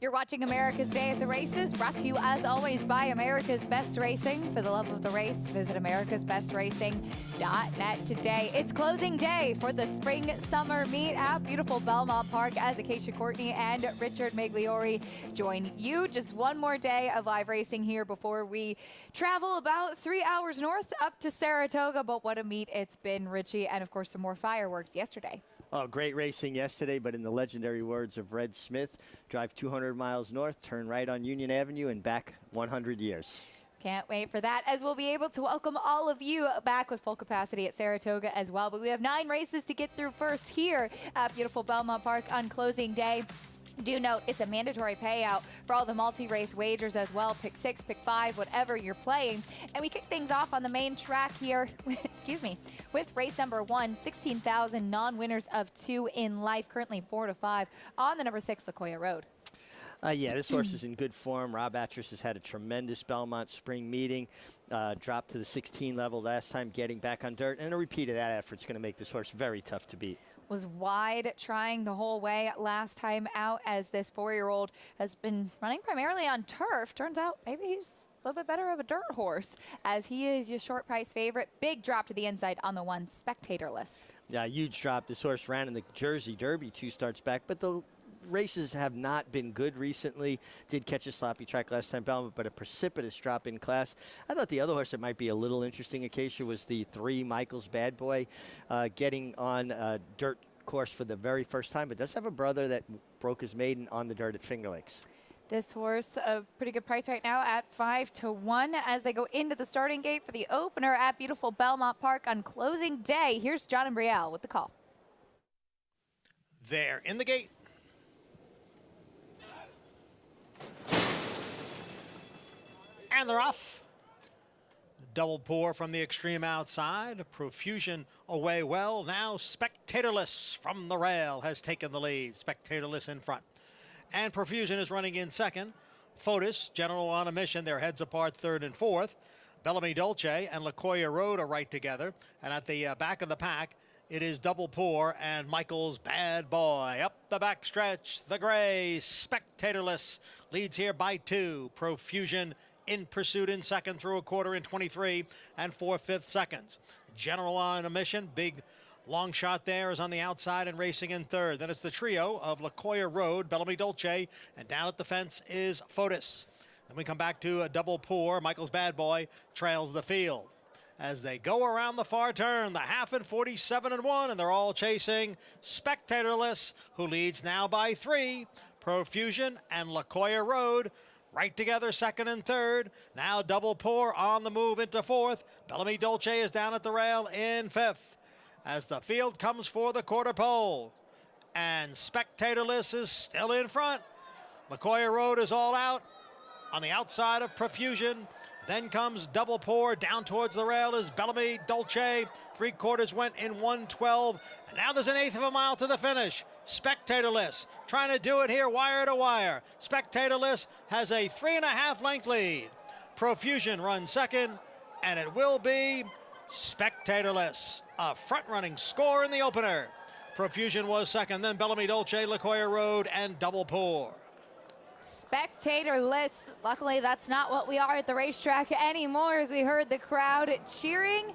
You're watching America's Day at the Races, brought to you as always by America's Best Racing. For the love of the race, visit americasbestracing.net today. It's closing day for the spring-summer meet at beautiful Belmont Park as Acacia Courtney and Richard Migliori join you. Just one more day of live racing here before we travel about 3 hours north up to Saratoga. But what a meet it's been, Richie, and of course some more fireworks yesterday. Oh, great racing yesterday, but in the legendary words of Red Smith, drive 200 miles north, turn right on Union Avenue, and back 100 years. Can't wait for that, as we'll be able to welcome all of you back with full capacity at Saratoga as well. But we have 9 races to get through first here at beautiful Belmont Park on closing day. Do note, it's a mandatory payout for all the multi-race wagers as well. Pick 6, pick 5, whatever you're playing. And we kick things off on the main track here, excuse me, with race number 1, 16,000 non-winners of 2 in life, currently 4 to 5 on the number 6 Lacoya Road. Yeah, this horse is in good form. Rob Atras has had a tremendous Belmont spring meeting. Dropped to the 16 level last time, getting back on dirt. And a repeat of that effort is going to make this horse very tough to beat. Was wide trying the whole way last time out, as this 4-year-old has been running primarily on turf. Turns out maybe he's a little bit better of a dirt horse, as he is your short price favorite. Big drop to the inside on the 1, Spectatorless. Yeah, huge drop. This horse ran in the Jersey Derby 2 starts back, but the races have not been good recently. Did catch a sloppy track last time, Belmont, but a precipitous drop in class. I thought the other horse that might be a little interesting, Acacia, was the 3 Michael's Bad Boy, getting on a dirt course for the very first time, but does have a brother that broke his maiden on the dirt at Finger Lakes. This horse, a pretty good price right now at 5 to 1 as they go into the starting gate for the opener at beautiful Belmont Park on closing day. Here's John and Brielle with the call. There in the gate. And they're off. Double pour from the extreme outside. Profusion away well. Now Spectatorless from the rail has taken the lead. Spectatorless in front. And Profusion is running in second. Fotis, General on a Mission. They're heads apart third and fourth. Bellamy Dolce and Lacoya Road are right together. And at the back of the pack, it is Double Pour and Michael's Bad Boy. Up the back stretch, the gray Spectatorless leads here by 2. Profusion in pursuit in second through a quarter in 23 and 4/5 seconds. General on a Mission, big long shot there, is on the outside and racing in third. Then it's the trio of Lacoya Road, Bellamy Dolce, and down at the fence is Fotis. Then we come back to a Double Pour. Michael's Bad Boy trails the field. As they go around the far turn, the half in 47 and 1, and they're all chasing Spectatorless, who leads now by 3. Profusion and Lacoya Road right together, second and third. Now Double Pour on the move into fourth. Bellamy Dolce is down at the rail in fifth as the field comes for the quarter pole. And Spectatorless is still in front. Lacoya Road is all out on the outside of Profusion. Then comes Double Pour. Down towards the rail is Bellamy Dolce. 3/4 went in 1:12. And now there's an 1/8 of a mile to the finish. Spectatorless trying to do it here wire to wire. Spectatorless has a 3.5 length lead. Profusion runs second, and it will be Spectatorless. A front-running score in the opener. Profusion was second, then Bellamy Dolce, Lacoya Road, and Double Pour. Spectatorless. Luckily, that's not what we are at the racetrack anymore, as we heard the crowd cheering.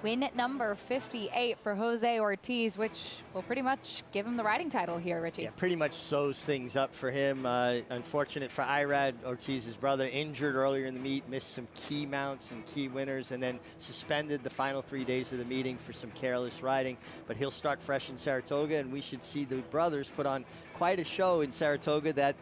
Win number 58 for Jose Ortiz, which will pretty much give him the riding title here, Richie. Yeah, pretty much sews things up for him. Unfortunate for Irad, Ortiz's brother, injured earlier in the meet, missed some key mounts and key winners, and then suspended the final 3 days of the meeting for some careless riding. But he'll start fresh in Saratoga, and we should see the brothers put on quite a show in Saratoga that,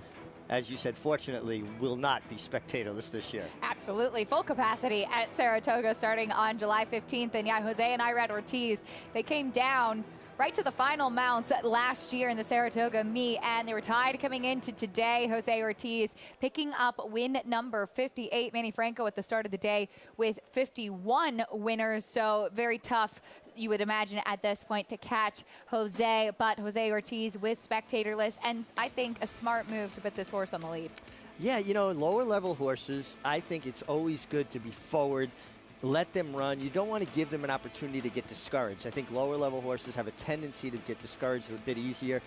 as you said, fortunately, will not be Spectatorless this year. Absolutely. Full capacity at Saratoga starting on July 15th. And yeah, Jose and Irad Ortiz, they came down right to the final mounts last year in the Saratoga meet, and they were tied coming into today. Jose Ortiz picking up win number 58. Manny Franco at the start of the day with 51 winners, so very tough, you would imagine, at this point to catch Jose, but Jose Ortiz with Spectatorless, and I think a smart move to put this horse on the lead. Yeah, you know, lower level horses, I think it's always good to be forward. Let them run. You don't want to give them an opportunity to get discouraged. I think lower level horses have a tendency to get discouraged a bit easier.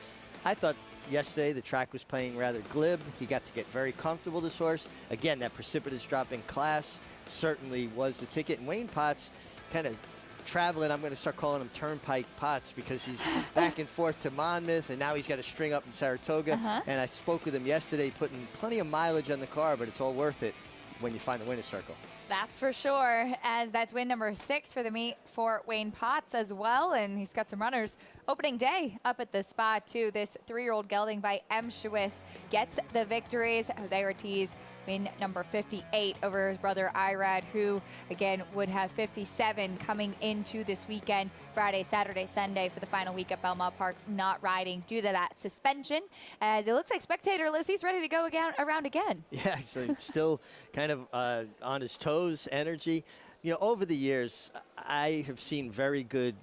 I thought yesterday the track was playing rather glib. He got to get very comfortable, this horse. Again, that precipitous drop in class certainly was the ticket. And Wayne Potts kind of traveling, I'm going to start calling him Turnpike Potts, because he's back and forth to Monmouth, and now he's got a string up in Saratoga. And I spoke with him yesterday, putting plenty of mileage on the car, but it's all worth it when you find the winner's circle. That's for sure, as that's win number 6 for the meet for Wayne Potts as well. And he's got some runners opening day up at the spot too. This 3-year-old gelding by M. Schwith gets the victories. Jose Ortiz win number 58 over his brother Irad, who again would have 57 coming into this weekend, Friday, Saturday, Sunday for the final week at Belmont Park, not riding due to that suspension. As it looks like spectatorless, he's ready to go again, around again. Yeah, so still kind of on his toes, energy. You know, over the years, I have seen very good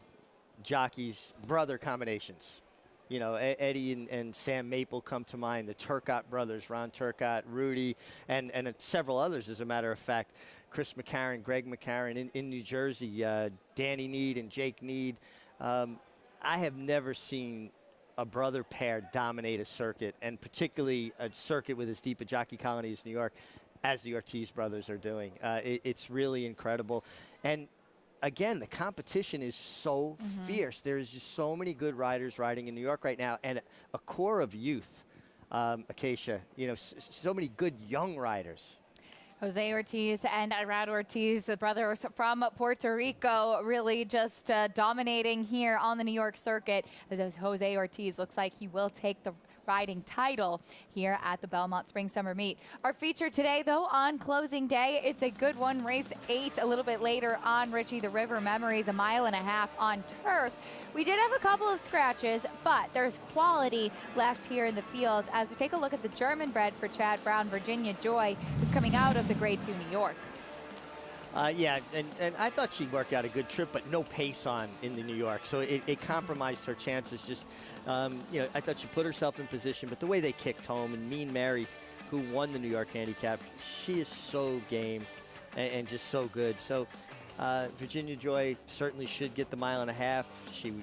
jockeys, brother combinations. You know, Eddie and Sam Maple come to mind, the Turcotte brothers, Ron Turcotte, Rudy, and several others, as a matter of fact. Chris McCarron, Greg McCarron in New Jersey, Danny Need and Jake Need. I have never seen a brother pair dominate a circuit, and particularly a circuit with as deep a jockey colony as New York, as the Ortiz brothers are doing. It's really incredible. And again, the competition is so fierce. There's just so many good riders riding in New York right now, and a core of youth, Acacia, you know, so many good young riders. Jose Ortiz and Irad Ortiz, the brothers from Puerto Rico, really just dominating here on the New York circuit, as Jose Ortiz looks like he will take the riding title here at the Belmont Spring Summer Meet. Our feature today, though, on closing day, it's a good one. Race 8 a little bit later on, Richie, the River Memories, 1.5 miles on turf. We did have a couple of scratches, but there's quality left here in the field as we take a look at the German bred for Chad Brown, Virginia Joy, who's coming out of the Grade 2 New York. Yeah, and I thought she worked out a good trip, but no pace on in the New York. So it compromised her chances. Just, you know, I thought she put herself in position, but the way they kicked home, and Mean Mary, who won the New York handicap, she is so game and just so good. So Virginia Joy certainly should get the 1.5 miles. She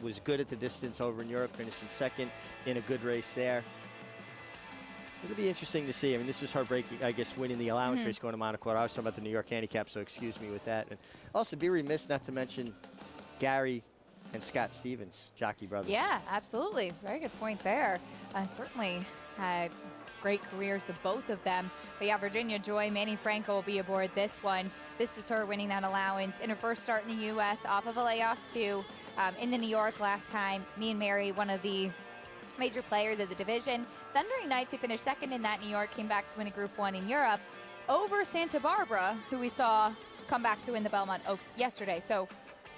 was good at the distance over in Europe, finishing second in a good race there. It'll be interesting to see. I mean, this was her breaking, I guess, winning the allowance race going to Monaco. I was talking about the New York handicap, so excuse me with that. And also be remiss not to mention Gary and Scott Stevens, jockey brothers. Yeah, absolutely. Very good point there. Certainly had great careers, the both of them. But yeah, Virginia Joy, Manny Franco will be aboard this one. This is her winning that allowance in her first start in the U.S. off of a layoff too. In the New York last time, Mean Mary, one of the major players of the division. Thundering Knights, who finished second in that New York, came back to win a Group 1 in Europe over Santa Barbara, who we saw come back to win the Belmont Oaks yesterday. So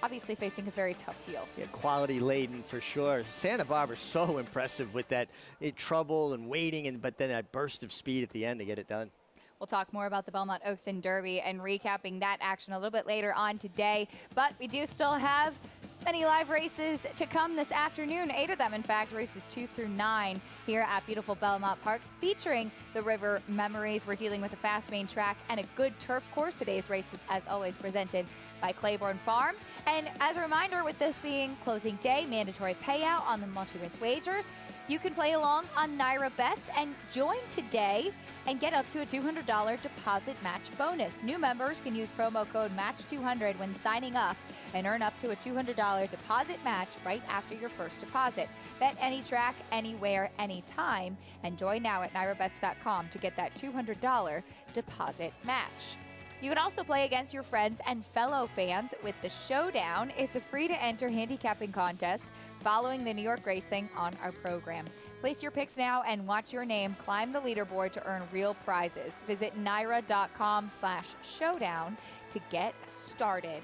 obviously facing a very tough field. Yeah, quality laden for sure. Santa Barbara's so impressive with that trouble and waiting, but then that burst of speed at the end to get it done. We'll talk more about the Belmont Oaks and Derby and recapping that action a little bit later on today. But we do still have many live races to come this afternoon, 8 of them, in fact, races 2 through 9 here at beautiful Belmont Park, featuring the River Memories. We're dealing with a fast main track and a good turf course. Today's races, as always, presented by Claiborne Farm. And as a reminder, with this being closing day, mandatory payout on the multi-race wagers. You can play along on Naira Bets and join today and get up to a $200 deposit match bonus. New members can use promo code MATCH200 when signing up and earn up to a $200 deposit match right after your first deposit. Bet any track, anywhere, anytime, and join now at NairaBets.com to get that $200 deposit match. You can also play against your friends and fellow fans with the Showdown. It's a free-to-enter handicapping contest following the New York racing on our program. Place your picks now and watch your name climb the leaderboard to earn real prizes. Visit Naira.com/showdown to get started.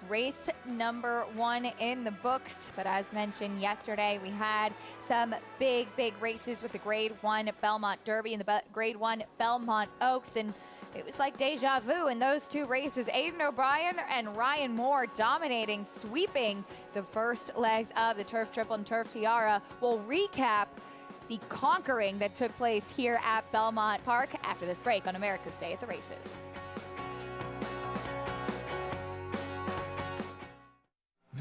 Race number 1 in the books, but as mentioned yesterday, we had some big races with the Grade 1 Belmont Derby and the Grade 1 Belmont Oaks, and it was like deja vu in those 2 races. Aidan O'Brien and Ryan Moore dominating, sweeping the first legs of the Turf Triple and Turf Tiara. We'll recap the conquering that took place here at Belmont Park after this break on America's Day at the Races.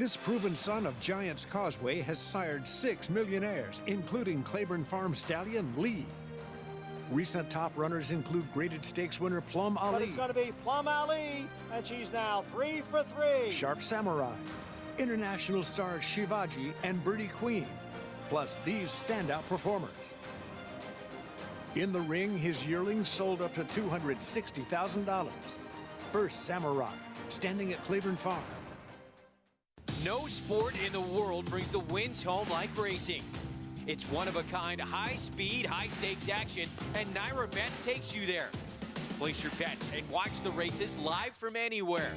This proven son of Giant's Causeway has sired 6 millionaires, including Claiborne Farm stallion Lee. Recent top runners include graded stakes winner Plum But Ali, it's going to be Plum Ali, and she's now 3 for 3. Sharp Samurai, international stars Shivaji and Birdie Queen, plus these standout performers. In the ring, his yearlings sold up to $260,000. First Samurai, standing at Claiborne Farm. No sport in the world brings the wins home like racing. It's one-of-a-kind, high-speed, high-stakes action, and Naira Bets takes you there. Place your bets and watch the races live from anywhere.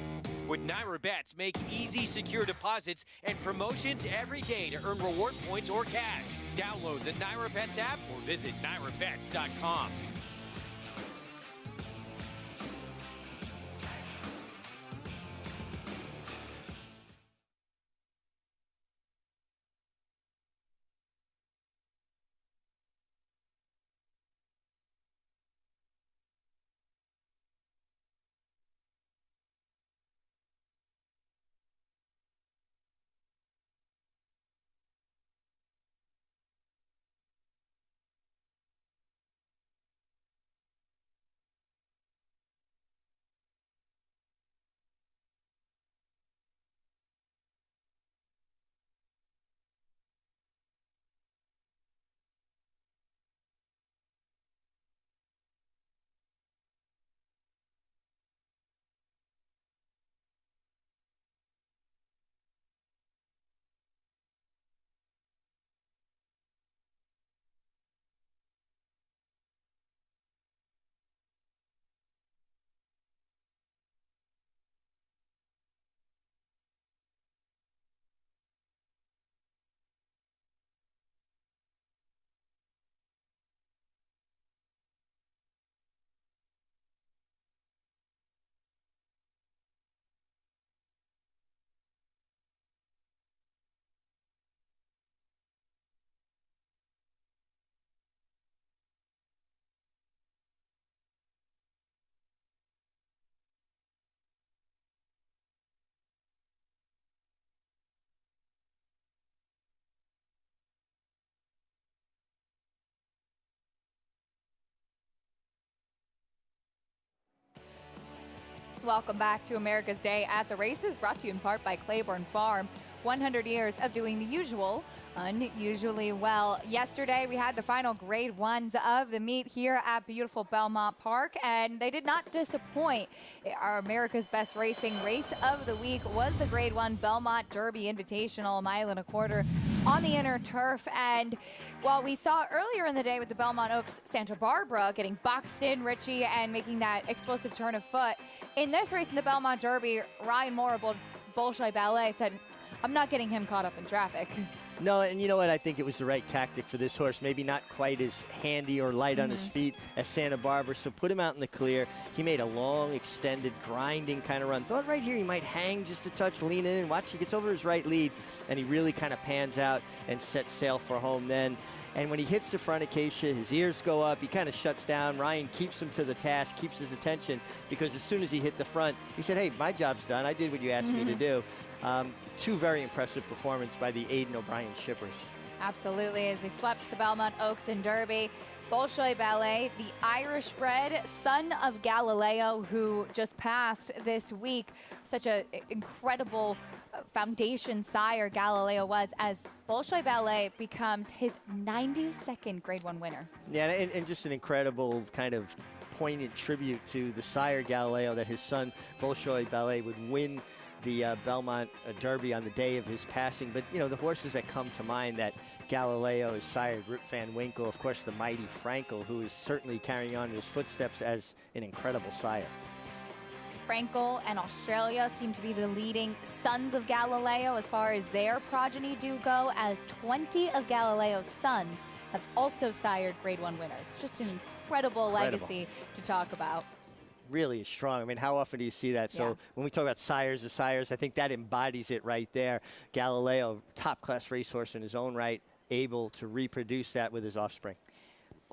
With Naira Bets, make easy, secure deposits and promotions every day to earn reward points or cash. Download the Naira Bets app or visit nairabets.com. Welcome back to America's Day at the Races, brought to you in part by Claiborne Farm. 100 years of doing the usual unusually well. Yesterday, we had the final grade ones of the meet here at beautiful Belmont Park, and they did not disappoint. Our America's Best Racing race of the week was the grade one Belmont Derby Invitational, 1.25 miles on the inner turf. And while we saw earlier in the day with the Belmont Oaks Santa Barbara getting boxed in, Richie, and making that explosive turn of foot, in this race in the Belmont Derby, Ryan Moore, Bolshoi Ballet, said, I'm not getting him caught up in traffic. No, and you know what? I think it was the right tactic for this horse. Maybe not quite as handy or light on his feet as Santa Barbara, so put him out in the clear. He made a long, extended, grinding kind of run. Thought right here he might hang just a touch, lean in, and watch. He gets over his right lead, and he really kind of pans out and sets sail for home then. And when he hits the front acacia, his ears go up. He kind of shuts down. Ryan keeps him to the task, keeps his attention, because as soon as he hit the front, he said, hey, my job's done. I did what you asked me to do. Two very impressive performances by the Aidan O'Brien shippers. Absolutely, as they swept the Belmont Oaks and Derby. Bolshoi Ballet, the Irish bred son of Galileo, who just passed this week. Such an incredible foundation sire Galileo was, as Bolshoi Ballet becomes his 92nd grade one winner. Yeah, and just an incredible kind of poignant tribute to the sire Galileo, that his son Bolshoi Ballet would win the Belmont Derby on the day of his passing. But, you know, the horses that come to mind that Galileo is sired, Rip Van Winkle, of course, the mighty Frankel, who is certainly carrying on in his footsteps as an incredible sire. Frankel and Australia seem to be the leading sons of Galileo as far as their progeny do go, as 20 of Galileo's sons have also sired grade one winners. Just an incredible legacy to talk about. Really is strong. I mean, how often do you see that? So when we talk about sires of sires, I think that embodies it right there. Galileo, top-class racehorse in his own right, able to reproduce that with his offspring.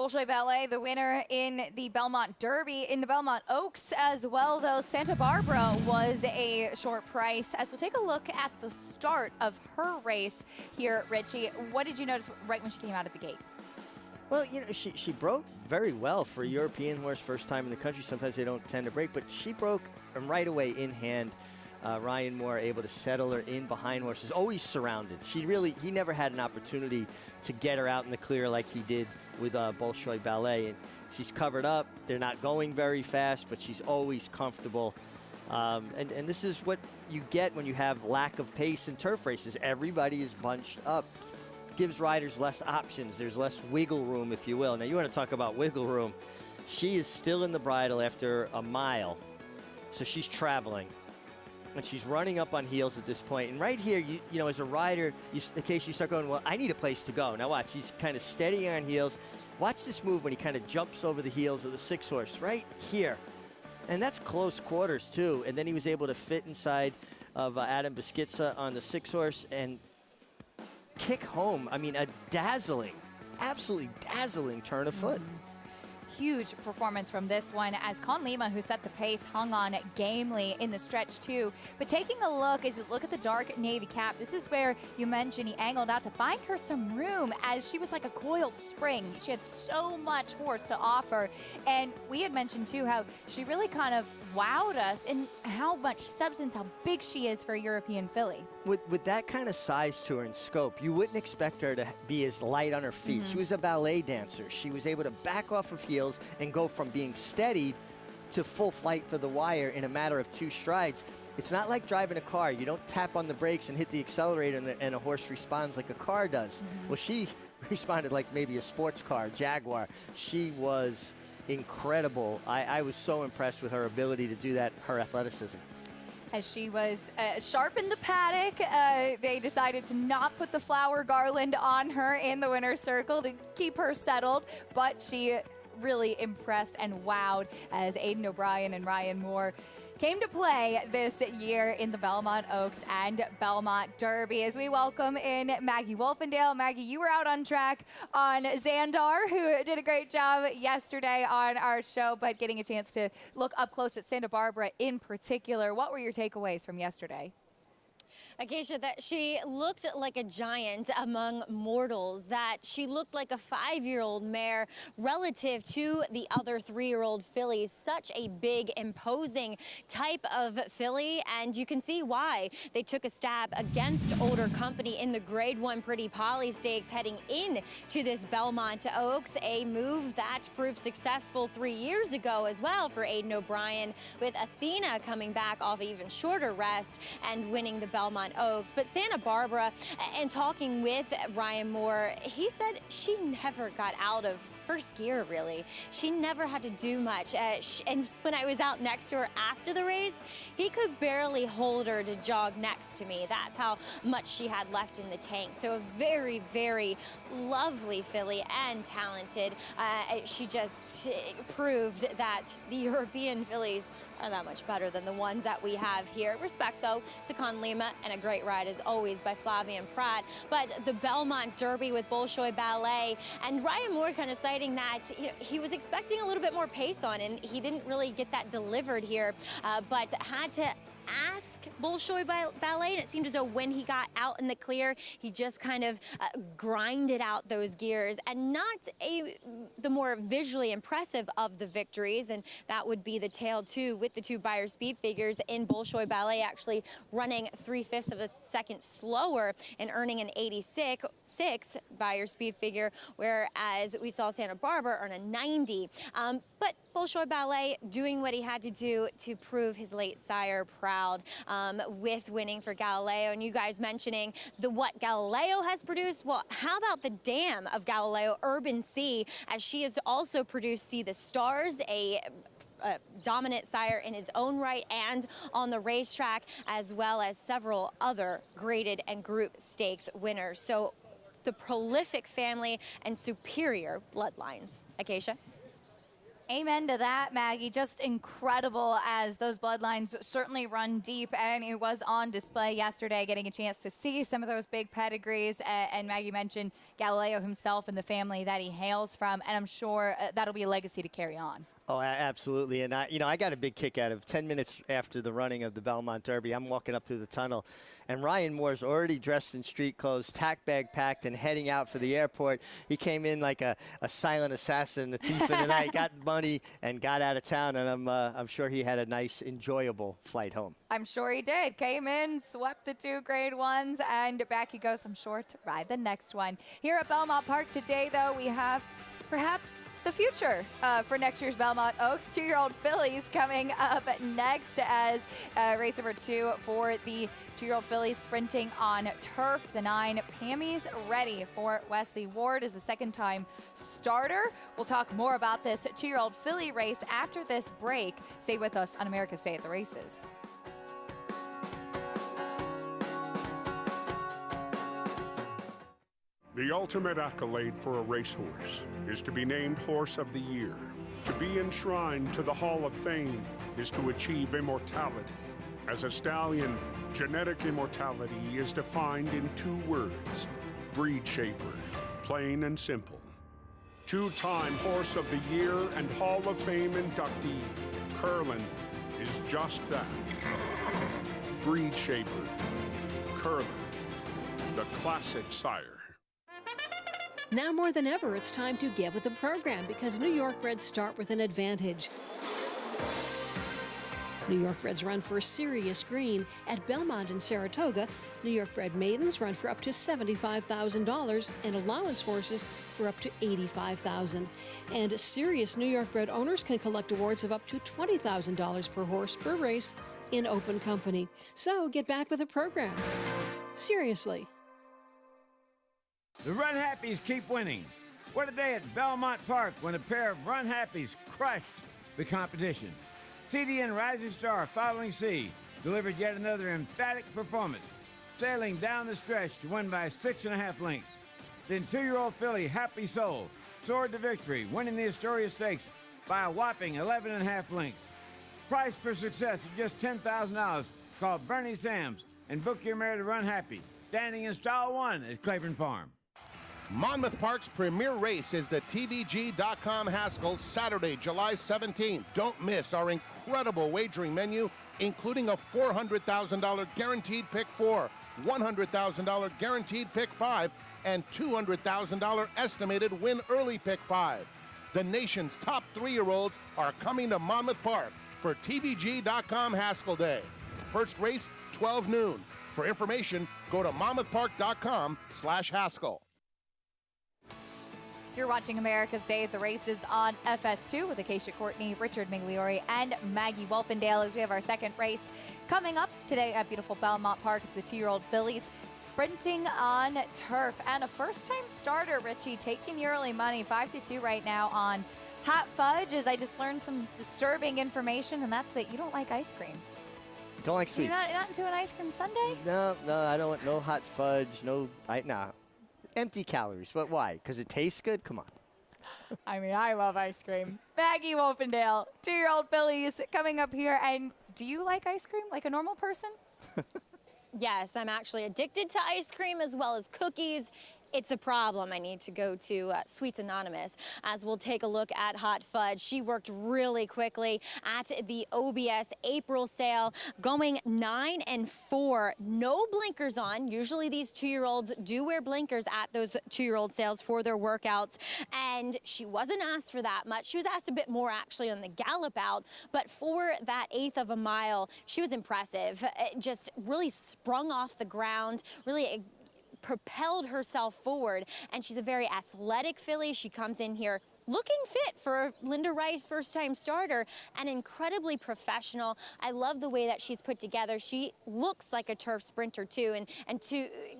Bolshoi Ballet, the winner in the Belmont Derby. In the Belmont Oaks as well, though, Santa Barbara was a short price. As we'll take a look at the start of her race here, Richie, what did you notice right when she came out of the gate? Well, you know, she broke very well for a European horse, first time in the country. Sometimes they don't tend to break, but she broke right away in hand. Ryan Moore able to settle her in behind horses, always surrounded. He never had an opportunity to get her out in the clear like he did with Bolshoi Ballet. And she's covered up. They're not going very fast, but she's always comfortable. And this is what you get when you have lack of pace in turf races. Everybody is bunched up. Gives riders less options. There's less wiggle room, if you will. Now, you want to talk about wiggle room. She is still in the bridle after a mile, so she's traveling. And she's running up on heels at this point. And right here, you know, as a rider, in case you start going, well, I need a place to go. Now watch, he's kind of steadying on heels. Watch this move when he kind of jumps over the heels of the 6-horse right here. And that's close quarters, too. And then he was able to fit inside of Adam Beschizza on the 6-horse and kick home. I mean, a dazzling, absolutely dazzling turn of foot. Huge performance from this one as Con Lima, who set the pace, hung on gamely in the stretch too. But taking a look, as you look at the dark navy cap, this is where you mentioned he angled out to find her some room, as she was like a coiled spring. She had so much horse to offer. And we had mentioned too how she really kind of wowed us in how much substance, how big she is for a European filly. With that kind of size to her and scope, you wouldn't expect her to be as light on her feet. She was a ballet dancer. She was able to back off of heels and go from being steadied to full flight for the wire in a matter of 2 strides. It's not like driving a car. You don't tap on the brakes and hit the accelerator and a horse responds like a car does. Well, she responded like maybe a sports car, Jaguar. She was incredible. I was so impressed with her ability to do that, her athleticism. As she was sharp in the paddock, they decided to not put the flower garland on her in the winner's circle to keep her settled, but she really impressed and wowed as Aidan O'Brien and Ryan Moore came to play this year in the Belmont Oaks and Belmont Derby. As we welcome in Maggie Wolfendale. Maggie, you were out on track on Xandar, who did a great job yesterday on our show, but getting a chance to look up close at Santa Barbara in particular. What were your takeaways from yesterday? Acacia, that she looked like a giant among mortals, that she looked like a 5-year-old mare relative to the other 3-year-old fillies. Such a big, imposing type of filly, and you can see why they took a stab against older company in the Grade 1 Pretty Polly Stakes heading in to this Belmont Oaks, a move that proved successful 3 years ago as well for Aidan O'Brien, with Athena coming back off an even shorter rest and winning the Belmont Oaks. But Santa Barbara, and talking with Ryan Moore, he said she never got out of first gear, really. She never had to do much. And when I was out next to her after the race, he could barely hold her to jog next to me. That's how much she had left in the tank. So a very, very lovely filly and talented. She just proved that the European fillies are that much better than the ones that we have here. Respect, though, to Con Lima, and a great ride, as always, by Flavian Pratt. But the Belmont Derby with Bolshoi Ballet, and Ryan Moore kind of citing that, you know, he was expecting a little bit more pace on, and he didn't really get that delivered here, but had to ask Bolshoi Ballet, and it seemed as though when he got out in the clear, he just kind of grinded out those gears, and not the more visually impressive of the victories, and that would be the tail too, with the 2 Beyer speed figures in Bolshoi Ballet actually running 3/5 of a second slower and earning an 86 Beyer speed figure, whereas we saw Santa Barbara earn a 90. But Bolshoi Ballet doing what he had to do to prove his late sire proud, with winning for Galileo. And you guys mentioning what Galileo has produced. Well, how about the dam of Galileo, Urban Sea, as she has also produced See the Stars, a dominant sire in his own right and on the racetrack, as well as several other graded and group stakes winners. So the prolific family and superior bloodlines. Acacia? Amen to that, Maggie. Just incredible, as those bloodlines certainly run deep, and it was on display yesterday, getting a chance to see some of those big pedigrees. And Maggie mentioned Galileo himself and the family that he hails from, and I'm sure that'll be a legacy to carry on. Oh, absolutely. And I got a big kick out of 10 minutes after the running of the Belmont Derby. I'm walking up through the tunnel, and Ryan Moore's already dressed in street clothes, tack bag packed, and heading out for the airport. He came in like a silent assassin, a thief in the night, got the money, and got out of town. And I'm sure he had a nice, enjoyable flight home. I'm sure he did. Came in, swept the 2 grade ones, and back he goes, I'm sure, to ride the next one. Here at Belmont Park today, though, we have perhaps the future for next year's Belmont Oaks. 2-year-old fillies coming up next as race number 2 for the 2-year-old fillies sprinting on turf. The 9 Pammy's ready for Wesley Ward as a second-time starter. We'll talk more about this 2-year-old filly race after this break. Stay with us on America's Day at the Races. The ultimate accolade for a racehorse is to be named Horse of the Year. To be enshrined to the Hall of Fame is to achieve immortality. As a stallion, genetic immortality is defined in 2 words: breed shaper, plain and simple. 2-time Horse of the Year and Hall of Fame inductee, Curlin, is just that. Breed shaper, Curlin, the classic sire. Now more than ever, it's time to get with the program because New York breds start with an advantage. New York breds run for serious green. At Belmont and Saratoga, New York bred maidens run for up to $75,000 and allowance horses for up to $85,000. And serious New York bred owners can collect awards of up to $20,000 per horse per race in open company. So get back with the program. Seriously. The Run Happies keep winning. What a day at Belmont Park when a pair of Run Happies crushed the competition. TDN Rising Star Following Sea delivered yet another emphatic performance, sailing down the stretch to win by 6.5 lengths. Then 2-year-old filly Happy Soul soared to victory, winning the Astoria Stakes by a whopping 11.5 lengths. Price for success of just $10,000 called Bernie Sams and book your mare to Run Happy, standing in stall 1 at Claiborne Farm. Monmouth Park's premier race is the TVG.com Haskell, Saturday, July 17th. Don't miss our incredible wagering menu, including a $400,000 guaranteed pick 4, $100,000 guaranteed pick 5, and $200,000 estimated win early pick 5. The nation's top 3-year-olds are coming to Monmouth Park for TVG.com Haskell Day. First race, 12 noon. For information, go to monmouthpark.com/Haskell. You're watching America's Day at the Races on FS2 with Acacia Courtney, Richard Migliori, and Maggie Wolfendale as we have our second race coming up today at beautiful Belmont Park. It's the 2-year-old fillies sprinting on turf. And a first-time starter, Richie, taking the early money, 5-2 right now on Hot Fudge, as I just learned some disturbing information, and that's that you don't like ice cream. Don't like sweets. You're not into an ice cream sundae? No, I don't want no hot fudge, nah. Empty calories, but why? Because it tastes good? Come on. I mean, I love ice cream. Maggie Wolfendale, 2-year-old fillies coming up here. And do you like ice cream like a normal person? Yes, I'm actually addicted to ice cream as well as cookies. It's a problem. I need to go to Sweets Anonymous as we'll take a look at Hot Fudge. She worked really quickly at the OBS April sale, going 9-4. No blinkers on. Usually these 2-year-olds do wear blinkers at those 2-year-old sales for their workouts. And she wasn't asked for that much. She was asked a bit more actually on the gallop out. But for that 1/8 of a mile, she was impressive. It just really sprung off the ground, really propelled herself forward, and she's a very athletic filly. She comes in here looking fit for Linda Rice, first-time starter, and incredibly professional. I love the way that she's put together. She looks like a turf sprinter too, and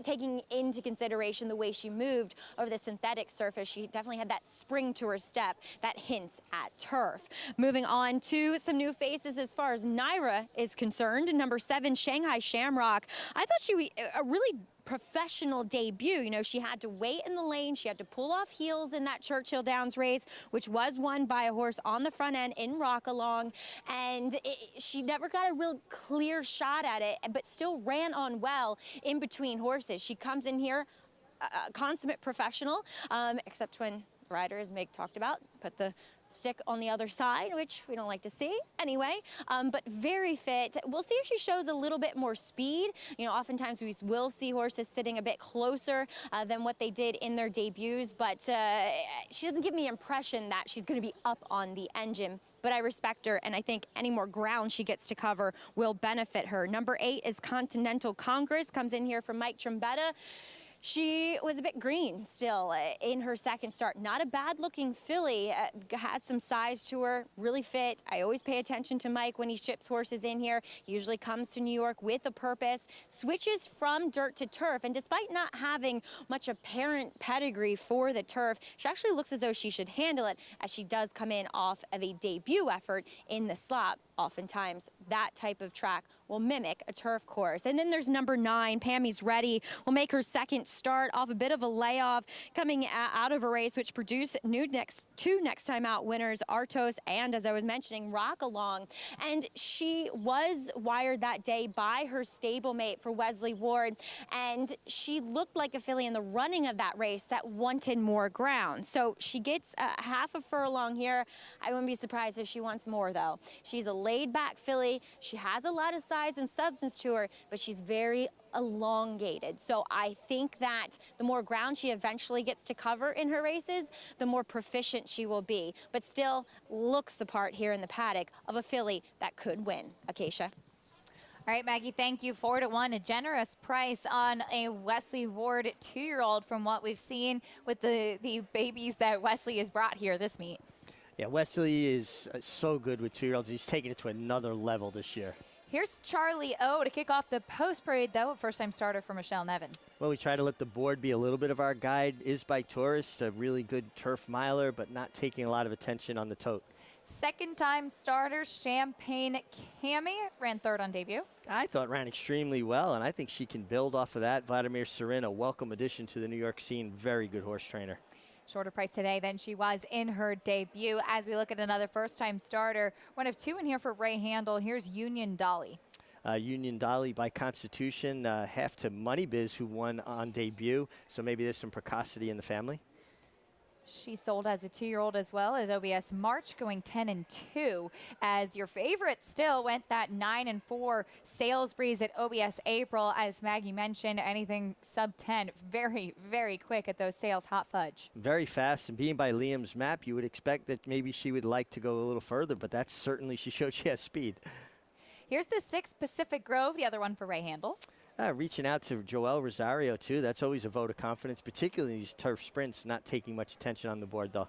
taking into consideration the way she moved over the synthetic surface, she definitely had that spring to her step that hints at turf. Moving on to some new faces as far as Naira is concerned. Number 7, Shanghai Shamrock. I thought she was a really professional debut. You know, she had to wait in the lane. She had to pull off heels in that Churchill Downs race, which was won by a horse on the front end in Rock Along. And she never got a real clear shot at it, but still ran on well in between horses. She comes in here a consummate professional, except when the rider, as Meg talked about, put the stick on the other side, which we don't like to see anyway, but very fit. We'll see if she shows a little bit more speed. You know, oftentimes we will see horses sitting a bit closer than what they did in their debuts, but she doesn't give me the impression that she's going to be up on the engine. But I respect her, and I think any more ground she gets to cover will benefit her. Number 8 is Continental Congress, comes in here from Mike Trombetta. She was a bit green still in her second start. Not a bad-looking filly. Has some size to her, really fit. I always pay attention to Mike when he ships horses in here. He usually comes to New York with a purpose, switches from dirt to turf, and despite not having much apparent pedigree for the turf, she actually looks as though she should handle it, as she does come in off of a debut effort in the slop. Oftentimes, that type of track will mimic a turf course. And then there's number 9, Pammy's Ready, will make her second start off a bit of a layoff, coming out of a race which produced two next time out winners, Artos and, as I was mentioning, Rock Along. And she was wired that day by her stablemate for Wesley Ward, and she looked like a filly in the running of that race that wanted more ground. So she gets half a furlong here. I wouldn't be surprised if she wants more, though. She's a laid-back filly. She has a lot of size and substance to her, but she's very elongated. So I think that the more ground she eventually gets to cover in her races, the more proficient she will be. But still looks the part here in the paddock of a filly that could win. Acacia. All right, Maggie, thank you. 4-1, a generous price on a Wesley Ward 2-year-old from what we've seen with the babies that Wesley has brought here this meet. Yeah, Wesley is so good with 2-year-olds. He's taking it to another level this year. Here's Charlie O to kick off the post-parade, though, a first-time starter for Michelle Nevin. Well, we try to let the board be a little bit of our guide. Is by Tourist, a really good turf miler, but not taking a lot of attention on the tote. Second-time starter, Champagne Cami, ran third on debut. I thought ran extremely well, and I think she can build off of that. Vladimir Serin, a welcome addition to the New York scene. Very good horse trainer. Shorter price today than she was in her debut. As we look at another first-time starter, one of 2 in here for Ray Handel. Here's Union Dolly. Union Dolly by Constitution, half to Money Biz, who won on debut. So maybe there's some precocity in the family. She sold as a 2-year-old as well as OBS March, going 10-2. As your favorite still went that 9-4 Sales Breeze at OBS April. As Maggie mentioned, anything sub 10, very, very quick at those sales. Hot Fudge. Very fast, and being by Liam's map, you would expect that maybe she would like to go a little further, but that's certainly, she showed she has speed. Here's the 6 Pacific Grove, the other one for Ray Handel. Reaching out to Joel Rosario, too. That's always a vote of confidence, particularly these turf sprints, not taking much attention on the board, though.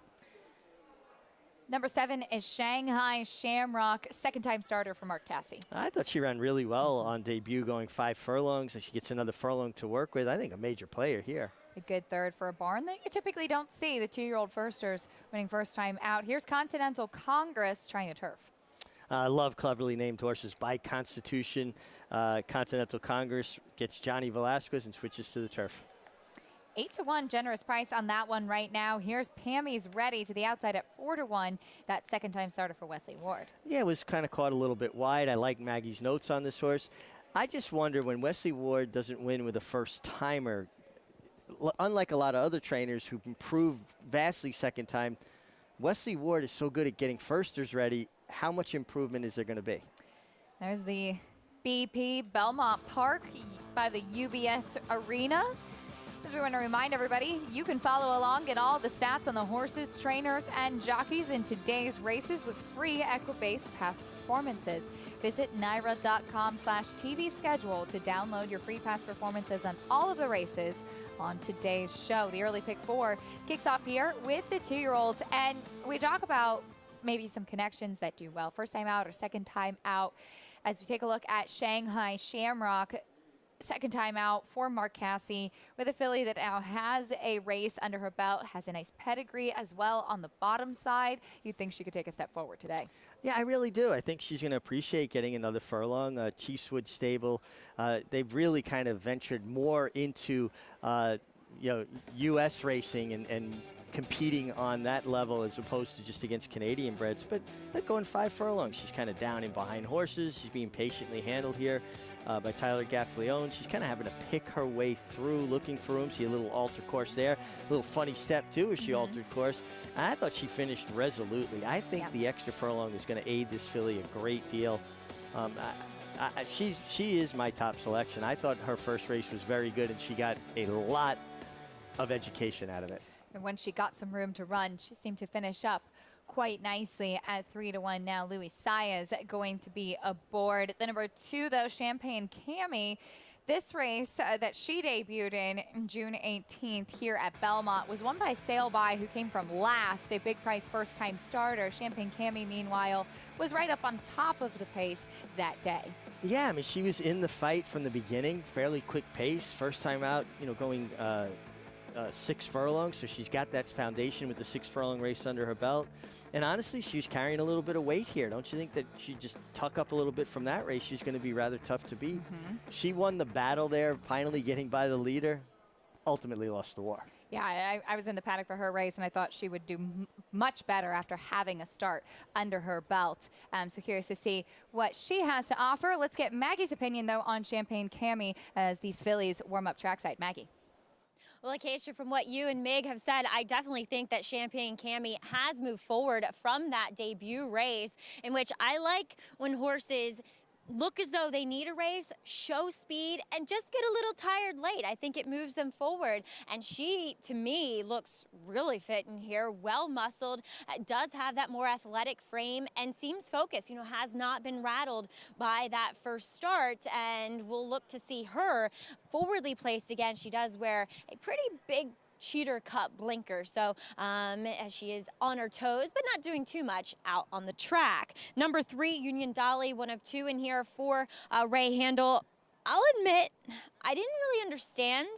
Number 7 is Shanghai Shamrock, second-time starter for Mark Cassie. I thought she ran really well on debut, going 5 furlongs, and she gets another furlong to work with. I think a major player here. A good third for a barn that you typically don't see, the 2-year-old firsters winning first time out. Here's Continental Congress trying to turf. I love cleverly named horses by Constitution. Continental Congress gets Johnny Velasquez and switches to the turf. 8-1, generous price on that one right now. Here's Pammy's Ready to the outside at 4-1. That second-time starter for Wesley Ward. Yeah, it was kind of caught a little bit wide. I like Maggie's notes on this horse. I just wonder, when Wesley Ward doesn't win with a first-timer, unlike a lot of other trainers who improved vastly second time, Wesley Ward is so good at getting firsters ready. How much improvement is there going to be? There's the BP Belmont Park by the UBS Arena. As we want to remind everybody, you can follow along, get all the stats on the horses, trainers, and jockeys in today's races with free Equibase past performances. Visit NYRA.com/TV schedule to download your free past performances on all of the races on today's show. The early pick 4 kicks off here with the 2-year-olds, and we talk about maybe some connections that do well first time out or second time out. As we take a look at Shanghai Shamrock, second time out for Mark Cassie with a filly that now has a race under her belt, has a nice pedigree as well on the bottom side. You'd think she could take a step forward today. Yeah, I really do. I think she's going to appreciate getting another furlong. Chiefswood Stable, they've really kind of ventured more into, U.S. racing and competing on that level as opposed to just against Canadian breds. But they're going 5 furlongs. She's kind of down in behind horses. She's being patiently handled here by Tyler Gaffleone. She's kind of having to pick her way through, looking for room. See a little alter course there. A little funny step, too, as she altered course. And I thought she finished resolutely. I think the extra furlong is going to aid this filly a great deal. She is my top selection. I thought her first race was very good, and she got a lot of education out of it. And when she got some room to run, she seemed to finish up quite nicely at 3-1 now. Louis Saez going to be aboard. The number 2, though, Champagne Cami. This race that she debuted in June 18th here at Belmont was won by Sail By, who came from last, a big price first-time starter. Champagne Cami, meanwhile, was right up on top of the pace that day. Yeah, I mean, she was in the fight from the beginning, fairly quick pace. First time out, going 6 furlongs, so she's got that foundation with the 6 furlong race under her belt. And honestly, she's carrying a little bit of weight here. Don't you think that she just tuck up a little bit from that race? She's going to be rather tough to beat. She won the battle there, finally getting by the leader, ultimately lost the war. Yeah, I was in the paddock for her race, and I thought she would do much better after having a start under her belt. So curious to see what she has to offer. Let's get Maggie's opinion, though, on Champagne Cami as these fillies warm up trackside. Maggie. Well, Acacia, from what you and Mig have said, I definitely think that Champagne Cami has moved forward from that debut race, in which I like when horses look as though they need a race, show speed, and just get a little tired late. I think it moves them forward. And she, to me, looks really fit in here, well-muscled, does have that more athletic frame, and seems focused, has not been rattled by that first start. And we'll look to see her forwardly placed again. She does wear a pretty big cheater cut blinker, so as she is on her toes but not doing too much out on the track. Number 3, Union Dolly, one of 2 in here for Ray Handel. I'll admit I didn't really understand,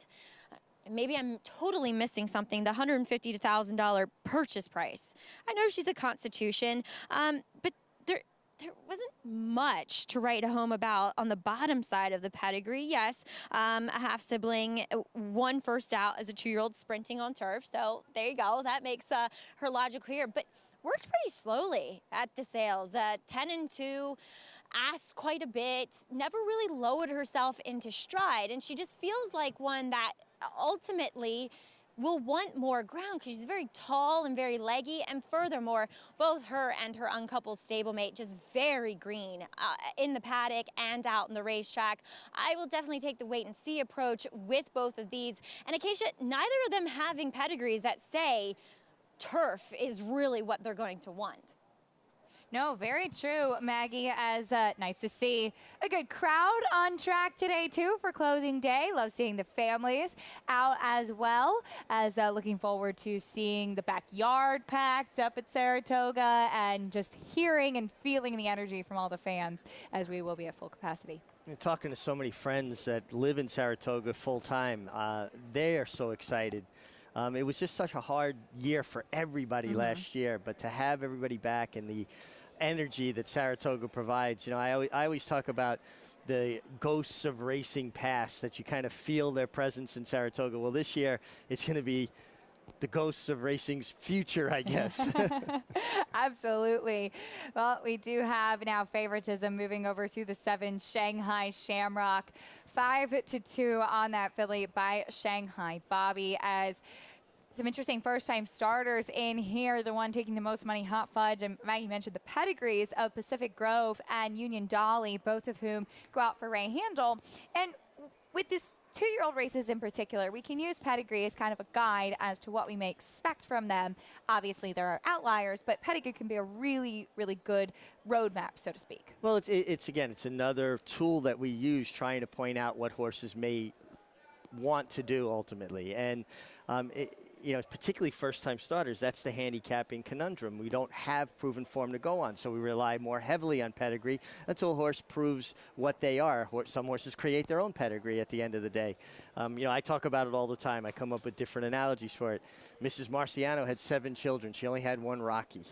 maybe I'm totally missing something, the $150,000 to $1,000 purchase price. I know she's a Constitution, but there wasn't much to write home about on the bottom side of the pedigree. Yes, a half-sibling, one first out as a 2-year-old sprinting on turf. So there you go. That makes her logic here. But worked pretty slowly at the sales. 10-2, asked quite a bit, never really lowered herself into stride. And she just feels like one that ultimately will want more ground because she's very tall and very leggy, and furthermore, both her and her uncoupled stablemate just very green in the paddock and out in the racetrack. I will definitely take the wait and see approach with both of these. And Acacia, neither of them having pedigrees that say turf is really what they're going to want. No, very true, Maggie, as nice to see a good crowd on track today, too, for closing day. Love seeing the families out as well, as looking forward to seeing the backyard packed up at Saratoga and just hearing and feeling the energy from all the fans as we will be at full capacity. And talking to so many friends that live in Saratoga full-time, they are so excited. It was just such a hard year for everybody last year, but to have everybody back and the energy that Saratoga provides. I always talk about the ghosts of racing past, that you kind of feel their presence in Saratoga. Well, this year it's going to be the ghosts of racing's future, I guess. Absolutely. Well, we do have now favoritism moving over to the 7 Shanghai Shamrock. 5-2 on that filly by Shanghai Bobby, as some interesting first-time starters in here. The one taking the most money, Hot Fudge, and Maggie mentioned the pedigrees of Pacific Grove and Union Dolly, both of whom go out for Ray Handel. And with this 2-year-old races in particular, we can use pedigree as kind of a guide as to what we may expect from them. Obviously, there are outliers, but pedigree can be a really, really good roadmap, so to speak. Well, it's another tool that we use trying to point out what horses may want to do ultimately. And particularly first-time starters, that's the handicapping conundrum. We don't have proven form to go on, so we rely more heavily on pedigree until a horse proves what they are. Some horses create their own pedigree at the end of the day. I talk about it all the time. I come up with different analogies for it. Mrs. Marciano had 7 children. She only had 1 Rocky.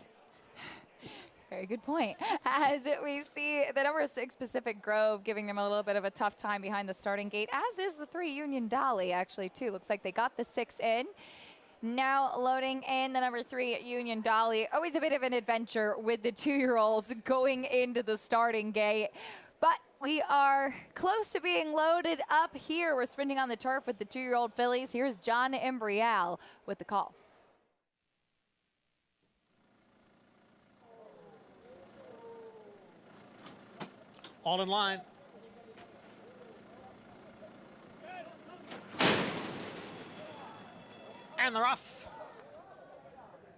Very good point. As we see the number 6 Pacific Grove giving them a little bit of a tough time behind the starting gate, as is the 3 Union Dolly, actually, too. Looks like they got the 6 in. Now loading in the number 3 Union Dolly. Always a bit of an adventure with the 2-year-olds going into the starting gate. But we are close to being loaded up here. We're sprinting on the turf with the 2-year-old fillies. Here's John Imbrial with the call. All in line. And they're off.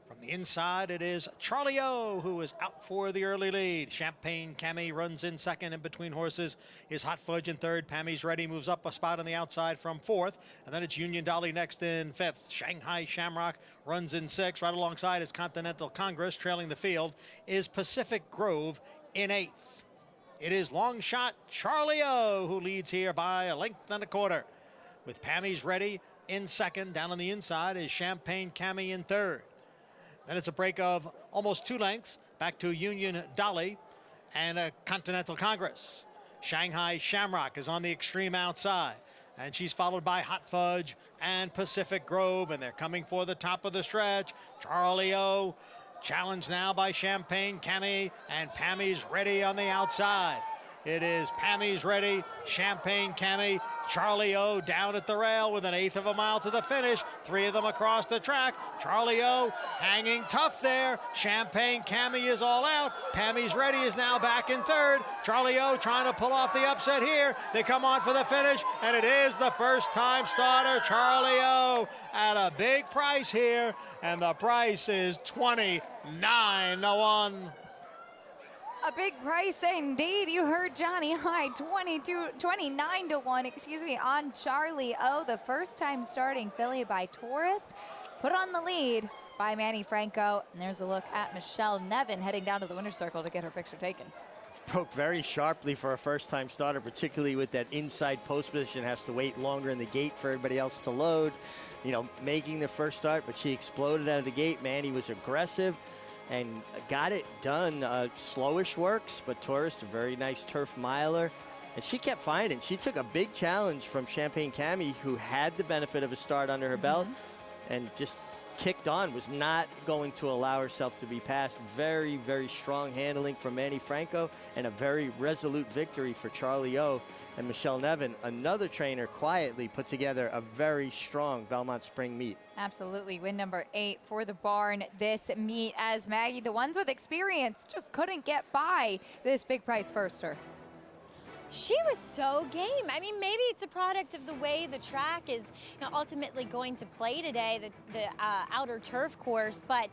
From the inside, it is Charlie O, who is out for the early lead. Champagne Cami runs in second. In between horses is Hot Fudge in third. Pammy's Ready moves up a spot on the outside from fourth. And then it's Union Dolly next in fifth. Shanghai Shamrock runs in sixth. Right alongside is Continental Congress. Trailing the field is Pacific Grove in eighth. It is long shot Charlie O who leads here by a length and a quarter. With Pammy's Ready in second. Down on the inside is Champagne Cami in third. Then it's a break of almost 2 lengths back to Union Dolly and a Continental Congress. Shanghai Shamrock is on the extreme outside, and she's followed by Hot Fudge and Pacific Grove, and they're coming for the top of the stretch. Charlie O challenged now by Champagne Cami, and Pammy's Ready on the outside. It is Pammy's Ready, Champagne Cami, Charlie O down at the rail with 1/8 of a mile to the finish. 3 of them across the track. Charlie O hanging tough there. Champagne Cami is all out. Pammy's Ready is now back in third. Charlie O trying to pull off the upset here. They come on for the finish, and it is the first-time starter, Charlie O, at a big price here, and the price is $29-1. A big price indeed. You heard Johnny high, 29-1, on Charlie O, the first-time starting filly by Tourist, put on the lead by Manny Franco. And there's a look at Michelle Nevin heading down to the winner's circle to get her picture taken. Broke very sharply for a first-time starter, particularly with that inside post position. Has to wait longer in the gate for everybody else to load. You know, making the first start, but she exploded out of the gate. Manny was aggressive and got it done. Slowish works, but Tourist, a very nice turf miler. And she kept fighting. She took a big challenge from Champagne Cami, who had the benefit of a start under her belt, and just kicked on, was not going to allow herself to be passed. Very, very strong handling from Manny Franco, and a very resolute victory for Charlie O. And Michelle Nevin, another trainer, quietly put together a very strong Belmont Spring meet. Absolutely. Win number 8 for the barn this meet, as Maggie, the ones with experience, just couldn't get by this big price firster. She was so game. I mean, maybe it's a product of the way the track is ultimately going to play today, the outer turf course, but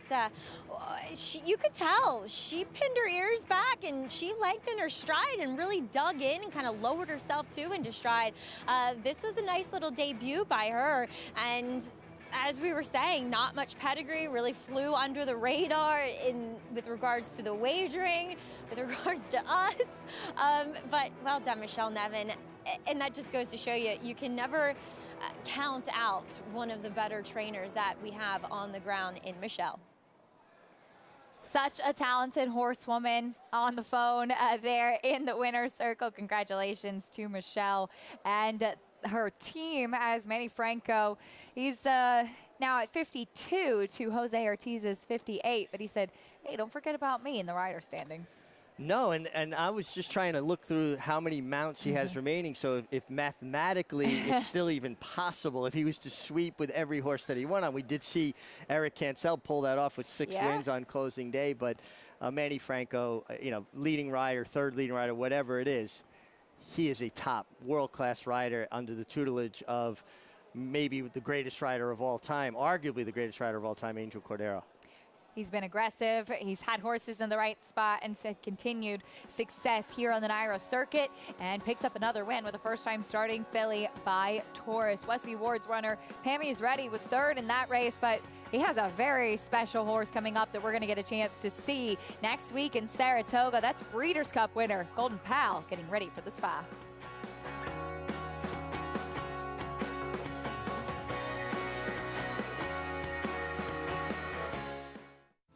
you could tell she pinned her ears back and she lengthened her stride and really dug in and kind of lowered herself too into stride. This was a nice little debut by her, and as we were saying, not much pedigree, really flew under the radar with regards to the wagering, with regards to us. But well done, Michelle Nevin. And that just goes to show you, you can never count out one of the better trainers that we have on the ground in Michelle. Such a talented horsewoman on the phone there in the winner's circle. Congratulations to Michelle and her team, as Manny Franco, he's now at 52 to Jose Ortiz's 58, but he said, hey, don't forget about me in the rider standings. No, and I was just trying to look through how many mounts he has remaining, so if mathematically it's still even possible, if he was to sweep with every horse that he won on. We did see Eric Cancel pull that off with 6 wins on closing day, but Manny Franco, leading rider, third leading rider, whatever it is, he is a top world-class rider under the tutelage of maybe the greatest rider of all time, arguably the greatest rider of all time, Angel Cordero. He's been aggressive. He's had horses in the right spot and said continued success here on the Naira circuit, and picks up another win with a first-time starting filly by Taurus. Wesley Ward's runner, Pammy's Ready, was third in that race, but he has a very special horse coming up that we're going to get a chance to see next week in Saratoga. That's Breeders' Cup winner Golden Pal getting ready for the Spa.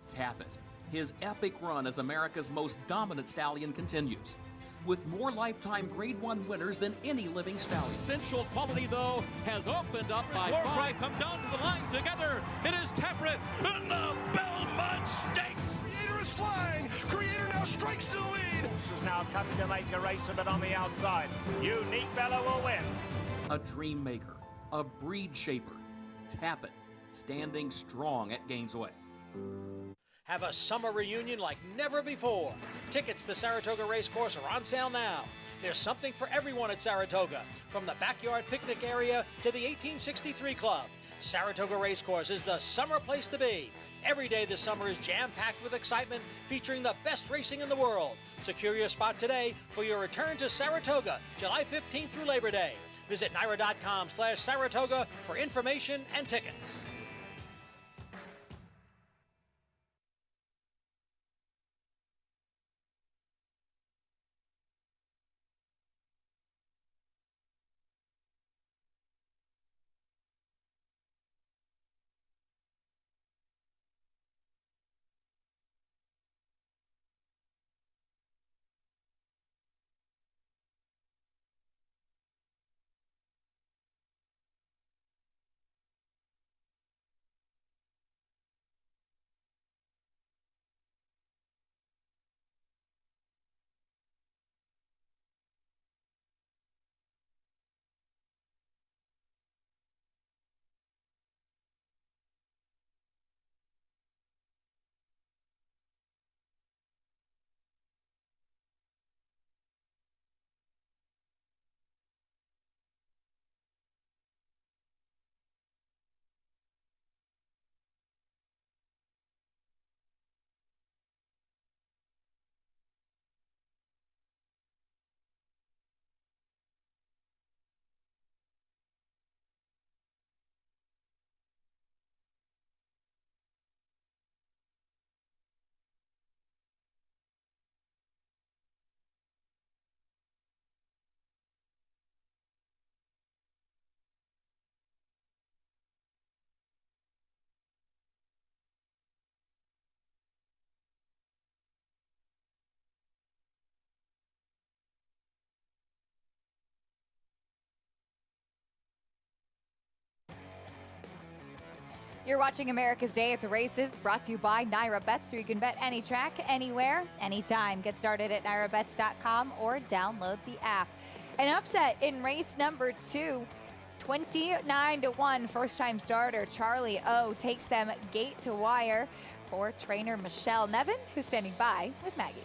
Tap it. his epic run as America's most dominant stallion continues, with more lifetime Grade 1 winners than any living stallion. Essential quality, though, has opened up by Lord 5. Bright come down to the line together. It is Temperate in the Belmont Stakes. Creator is flying. Creator now strikes the lead. This is now coming to make a race of it on the outside. Unique Bella will win. A dream maker, a breed shaper, Tappet, standing strong at Gainesway. Have a summer reunion like never before. Tickets to Saratoga Racecourse are on sale now. There's something for everyone at Saratoga, from the backyard picnic area to the 1863 Club. Saratoga Racecourse is the summer place to be. Every day this summer is jam-packed with excitement, featuring the best racing in the world. Secure your spot today for your return to Saratoga, July 15th through Labor Day. Visit NYRA.com/Saratoga for information and tickets. You're watching America's Day at the Races, brought to you by Naira Bets, where you can bet any track, anywhere, anytime. Get started at NairaBets.com or download the app. An upset in race number 2, 29-1, first-time starter Charlie O takes them gate to wire for trainer Michelle Nevin, who's standing by with Maggie.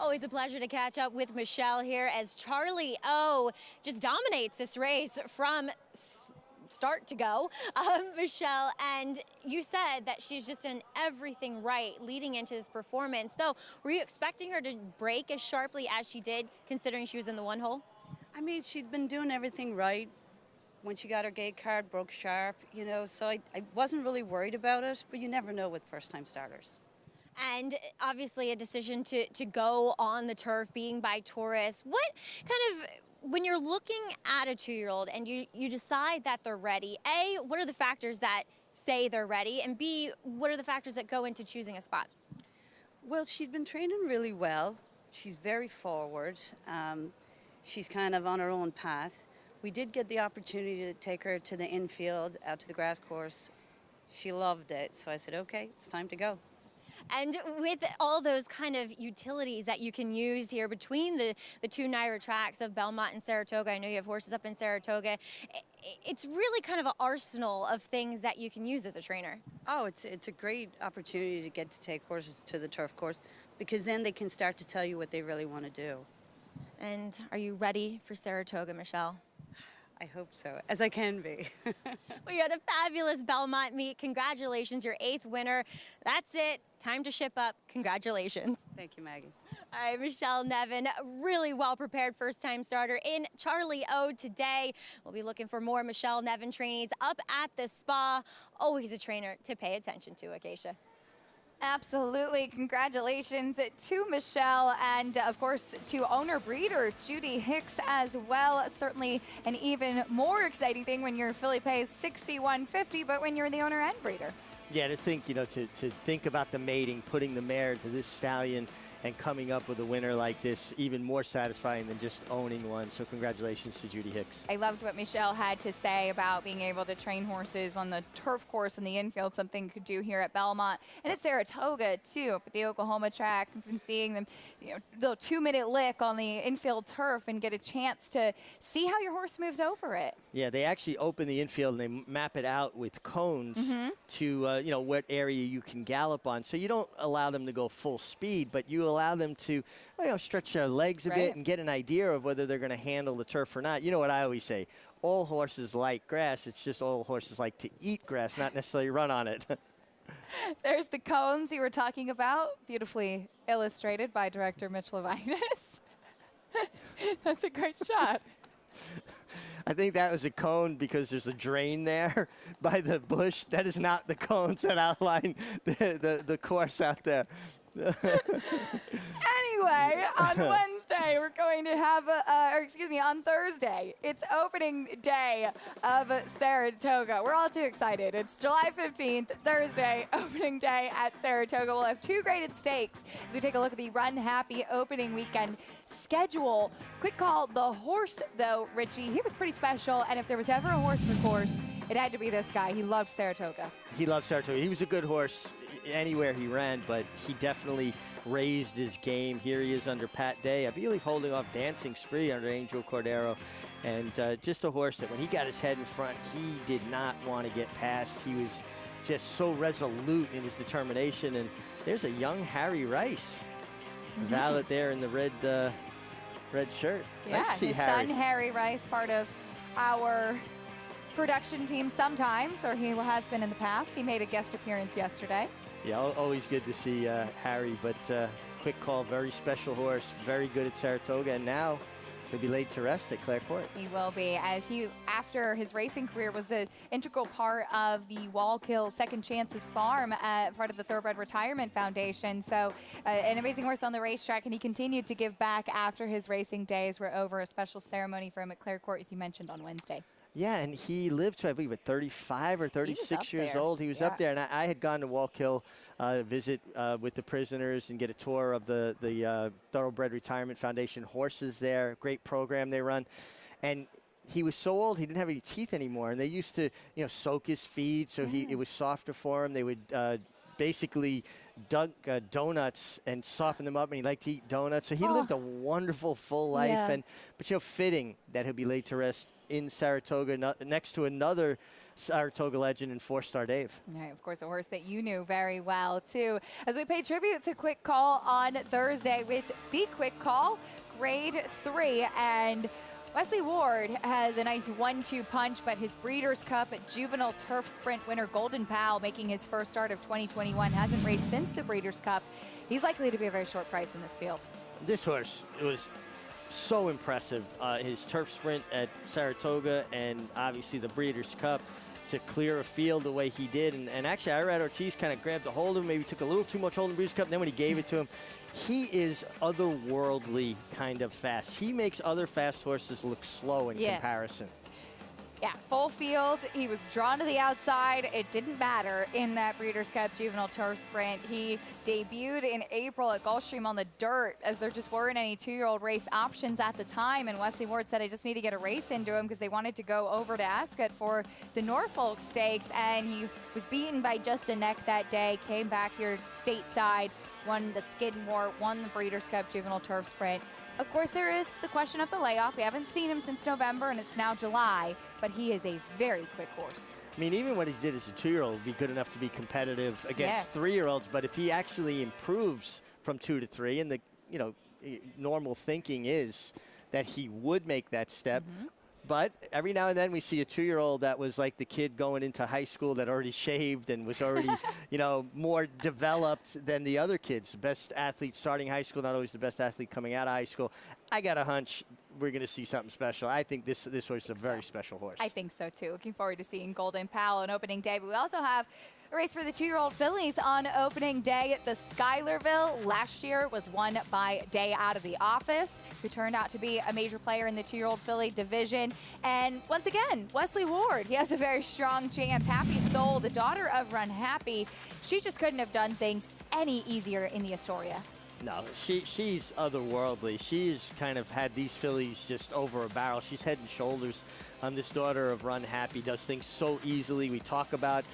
Always a pleasure to catch up with Michelle here as Charlie O just dominates this race from start to go, Michelle, and you said that she's just done everything right leading into this performance. Though, were you expecting her to break as sharply as she did, considering she was in the one hole? I mean, she'd been doing everything right. When she got her gate card, broke sharp, you know, so I wasn't really worried about it, but you never know with first-time starters. And obviously a decision to go on the turf, being by tourists. What kind of, when you're looking at a 2-year-old and you decide that they're ready, A, what are the factors that say they're ready, and B, what are the factors that go into choosing a spot? Well, she'd been training really well. She's very forward. She's kind of on her own path. We did get the opportunity to take her to the infield, out to the grass course. She loved it, so I said, okay, it's time to go. And with all those kind of utilities that you can use here between the two Naira tracks of Belmont and Saratoga, I know you have horses up in Saratoga, it's really kind of an arsenal of things that you can use as a trainer. Oh, it's a great opportunity to get to take horses to the turf course, because then they can start to tell you what they really want to do. And are you ready for Saratoga, Michelle? I hope so, as I can be. We had a fabulous Belmont meet. Congratulations, your 8th winner. That's it. Time to ship up. Congratulations. Thank you, Maggie. All right, Michelle Nevin, really well-prepared first-time starter in Charlie O today. We'll be looking for more Michelle Nevin trainees up at the spa. Always a trainer to pay attention to, Acacia. Absolutely. Congratulations to Michelle and, of course, to owner-breeder Judy Hicks as well. Certainly an even more exciting thing when your filly pays $61.50, but when you're the owner and breeder. Yeah, to think, to think about the mating, putting the mare to this stallion and coming up with a winner like this, even more satisfying than just owning one. So congratulations to Judy Hicks. I loved what Michelle had to say about being able to train horses on the turf course in the infield, something you could do here at Belmont and at Saratoga too. But the Oklahoma track, I've been seeing them, the 2-minute lick on the infield turf and get a chance to see how your horse moves over it. Yeah, they actually open the infield and they map it out with cones to, what area you can gallop on. So you don't allow them to go full speed, but you allow them to, stretch their legs a bit and get an idea of whether they're going to handle the turf or not. You know what I always say? All horses like grass. It's just all horses like to eat grass, not necessarily run on it. There's the cones you were talking about, beautifully illustrated by director Mitch Levinas. That's a great shot. I think that was a cone because there's a drain there by the bush. That is not the cones that outline the course out there. Anyway, on Wednesday, we're going to have, on Thursday, it's opening day of Saratoga. We're all too excited. It's July 15th, Thursday, opening day at Saratoga. We'll have 2 graded stakes as we take a look at the Run Happy opening weekend schedule. Quick call, the horse, though, Richie, he was pretty special, and if there was ever a horse for course, it had to be this guy. He loved Saratoga. He loved Saratoga. He was a good horse anywhere he ran, but he definitely raised his game. Here he is under Pat Day, I believe holding off Dancing Spree under Angel Cordero, and just a horse that when he got his head in front, he did not want to get past. He was just so resolute in his determination, and there's a young Harry Rice, valet there in the red shirt. Yeah, nice to see his Harry. son Harry Rice, part of our production team sometimes, or he has been in the past. He made a guest appearance yesterday. Yeah, always good to see Harry, but quick call, very special horse, very good at Saratoga, and now he'll be laid to rest at Clare Court. He will be, as he, after his racing career, was an integral part of the Wallkill Second Chances Farm, part of the Thoroughbred Retirement Foundation. So an amazing horse on the racetrack, and he continued to give back after his racing days were over. A special ceremony for him at Clare Court, as you mentioned, on Wednesday. Yeah, and he lived to, I believe, at 35 or 36 years old. He was up there, and I had gone to Wallkill visit with the prisoners and get a tour of the Thoroughbred Retirement Foundation horses there. Great program they run. And he was so old, he didn't have any teeth anymore. And they used to, soak his feed so it was softer for him. They would basically dunk donuts and soften them up, and he liked to eat donuts. So he lived a wonderful, full life. But fitting that he'll be laid to rest in Saratoga next to another Saratoga legend in 4-Star Dave. Right, of course, a horse that you knew very well, too. As we pay tribute to Quick Call on Thursday with the Quick Call, Grade 3, and Wesley Ward has a nice 1-2 punch, but his Breeders' Cup Juvenile Turf Sprint winner Golden Pal, making his first start of 2021, hasn't raced since the Breeders' Cup. He's likely to be a very short price in this field. This horse was so impressive. His turf sprint at Saratoga and obviously the Breeders' Cup to clear a field the way he did. And actually, Irad Ortiz kind of grabbed a hold of him, maybe took a little too much hold in the Breeders' Cup. And then when he gave it to him, he is otherworldly kind of fast. He makes other fast horses look slow in comparison. Yeah, full field. He was drawn to the outside. It didn't matter in that Breeders' Cup Juvenile Turf Sprint. He debuted in April at Gulfstream on the dirt, as there just weren't any 2-year-old race options at the time. And Wesley Ward said, I just need to get a race into him, because they wanted to go over to Ascot for the Norfolk Stakes. And he was beaten by just a neck that day, came back here stateside, won the Skidmore, won the Breeders' Cup Juvenile Turf Sprint. Of course, there is the question of the layoff. We haven't seen him since November, and it's now July, but he is a very quick horse. I mean, even what he did as a 2-year-old would be good enough to be competitive against 3-year-olds, but if he actually improves from 2 to 3, and the normal thinking is that he would make that step, but every now and then we see a 2-year-old that was like the kid going into high school that already shaved and was already, more developed than the other kids. The best athlete starting high school, not always the best athlete coming out of high school. I got a hunch we're going to see something special. I think this horse is a very special horse. I think so, too. Looking forward to seeing Golden Pal on opening day. But we also have A race for the 2-year-old fillies on opening day at the Schuylerville. Last year was won by Day Out of the Office, who turned out to be a major player in the 2-year-old filly division. And once again, Wesley Ward, he has a very strong chance. Happy Soul, the daughter of Run Happy, she just couldn't have done things any easier in the Astoria. No, she's otherworldly. She's kind of had these fillies just over a barrel. She's head and shoulders. This daughter of Run Happy does things so easily. We talk about,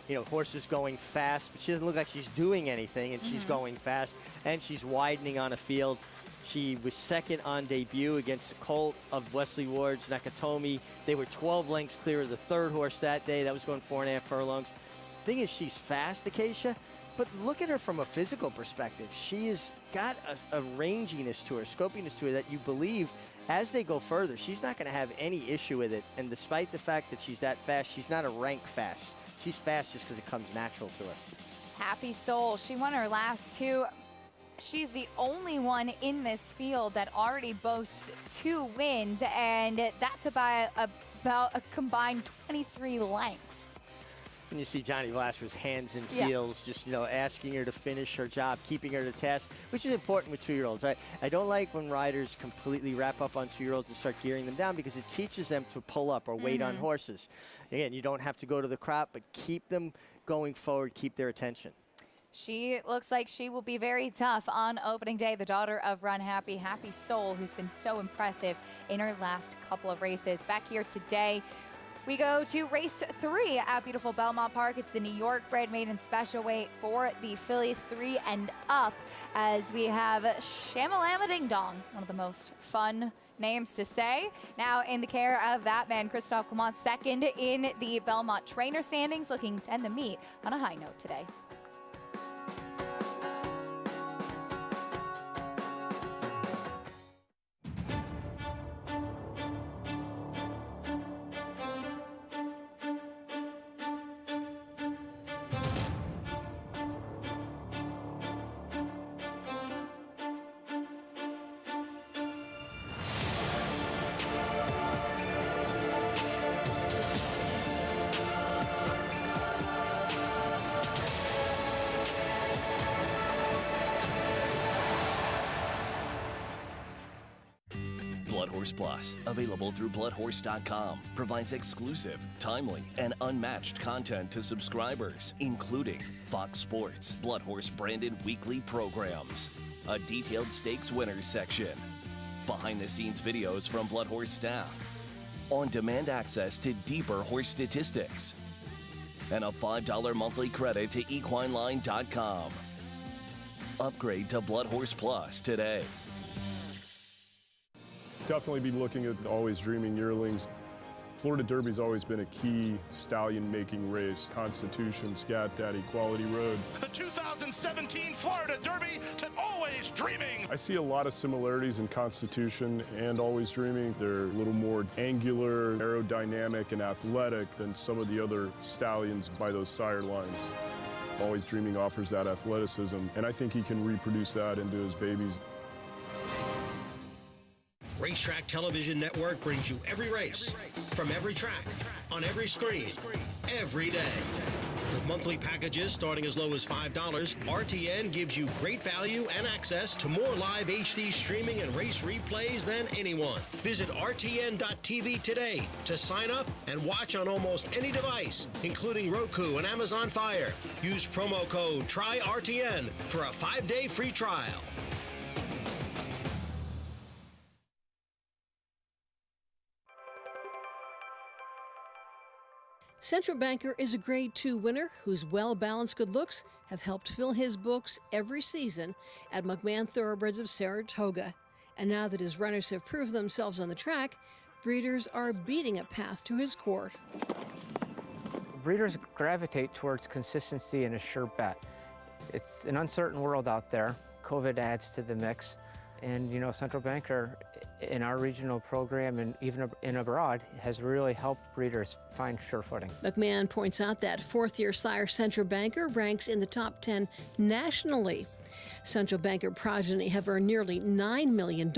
you know, horses going fast, but she doesn't look like she's doing anything, and she's going fast, and she's widening on a field. She was second on debut against the colt of Wesley Ward's, Nakatomi. They were 12 lengths clear of the third horse that day. That was going 4.5 furlongs. Thing is, she's fast, Acacia, but look at her from a physical perspective. She has got a ranginess to her, scopiness to her that you believe as they go further, she's not going to have any issue with it. And despite the fact that she's that fast, she's not a rank fast. She's fast just because it comes natural to her. Happy Soul, she won her last two. She's the only one in this field that already boasts 2 wins, and that's about a combined 23 lengths. And you see Johnny Velasquez hands and feels, just, you know, asking her to finish her job, keeping her to task, which is important with 2-year-olds. I don't like when riders completely wrap up on 2-year-olds and start gearing them down, because it teaches them to pull up or wait on horses. Again, you don't have to go to the crop, but keep them going forward, keep their attention. She looks like she will be very tough on opening day. The daughter of Run Happy, Happy Soul, who's been so impressive in her last couple of races. Back here today, we go to race 3 at beautiful Belmont Park. It's the New York bred maiden special weight for the fillies 3 and up, as we have Shamalama Ding Dong, one of the most fun names to say. Now in the care of that man, Christophe Clement, second in the Belmont trainer standings, looking to end the meet on a high note today. Blood Horse Plus, available through bloodhorse.com, provides exclusive, timely, and unmatched content to subscribers, including Fox Sports, Blood Horse branded weekly programs, a detailed stakes winners section, behind-the-scenes videos from Blood Horse staff, on-demand access to deeper horse statistics, and a $5 monthly credit to equineline.com. Upgrade to Blood Horse Plus today. Definitely be looking at Always Dreaming yearlings. Florida Derby's always been a key stallion-making race. Constitution, Scat Daddy, Quality Road. The 2017 Florida Derby to Always Dreaming. I see a lot of similarities in Constitution and Always Dreaming. They're a little more angular, aerodynamic, and athletic than some of the other stallions by those sire lines. Always Dreaming offers that athleticism, and I think he can reproduce that into his babies. Racetrack Television Network brings you every race, from every track, on every screen, every day. With monthly packages starting as low as $5, RTN gives you great value and access to more live HD streaming and race replays than anyone. Visit RTN.tv today to sign up and watch on almost any device, including Roku and Amazon Fire. Use promo code TRYRTN for a 5-day free trial. Central Banker is a Grade 2 winner whose well-balanced good looks have helped fill his books every season at McMahon Thoroughbreds of Saratoga. And now that his runners have proved themselves on the track, breeders are beating a path to his court. Breeders gravitate towards consistency and a sure bet. It's an uncertain world out there. COVID adds to the mix. And, you know, Central Banker in our regional program and even in abroad has really helped breeders find sure footing. McMahon points out that fourth-year sire Central Banker ranks in the top 10 nationally. Central Banker progeny have earned nearly $9 million,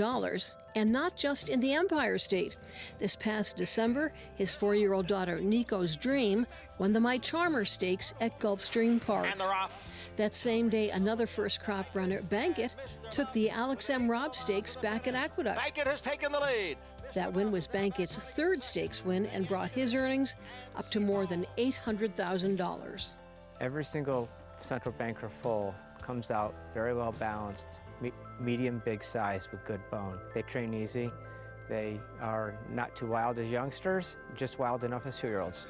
and not just in the Empire State. This past December, his 4-year-old daughter Nico's Dream won the My Charmer Stakes at Gulfstream Park. And they're off. That same day, another first crop runner, Bankit, took the Alex M. Robb Stakes back at Aqueduct. Bankit has taken the lead. That win was Bankit's third stakes win and brought his earnings up to more than $800,000. Every single Central Banker foal comes out very well balanced, medium big size with good bone. They train easy. They are not too wild as youngsters, just wild enough as 2-year-olds.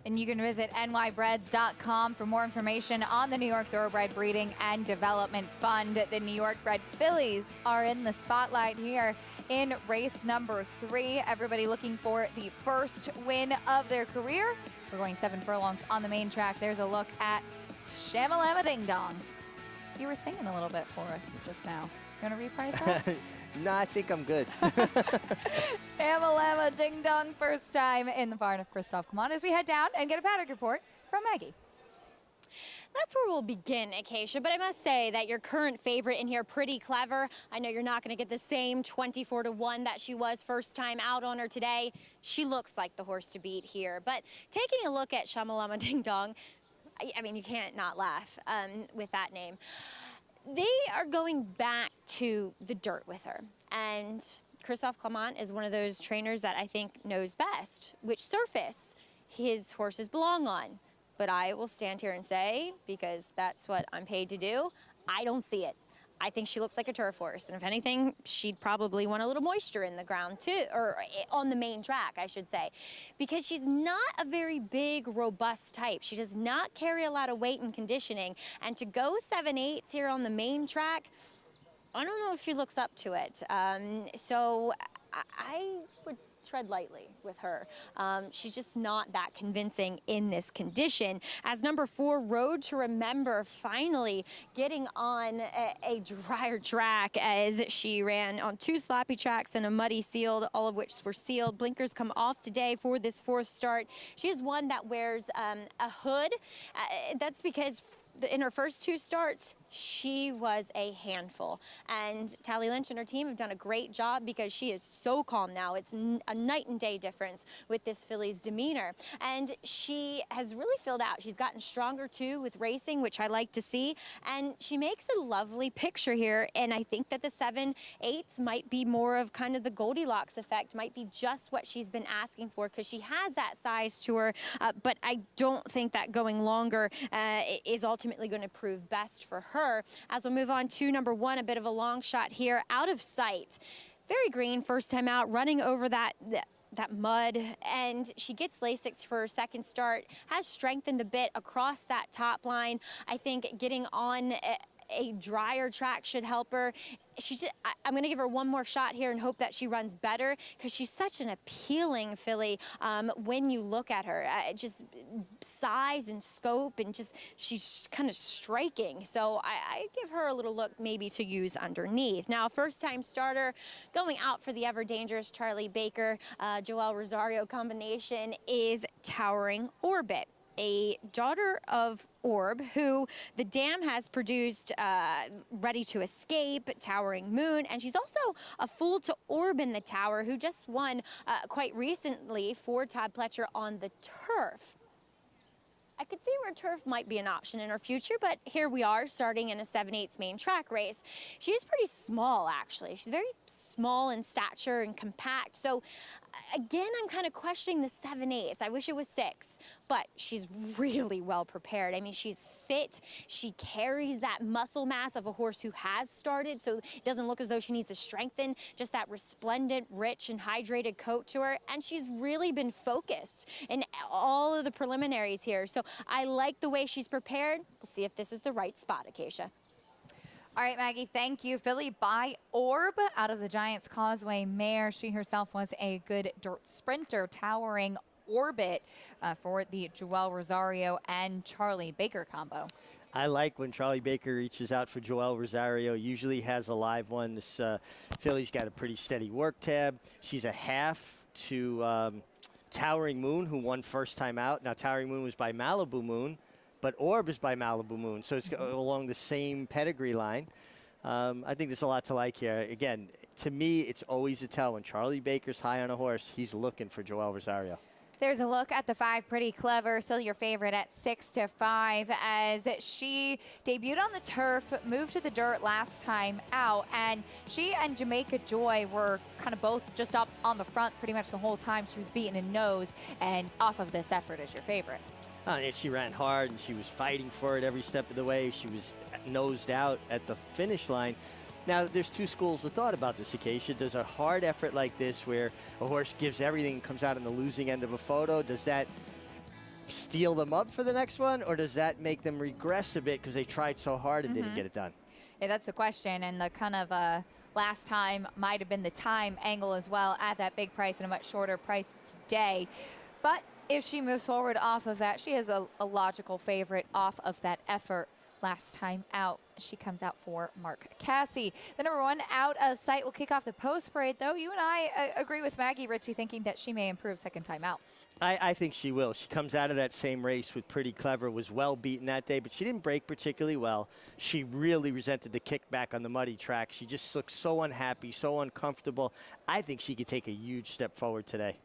And you can visit nybreds.com for more information on the New York Thoroughbred Breeding and Development Fund. The New York bred fillies are in the spotlight here in race number 3. Everybody looking for the first win of their career. We're going 7 furlongs on the main track. There's a look at Shamalama Ding Dong. You were singing a little bit for us just now. You want to reprise that? No, I think I'm good. Shamalama Ding Dong, first time in the barn of Christophe. Come on as we head down and get a paddock report from Maggie. That's where we'll begin, Acacia, but I must say that your current favorite in here, Pretty Clever. I know you're not going to get the same 24-1 that she was first time out on her today. She looks like the horse to beat here, but taking a look at Shamalama Ding Dong, I mean, you can't not laugh with that name. They are going back to the dirt with her, and Christophe Clement is one of those trainers that I think knows best which surface his horses belong on. But I will stand here and say, because that's what I'm paid to do, I don't see it. I think she looks like a turf horse, and if anything, she'd probably want a little moisture in the ground too, or on the main track, I should say, because she's not a very big, robust type. She does not carry a lot of weight and conditioning, and to go 7/8 here on the main track, I don't know if she looks up to it. So I would tread lightly with her. She's just not that convincing in this condition. As number 4, Road to Remember, finally getting on a drier track as she ran on 2 sloppy tracks and a muddy sealed, all of which were sealed. Blinkers come off today for this 4th start. She is one that wears a hood. That's because in her first 2 starts, she was a handful. And Tally Lynch and her team have done a great job because she is so calm now. It's a night and day difference with this filly's demeanor. And she has really filled out. She's gotten stronger too with racing, which I like to see. And she makes a lovely picture here. And I think that the 7/8s might be more of kind of the Goldilocks effect, might be just what she's been asking for because she has that size to her. But I don't think that going longer is ultimately going to prove best for her. As we'll move on to number 1, a bit of a long shot here, Out of Sight. Very green, first time out, running over that mud, and she gets Lasix for her 2nd start, has strengthened a bit across that top line. I think getting on a drier track should help her. I'm going to give her one more shot here and hope that she runs better because she's such an appealing filly when you look at her. Just size and scope, and just she's kind of striking. So I give her a little look maybe to use underneath. Now, first-time starter going out for the ever-dangerous Charlie Baker, Joel Rosario combination is Towering Orbit, a daughter of Orb, who the dam has produced Ready to Escape, Towering Moon, and she's also a fool to Orb in the Tower, who just won quite recently for Todd Pletcher on the turf. I could see where turf might be an option in her future, but here we are starting in a 7/8 main track race. She is pretty small, actually. She's very small in stature and compact. So again, I'm kind of questioning the 7/8. I wish it was 6, but she's really well prepared. I mean, she's fit. She carries that muscle mass of a horse who has started, so it doesn't look as though she needs to strengthen, just that resplendent, rich, and hydrated coat to her. And she's really been focused in all of the preliminaries here. So I like the way she's prepared. We'll see if this is the right spot, Acacia. All right, Maggie, thank you. Filly by Orb out of the Giants Causeway mare. She herself was a good dirt sprinter. Towering Orbit for the Joel Rosario and Charlie Baker combo. I like when Charlie Baker reaches out for Joel Rosario. Usually has a live one. This filly's got a pretty steady work tab. She's a half to Towering Moon, who won first time out. Now, Towering Moon was by Malibu Moon, but Orb is by Malibu Moon, so it's along the same pedigree line. I think there's a lot to like here. Again, to me, it's always a tell. When Charlie Baker's high on a horse, he's looking for Joel Rosario. There's a look at the 5 Pretty Clever, still your favorite at 6-5, as she debuted on the turf, moved to the dirt last time out, and she and Jamaica Joy were kind of both just up on the front pretty much the whole time. She was beating a nose, and Off of This Effort is your favorite. And she ran hard, and she was fighting for it every step of the way. She was nosed out at the finish line. Now, there's two schools of thought about this, Acacia. Does a hard effort like this, where a horse gives everything, comes out on the losing end of a photo, does that steal them up for the next one, or does that make them regress a bit because they tried so hard and didn't get it done? Yeah, that's the question, and the kind of last time might have been the time angle as well at that big price and a much shorter price today. But if she moves forward off of that, she has a logical favorite Off of That Effort. Last time out, she comes out for Mark Cassie. The number 1 out of sight will kick off the post parade, though. You and I agree with Maggie Ritchie, thinking that she may improve second time out. I think she will. She comes out of that same race with Pretty Clever, was well beaten that day, but she didn't break particularly well. She really resented the kickback on the muddy track. She just looked so unhappy, so uncomfortable. I think she could take a huge step forward today.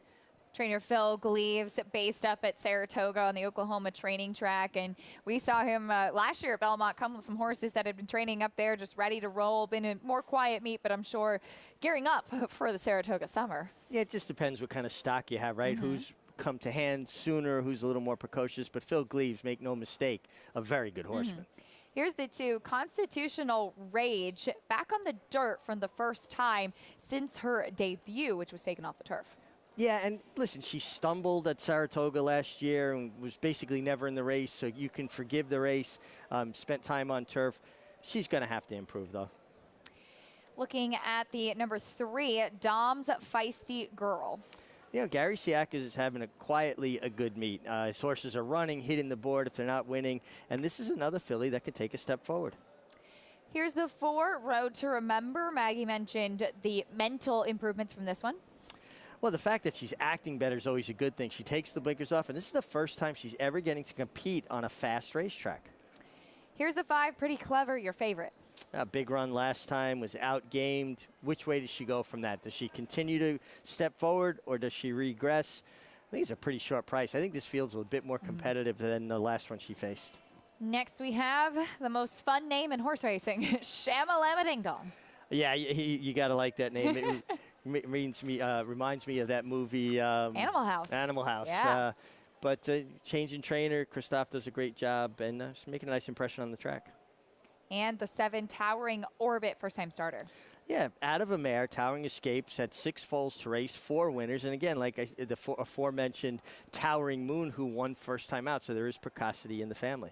Trainer Phil Gleaves, based up at Saratoga on the Oklahoma training track, and we saw him last year at Belmont come with some horses that had been training up there, just ready to roll. Been a more quiet meet, but I'm sure gearing up for the Saratoga summer. Yeah, it just depends what kind of stock you have, right? Who's come to hand sooner, who's a little more precocious, but Phil Gleaves, make no mistake, a very good horseman. Here's the 2, Constitutional Rage, back on the dirt for the first time since her debut, which was taken off the turf. Yeah, and listen, she stumbled at Saratoga last year and was basically never in the race, so you can forgive the race. Spent time on turf. She's going to have to improve, though. Looking at the number 3, Dom's Feisty Girl. You know, Gary Siaka is having quietly a good meet. His horses are running, hitting the board if they're not winning, and this is another filly that could take a step forward. Here's the 4, Road to Remember. Maggie mentioned the mental improvements from this one. Well, the fact that she's acting better is always a good thing. She takes the blinkers off, and this is the first time she's ever getting to compete on a fast racetrack. Here's the 5, Pretty Clever, your favorite. A big run last time, was outgamed. Which way does she go from that? Does she continue to step forward, or does she regress? I think it's a pretty short price. I think this field's a bit more competitive than the last one she faced. Next, we have the most fun name in horse racing, Shamalama Ding Dong. Yeah, you got to like that name. It reminds me of that movie. Animal House. Animal House. Yeah. But changing trainer, Christophe does a great job, and just making a nice impression on the track. And the 7, Towering Orbit, first-time starter. Yeah, out of a mare, Towering Escapes, had 6 foals to race, 4 winners. And again, like the aforementioned Towering Moon, who won first time out, so there is precocity in the family.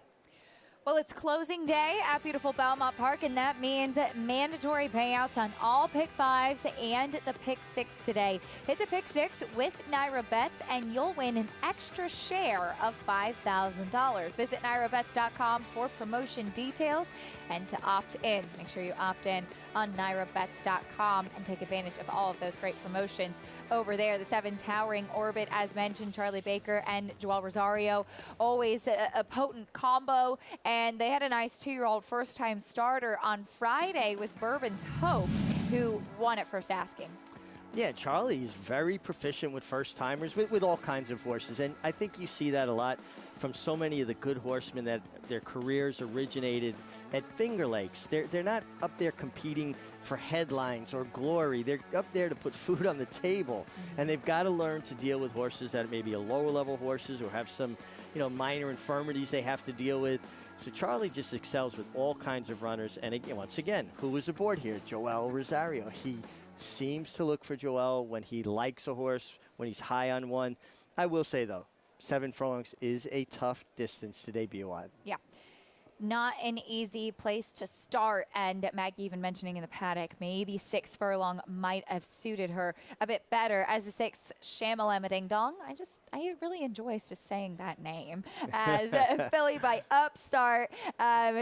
Well, it's closing day at beautiful Belmont Park, and that means mandatory payouts on all Pick 5s and the Pick 6 today. Hit the Pick 6 with Naira Bets, and you'll win an extra share of $5,000. Visit NairaBets.com for promotion details and to opt in. Make sure you opt in on NairaBets.com and take advantage of all of those great promotions over there. The 7, Towering Orbit, as mentioned, Charlie Baker and Joel Rosario, always a potent combo. And they had a nice 2-year-old first-time starter on Friday with Bourbon's Hope, who won at first asking. Yeah, Charlie is very proficient with first-timers, with all kinds of horses. And I think you see that a lot from so many of the good horsemen that their careers originated at Finger Lakes. They're not up there competing for headlines or glory. They're up there to put food on the table. And they've got to learn to deal with horses that may be a lower-level horses or have some, minor infirmities they have to deal with. So Charlie just excels with all kinds of runners. And again, once again, who was aboard here? Joel Rosario. He seems to look for Joel when he likes a horse, when he's high on one. I will say, though, 7 furlongs is a tough distance to debut on. Yeah. Not an easy place to start, and Maggie even mentioning in the paddock, maybe 6 furlong might have suited her a bit better. As the 6 Shamalama Ding Dong, I really enjoy just saying that name. As filly by Upstart,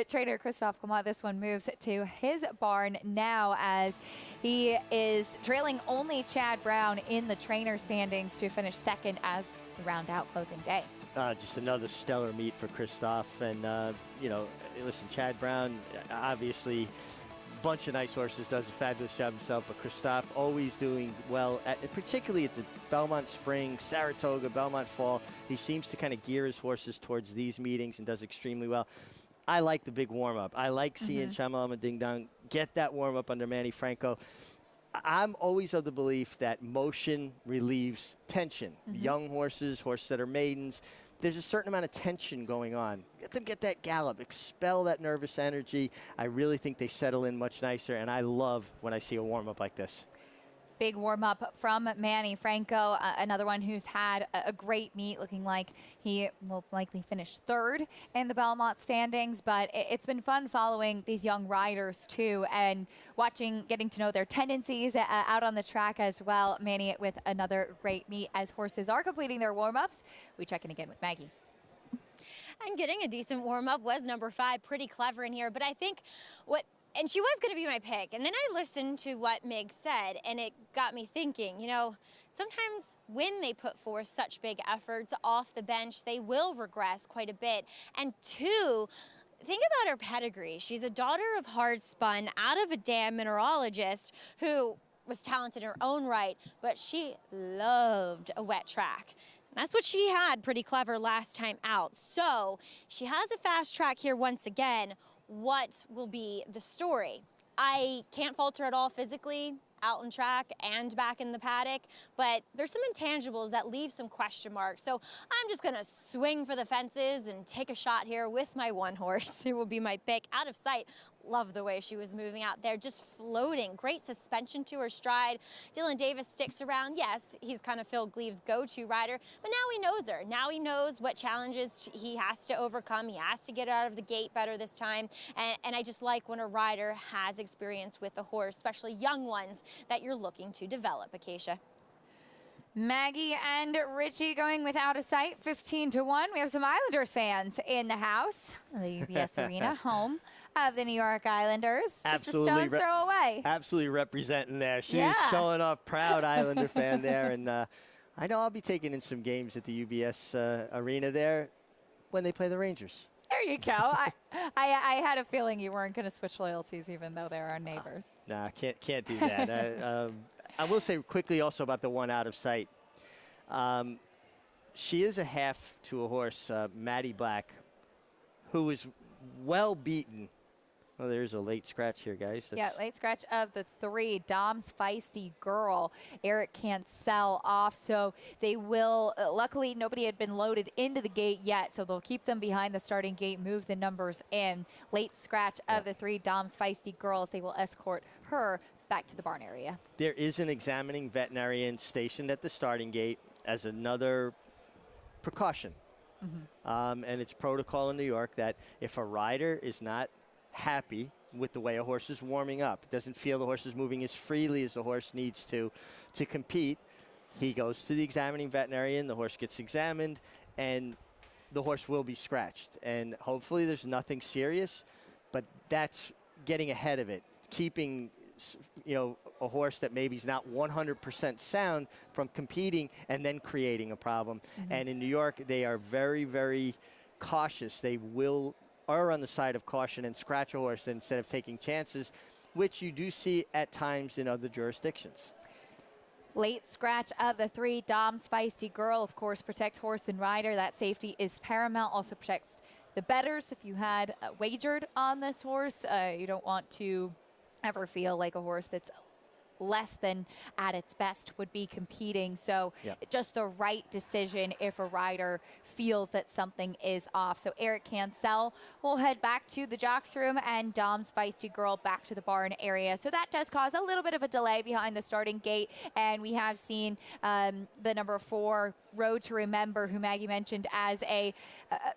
trainer Christophe Clement, this one moves to his barn now as he is trailing only Chad Brown in the trainer standings to finish second as we round out closing day. Just another stellar meet for Christophe. And, you know, listen, Chad Brown, obviously, a bunch of nice horses, does a fabulous job himself. But Christophe always doing well, particularly at the Belmont Spring, Saratoga, Belmont Fall. He seems to kind of gear his horses towards these meetings and does extremely well. I like the big warm-up. I like seeing Shamalama Ding Dong get that warm-up under Manny Franco. I'm always of the belief that motion relieves tension. Young horses that are maidens, there's a certain amount of tension going on. Let them get that gallop, expel that nervous energy. I really think they settle in much nicer, and I love when I see a warm-up like this. Big warm-up from Manny Franco, another one who's had a great meet, looking like he will likely finish third in the Belmont standings. But it's been fun following these young riders, too, and getting to know their tendencies out on the track as well. Manny with another great meet as horses are completing their warm-ups. We check in again with Maggie. And getting a decent warm-up was number 5, Pretty Clever in here. But I think and she was going to be my pick. And then I listened to what Mig said, and it got me thinking, you know, sometimes when they put forth such big efforts off the bench, they will regress quite a bit. And 2, think about her pedigree. She's a daughter of hard spun out of a dam mineralogist who was talented in her own right, but she loved a wet track. That's what she had Pretty Clever last time out. So she has a fast track here once again. What will be the story? I can't fault her at all physically, out on track and back in the paddock, but there's some intangibles that leave some question marks. So I'm just gonna swing for the fences and take a shot here with my one horse. It will be my pick. Out of sight. Love the way she was moving out there, just floating. Great suspension to her stride. Dylan Davis sticks around. Yes, he's kind of Phil Gleave's go-to rider, but now he knows her. Now he knows what challenges he has to overcome. He has to get out of the gate better this time. And I just like when a rider has experience with a horse, especially young ones that you're looking to develop, Acacia. Maggie and Richie going with Out of Sight, 15-1. We have some Islanders fans in the house. The UBS Arena, home of the New York Islanders. Just a stone's throw away. Absolutely representing there. She's showing off, proud Islander fan there. And I know I'll be taking in some games at the UBS Arena there when they play the Rangers. There you go. I had a feeling you weren't going to switch loyalties, even though they're our neighbors. Nah, can't do that. I will say quickly also about the one Out of Sight. She is a half to a horse, Maddie Black, who is well beaten. Oh, there's a late scratch here, guys. Late scratch of the 3. Dom's Feisty Girl. Eric can't sell off, so they will. Luckily, nobody had been loaded into the gate yet, so they'll keep them behind the starting gate, move the numbers in. Late scratch of the 3. Dom's Feisty Girls. They will escort her back to the barn area. There is an examining veterinarian stationed at the starting gate as another precaution. And it's protocol in New York that if a rider is not happy with the way a horse is warming up, doesn't feel the horse is moving as freely as the horse needs to compete, he goes to the examining veterinarian, the horse gets examined, and the horse will be scratched. And hopefully there's nothing serious, but that's getting ahead of it, keeping a horse that maybe is not 100% sound from competing and then creating a problem. And in New York, they are very, very cautious. They will are on the side of caution and scratch a horse instead of taking chances, which you do see at times in other jurisdictions. Late scratch of the 3. Dom's Feisty Girl, of course, protect horse and rider. That safety is paramount. Also protects the bettors. If you had wagered on this horse, you don't want to ever feel like a horse that's less than at its best would be competing. So just the right decision if a rider feels that something is off. So Eric Cancel will head back to the jocks room and Dom's Feisty Girl back to the barn area. So that does cause a little bit of a delay behind the starting gate. And we have seen the number 4 Road to Remember, who Maggie mentioned as an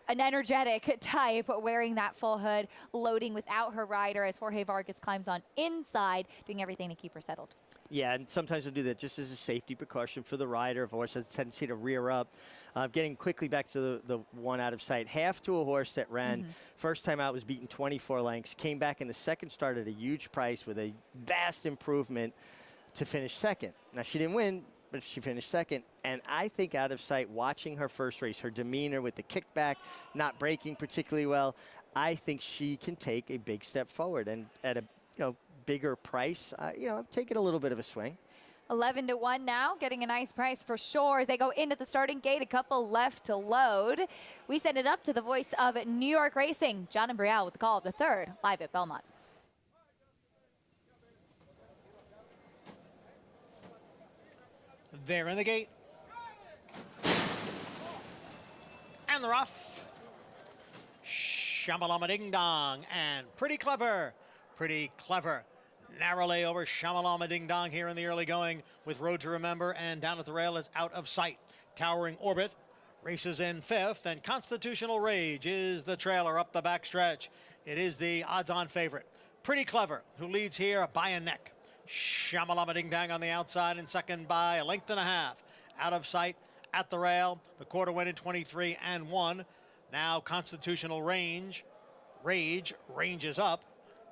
energetic type, wearing that full hood, loading without her rider as Jorge Vargas climbs on inside, doing everything to keep her settled. Yeah, and sometimes we'll do that just as a safety precaution for the rider. If a horse has a tendency to rear up. Getting quickly back to the one out of sight. Half to a horse that ran. First time out was beaten 24 lengths. Came back in the second start at a huge price with a vast improvement to finish second. Now, she didn't win, but she finished second. And I think out of sight, watching her first race, her demeanor with the kickback, not braking particularly well, I think she can take a big step forward. And at a bigger price, take it a little bit of a swing. 11-1 now, getting a nice price for sure as they go into the starting gate. A couple left to load. We send it up to the voice of New York racing, John and Brielle, with the call of the third, live at Belmont. They're in the gate. And they're off. Shamalama Ding Dong and Pretty Clever. Pretty Clever. Narrowly over Shamalama Ding Dong here in the early going with Road to Remember, and down at the rail is Out of Sight. Towering Orbit races in fifth, and Constitutional Rage is the trailer up the backstretch. It is the odds-on favorite. Pretty Clever, who leads here by a neck. Shamalama Ding Dong on the outside in second by a length and a half. Out of Sight at the rail. The quarter went in 23-1. Now Constitutional Rage ranges up.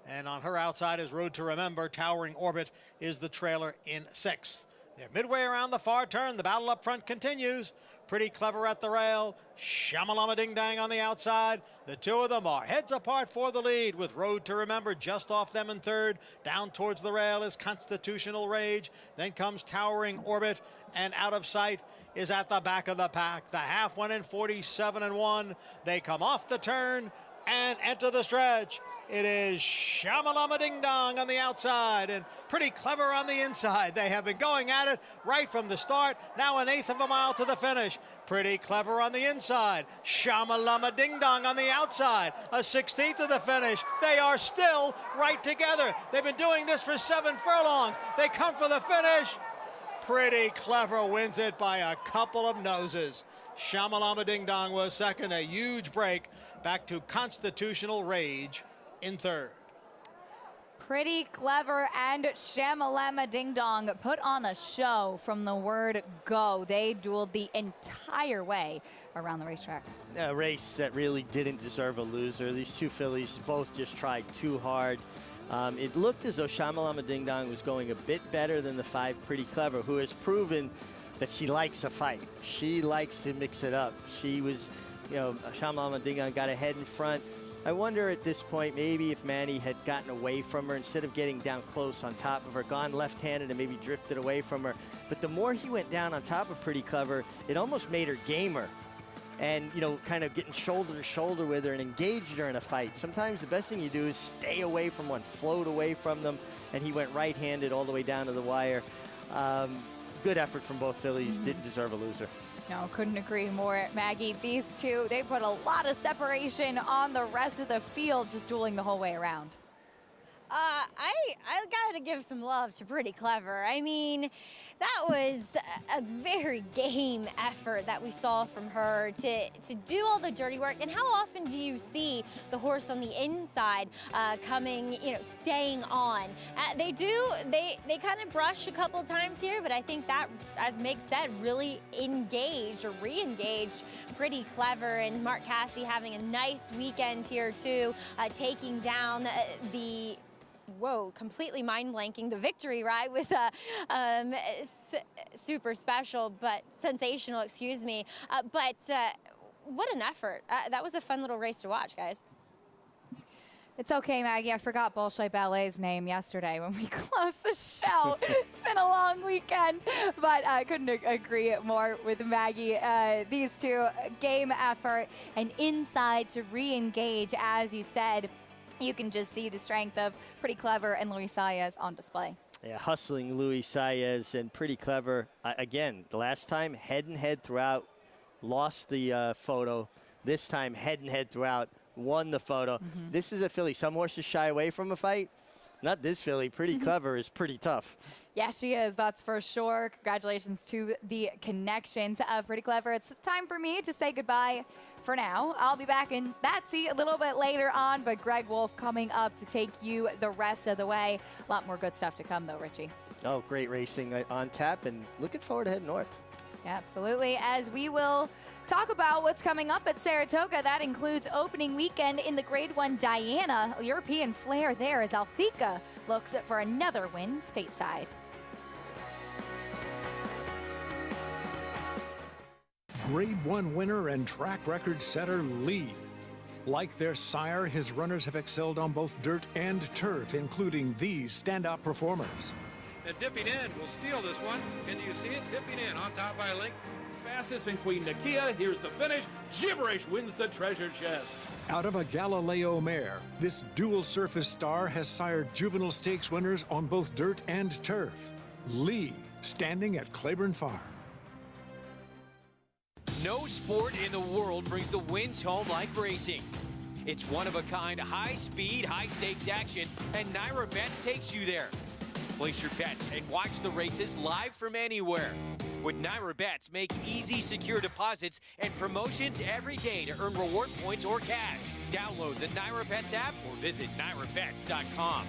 And on her outside is Road to Remember. Towering Orbit is the trailer in sixth. They're midway around the far turn. The battle up front continues. Pretty Clever at the rail. Shamalama Ding Dang on the outside. The two of them are heads apart for the lead, with Road to Remember just off them in third. Down towards the rail is Constitutional Rage. Then comes Towering Orbit, and Out of Sight is at the back of the pack. The half went in 47-1. They come off the turn and enter the stretch. It is Shamalama Ding Dong on the outside and Pretty Clever on the inside. They have been going at it right from the start. Now an eighth of a mile to the finish. Pretty Clever on the inside. Shamalama Ding Dong on the outside. A 16th of the finish. They are still right together. They've been doing this for 7 furlongs. They come for the finish. Pretty Clever wins it by a couple of noses. Shamalama Ding Dong was second. A huge break back to Constitutional Rage in third. Pretty Clever and Shamalama Ding Dong put on a show from the word go. They dueled the entire way around the racetrack. A race that really didn't deserve a loser. These two fillies both just tried too hard. It looked as though Shamalama Ding Dong was going a bit better than the 5 Pretty Clever, who has proven that she likes a fight. She likes to mix it up. She was, Shamalama Ding Dong got ahead in front. I wonder at this point maybe if Manny had gotten away from her instead of getting down close on top of her, gone left-handed and maybe drifted away from her. But the more he went down on top of Pretty Clever, it almost made her gamer. And, kind of getting shoulder to shoulder with her and engaged her in a fight. Sometimes the best thing you do is stay away from one, float away from them. And he went right-handed all the way down to the wire. Good effort from both fillies. Didn't deserve a loser. No, couldn't agree more, Maggie. These two, they put a lot of separation on the rest of the field, just dueling the whole way around. I gotta give some love to Pretty Clever. I mean, that was a very game effort that we saw from her to do all the dirty work. And how often do you see the horse on the inside coming, staying on? They kind of brush a couple times here, but I think that, as Meg said, really engaged or re-engaged Pretty Clever, and Mark Cassidy having a nice weekend here too, taking down the completely mind-blanking, the victory ride with super special, but sensational, excuse me. But what an effort. That was a fun little race to watch, guys. It's okay, Maggie. I forgot Bolshoi Ballet's name yesterday when we closed the show. It's been a long weekend, but I couldn't agree more with Maggie. These two, game effort and inside to re-engage, as you said. You can just see the strength of Pretty Clever and Luis Saez on display. Yeah, hustling Luis Saez and Pretty Clever. Again, the last time, head and head throughout, lost the photo. This time, head and head throughout, won the photo. This is a filly. Some horses shy away from a fight. Not this filly. Pretty Clever is pretty tough. Yeah, she is. That's for sure. Congratulations to the connections of Pretty Clever. It's time for me to say goodbye for now. I'll be back in that seat a little bit later on, but Greg Wolf coming up to take you the rest of the way. A lot more good stuff to come, though, Richie. Oh, great racing on tap, and looking forward to heading north. Yeah, absolutely. As we will talk about what's coming up at Saratoga. That includes opening weekend in the Grade 1 Diana. European flair there as Althika looks for another win stateside. Grade 1 winner and track record setter Lee. Like their sire, his runners have excelled on both dirt and turf, including these standout performers. And dipping in will steal this one. Can you see it? Dipping in on top by a link. Fastest in Queen Nakia. Here's the finish. Gibberish wins the treasure chest. Out of a Galileo mare, this dual surface star has sired juvenile stakes winners on both dirt and turf. Lee, standing at Claiborne Farm. No sport in the world brings the wins home like racing. It's one-of-a-kind, high-speed, high-stakes action, and Naira Bets takes you there. Place your bets and watch the races live from anywhere. With Naira Bets, make easy, secure deposits and promotions every day to earn reward points or cash. Download the Naira Bets app or visit nairabets.com.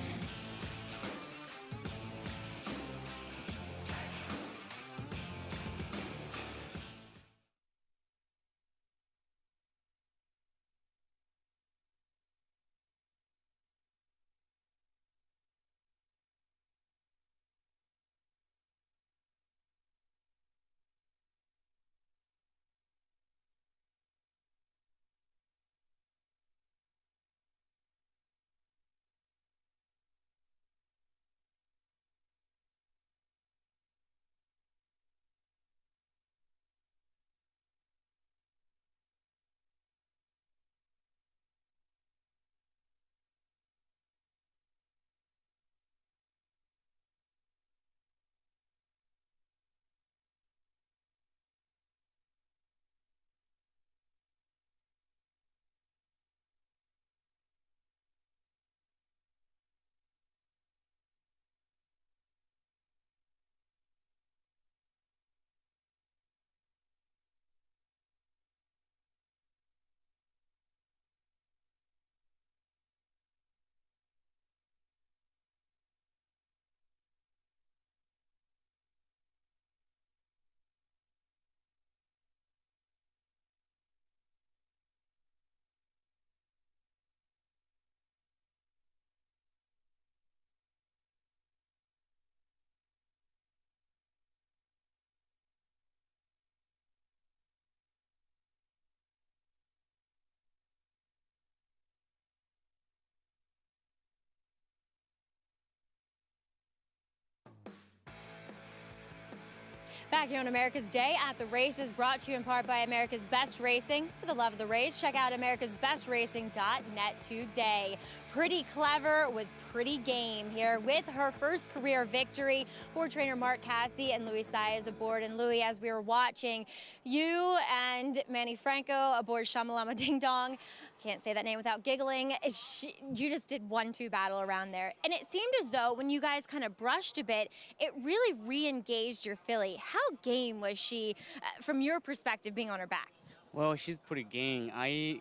Back here on America's Day at the Races, brought to you in part by America's Best Racing. For the love of the race, check out americasbestracing.net today. Pretty Clever was pretty game here with her first career victory for trainer Mark Cassie and Louis Saez aboard. And Louis, as we were watching you and Manny Franco aboard Shamalama Ding Dong, can't say that name without giggling, you just did 1-2 battle around there. And it seemed as though when you guys kind of brushed a bit, it really re-engaged your filly. How game was she from your perspective being on her back? Well, she's pretty game. I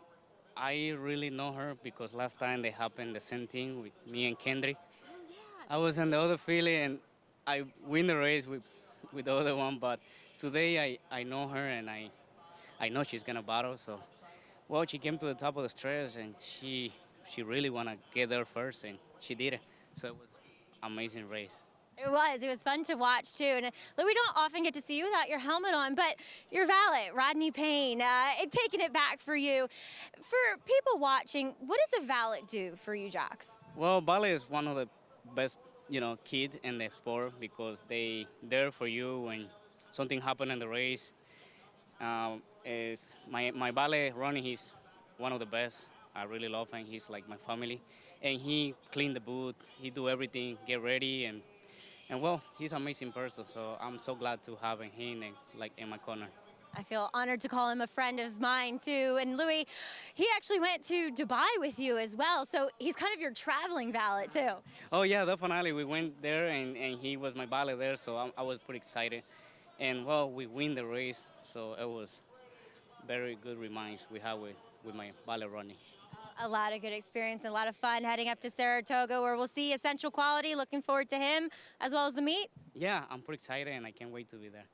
really know her because last time they happened the same thing with me and Kendrick. Oh, yeah. I was in the other filly and I win the race with the other one, but today I know her and I know she's gonna battle. So, well, she came to the top of the stretch and she really wanna get there first and she did it. So it was an amazing race. It was fun to watch too. And we don't often get to see you without your helmet on, but your valet, Rodney Payne, taking it back for you. For people watching, what does a valet do for you jocks? Well, valet is one of the best, kid in the sport because they there for you when something happened in the race. Is my valet, Ronnie, he's one of the best. I really love him. He's like my family. And he cleaned the booth, he do everything, get ready, and well, he's an amazing person, so I'm so glad to have him in my corner. I feel honored to call him a friend of mine, too. And Louis, he actually went to Dubai with you as well, so he's kind of your traveling valet, too. Oh, yeah, definitely. We went there, and he was my valet there, so I was pretty excited. And, well, we win the race, so it was very good reminds we have with my valet running. A lot of good experience and a lot of fun heading up to Saratoga, where we'll see Essential Quality. Looking forward to him, as well as the meet. Yeah, I'm pretty excited, and I can't wait to be there.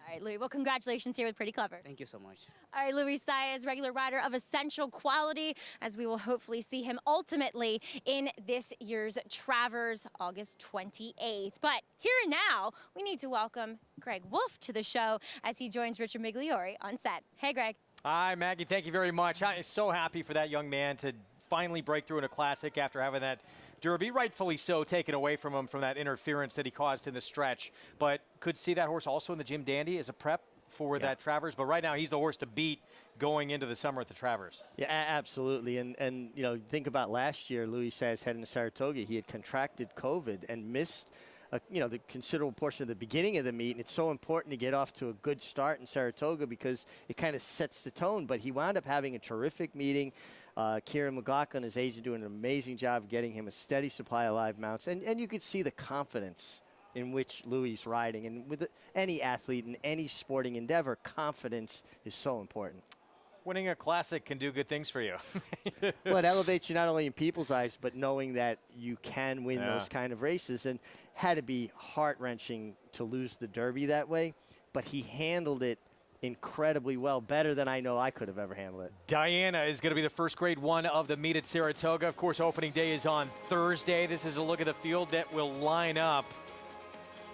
All right, Louis, well, congratulations here with Pretty Clever. Thank you so much. All right, Louis Saez, regular rider of Essential Quality, as we will hopefully see him ultimately in this year's Travers, August 28th. But here and now, we need to welcome Greg Wolf to the show as he joins Richard Migliori on set. Hey, Greg. Hi, Maggie. Thank you very much. I'm so happy for that young man to finally break through in a classic after having that Derby, rightfully so, taken away from him from that interference that he caused in the stretch. But could see that horse also in the Jim Dandy as a prep for that Travers. But right now, he's the horse to beat going into the summer at the Travers. Yeah, absolutely. And you know, think about last year, Louis Saez heading to Saratoga. He had contracted COVID and missed you know, the considerable portion of the beginning of the meet. And it's so important to get off to a good start in Saratoga because it kind of sets the tone. But he wound up having a terrific meeting. Kieran McLaughlin, his agent, doing an amazing job getting him a steady supply of live mounts. And you could see the confidence in which Louis is riding. And with any athlete in any sporting endeavor, confidence is so important. Winning a classic can do good things for you. Well, it elevates you not only in people's eyes, but knowing that you can win those kind of races. And had to be heart-wrenching to lose the Derby that way, but he handled it incredibly well, better than I know I could have ever handled it. Diana is going to be the first grade one of the meet at Saratoga. Of course, opening day is on Thursday. This is a look at the field that will line up.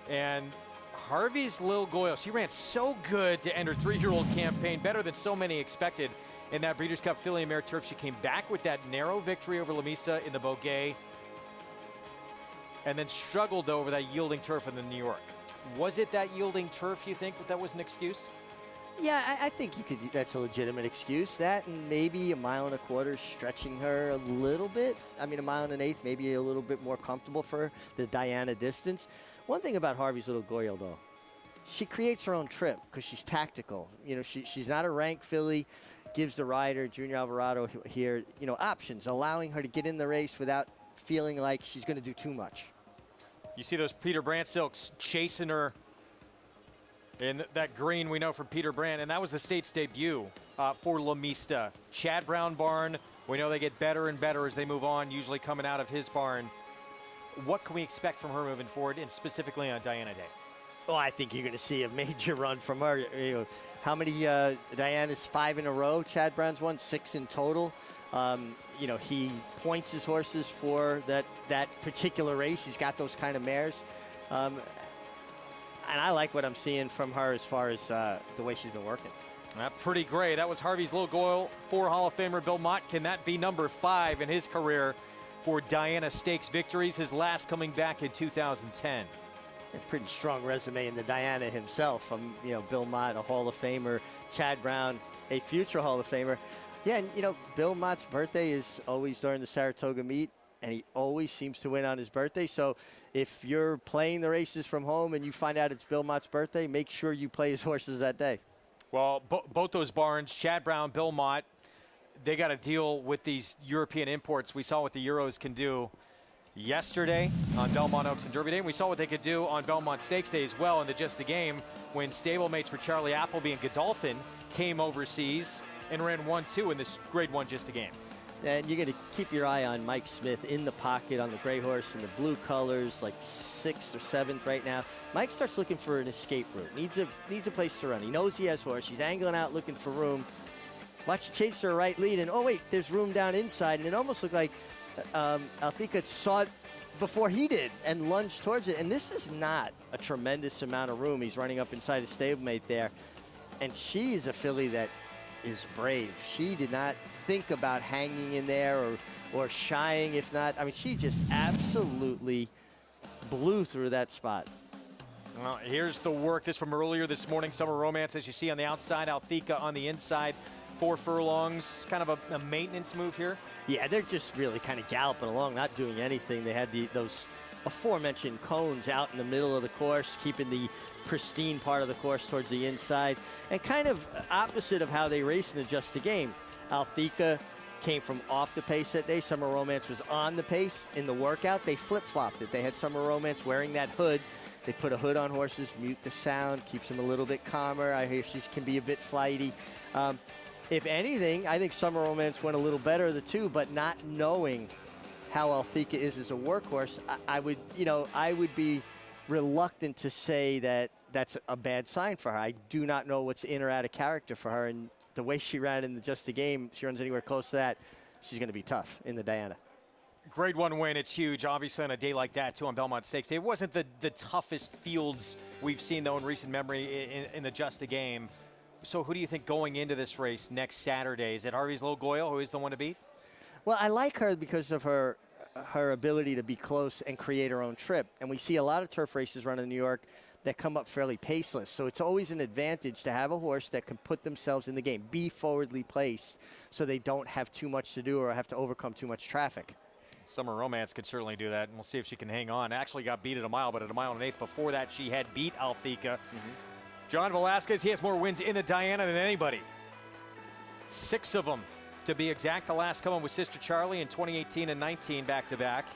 And Harvey's Lil Goyle, she ran so good to end her 3-year-old campaign, better than so many expected in that Breeders' Cup Filly and Mare Turf. She came back with that narrow victory over Lamista in the Beaugay, and then struggled over that yielding turf in the New York. Was it that yielding turf, you think, that was an excuse? Yeah, I think that's a legitimate excuse. That and maybe 1.25 miles stretching her a little bit. I mean, 1.1 miles, maybe a little bit more comfortable for her, the Diana distance. One thing about Harvey's Little Goyle, though, she creates her own trip because she's tactical. You know, she's not a rank filly, gives the rider, Junior Alvarado here, you know, options, allowing her to get in the race without feeling like she's going to do too much. You see those Peter Brandt silks chasing her in that green we know from Peter Brandt, and that was the state's debut for Lamista. Chad Brown barn, we know they get better and better as they move on, usually coming out of his barn. What can we expect from her moving forward, and specifically on Diana Day? Oh, I think you're going to see a major run from her. You know, how many Diana's 5 in a row? Chad Brown's won 6 in total. You know, he points his horses for that particular race. He's got those kind of mares. And I like what I'm seeing from her as far as the way she's been working. Pretty great. That was Harvey's Little Goyle for Hall of Famer Belmont. Can that be number 5 in his career for Diana Stakes victories? His last coming back in 2010. A pretty strong resume in the Diana himself. From Belmont, a Hall of Famer, Chad Brown, a future Hall of Famer. Yeah, and you know, Belmont's birthday is always during the Saratoga meet, and he always seems to win on his birthday. So if you're playing the races from home and you find out it's Belmont's birthday, make sure you play his horses that day. Well, both those barns, Chad Brown, Belmont, they got to deal with these European imports. We saw what the Euros can do yesterday on Belmont Oaks and Derby Day. And we saw what they could do on Belmont Stakes Day as well in the Just a Game when stablemates for Charlie Appleby and Godolphin came overseas and ran 1-2 in this Grade 1 Just a Game. And you're going to keep your eye on Mike Smith in the pocket on the gray horse in the blue colors, like 6th or 7th right now. Mike starts looking for an escape route. Needs a place to run. He knows he has horse. He's angling out looking for room. Watch chase her right lead, and oh wait, there's room down inside, and it almost looked like Althika saw it before he did and lunged towards it. And this is not a tremendous amount of room. He's running up inside his stablemate there, and she is a filly that is brave. She did not think about hanging in there or shying. If not, I mean, she just absolutely blew through that spot. Well, here's the work. This from earlier this morning. Summer Romance, as you see on the outside, Althika on the inside. 4 furlongs, kind of a maintenance move here. Yeah, they're just really kind of galloping along, not doing anything. They had those aforementioned cones out in the middle of the course, keeping the pristine part of the course towards the inside, and kind of opposite of how they race in the Just the Game. Althika came from off the pace that day. Summer Romance was on the pace in the workout. They flip-flopped it. They had Summer Romance wearing that hood. They put a hood on horses, mute the sound, keeps them a little bit calmer. I hear she can be a bit flighty. If anything, I think Summer Romance went a little better of the two, but not knowing how Althika is as a workhorse, I would be reluctant to say that that's a bad sign for her. I do not know what's in or out of character for her, and the way she ran in the Just the Game, if she runs anywhere close to that, she's going to be tough in the Diana. Grade 1 win, it's huge, obviously, on a day like that, too, on Belmont Stakes Day. It wasn't the toughest fields we've seen, though, in recent memory in the Just a Game. So who do you think going into this race next Saturday? Is it Harvey's Little Goyle, who is the one to beat? Well, I like her because of her ability to be close and create her own trip. And we see a lot of turf races run in New York that come up fairly paceless. So it's always an advantage to have a horse that can put themselves in the game, be forwardly placed, so they don't have too much to do or have to overcome too much traffic. Summer Romance could certainly do that, and we'll see if she can hang on. Actually got beat at a mile, but at a mile and an eighth before that, she had beat Althika. John Velasquez, he has more wins in the Diana than anybody. 6 of them, to be exact. The last coming with Sister Charlie in 2018 and 19 back-to-back.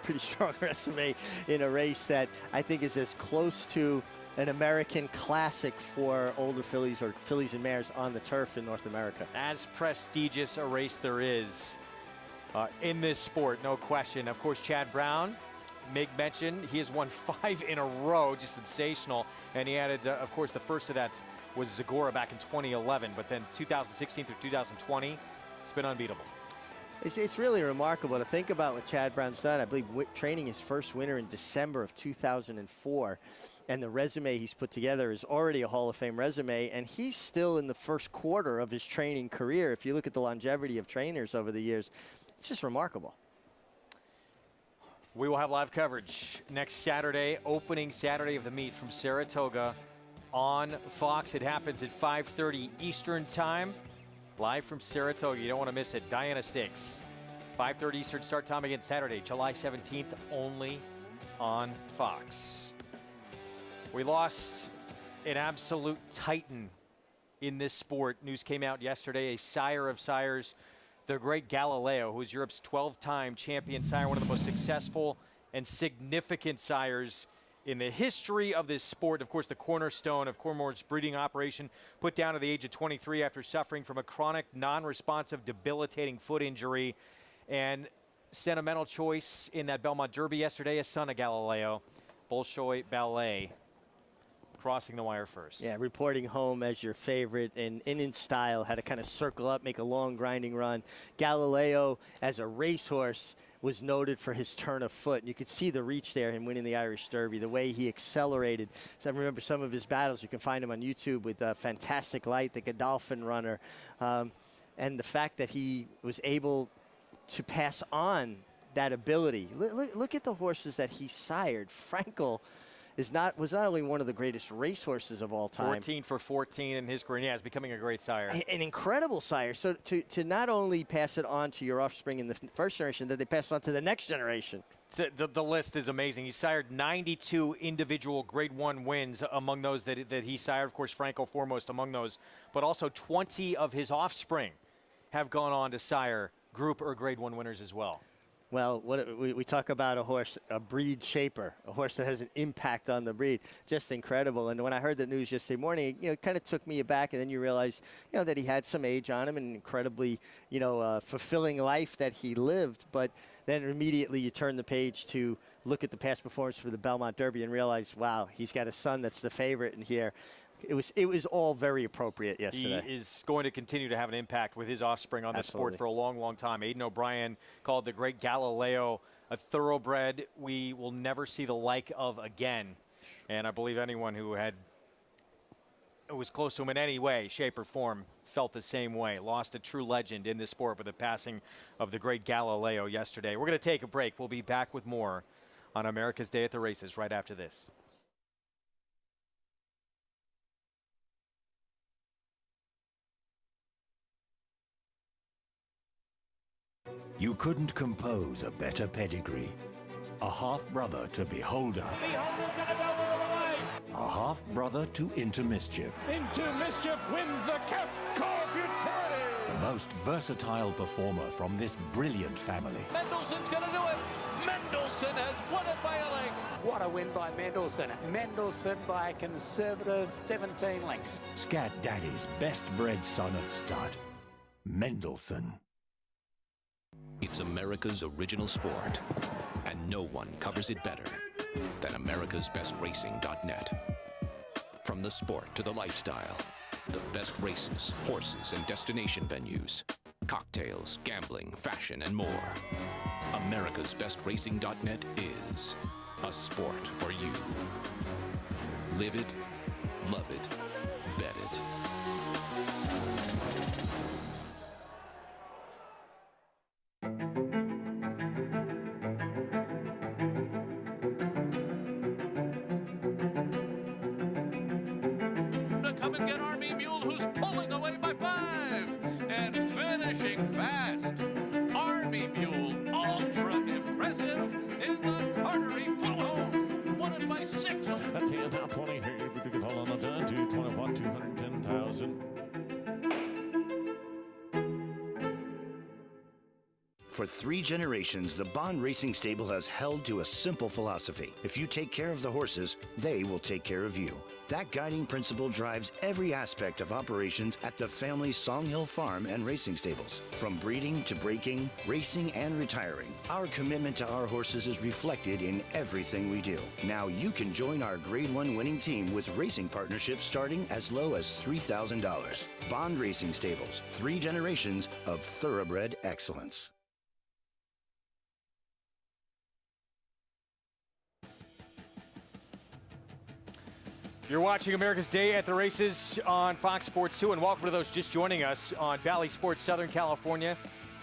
Pretty strong resume in a race that I think is as close to an American classic for older fillies or fillies and mares on the turf in North America. As prestigious a race there is in this sport, no question. Of course, Chad Brown, Mig mentioned, he has won 5 in a row, just sensational. And he added, of course, the first of that was Zagora back in 2011, but then 2016 through 2020, it's been unbeatable. It's really remarkable to think about what Chad Brown's done. I believe training his first winner in December of 2004. And the resume he's put together is already a Hall of Fame resume. And he's still in the first quarter of his training career. If you look at the longevity of trainers over the years, it's just remarkable. We will have live coverage next Saturday, opening Saturday of the meet from Saratoga on Fox. It happens at 5:30 Eastern Time. Live from Saratoga. You don't want to miss it. Diana Stakes. 5:30 Eastern start time again Saturday, July 17th, only on Fox. We lost an absolute titan in this sport. News came out yesterday, a sire of sires, the great Galileo, who is Europe's 12-time champion sire, one of the most successful and significant sires in the history of this sport. Of course, the cornerstone of Cormore's breeding operation, put down at the age of 23 after suffering from a chronic, non-responsive, debilitating foot injury. And sentimental choice in that Belmont Derby yesterday, a son of Galileo, Bolshoi Ballet, crossing the wire first. Yeah, reporting home as your favorite, and in style, had to kind of circle up, make a long grinding run. Galileo, as a racehorse, was noted for his turn of foot. And you could see the reach there, him winning the Irish Derby, the way he accelerated. So I remember some of his battles. You can find him on YouTube with Fantastic Light, the Godolphin runner. And the fact that he was able to pass on that ability. Look at the horses that he sired. Frankel was not only one of the greatest racehorses of all time. 14 for 14 in his career. Yeah, he's becoming a great sire. An incredible sire. So to not only pass it on to your offspring in the first generation, that they pass it on to the next generation. So the list is amazing. He sired 92 individual Grade 1 wins among those that he sired. Of course, Frankel foremost among those. But also 20 of his offspring have gone on to sire Group or Grade 1 winners as well. Well, we talk about a horse, a breed shaper, a horse that has an impact on the breed. Just incredible. And when I heard the news yesterday morning, it kind of took me aback. And then you realize, that he had some age on him and incredibly, fulfilling life that he lived. But then immediately you turn the page to look at the past performance for the Belmont Derby and realize, wow, he's got a son that's the favorite in here. It was all very appropriate yesterday. He is going to continue to have an impact with his offspring on the sport for a long, long time. Aidan O'Brien called the great Galileo a thoroughbred we will never see the like of again. And I believe anyone who was close to him in any way, shape, or form felt the same way. Lost a true legend in this sport with the passing of the great Galileo yesterday. We're going to take a break. We'll be back with more on America's Day at the Races right after this. You couldn't compose a better pedigree. A half-brother to Beholder. Beholder's going to go all the way. A half-brother to Into Mischief. Into Mischief wins the Cash Call Futility. The most versatile performer from this brilliant family. Mendelssohn's going to do it. Mendelssohn has won it by a length. What a win by Mendelssohn. Mendelssohn by a conservative 17 lengths. Scat Daddy's best-bred son at stud. Mendelssohn. It's America's original sport, and no one covers it better than americasbestracing.net. From the sport to the lifestyle, the best races, horses, and destination venues, cocktails, gambling, fashion, and more. americasbestracing.net is a sport for you. Live it, love it, bet it. Come and get Army Mule, who's pulling away by 5 and finishing fast. Army Mule, ultra impressive in the Cartery flew home. Won it by 6. At 10, now 20 here. We could hold on the done. 221, 210,000. For 3 generations, the Bond Racing Stable has held to a simple philosophy. If you take care of the horses, they will take care of you. That guiding principle drives every aspect of operations at the family's Songhill Farm and Racing Stables. From breeding to breaking, racing and retiring, our commitment to our horses is reflected in everything we do. Now you can join our Grade 1 winning team with racing partnerships starting as low as $3,000. Bond Racing Stables, 3 generations of thoroughbred excellence. You're watching America's Day at the Races on Fox Sports 2, and welcome to those just joining us on Valley Sports Southern California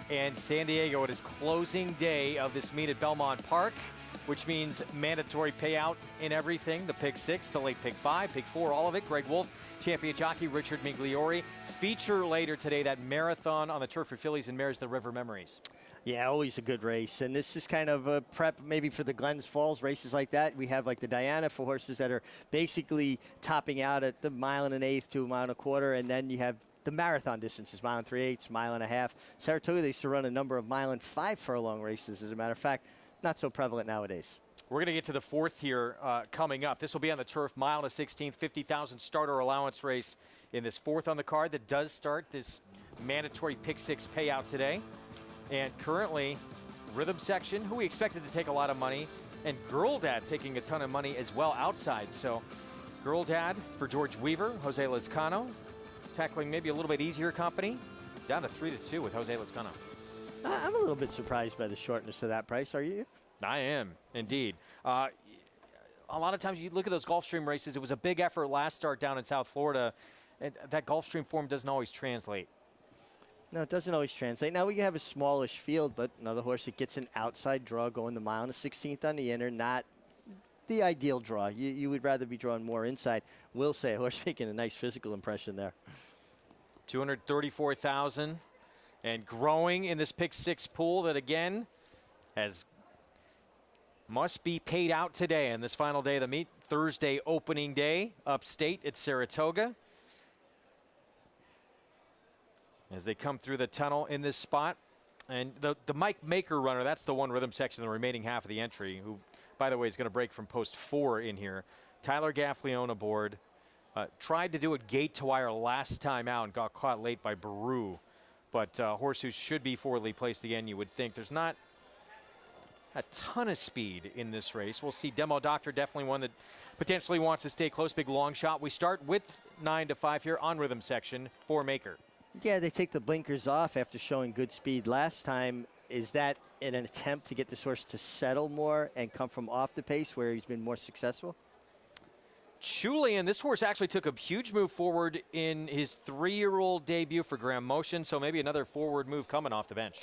and San Diego. It is closing day of this meet at Belmont Park, which means mandatory payout in everything. The pick 6, the late pick 5, pick 4, all of it. Greg Wolf, champion jockey Richard Migliori. Feature later today, that marathon on the turf for fillies and mares, the River Memories. Yeah, always a good race. And this is kind of a prep maybe for the Glens Falls races like that. We have like the Diana for horses that are basically topping out at the 1 1/8 to 1 1/4. And then you have the marathon distances, 1 3/8, 1.5 miles. Saratoga, they used to run a number of 1 5 furlong races, as a matter of fact. Not so prevalent nowadays. We're going to get to the 4th here coming up. This will be on the turf, 1 16th, 50,000 starter allowance race in this 4th on the card that does start this mandatory pick 6 payout today. And currently, Rhythm Section, who we expected to take a lot of money, and Girl Dad taking a ton of money as well outside. So Girl Dad for George Weaver, Jose Lezcano, tackling maybe a little bit easier company, down to 3-2 with Jose Lezcano. I'm a little bit surprised by the shortness of that price. Are you? I am, indeed. A lot of times you look at those Gulfstream races, it was a big effort last start down in South Florida, and that Gulfstream form doesn't always translate. No, it doesn't always translate. Now we have a smallish field, but another horse that gets an outside draw going the 1 16th on the inner, not the ideal draw. You would rather be drawing more inside. Will say, horse making a nice physical impression there. 234,000 and growing in this pick 6 pool that again must be paid out today in this final day of the meet. Thursday opening day upstate at Saratoga. As they come through the tunnel in this spot. And the Mike Maker runner, that's the one Rhythm Section, the remaining half of the entry, who, by the way, is going to break from post 4 in here. Tyler Gaffleone aboard. Tried to do it gate to wire last time out and got caught late by Baru. But horse who should be forwardly placed again, you would think. There's not a ton of speed in this race. We'll see. Demo Doctor, definitely one that potentially wants to stay close. Big long shot. We start with 9 to 5 here on Rhythm Section for Maker. Yeah, they take the blinkers off after showing good speed last time. Is that in an attempt to get this horse to settle more and come from off the pace where he's been more successful? Julian, this horse actually took a huge move forward in his 3-year-old debut for Graham Motion, so maybe another forward move coming off the bench.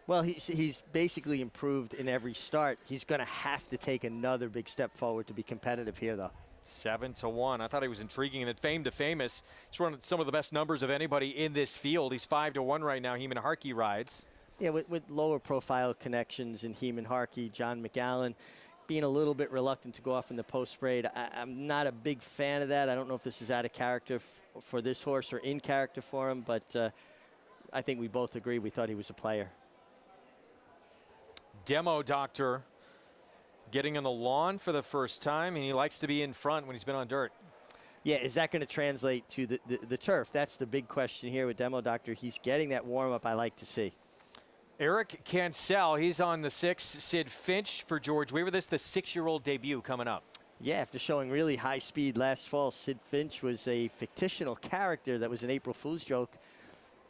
Well, he's basically improved in every start. He's going to have to take another big step forward to be competitive here, though. 7 to 1. I thought he was intriguing. And at Fame to Famous, he's running some of the best numbers of anybody in this field. He's 5 to 1 right now. Heeman Harkey rides. Yeah, with lower profile connections in Heeman Harkey, John McAllen, being a little bit reluctant to go off in the post sprade. I'm not a big fan of that. I don't know if this is out of character for this horse or in character for him, but I think we both agree we thought he was a player. Demo Doctor getting on the lawn for the first time, and he likes to be in front when he's been on dirt. Yeah, is that going to translate to the turf? That's the big question here with Demo Doctor. He's getting that warm-up I like to see. Eric Cancel, he's on the 6. Sid Finch for George Weaver. This is the 6-year-old debut coming up. Yeah, after showing really high speed last fall, Sid Finch was a fictional character that was an April Fool's joke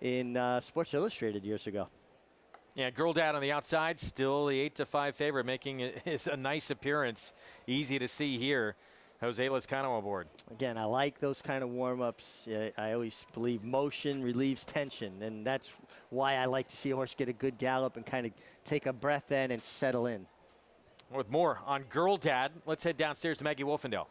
in Sports Illustrated years ago. Yeah, Girl Dad on the outside, still the 8-5 favorite, making a nice appearance. Easy to see here. Jose Lezcano aboard. Again, I like those kind of warm-ups. I always believe motion relieves tension, and that's why I like to see a horse get a good gallop and kind of take a breath in and settle in. With more on Girl Dad, let's head downstairs to Maggie Wolfendale.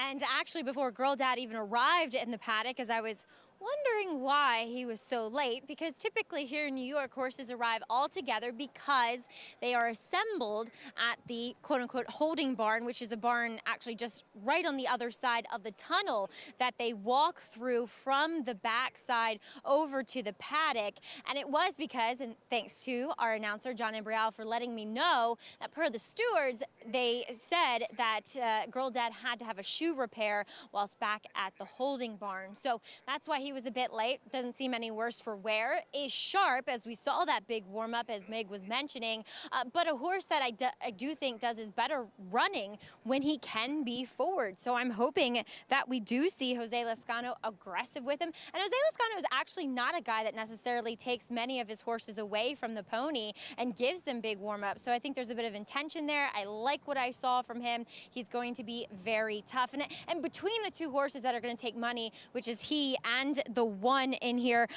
And actually, before Girl Dad even arrived in the paddock, as I was wondering why he was so late, because typically here in New York, horses arrive all together because they are assembled at the quote-unquote holding barn, which is a barn actually just right on the other side of the tunnel that they walk through from the backside over to the paddock. And it was because, and thanks to our announcer, John Embrial, for letting me know that per the stewards, they said that Girl Dad had to have a shoe repair whilst back at the holding barn. So that's why he was a bit late. Doesn't seem any worse for wear. Is sharp, as we saw that big warm-up, as Meg was mentioning, but a horse that I do think does his better running when he can be forward. So I'm hoping that we do see Jose Lezcano aggressive with him. And Jose Lezcano is actually not a guy that necessarily takes many of his horses away from the pony and gives them big warm-ups. So I think there's a bit of intention there. I like what I saw from him. He's going to be very tough. And between the two horses that are going to take money, which is he and the one in here,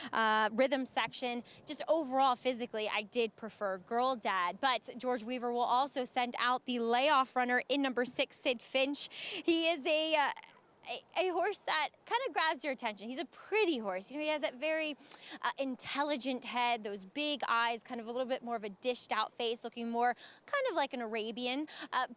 rhythm section, just overall physically, I did prefer Girl Dad. But George Weaver will also send out the layoff runner in number 6, Sid Finch. He is a horse that kind of grabs your attention. He's a pretty horse. You know, he has that very intelligent head, those big eyes, kind of a little bit more of a dished out face, looking more kind of like an Arabian,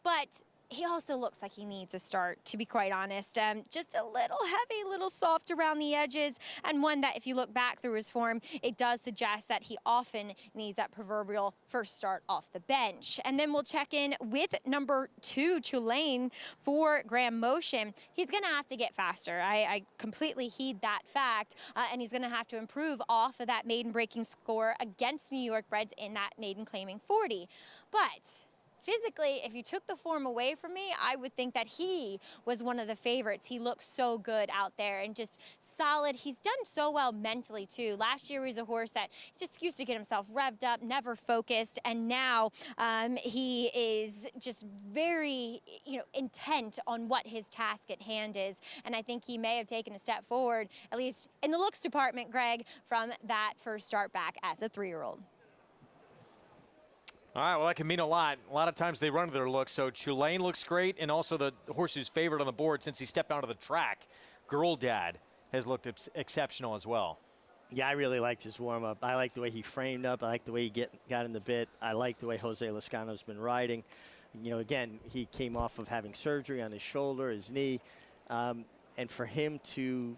but he also looks like he needs a start, to be quite honest. Just a little heavy, a little soft around the edges, and one that, if you look back through his form, it does suggest that he often needs that proverbial first start off the bench. And then we'll check in with number 2, Tulane, for Graham Motion. He's going to have to get faster. I completely heed that fact, and he's going to have to improve off of that maiden breaking score against New York breds in that maiden claiming 40. But physically, if you took the form away from me, I would think that he was one of the favorites. He looks so good out there and just solid. He's done so well mentally, too. Last year, he was a horse that just used to get himself revved up, never focused, and now he is just very, intent on what his task at hand is. And I think he may have taken a step forward, at least in the looks department, Greg, from that first start back as a 3-year-old. All right, well, that can mean a lot. A lot of times they run their look. So Tulane looks great, and also the horse who's favored on the board since he stepped onto the track, Girl Dad, has looked exceptional as well. Yeah, I really liked his warm-up. I like the way he framed up. I like the way he got in the bit. I like the way Jose Lezcano's been riding. You know, again, he came off of having surgery on his shoulder, his knee, and for him to,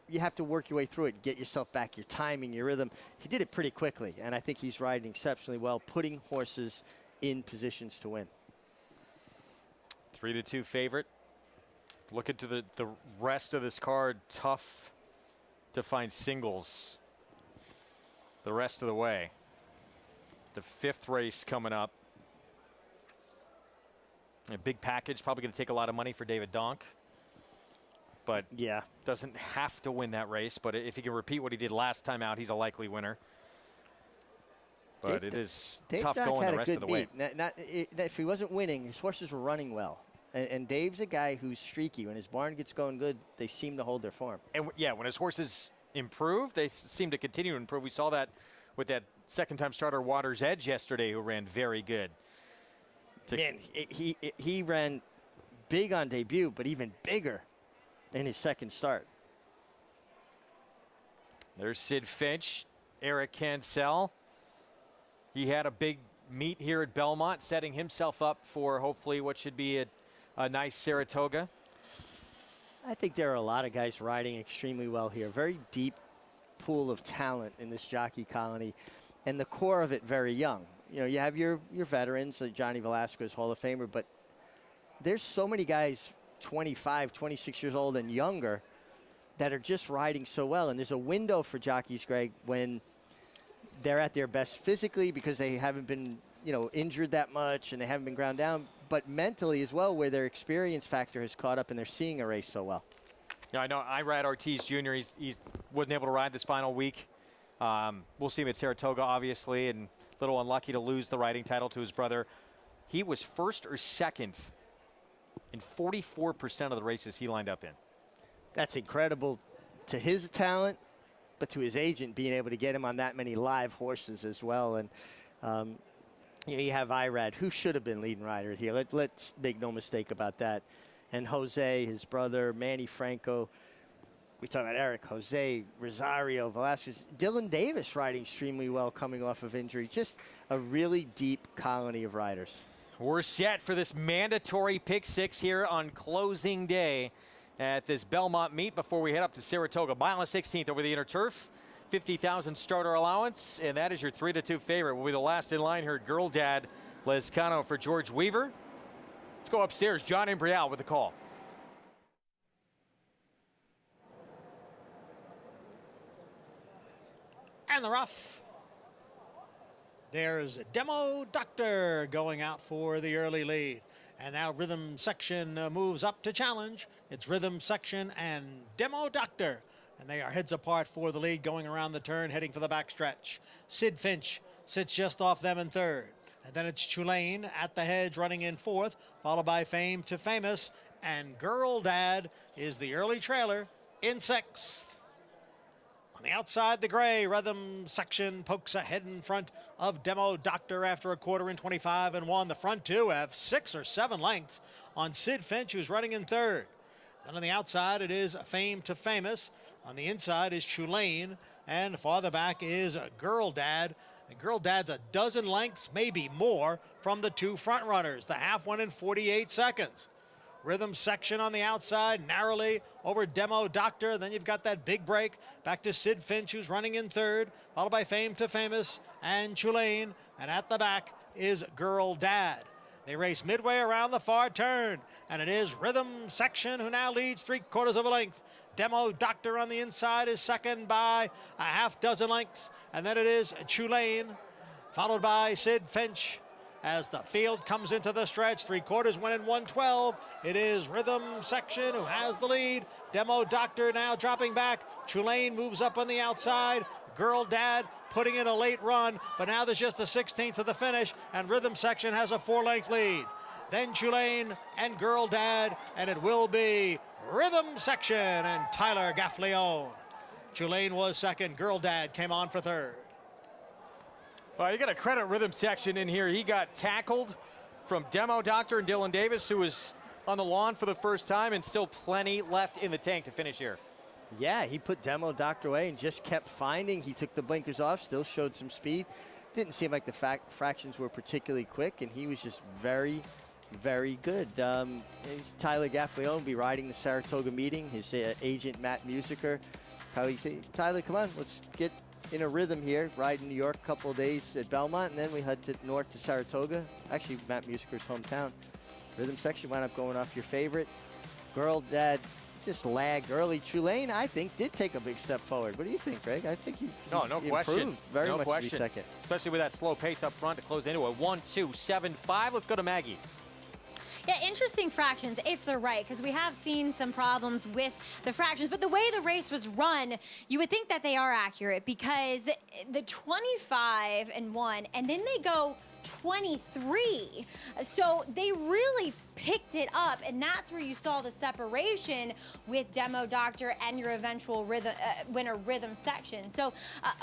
you have to work your way through it, get yourself back, your timing, your rhythm. He did it pretty quickly, and I think he's riding exceptionally well, putting horses in positions to win. 3-2 favorite. Looking to the rest of this card, tough to find singles the rest of the way. The 5th race coming up. A big package, probably going to take a lot of money for David Donk. But yeah, doesn't have to win that race. But if he can repeat what he did last time out, he's a likely winner. But it is tough going the rest of the way. If he wasn't winning, his horses were running well. And Dave's a guy who's streaky. When his barn gets going good, they seem to hold their form. And yeah, when his horses improve, they seem to continue to improve. We saw that with that second-time starter Waters Edge yesterday, who ran very good. Man, he ran big on debut, but even bigger in his second start. There's Sid Finch Eric Cancel. He had a big meet here at Belmont, setting himself up for hopefully what should be a nice Saratoga. I think there are a lot of guys riding extremely well here. Very deep pool of talent in this jockey colony, and the core of it very young. You know, you have your veterans, like Johnny Velasquez, Hall of Famer, but there's so many guys 25, 26 years old and younger that are just riding so well. And there's a window for jockeys, Greg, when they're at their best physically because they haven't been, you know, injured that much and they haven't been ground down, but mentally as well, where their experience factor has caught up and they're seeing a race so well. Yeah, I know Irad Ortiz Jr., he's wasn't able to ride this final week. We'll see him at Saratoga, obviously, and a little unlucky to lose the riding title to his brother. He was first or second in 44% of the races he lined up in. That's incredible to his talent, but to his agent being able to get him on that many live horses as well. And you know, you have Irad, who should have been leading rider here. Let's make no mistake about that. And Jose, his brother, Manny Franco. We talk about Eric, Jose, Rosario, Velasquez, Dylan Davis riding extremely well coming off of injury. Just a really deep colony of riders. We're set for this mandatory pick six here on closing day at this Belmont meet before we head up to Saratoga. Mile and 16th over the inner turf. 50,000 starter allowance, and that is your 3-2 favorite. Will be the last in line here. Girl Dad Lescano for George Weaver. Let's go upstairs. John Imbrial with the call. And the rough. There's Demo Doctor going out for the early lead. And now Rhythm Section moves up to challenge. It's Rhythm Section and Demo Doctor. And they are heads apart for the lead, going around the turn, heading for the backstretch. Sid Finch sits just off them in third. And then it's Tulane at the hedge running in fourth, followed by Fame to Famous. And Girl Dad is the early trailer in sixth. On the outside, the gray Rhythm Section pokes ahead in front of Demo Doctor after a quarter in 25-1. The front two have 6 or 7 lengths on Sid Finch, who's running in third. Then on the outside, it is Fame to Famous. On the inside is Tulane, and farther back is Girl Dad. And Girl Dad's a dozen lengths, maybe more, from the two front runners. The half one in 48 seconds. Rhythm Section on the outside, narrowly over Demo Doctor. Then you've got that big break back to Sid Finch, who's running in third, followed by Fame to Famous and Tulane. And at the back is Girl Dad. They race midway around the far turn, and it is Rhythm Section who now leads 3/4 of a length. Demo Doctor on the inside is second by a half dozen lengths, and then it is Tulane, followed by Sid Finch. As the field comes into the stretch, 3/4 went in 1:12. It is Rhythm Section who has the lead. Demo Doctor now dropping back. Tulane moves up on the outside. Girl Dad putting in a late run, but now there's just a 16th of the finish, and Rhythm Section has a 4-length lead. Then Tulane and Girl Dad, and it will be Rhythm Section and Tyler Gaffleone. Tulane was second. Girl Dad came on for third. Well, you got to credit Rhythm Section in here. He got tackled from Demo Doctor and Dylan Davis, who was on the lawn for the first time, and still plenty left in the tank to finish here. Yeah, he put Demo Doctor away and just kept finding. He took the blinkers off, still showed some speed. Didn't seem like the fractions were particularly quick, and he was just very, very good. Tyler Gaffleone will be riding the Saratoga meeting. His agent, Matt Musiker, probably say, Tyler, come on, let's get in a rhythm here. Ride in New York a couple of days at Belmont, and then we head north to Saratoga. Actually, Matt Musiker's hometown. Rhythm Section wound up going off your favorite. Girl Dad just lagged early. Tulane, I think, did take a big step forward. What do you think, Greg? I think he no question. Improved very no much question. to be second. Especially with that slow pace up front to close into a 1-2-7-5. Let's go to Maggie. Yeah, interesting fractions if they're right, because we have seen some problems with the fractions. But the way the race was run, you would think that they are accurate, because the 25-1, and then they go 23. So they really picked it up, and that's where you saw the separation with Demo Doctor and your eventual winner Rhythm Section. So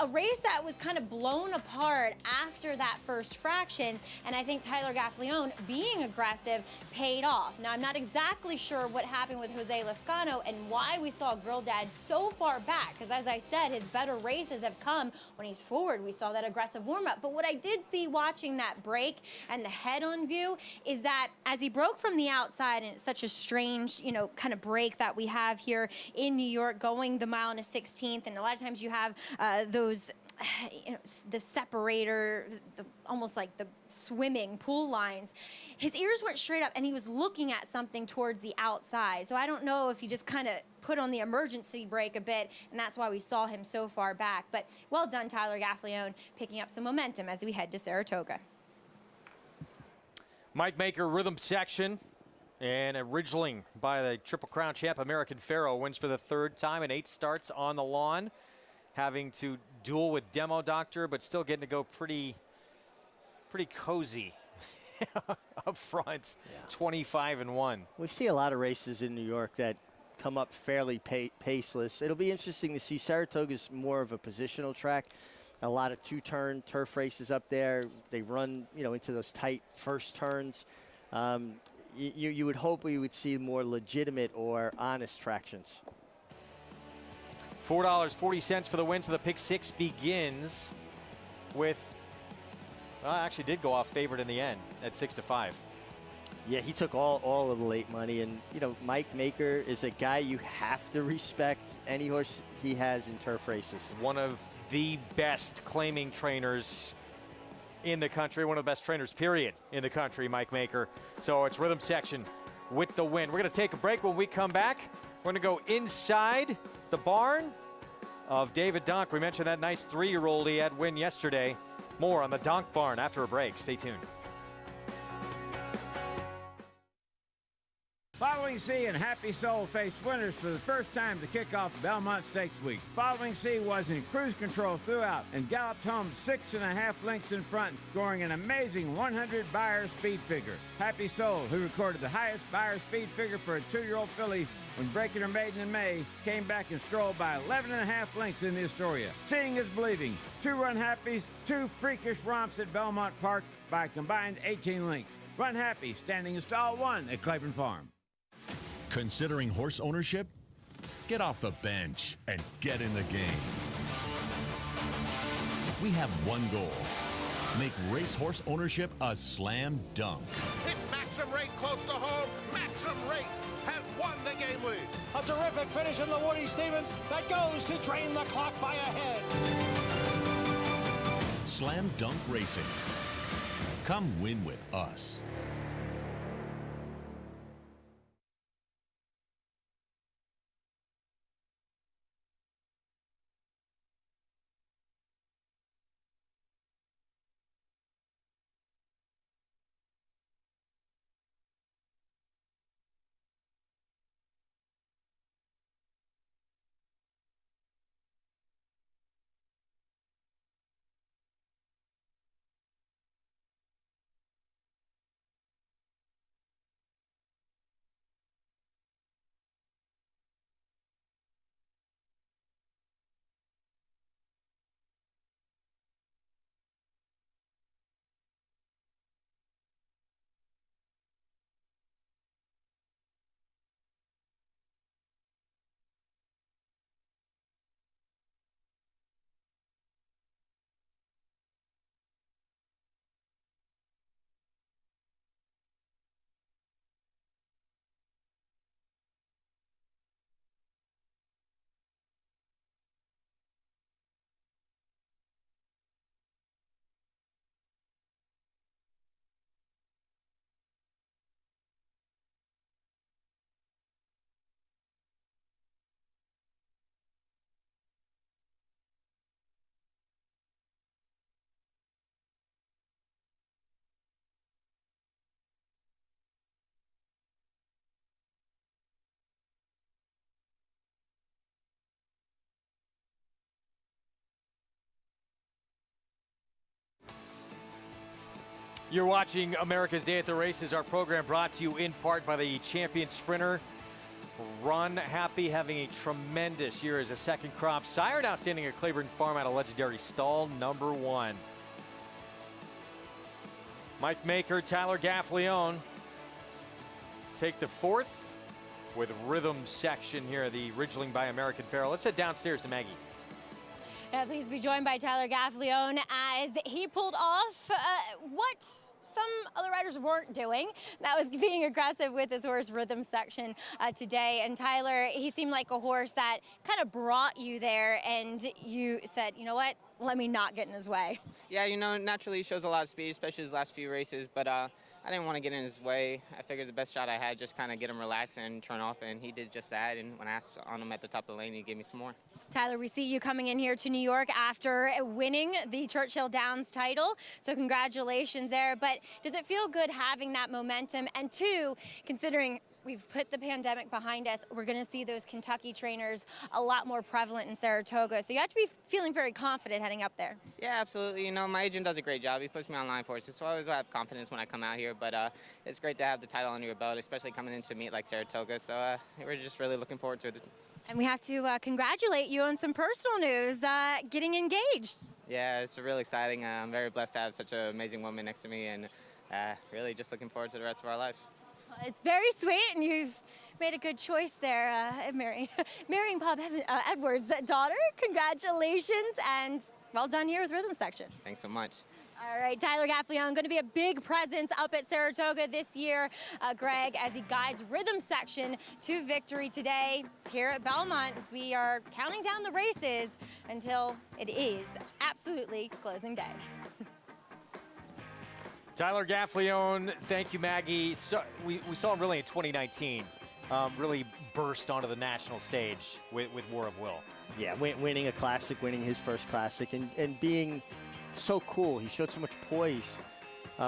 a race that was kind of blown apart after that first fraction, and I think Tyler Gaffalione being aggressive paid off. Now, I'm not exactly sure what happened with Jose Lascano and why we saw Girl Dad so far back, because as I said, his better races have come when he's forward. We saw that aggressive warm-up. But what I did see watching that break and the head-on view is that as he broke from the outside, and it's such a strange, you know, kind of break that we have here in New York, going the mile and a 16th, and a lot of times you have those, you know, the separator, almost like the swimming pool lines. His ears went straight up, and he was looking at something towards the outside. So I don't know if he just kind of put on the emergency brake a bit, and that's why we saw him so far back. But well done, Tyler Gaffalione, picking up some momentum as we head to Saratoga. Mike Maker, Rhythm Section, and a Ridgeling by the Triple Crown champ American Pharaoh wins for the third time in 8 starts on the lawn, having to duel with Demo Doctor, but still getting to go pretty cozy up front. Yeah. 25-1. We see a lot of races in New York that come up fairly paceless. It'll be interesting to see. Saratoga's more of a positional track. A lot of 2-turn turf races up there. They run, you know, into those tight first turns. You would hope we would see more legitimate or honest fractions. $4.40 for the win. So the pick 6 begins with, well, actually did go off favored in the end at 6-5. Yeah, he took all of the late money, and you know, Mike Maker is a guy you have to respect any horse he has in turf races. One of the best claiming trainers in the country, one of the best trainers, period, in the country, Mike Maker. So it's Rhythm Section with the win. We're going to take a break. When we come back, we're going to go inside the barn of David Donk. We mentioned that nice 3-year-old he had win yesterday. More on the Donk Barn after a break. Stay tuned. Following C and Happy Soul faced winners for the first time to kick off Belmont Stakes Week. Following C was in cruise control throughout and galloped home 6.5 lengths in front, scoring an amazing 100 Beyer speed figure. Happy Soul, who recorded the highest Beyer speed figure for a 2-year-old filly when breaking her maiden in May, came back and strolled by 11.5 lengths in the Astoria. Seeing is believing. 2 Run Happies, 2 freakish romps at Belmont Park by a combined 18 lengths. Run Happy, standing in stall 1 at Claiborne Farm. Considering horse ownership? Get off the bench and get in the game. We have one goal. Make racehorse ownership a slam dunk. It's Maxim Rate close to home. Maxim Rate has won the game lead. A terrific finish in the Woody Stevens that goes to drain the clock by a head. Slam dunk racing. Come win with us. You're watching America's Day at the Races, our program brought to you in part by the champion sprinter, Run Happy, having a tremendous year as a second crop sire, now standing at Claiborne Farm at a legendary stall #1. Mike Maker, Tyler Gaffleone take the 4th with Rhythm Section here at the Ridgeling by American Pharoah. Let's head downstairs to Maggie. Yeah, please be joined by Tyler Gaffleone as he pulled off what some other riders weren't doing. That was being aggressive with his horse Rhythm Section today. And Tyler, he seemed like a horse that kind of brought you there, and you said, you know what, let me not get in his way. Yeah, you know, naturally he shows a lot of speed, especially his last few races, but I didn't want to get in his way. I figured the best shot I had, just kind of get him relaxed and turn off, and he did just that. And when I asked on him at the top of the lane, he gave me some more. Tyler, we see you coming in here to New York after winning the Churchill Downs title, so congratulations there. But does it feel good having that momentum? And two, considering we've put the pandemic behind us, we're going to see those Kentucky trainers a lot more prevalent in Saratoga. So you have to be feeling very confident heading up there. Yeah, absolutely. You know, my agent does a great job. He puts me on line horses, so I always have confidence when I come out here. But it's great to have the title under your belt, especially coming into a meet like Saratoga. So we're just really looking forward to it. And we have to congratulate you on some personal news, getting engaged. Yeah, it's really exciting. I'm very blessed to have such an amazing woman next to me, and really just looking forward to the rest of our lives. It's very sweet, and you've made a good choice there, marrying Bob Edwards' daughter. Congratulations, and well done here with Rhythm Section. Thanks so much. All right, Tyler Gaffleone going to be a big presence up at Saratoga this year, Greg, as he guides Rhythm Section to victory today here at Belmont, as we are counting down the races until it is absolutely closing day. Tyler Gaffleone, thank you, Maggie. So we saw him really in 2019, really burst onto the national stage with War of Will. Yeah, winning a classic, winning his first classic, and being so cool. He showed so much poise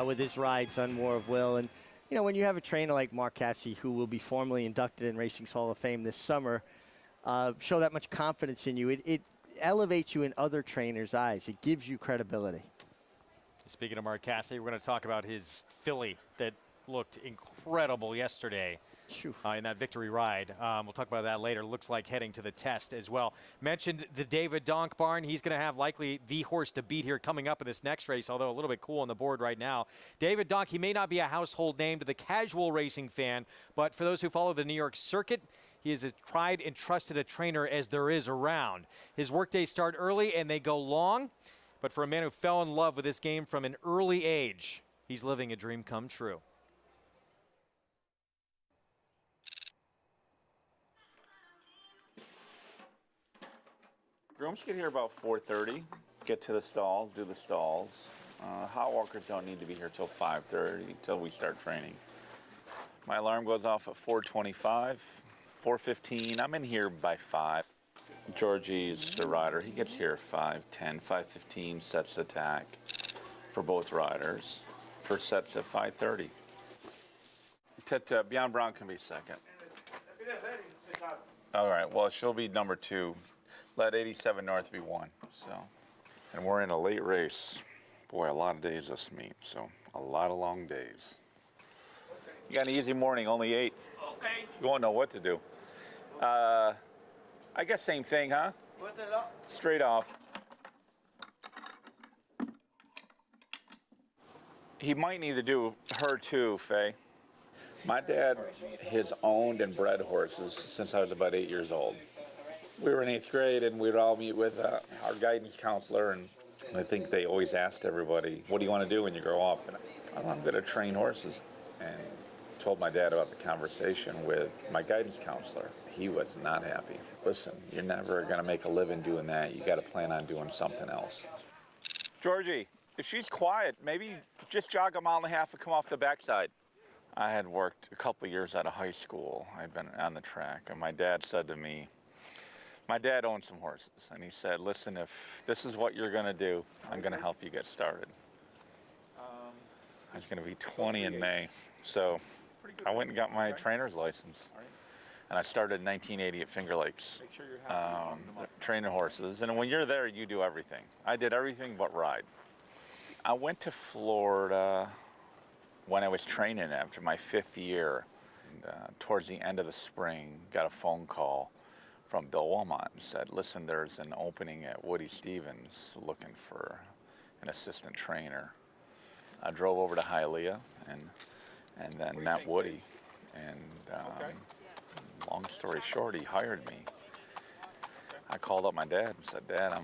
with his rides on War of Will. And, you know, when you have a trainer like Mark Cassie, who will be formally inducted in Racing's Hall of Fame this summer, show that much confidence in you, it elevates you in other trainers' eyes. It gives you credibility. Speaking of Mark Cassidy, we're going to talk about his filly that looked incredible yesterday in that victory ride. We'll talk about that later. Looks like heading to the test as well. Mentioned the David Donk barn. He's going to have likely the horse to beat here coming up in this next race, although a little bit cool on the board right now. David Donk, he may not be a household name to the casual racing fan, but for those who follow the New York circuit, he is as tried and trusted a trainer as there is around. His workdays start early and they go long. But for a man who fell in love with this game from an early age, he's living a dream come true. Grooms get here about 4:30, get to the stalls, do the stalls. Hot walkers don't need to be here till 5:30, till we start training. My alarm goes off at 4:25, 4:15. I'm in here by 5. Georgie's the rider. He gets here at 5:10, 5:15 sets attack for both riders. First set's at 5:30. Beyond Brown can be second. All right, well, she'll be number 2. Let 87 North be 1. So, and we're in a late race. Boy, a lot of days this meet, so a lot of long days. You got an easy morning, only 8. Okay. You won't know what to do. I guess same thing, huh? What's it up? Straight off. He might need to do her too, Faye. My dad has owned and bred horses since I was about 8 years old. We were in 8th grade and we'd all meet with our guidance counselor, and I think they always asked everybody, what do you want to do when you grow up? And I'm going to train horses. And told my dad about the conversation with my guidance counselor. He was not happy. Listen, you're never going to make a living doing that. You got to plan on doing something else. Georgie, if she's quiet, maybe just jog a mile and a half and come off the backside. I had worked a couple years out of high school. I'd been on the track, and my dad said to me, my dad owned some horses, and he said, listen, if this is what you're going to do, I'm going to help you get started. I was going to be 20 in May, so I went and got my trainer's license. And I started in 1980 at Finger Lakes, training horses. And when you're there, you do everything. I did everything but ride. I went to Florida when I was training after my 5th year, towards the end of the spring, got a phone call from Bill Wilmot and said, listen, there's an opening at Woody Stevens looking for an assistant trainer. I drove over to Hialeah and then met Woody. And long story short, he hired me. I called up my dad and said, Dad,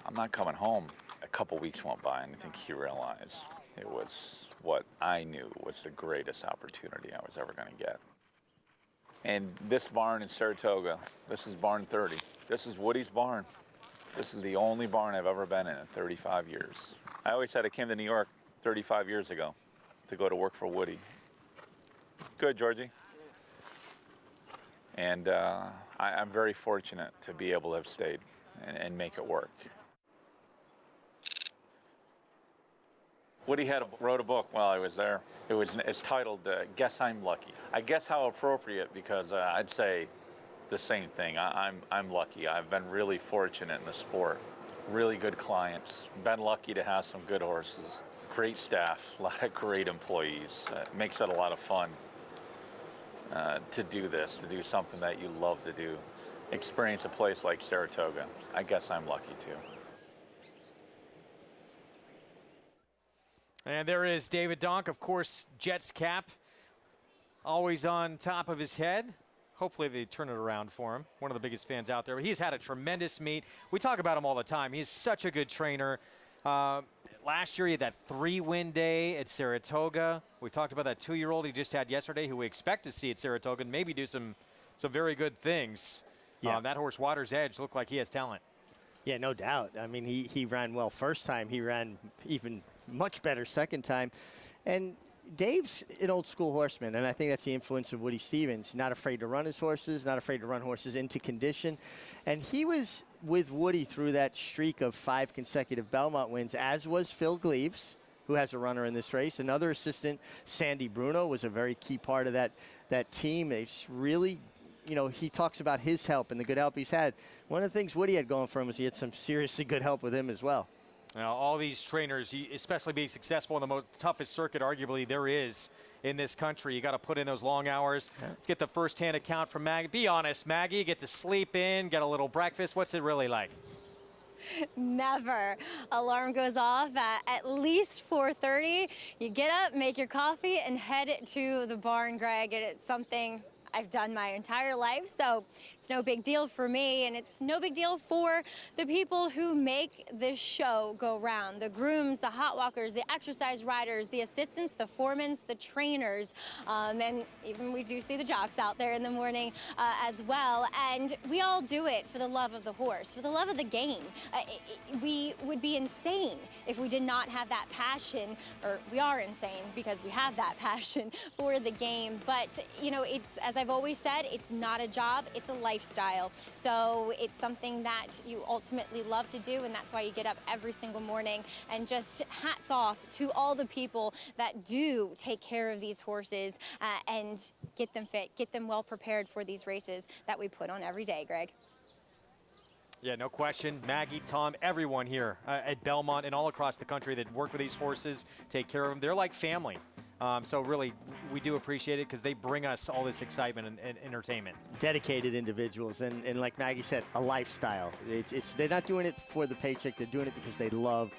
I'm not coming home. A couple weeks went by, and I think he realized it was what I knew was the greatest opportunity I was ever going to get. And this barn in Saratoga, this is barn 30. This is Woody's barn. This is the only barn I've ever been in 35 years. I always said I came to New York 35 years ago to go to work for Woody. Good, Georgie. And I'm very fortunate to be able to have stayed and make it work. Woody wrote a book while I was there. It's titled Guess I'm Lucky. I guess how appropriate, because I'd say the same thing. I'm lucky. I've been really fortunate in the sport. Really good clients. Been lucky to have some good horses. Great staff, a lot of great employees. It makes it a lot of fun to do this, to do something that you love to do. Experience a place like Saratoga. I guess I'm lucky too. And there is David Donk, of course, Jets cap, always on top of his head. Hopefully they turn it around for him. One of the biggest fans out there. But he's had a tremendous meet. We talk about him all the time. He's such a good trainer. Last year he had that 3-win day at Saratoga. We talked about that 2-year-old he just had yesterday, who we expect to see at Saratoga and maybe do some very good things. Yeah. That horse, Water's Edge, looked like he has talent. Yeah, no doubt. I mean, he ran well first time. He ran even much better second time. And Dave's an old school horseman, and I think that's the influence of Woody Stevens. Not afraid to run his horses, not afraid to run horses into condition. And he was with Woody through that streak of 5 consecutive Belmont wins, as was Phil Gleaves, who has a runner in this race. Another assistant, Sandy Bruno, was a very key part of that team. It's really, you know, he talks about his help and the good help he's had. One of the things Woody had going for him was he had some seriously good help with him as well. Now, all these trainers, especially being successful in the most toughest circuit arguably there is in this country, you got to put in those long hours. Yeah. Let's get the first-hand account from Maggie. Be honest, Maggie, you get to sleep in, get a little breakfast. What's it really like? Never. Alarm goes off at least 4:30. You get up, make your coffee, and head to the barn, Greg. And it's something I've done my entire life, so it's no big deal for me, and it's no big deal for the people who make this show go round. The grooms, the hot walkers, the exercise riders, the assistants, the foremans, the trainers, and even we do see the jocks out there in the morning as well. And we all do it for the love of the horse, for the love of the game. We would be insane if we did not have that passion, or we are insane because we have that passion for the game. But, you know, it's, as I've always said, it's not a job, it's a lifestyle. So it's something that you ultimately love to do, and that's why you get up every single morning. And just hats off to all the people that do take care of these horses and get them fit, get them well prepared for these races that we put on every day, Greg. Yeah, no question. Maggie, Tom, everyone here at Belmont and all across the country that work with these horses, take care of them. They're like family. So really, we do appreciate it because they bring us all this excitement and entertainment. Dedicated individuals, and like Maggie said, a lifestyle. They're not doing it for the paycheck. They're doing it because they love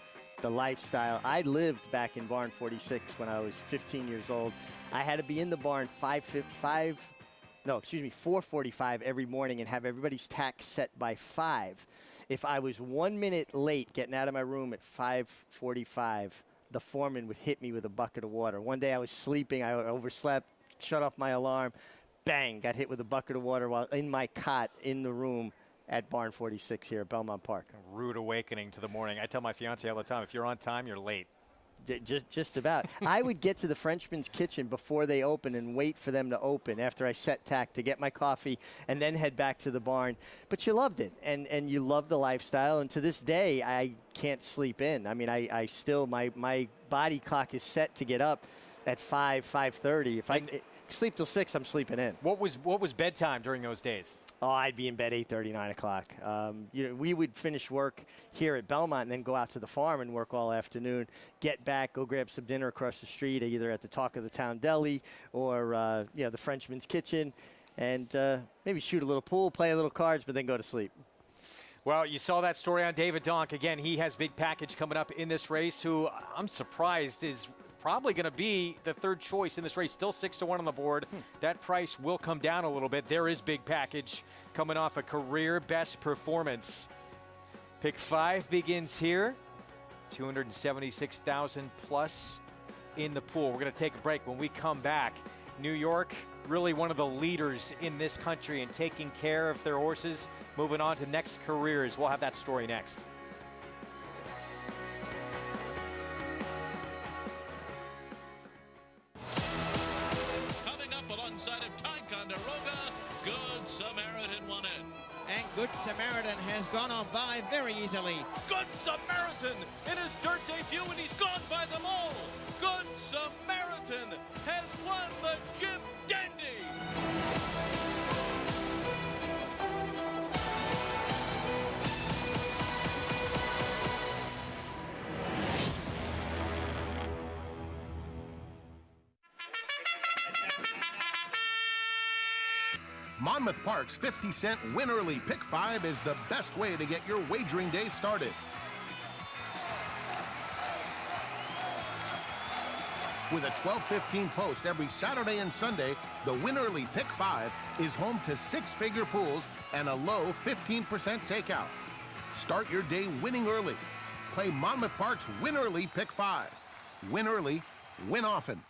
the lifestyle. I lived back in barn 46 when I was 15 years old. I had to be in the barn 4:45 every morning and have everybody's tack set by 5. If I was 1 minute late getting out of my room at 5:45, the foreman would hit me with a bucket of water. One day I was sleeping, I overslept, shut off my alarm, bang, got hit with a bucket of water while in my cot in the room at barn 46 here at Belmont Park. A rude awakening to the morning. I tell my fiance all the time, if you're on time, you're late. Just about. I would get to the Frenchman's Kitchen before they open and wait for them to open after I set tack to get my coffee and then head back to the barn. But you loved it, and you loved the lifestyle. And to this day, I can't sleep in. I mean, I still, my body clock is set to get up at 5:30. If I sleep till 6, I'm sleeping in. What was bedtime during those days? Oh, I'd be in bed 8:30, 9 o'clock. We would finish work here at Belmont and then go out to the farm and work all afternoon, get back, go grab some dinner across the street, either at the Talk of the Town Deli or the Frenchman's Kitchen, and maybe shoot a little pool, play a little cards, but then go to sleep. Well, you saw that story on David Donk. Again, he has big package coming up in this race, who I'm surprised is probably going to be the third choice in this race. Still 6-1 on the board. That price will come down a little bit. There is big package coming off a career best performance. Pick 5 begins here. 276,000 plus in the pool. We're going to take a break. When we come back, New York, really one of the leaders in this country in taking care of their horses, moving on to next careers. We'll have that story next. Coming up alongside of Ticonderoga, Good Samaritan won in. And Good Samaritan has gone on by very easily. Good Samaritan in his dirt debut, and he's gone by them all. Good Samaritan has won the Jim Dandy. Monmouth Park's 50-cent win early pick 5 is the best way to get your wagering day started. With a 12:15 post every Saturday and Sunday, the win early pick 5 is home to 6-figure pools and a low 15% takeout. Start your day winning early. Play Monmouth Park's win early pick 5. Win early, win often.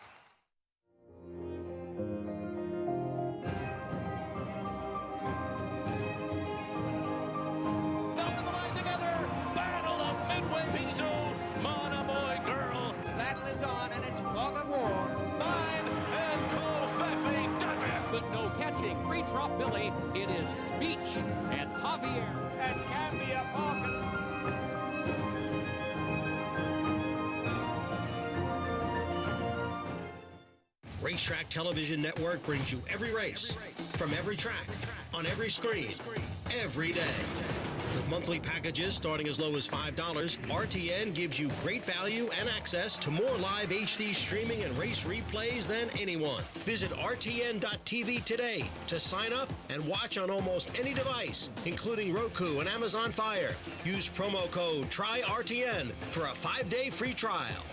But no catching. Free drop Billy. It is Speech and Javier and Cambia Falcon. Racetrack Television Network brings you every race, from every track, on every screen, every day. With monthly packages starting as low as $5, RTN gives you great value and access to more live HD streaming and race replays than anyone. Visit RTN.tv today to sign up and watch on almost any device, including Roku and Amazon Fire. Use promo code TRYRTN for a 5-day free trial.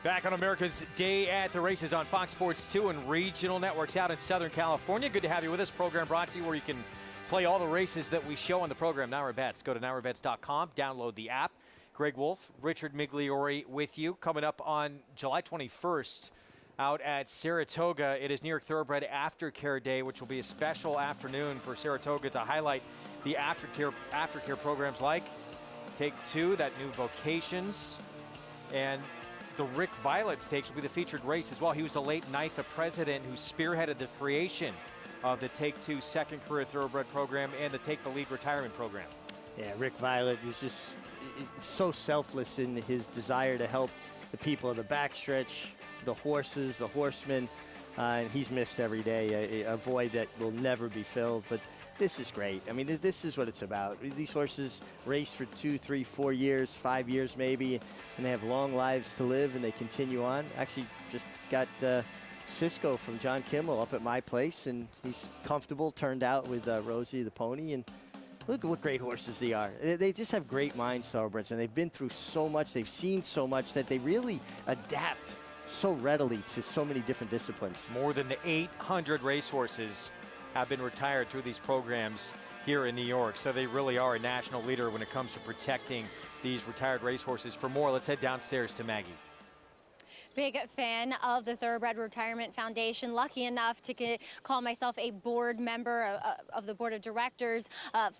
Back on America's Day at the Races on Fox Sports 2 and regional networks out in Southern California. Good to have you with us. Program brought to you where you can play all the races that we show on the program. NYRA Bets. Go to NYRABets.com. Download the app. Greg Wolf, Richard Migliori with you. Coming up on July 21st out at Saratoga, it is New York Thoroughbred Aftercare Day, which will be a special afternoon for Saratoga to highlight the aftercare programs like Take Two, that new Vocations, and the Rick Violet Stakes will be the featured race as well. He was the late NYTHA president who spearheaded the creation of the Take Two second career thoroughbred program and the Take the Lead retirement program. Yeah, Rick Violet was just so selfless in his desire to help the people of the backstretch, the horses, the horsemen, and he's missed every day, a void that will never be filled. But this is great. I mean, this is what it's about. These horses race for 2, 3, 4 years, 5 years maybe, and they have long lives to live, and they continue on. Actually, just got Cisco from John Kimmel up at my place, and he's comfortable, turned out with Rosie the pony, and look at what great horses they are. They just have great minds, thoroughbreds, and they've been through so much, they've seen so much that they really adapt so readily to so many different disciplines. More than 800 racehorses have been retired through these programs here in New York. So they really are a national leader when it comes to protecting these retired racehorses. For more, let's head downstairs to Maggie. Big fan of the Thoroughbred Retirement Foundation. Lucky enough to call myself a board member of the board of directors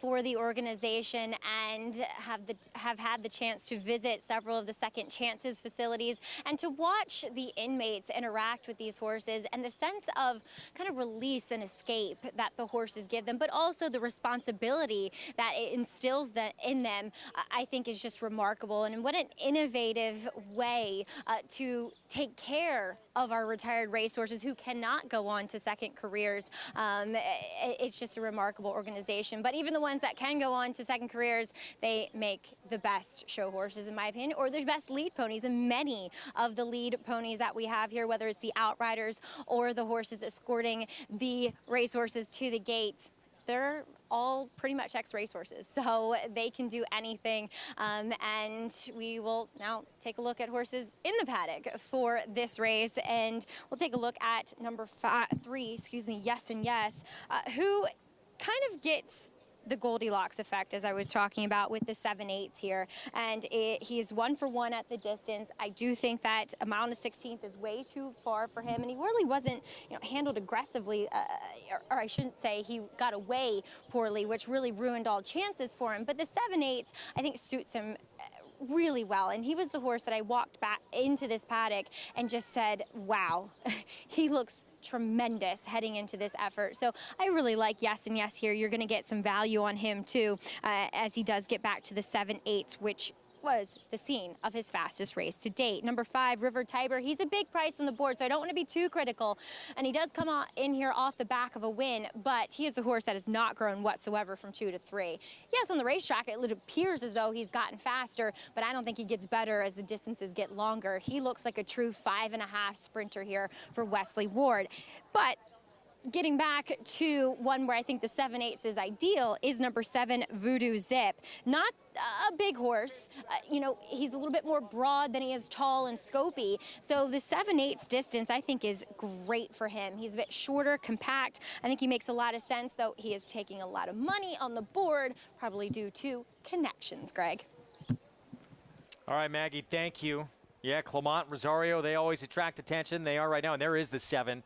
for the organization, and have had the chance to visit several of the Second Chances facilities and to watch the inmates interact with these horses, and the sense of kind of release and escape that the horses give them, but also the responsibility that it instills in them, I think is just remarkable. And what an innovative way to take care of our retired racehorses who cannot go on to second careers. It's just a remarkable organization. But even the ones that can go on to second careers, they make the best show horses, in my opinion, or the best lead ponies. And many of the lead ponies that we have here, whether it's the outriders or the horses escorting the racehorses to the gate, they're all pretty much ex-racehorses, so they can do anything. And we will now take a look at horses in the paddock for this race, and we'll take a look at number 3, Yes and Yes, who kind of gets the Goldilocks effect, as I was talking about with the 7/8 here, and he is 1 for 1 at the distance. I do think that a mile and a 16th is way too far for him, and he really wasn't, handled aggressively, or I shouldn't say he got away poorly, which really ruined all chances for him. But the 7/8, I think, suits him really well, and he was the horse that I walked back into this paddock and just said, wow, he looks tremendous heading into this effort. So I really like Yes and Yes here. You're going to get some value on him too, as he does get back to the 7/8, which was the scene of his fastest race to date. Number 5, River Tiber. He's a big price on the board, so I don't want to be too critical. And he does come in here off the back of a win, but he is a horse that has not grown whatsoever from 2 to 3. Yes, on the racetrack, it appears as though he's gotten faster, but I don't think he gets better as the distances get longer. He looks like a true 5.5 sprinter here for Wesley Ward. But getting back to one where I think the 7/8 is ideal is number 7, Voodoo Zip. Not a big horse. He's a little bit more broad than he is tall and scopy. So the 7/8 distance, I think, is great for him. He's a bit shorter, compact. I think he makes a lot of sense, though he is taking a lot of money on the board, probably due to connections, Greg. All right, Maggie, thank you. Yeah, Clement, Rosario, they always attract attention. They are right now, and there is the 7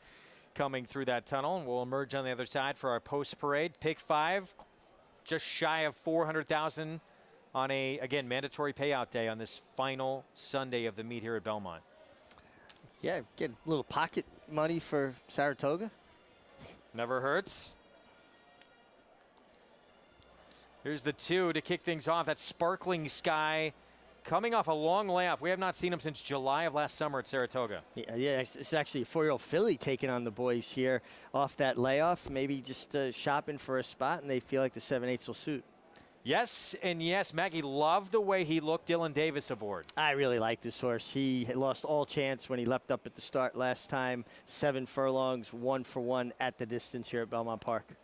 coming through that tunnel, and we'll emerge on the other side for our post parade. Pick 5, just shy of 400,000 on a, again, mandatory payout day on this final Sunday of the meet here at Belmont. Yeah, get a little pocket money for Saratoga. Never hurts. Here's the 2 to kick things off. That Sparkling Sky, coming off a long layoff. We have not seen him since July of last summer at Saratoga. Yeah, it's actually a 4-year-old filly taking on the boys here off that layoff. Maybe just shopping for a spot, and they feel like the 7/8 will suit. Yes, and yes, Maggie loved the way he looked. Dylan Davis aboard. I really like this horse. He had lost all chance when he leapt up at the start last time. 7 furlongs, 1 for 1 at the distance here at Belmont Park.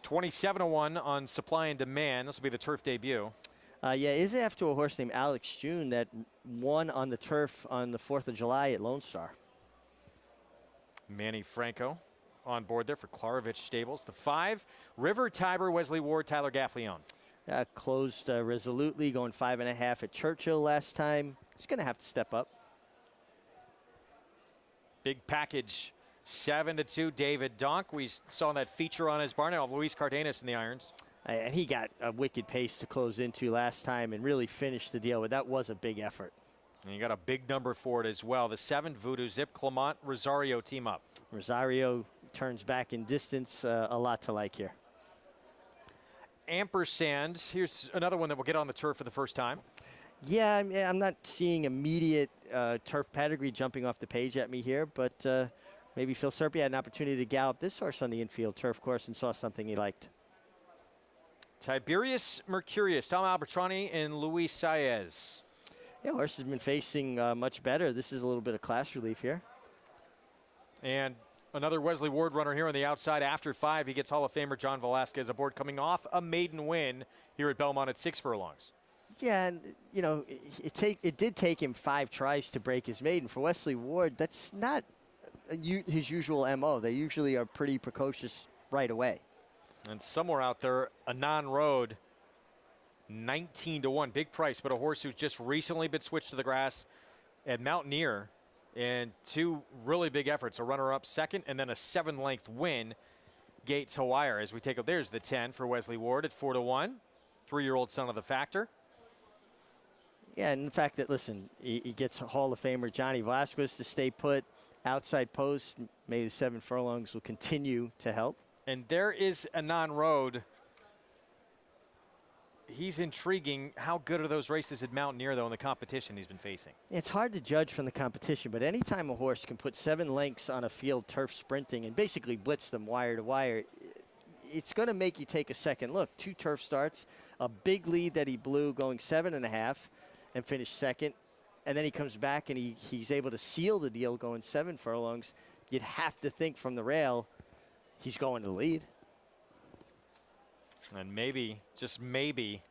27-1 on Supply and Demand. This will be the turf debut. Yeah, is after a horse named Alex June that won on the turf on the 4th of July at Lone Star. Manny Franco on board there for Klarovich Stables. The 5, River Tiber, Wesley Ward, Tyler Gaffleone. Closed resolutely, going 5.5 at Churchill last time. He's going to have to step up. Big package, 7-2, David Donk. We saw that feature on his barn now of Luis Cardenas in the irons. And he got a wicked pace to close into last time and really finished the deal, but that was a big effort. And you got a big number for it as well. The 7, Voodoo Zip, Clement, Rosario team up. Rosario turns back in distance, a lot to like here. Ampersand, here's another one that will get on the turf for the first time. Yeah, I'm not seeing immediate turf pedigree jumping off the page at me here, but maybe Phil Serpy had an opportunity to gallop this horse on the infield turf course and saw something he liked. Tiberius Mercurius, Tom Albertrani, and Luis Saez. Yeah, horse has been facing much better. This is a little bit of class relief here. And another Wesley Ward runner here on the outside after 5. He gets Hall of Famer John Velasquez aboard, coming off a maiden win here at Belmont at 6 furlongs. Yeah, and it did take him 5 tries to break his maiden. For Wesley Ward, that's not his usual MO. They usually are pretty precocious right away. And somewhere out there, a non-road, 19-1, big price, but a horse who's just recently been switched to the grass at Mountaineer, and 2 really big efforts, a runner-up second and then a 7-length win. Gates Hawaii as we take up. There's the 10 for Wesley Ward at 4-1, 3-year-old son of the Factor. Yeah, and the fact that, listen, he gets Hall of Famer Johnny Velasquez to stay put, outside post, maybe the 7 furlongs will continue to help. And there is a non-road. he's intriguing. How good are those races at Mountaineer, though, in the competition he's been facing? It's hard to judge from the competition, but anytime a horse can put 7 lengths on a field turf sprinting and basically blitz them wire to wire, it's going to make you take a second look. 2 turf starts, a big lead that he blew going 7.5 and finished second, and then he comes back and he's able to seal the deal going 7 furlongs. You'd have to think from the rail he's going to the lead. And maybe, just maybe,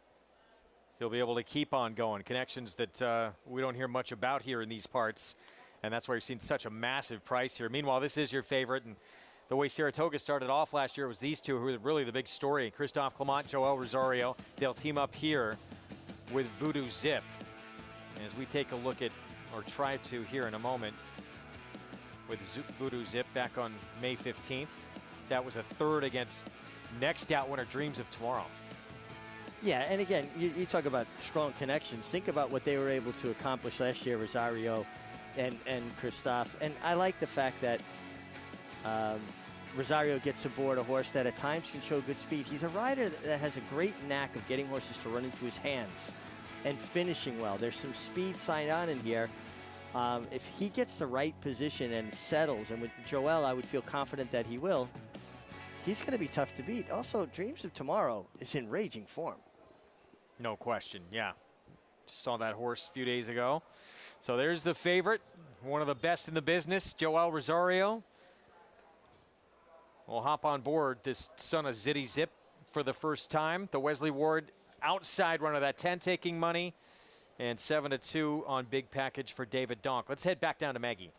he'll be able to keep on going. Connections that we don't hear much about here in these parts, and that's why you're seeing such a massive price here. Meanwhile, this is your favorite, and the way Saratoga started off last year was these two who were really the big story. Christophe Clement, Joel Rosario. They'll team up here with Voodoo Zip. As we take a look at, or try to here in a moment, with Voodoo Zip back on May 15th. That was a third against next out winner Dreams of Tomorrow. Yeah, and again, you talk about strong connections. Think about what they were able to accomplish last year, Rosario and Christophe. And I like the fact that Rosario gets aboard a horse that at times can show good speed. He's a rider that has a great knack of getting horses to run into his hands and finishing well. There's some speed signed on in here. If he gets the right position and settles, and with Joel, I would feel confident that he will, he's going to be tough to beat. Also, Dreams of Tomorrow is in raging form. No question, yeah. Just saw that horse a few days ago. So there's the favorite, one of the best in the business, Joel Rosario. We'll hop on board this son of Zitty Zip for the first time. The Wesley Ward outside runner, that 10 taking money, and 7-2 on big package for David Donk. Let's head back down to Maggie.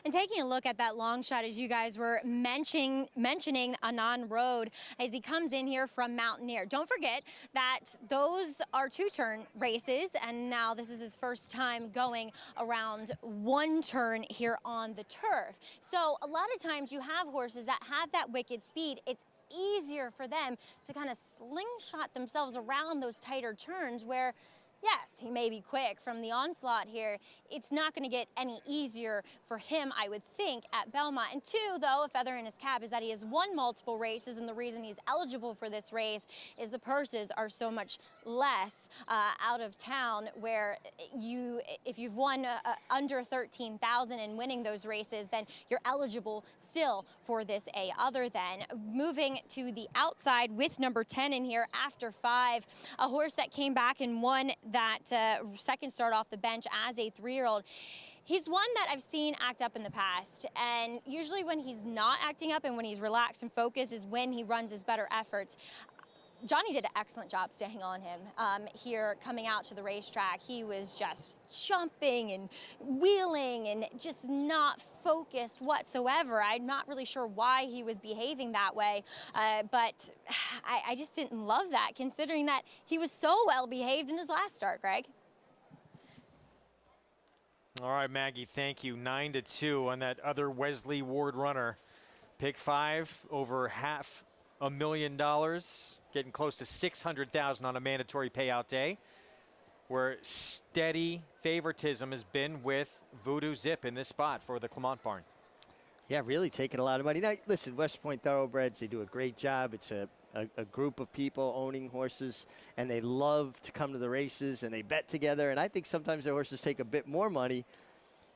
And taking a look at that long shot, as you guys were mentioning Anand Road as he comes in here from Mountaineer. Don't forget that those are 2-turn races, and now this is his first time going around 1 turn here on the turf. So a lot of times you have horses that have that wicked speed. It's easier for them to kind of slingshot themselves around those tighter turns where, yes, he may be quick from the onslaught here. It's not going to get any easier for him, I would think, at Belmont. And 2, though, a feather in his cap is that he has won multiple races, and the reason he's eligible for this race is the purses are so much less out of town, where if you've won under 13,000 and winning those races, then you're eligible still for this A other than. Moving to the outside with number 10 in here after 5, a horse that came back and won that second start off the bench as a 3-year-old. He's one that I've seen act up in the past, and usually when he's not acting up and when he's relaxed and focused is when he runs his better efforts. Johnny did an excellent job staying on him here coming out to the racetrack. He was just jumping and wheeling and just not focused whatsoever. I'm not really sure why he was behaving that way, but I just didn't love that, considering that he was so well behaved in his last start, Greg. All right, Maggie, thank you. 9-2 on that other Wesley Ward runner. Pick 5 over $500,000, getting close to $600,000 on a mandatory payout day, where steady favoritism has been with Voodoo Zip in this spot for the Clement barn. Yeah, really taking a lot of money. Now, listen, West Point Thoroughbreds, they do a great job. It's a group of people owning horses, and they love to come to the races, and they bet together. And I think sometimes their horses take a bit more money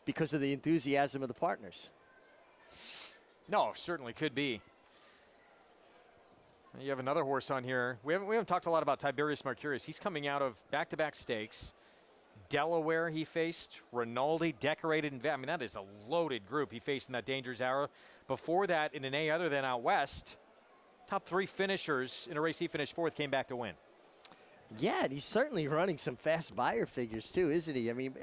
because of the enthusiasm of the partners. No, certainly could be. You have another horse on here. We haven't talked a lot about Tiberius Mercurius. He's coming out of back-to-back stakes. Delaware he faced, Rinaldi, Decorated, and I mean, that is a loaded group he faced in that Dangerous Hour. Before that, in an A other than out west, top 3 finishers in a race he finished 4th came back to win. Yeah, and he's certainly running some fast buyer figures too, isn't he? I mean,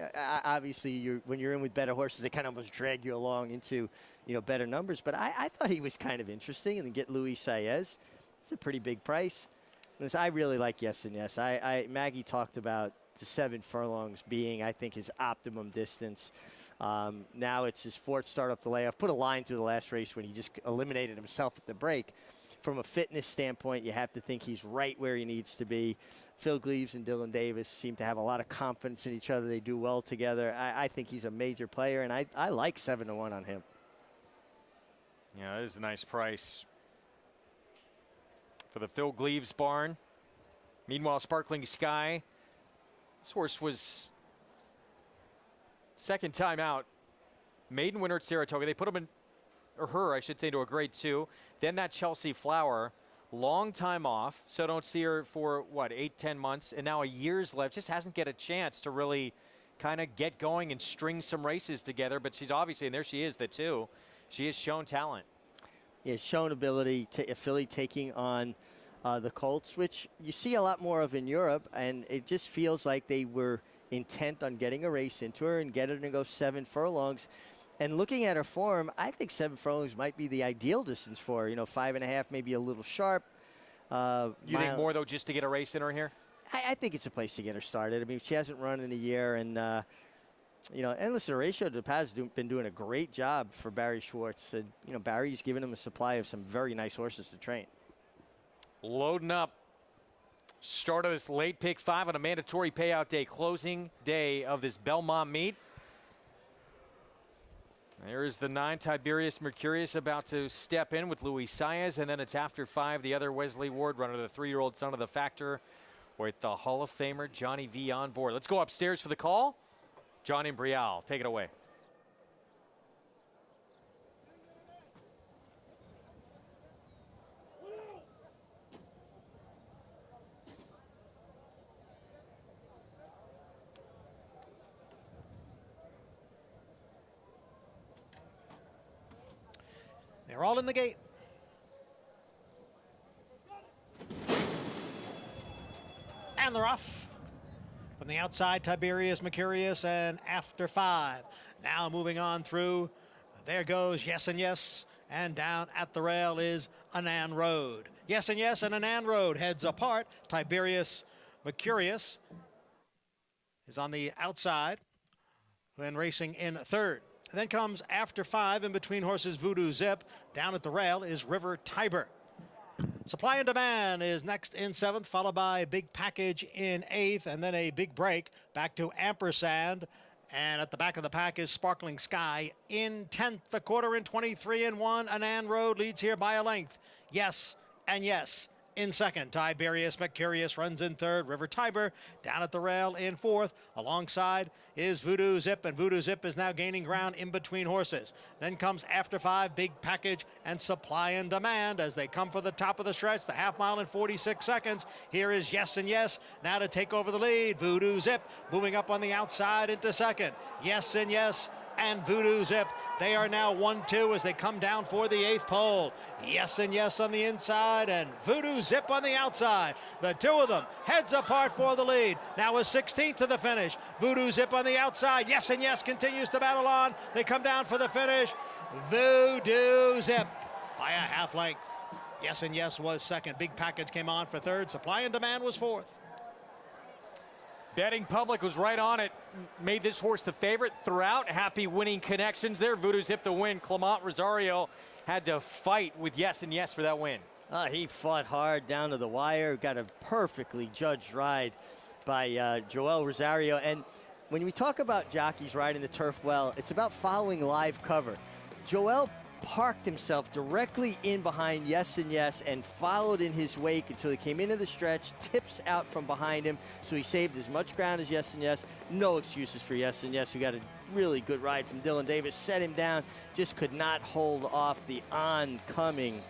obviously, when you're in with better horses, they kind of almost drag you along into, better numbers. But I thought he was kind of interesting, and then get Luis Saez. It's a pretty big price. Listen, I really like Yes and Yes. Maggie talked about the 7 furlongs being, I think, his optimum distance. Now it's his 4th start up the layoff. Put a line through the last race when he just eliminated himself at the break. From a fitness standpoint, you have to think he's right where he needs to be. Phil Gleaves and Dylan Davis seem to have a lot of confidence in each other. They do well together. I think he's a major player, and I like 7-1 on him. Yeah, that is a nice price for the Phil Gleaves barn. Meanwhile, Sparkling Sky, this horse was second time out. Maiden winner at Saratoga. They put him in, or her, I should say, to a grade 2. Then that Chelsea Flower, long time off. So don't see her for, what, 8-10 months. And now a year's left. Just hasn't get a chance to really kind of get going and string some races together. But she's obviously, and there she is, the 2. She has shown talent. Yeah, shown ability to a filly taking on the Colts, which you see a lot more of in Europe. And it just feels like they were intent on getting a race into her and get her to go 7 furlongs. And looking at her form, I think 7 furlongs might be the ideal distance for her. 5.5, maybe a little sharp. You think more, though, just to get a race in her here? I think it's a place to get her started. I mean, she hasn't run in a year. And, and listen, Horatio De Paz has been doing a great job for Barry Schwartz. And, Barry's given him a supply of some very nice horses to train. Loading up. Start of this late pick 5 on a mandatory payout day, closing day of this Belmont meet. There's the 9, Tiberius Mercurius, about to step in with Luis Saez, and then it's after 5, the other Wesley Ward runner, the 3-year-old son of the Factor, with the Hall of Famer Johnny V on board. Let's go upstairs for the call. John Imbrial, take it away. They're all in the gate. And they're off. From the outside, Tiberius Mercurius, and after 5. Now moving on through. There goes Yes and Yes. And down at the rail is Anand Road. Yes and Yes and Anand Road heads apart. Tiberius Mercurius is on the outside when racing in 3rd. And then comes after 5 in between horses Voodoo Zip. Down at the rail is River Tiber. Supply and Demand is next in 7th, followed by Big Package in 8th, and then a big break back to Ampersand. And at the back of the pack is Sparkling Sky in 10th. The quarter in 23-1. Anand Road leads here by a length. Yes and Yes in 2nd. Tiberius Mercurius runs in 3rd. River Tiber down at the rail in 4th. Alongside is Voodoo Zip, and Voodoo Zip is now gaining ground in between horses. Then comes after 5, Big Package and Supply and Demand as they come for the top of the stretch, the half mile in 46 seconds. Here is Yes and Yes now to take over the lead. Voodoo Zip moving up on the outside into 2nd. Yes and Yes and Voodoo Zip, they are now 1-2 as they come down for the 8th pole. Yes and Yes on the inside and Voodoo Zip on the outside. The 2 of them heads apart for the lead. Now a 16th to the finish. Voodoo Zip on the outside. Yes and Yes continues to battle on. They come down for the finish. Voodoo Zip by a half length. Yes and Yes was 2nd. Big Package came on for 3rd. Supply and Demand was 4th. Betting public was right on it. Made this horse the favorite throughout. Happy winning connections there. Voodoo Zip the win. Clement Rosario had to fight with Yes and Yes for that win. He fought hard down to the wire. Got a perfectly judged ride by Joel Rosario. And when we talk about jockeys riding the turf well, it's about following live cover. Joel parked himself directly in behind Yes and Yes and followed in his wake until he came into the stretch, tips out from behind him, so he saved as much ground as Yes and Yes. No excuses for Yes and Yes, who got a really good ride from Dylan Davis, set him down, just could not hold off the oncoming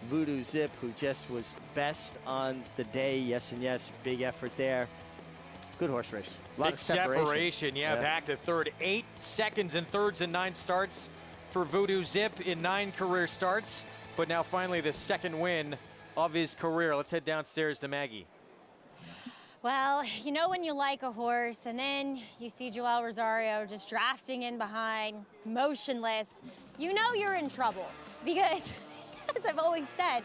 Voodoo Zip, who just was best on the day. Yes and Yes, big effort there. Good horse race. A lot big of separation. Yeah, back to 3rd. 8 seconds and 3rds and 9 starts for Voodoo Zip in 9 career starts, but now finally the 2nd win of his career. Let's head downstairs to Maggie. Well, you know when you like a horse and then you see Joel Rosario just drafting in behind, motionless, you know you're in trouble because, as I've always said,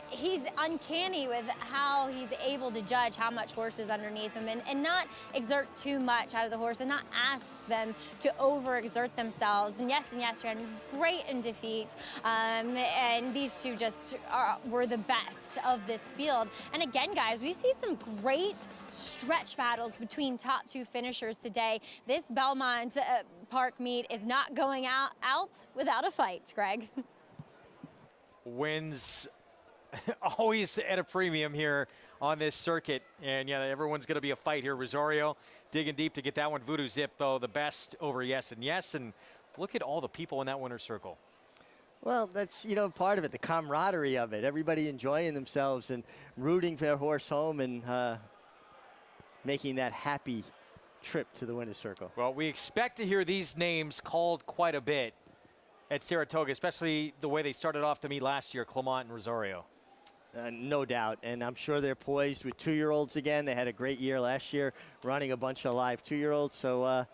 he's uncanny with how he's able to judge how much horse is underneath him and not exert too much out of the horse and not ask them to overexert themselves. And Yes ran great in defeat. And these two just were the best of this field. And again, guys, we see some great stretch battles between top 2 finishers today. This Belmont Park meet is not going out without a fight, Greg. Wins always at a premium here on this circuit. And yeah, everyone's going to be a fight here. Rosario digging deep to get that one. Voodoo Zip, though, the best over Yes and Yes. And look at all the people in that winner's circle. Well, that's, you know, part of it, the camaraderie of it. Everybody enjoying themselves and rooting for their horse home and making that happy trip to the winner's circle. Well, we expect to hear these names called quite a bit at Saratoga, especially the way they started off the meet last year, Clement and Rosario. No doubt, and I'm sure they're poised with 2-year-olds again. They had a great year last year running a bunch of live 2-year-olds. So,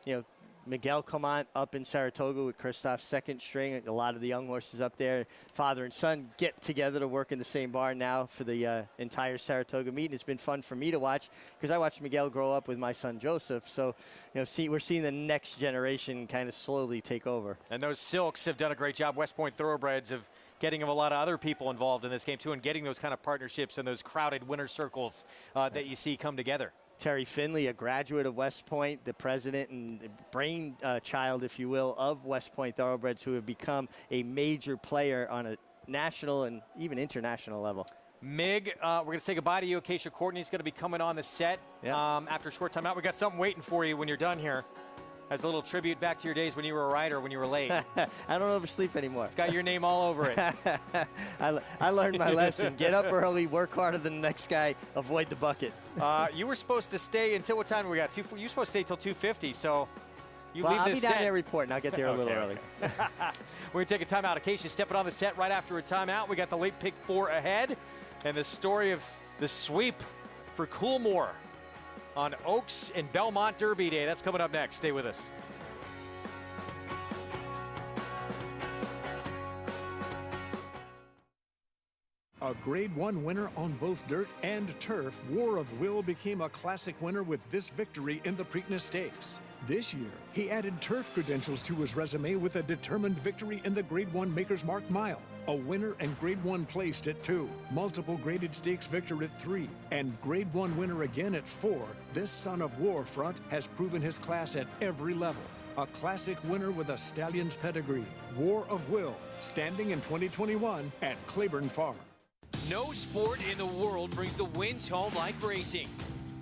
you know, Miguel Clement up in Saratoga with Christoph's second string. A lot of the young horses up there, father and son, get together to work in the same barn now for the entire Saratoga meet. And it's been fun for me to watch because I watched Miguel grow up with my son Joseph. So, you know, we're seeing the next generation kind of slowly take over. And those Silks have done a great job. West Point Thoroughbreds of getting a lot of other people involved in this game too, and getting those kind of partnerships and those crowded winner circles that you see come together. Terry Finley, a graduate of West Point, the president and brain child, if you will, of West Point Thoroughbreds, who have become a major player on a national and even international level. Mig, we're going to say goodbye to you. Acacia Courtney's going to be coming on the set after a short time out. We got something waiting for you when you're done here. As a little tribute back to your days when you were a rider, when you were late. I don't oversleep anymore. It's got your name all over it. I learned my lesson. Get up early, work harder than the next guy, avoid the bucket. You were supposed to stay until what time we got? You were supposed to stay until 2:50, so you leave I'll this be set. down there reporting. I'll get there a little early. We're going to take a timeout. Acacia stepping on the set right after a timeout. We got the late pick 4 ahead, and the story of the sweep for Coolmore on Oaks and Belmont Derby Day. That's coming up next. Stay with us. A Grade 1 winner on both dirt and turf, War of Will became a classic winner with this victory in the Preakness Stakes. This year, he added turf credentials to his resume with a determined victory in the Grade 1 Maker's Mark Mile, a winner and Grade 1 placed at 2, multiple graded stakes victor at 3, and Grade 1 winner again at 4. This son of War front has proven his class at every level. A classic winner with a stallion's pedigree. War of Will, standing in 2021 at Claiborne Farm. No sport in the world brings the wins home like racing.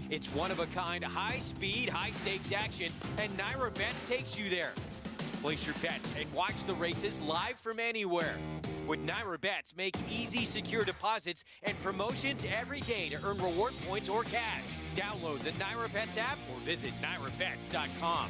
It's one-of-a-kind, high-speed, high-stakes action, and Naira Bets takes you there. Place your bets and watch the races live from anywhere. With Naira Bets, make easy, secure deposits and promotions every day to earn reward points or cash. Download the Naira Bets app or visit NairaBets.com.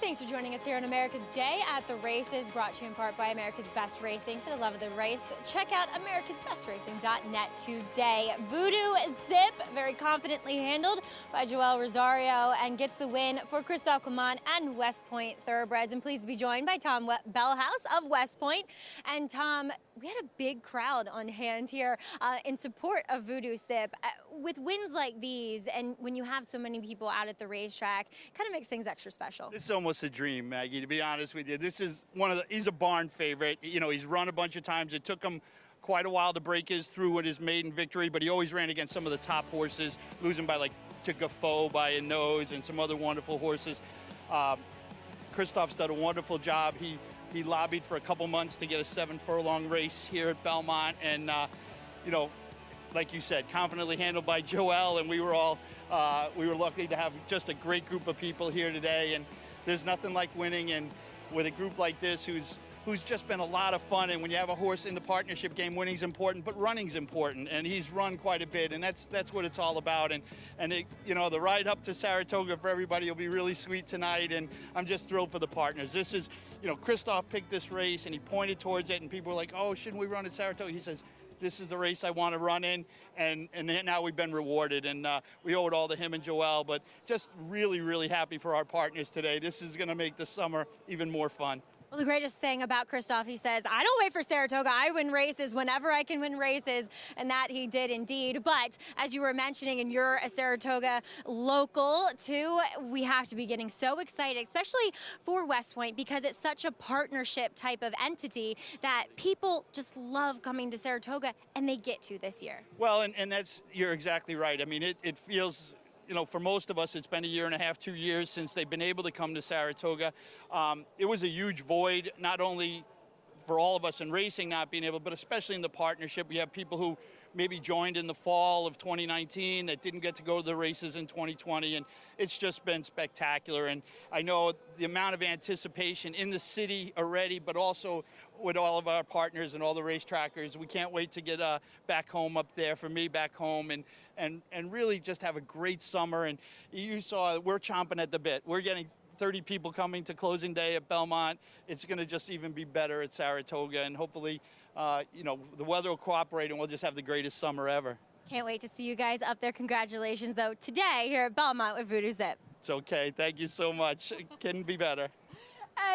Thanks for joining us here on America's Day at the Races, brought to you in part by America's Best Racing. For the love of the race, check out americasbestracing.net today. Voodoo Zip, very confidently handled by Joel Rosario, and gets the win for Christophe Clement and West Point Thoroughbreds. And pleased to be joined by Tom Bellhouse of West Point. And Tom, we had a big crowd on hand here in support of Voodoo Zip. With wins like these, and when you have so many people out at the racetrack, kind of makes things extra special. It's almost a dream, Maggie, to be honest with you. This is he's a barn favorite. You know, he's run a bunch of times. It took him quite a while to break his through with his maiden victory, but he always ran against some of the top horses, losing by to Gaffoe by a nose and some other wonderful horses. Christophe's done a wonderful job. He lobbied for a couple months to get a 7-furlong race here at Belmont, and you know, like you said, confidently handled by Joel, and we were lucky to have just a great group of people here today. And there's nothing like winning, and with a group like this who's just been a lot of fun. And when you have a horse in the partnership game, winning's important, but running's important, and he's run quite a bit, and that's what it's all about. And it, you know, the ride up to Saratoga for everybody will be really sweet tonight, and I'm just thrilled for the partners. This is, you know, Christophe picked this race, and he pointed towards it, and people were like, oh, shouldn't we run at Saratoga? He says, this is the race I want to run in, and now we've been rewarded, and we owe it all to him and Joel, but just really, really happy for our partners today. This is going to make the summer even more fun. Well, the greatest thing about Christophe, he says, I don't wait for Saratoga. I win races whenever I can win races, and that he did indeed. But as you were mentioning, and you're a Saratoga local too, we have to be getting so excited, especially for West Point, because it's such a partnership type of entity that people just love coming to Saratoga, and they get to this year. Well, and you're exactly right. I mean, it feels, you know, for most of us, it's been 1.5 years, 2 years since they've been able to come to Saratoga. It was a huge void, not only for all of us in racing not being able, but especially in the partnership. We have people who maybe joined in the fall of 2019 that didn't get to go to the races in 2020, and it's just been spectacular. And I know the amount of anticipation in the city already, but also with all of our partners and all the race trackers. We can't wait to get back home up there, for me back home, and really just have a great summer. And you saw we're chomping at the bit. We're getting 30 people coming to closing day at Belmont. It's going to just even be better at Saratoga, and hopefully, you know, the weather will cooperate and we'll just have the greatest summer ever. Can't wait to see you guys up there. Congratulations, though, today here at Belmont with Voodoo Zip. It's okay. Thank you so much. It couldn't be better.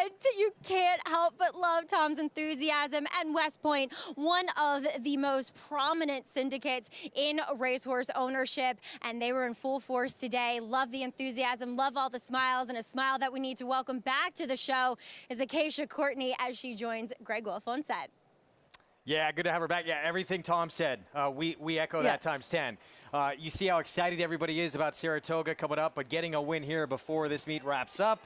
And you can't help but love Tom's enthusiasm. And West Point, one of the most prominent syndicates in racehorse ownership, and they were in full force today. Love the enthusiasm, love all the smiles, and a smile that we need to welcome back to the show is Acacia Courtney as she joins Greg Wolf on set. Yeah, good to have her back. Yeah, everything Tom said, we echo that times 10. You see how excited everybody is about Saratoga coming up, but getting a win here before this meet wraps up.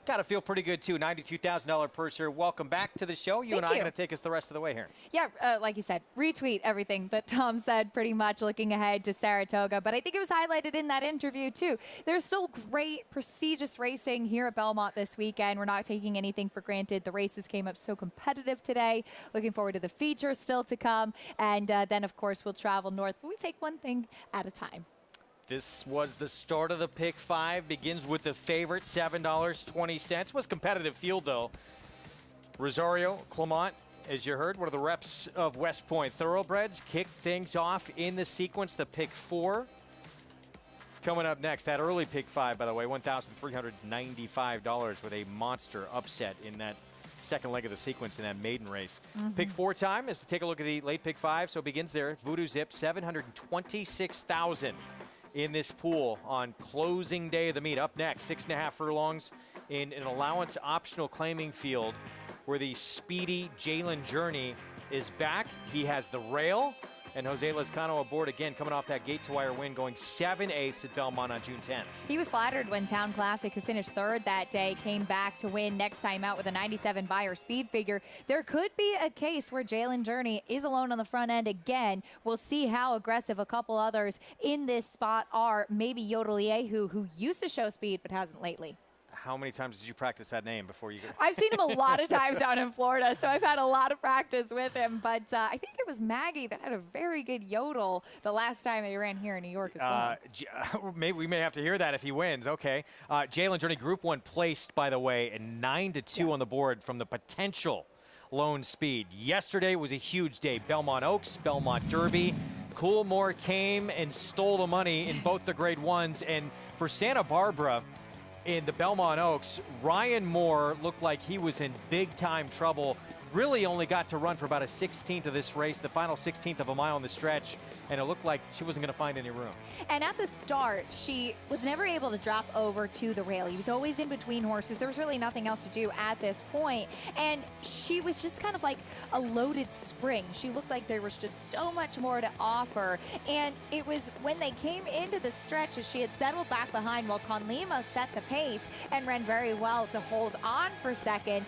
Got to feel pretty good, too. $92,000 purse here. Welcome back to the show. You and I are going to take us the rest of the way here. Yeah, like you said, retweet everything that Tom said, pretty much looking ahead to Saratoga. But I think it was highlighted in that interview, too. There's still great, prestigious racing here at Belmont this weekend. We're not taking anything for granted. The races came up so competitive today. Looking forward to the feature still to come. And then, of course, we'll travel north. But we take one thing at a time. This was the start of the pick 5. Begins with the favorite, $7.20. Was competitive field, though. Rosario, Clement, as you heard, one of the reps of West Point Thoroughbreds, kicked things off in the sequence. The pick 4 coming up next. That early pick 5, by the way, $1,395 with a monster upset in that second leg of the sequence in that maiden race. Pick 4 time is to take a look at the late pick 5. So it begins there. Voodoo Zip, $726,000. In this pool on closing day of the meet. Up next, 6.5 furlongs in an allowance optional claiming field where the speedy Jalen Journey is back. He has the rail, and Jose Lezcano aboard again, coming off that gate-to-wire win, going 7-ace at Belmont on June 10th. He was flattered when Town Classic, who finished third that day, came back to win next time out with a 97 buyer speed figure. There could be a case where Jalen Journey is alone on the front end again. We'll see how aggressive a couple others in this spot are. Maybe Yodelier, who used to show speed but hasn't lately. How many times did you practice that name before you go? I've seen him a lot of times down in Florida, so I've had a lot of practice with him. But I think it was Maggie that had a very good yodel the last time they ran here in New York as well. Maybe we may have to hear that if he wins. Okay. Jalen Journey, Group 1 placed, by the way, and 9-2 on the board from the potential Lone Speed. Yesterday was a huge day. Belmont Oaks, Belmont Derby. Coolmore came and stole the money in both the Grade 1s. And for Santa Barbara, in the Belmont Oaks, Ryan Moore looked like he was in big-time trouble. Really only got to run for about a 16th of this race, the final 16th of a mile on the stretch, and it looked like she wasn't going to find any room. And at the start, she was never able to drop over to the rail. He was always in between horses. There was really nothing else to do at this point. And she was just kind of like a loaded spring. She looked like there was just so much more to offer. And it was when they came into the stretch as she had settled back behind while Conlima set the pace and ran very well to hold on for second.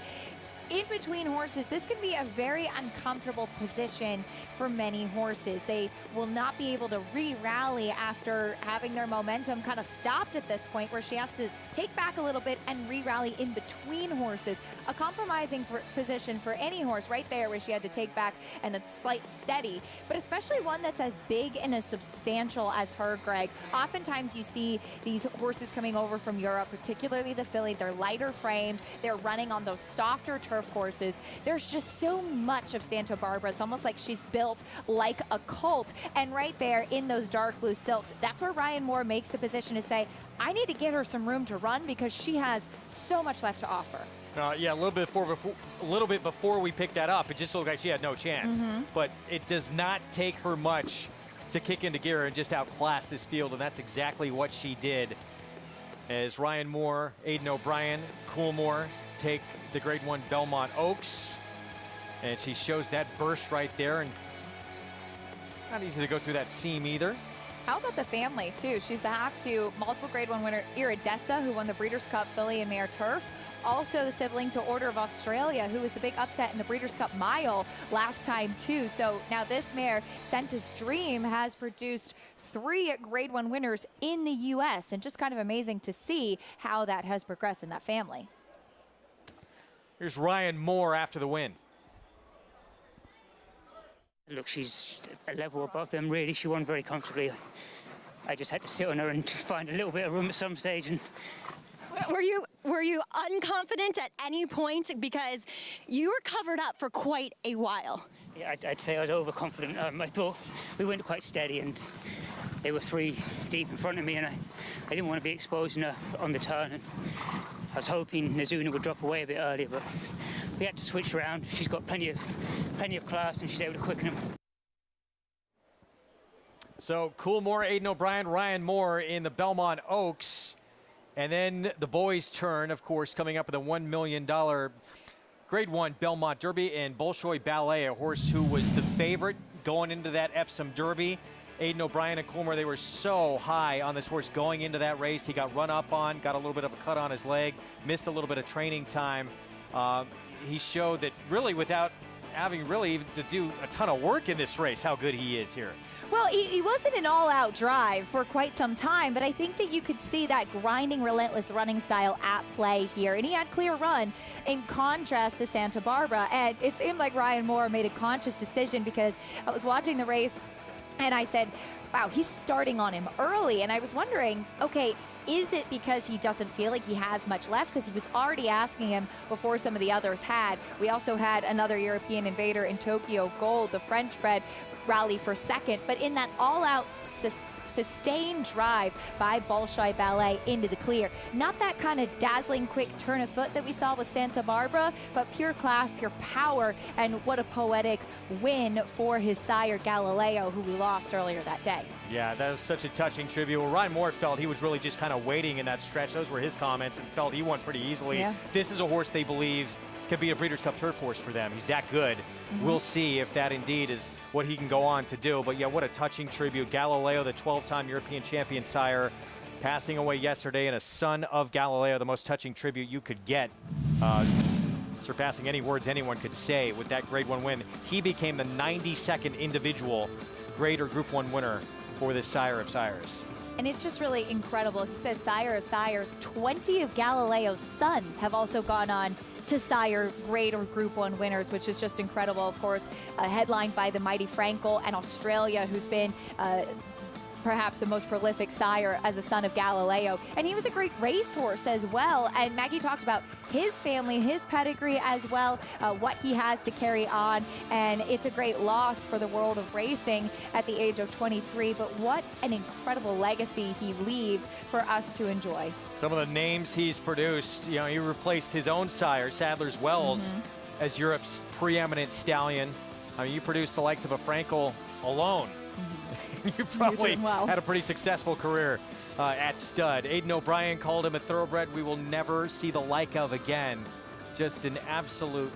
In between horses, this can be a very uncomfortable position for many horses. They will not be able to re-rally after having their momentum kind of stopped at this point, where she has to take back a little bit and re-rally in between horses. A compromising position for any horse right there, where she had to take back and a slight steady, but especially one that's as big and as substantial as her, Greg. Oftentimes you see these horses coming over from Europe, particularly the filly. They're lighter framed. They're running on those softer turf courses. There's just so much of Santa Barbara. It's almost like she's built like a colt. And right there in those dark blue silks, that's where Ryan Moore makes the position to say, I need to get her some room to run because she has so much left to offer. Yeah, a little bit before we picked that up, it just looked like she had no chance. But it does not take her much to kick into gear and just outclass this field, and that's exactly what she did. As Ryan Moore, Aidan O'Brien, Coolmore take the Grade 1 Belmont Oaks, and she shows that burst right there, and not easy to go through that seam either. How about the family, too? She's the half-to multiple Grade 1 winner Iridessa, who won the Breeders' Cup Filly and Mare Turf. Also the sibling to Order of Australia, who was the big upset in the Breeders' Cup Mile last time, too. So now this mare, Senta's Dream, has produced 3 Grade 1 winners in the U.S., and just kind of amazing to see how that has progressed in that family. Here's Ryan Moore after the win. Look, she's a level above them, really. She won very comfortably. I just had to sit on her and find a little bit of room at some stage. And were you unconfident at any point, because you were covered up for quite a while? Yeah, I'd say I was overconfident. I thought we went quite steady, and they were 3 deep in front of me, and I didn't want to be exposing her on the turn. And I was hoping Nazuna would drop away a bit earlier, but we had to switch around. She's got plenty of class, and she's able to quicken him. So Coolmore, Aidan O'Brien, Ryan Moore in the Belmont Oaks. And then the boys' turn, of course, coming up with a $1 million Grade 1 Belmont Derby, and Bolshoi Ballet, a horse who was the favorite going into that Epsom Derby. Aidan O'Brien and Coolmore, they were so high on this horse going into that race. He got run up on, got a little bit of a cut on his leg, missed a little bit of training time. He showed that really, without having really even to do a ton of work in this race, how good he is here. Well, he wasn't an all-out drive for quite some time, but I think that you could see that grinding, relentless running style at play here. And he had clear run in contrast to Santa Barbara. And it seemed like Ryan Moore made a conscious decision, because I was watching the race and I said, wow, he's starting on him early. And I was wondering, okay, is it because he doesn't feel like he has much left? Because he was already asking him before some of the others had. We also had another European invader in Tokyo Gold, the French-bred, rally for second. But in that all-out sustained drive by Bolshoi Ballet into the clear, not that kind of dazzling quick turn of foot that we saw with Santa Barbara, but pure class, pure power, and what a poetic win for his sire Galileo, who we lost earlier that day. Yeah, that was such a touching tribute. Well, Ryan Moore felt he was really just kind of waiting in that stretch. Those were his comments, and felt he won pretty easily. Yeah. This is a horse they believe could be a Breeders' Cup Turf horse for them. He's that good. We'll see if that indeed is what he can go on to do. But yeah, what a touching tribute. Galileo, the 12-time European champion sire, passing away yesterday, and a son of Galileo, the most touching tribute you could get. Surpassing any words anyone could say with that Grade 1 win. He became the 92nd individual Grade or Group 1 winner for this sire of sires. And it's just really incredible. As you said, sire of sires, 20 of Galileo's sons have also gone on to sire grade or Group 1 winners, which is just incredible. Of course, headlined by the mighty Frankel and Australia, who's been perhaps the most prolific sire as a son of Galileo. And he was a great racehorse as well. And Maggie talked about his family, his pedigree as well, what he has to carry on. And it's a great loss for the world of racing at the age of 23. But what an incredible legacy he leaves for us to enjoy. Some of the names he's produced, you know, he replaced his own sire, Sadler's Wells, as Europe's preeminent stallion. I mean, you produced the likes of a Frankel alone. You probably had a pretty successful career at stud. Aidan O'Brien called him a thoroughbred we will never see the like of again. Just an absolute,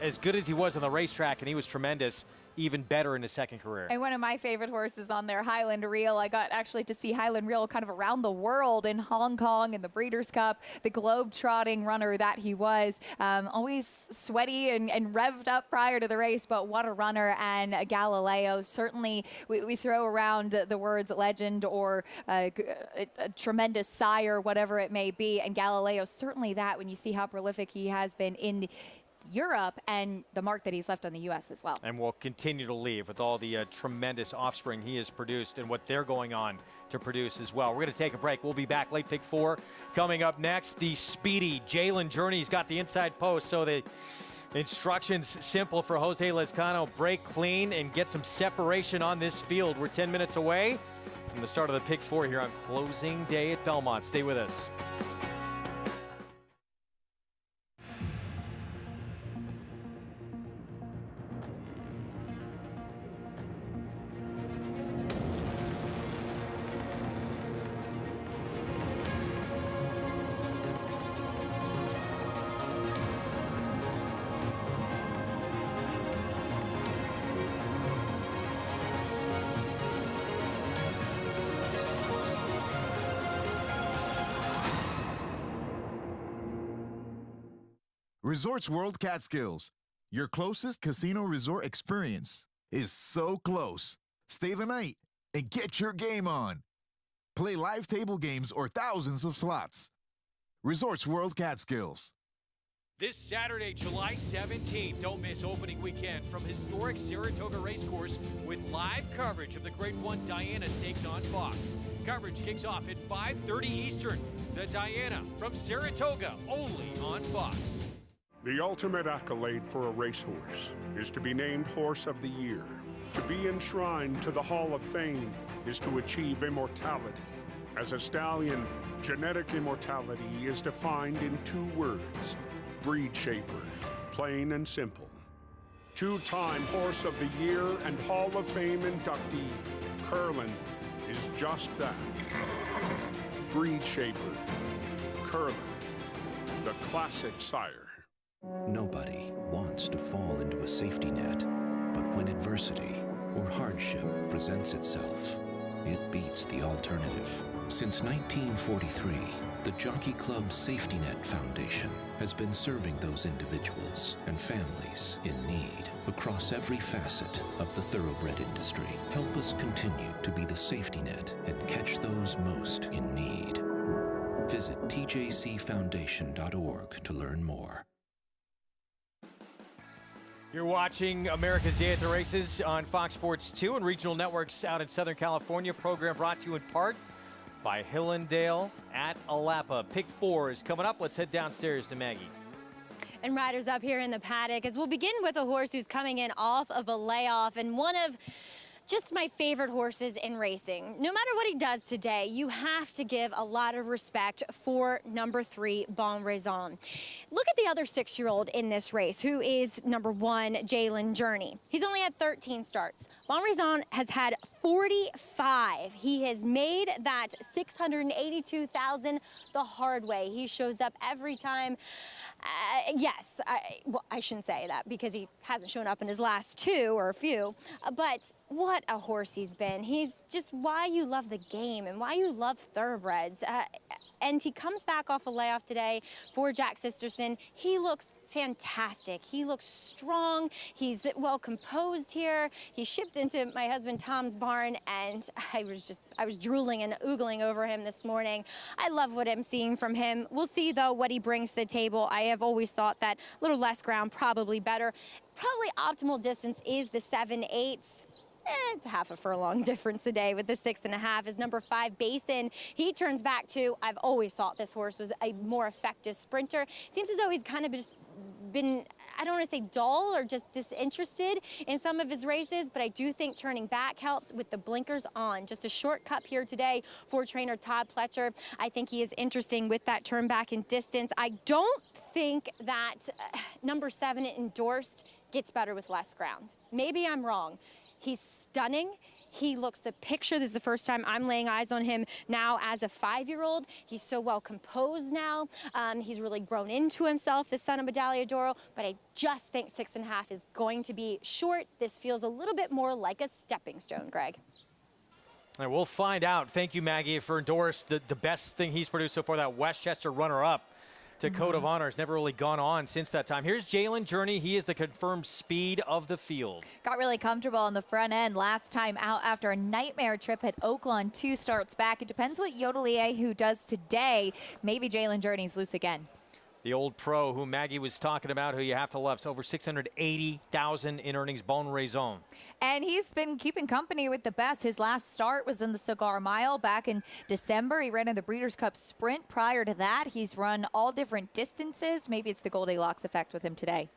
as good as he was on the racetrack, and he was tremendous, even better in his second career. And one of my favorite horses on there, Highland Reel. I got actually to see Highland Reel kind of around the world in Hong Kong and the Breeders' Cup, the globe-trotting runner that he was. Always sweaty and revved up prior to the race, but what a runner. And Galileo, certainly we throw around the words legend or a tremendous sire, whatever it may be. And Galileo, certainly that when you see how prolific he has been in Europe and the mark that he's left on the U.S. as well. And will continue to leave with all the tremendous offspring he has produced and what they're going on to produce as well. We're going to take a break. We'll be back. Late pick 4 coming up next. The speedy Jalen Journey's got the inside post, so the instructions simple for Jose Lezcano. Break clean and get some separation on this field. We're 10 minutes away from the start of the pick 4 here on closing day at Belmont. Stay with us. Resorts World Catskills, your closest casino resort experience, is so close. Stay the night and get your game on. Play live table games or thousands of slots. Resorts World Catskills. This Saturday, July 17th, don't miss opening weekend from historic Saratoga Racecourse with live coverage of the Grade 1 Diana Stakes on Fox. Coverage kicks off at 5:30 Eastern. The Diana from Saratoga, only on Fox. The ultimate accolade for a racehorse is to be named Horse of the Year. To be enshrined to the Hall of Fame is to achieve immortality. As a stallion, genetic immortality is defined in 2 words: breed shaper, plain and simple. 2-time Horse of the Year and Hall of Fame inductee, Curlin, is just that. Breed shaper, Curlin, the classic sire. Nobody wants to fall into a safety net, but when adversity or hardship presents itself, it beats the alternative. Since 1943, the Jockey Club Safety Net Foundation has been serving those individuals and families in need across every facet of the thoroughbred industry. Help us continue to be the safety net and catch those most in need. Visit tjcfoundation.org to learn more. You're watching America's Day at the Races on Fox Sports 2 and regional networks out in Southern California. Program brought to you in part by Hillendale at Alapa. Pick 4 is coming up. Let's head downstairs to Maggie. And riders up here in the paddock, as we'll begin with a horse who's coming in off of a layoff and one of just my favorite horses in racing. No matter what he does today, you have to give a lot of respect for number 3, Bon Raison. Look at the other 6-year-old in this race, who is number 1, Jalen Journey. He's only had 13 starts. Bon Raison has had 45. He has made that $682,000 the hard way. He shows up every time. Yes, well, I shouldn't say that because he hasn't shown up in his last 2 or a few, but what a horse he's been. He's just why you love the game and why you love thoroughbreds. And he comes back off a layoff today for Jack Sisterson. He looks fantastic. He looks strong. He's well composed here. He shipped into my husband Tom's barn, and I was drooling and oogling over him this morning. I love what I'm seeing from him. We'll see, though, what he brings to the table. I have always thought that a little less ground, probably better. Probably optimal distance is the 7/8. It's a half a furlong difference today with the 6.5. His number 5, Basin, he turns back to, I've always thought this horse was a more effective sprinter. Seems as though he's kind of just been, I don't want to say dull or just disinterested in some of his races, but I do think turning back helps with the blinkers on. Just a short cup here today for trainer Todd Pletcher. I think he is interesting with that turn back in distance. I don't think that number 7, Endorsed, gets better with less ground. Maybe I'm wrong. He's stunning. He looks the picture. This is the first time I'm laying eyes on him now as a 5-year-old. He's so well composed now. He's really grown into himself, the son of Medaglia d'Oro, but I just think 6.5 is going to be short. This feels a little bit more like a stepping stone, Greg. And we'll find out. Thank you, Maggie, for Endorsed. The best thing he's produced so far, that Westchester runner-up to Code of Honor, has never really gone on since that time. Here's Jalen Journey. He is the confirmed speed of the field. Got really comfortable on the front end last time out after a nightmare trip at Oakland 2 starts back. It depends what Galileo does today. Maybe Jalen Journey's loose again. The old pro who Maggie was talking about, who you have to love. So over 680,000 in earnings, Bon Raison. And he's been keeping company with the best. His last start was in the Cigar Mile back in December. He ran in the Breeders' Cup Sprint. Prior to that, he's run all different distances. Maybe it's the Goldilocks effect with him today.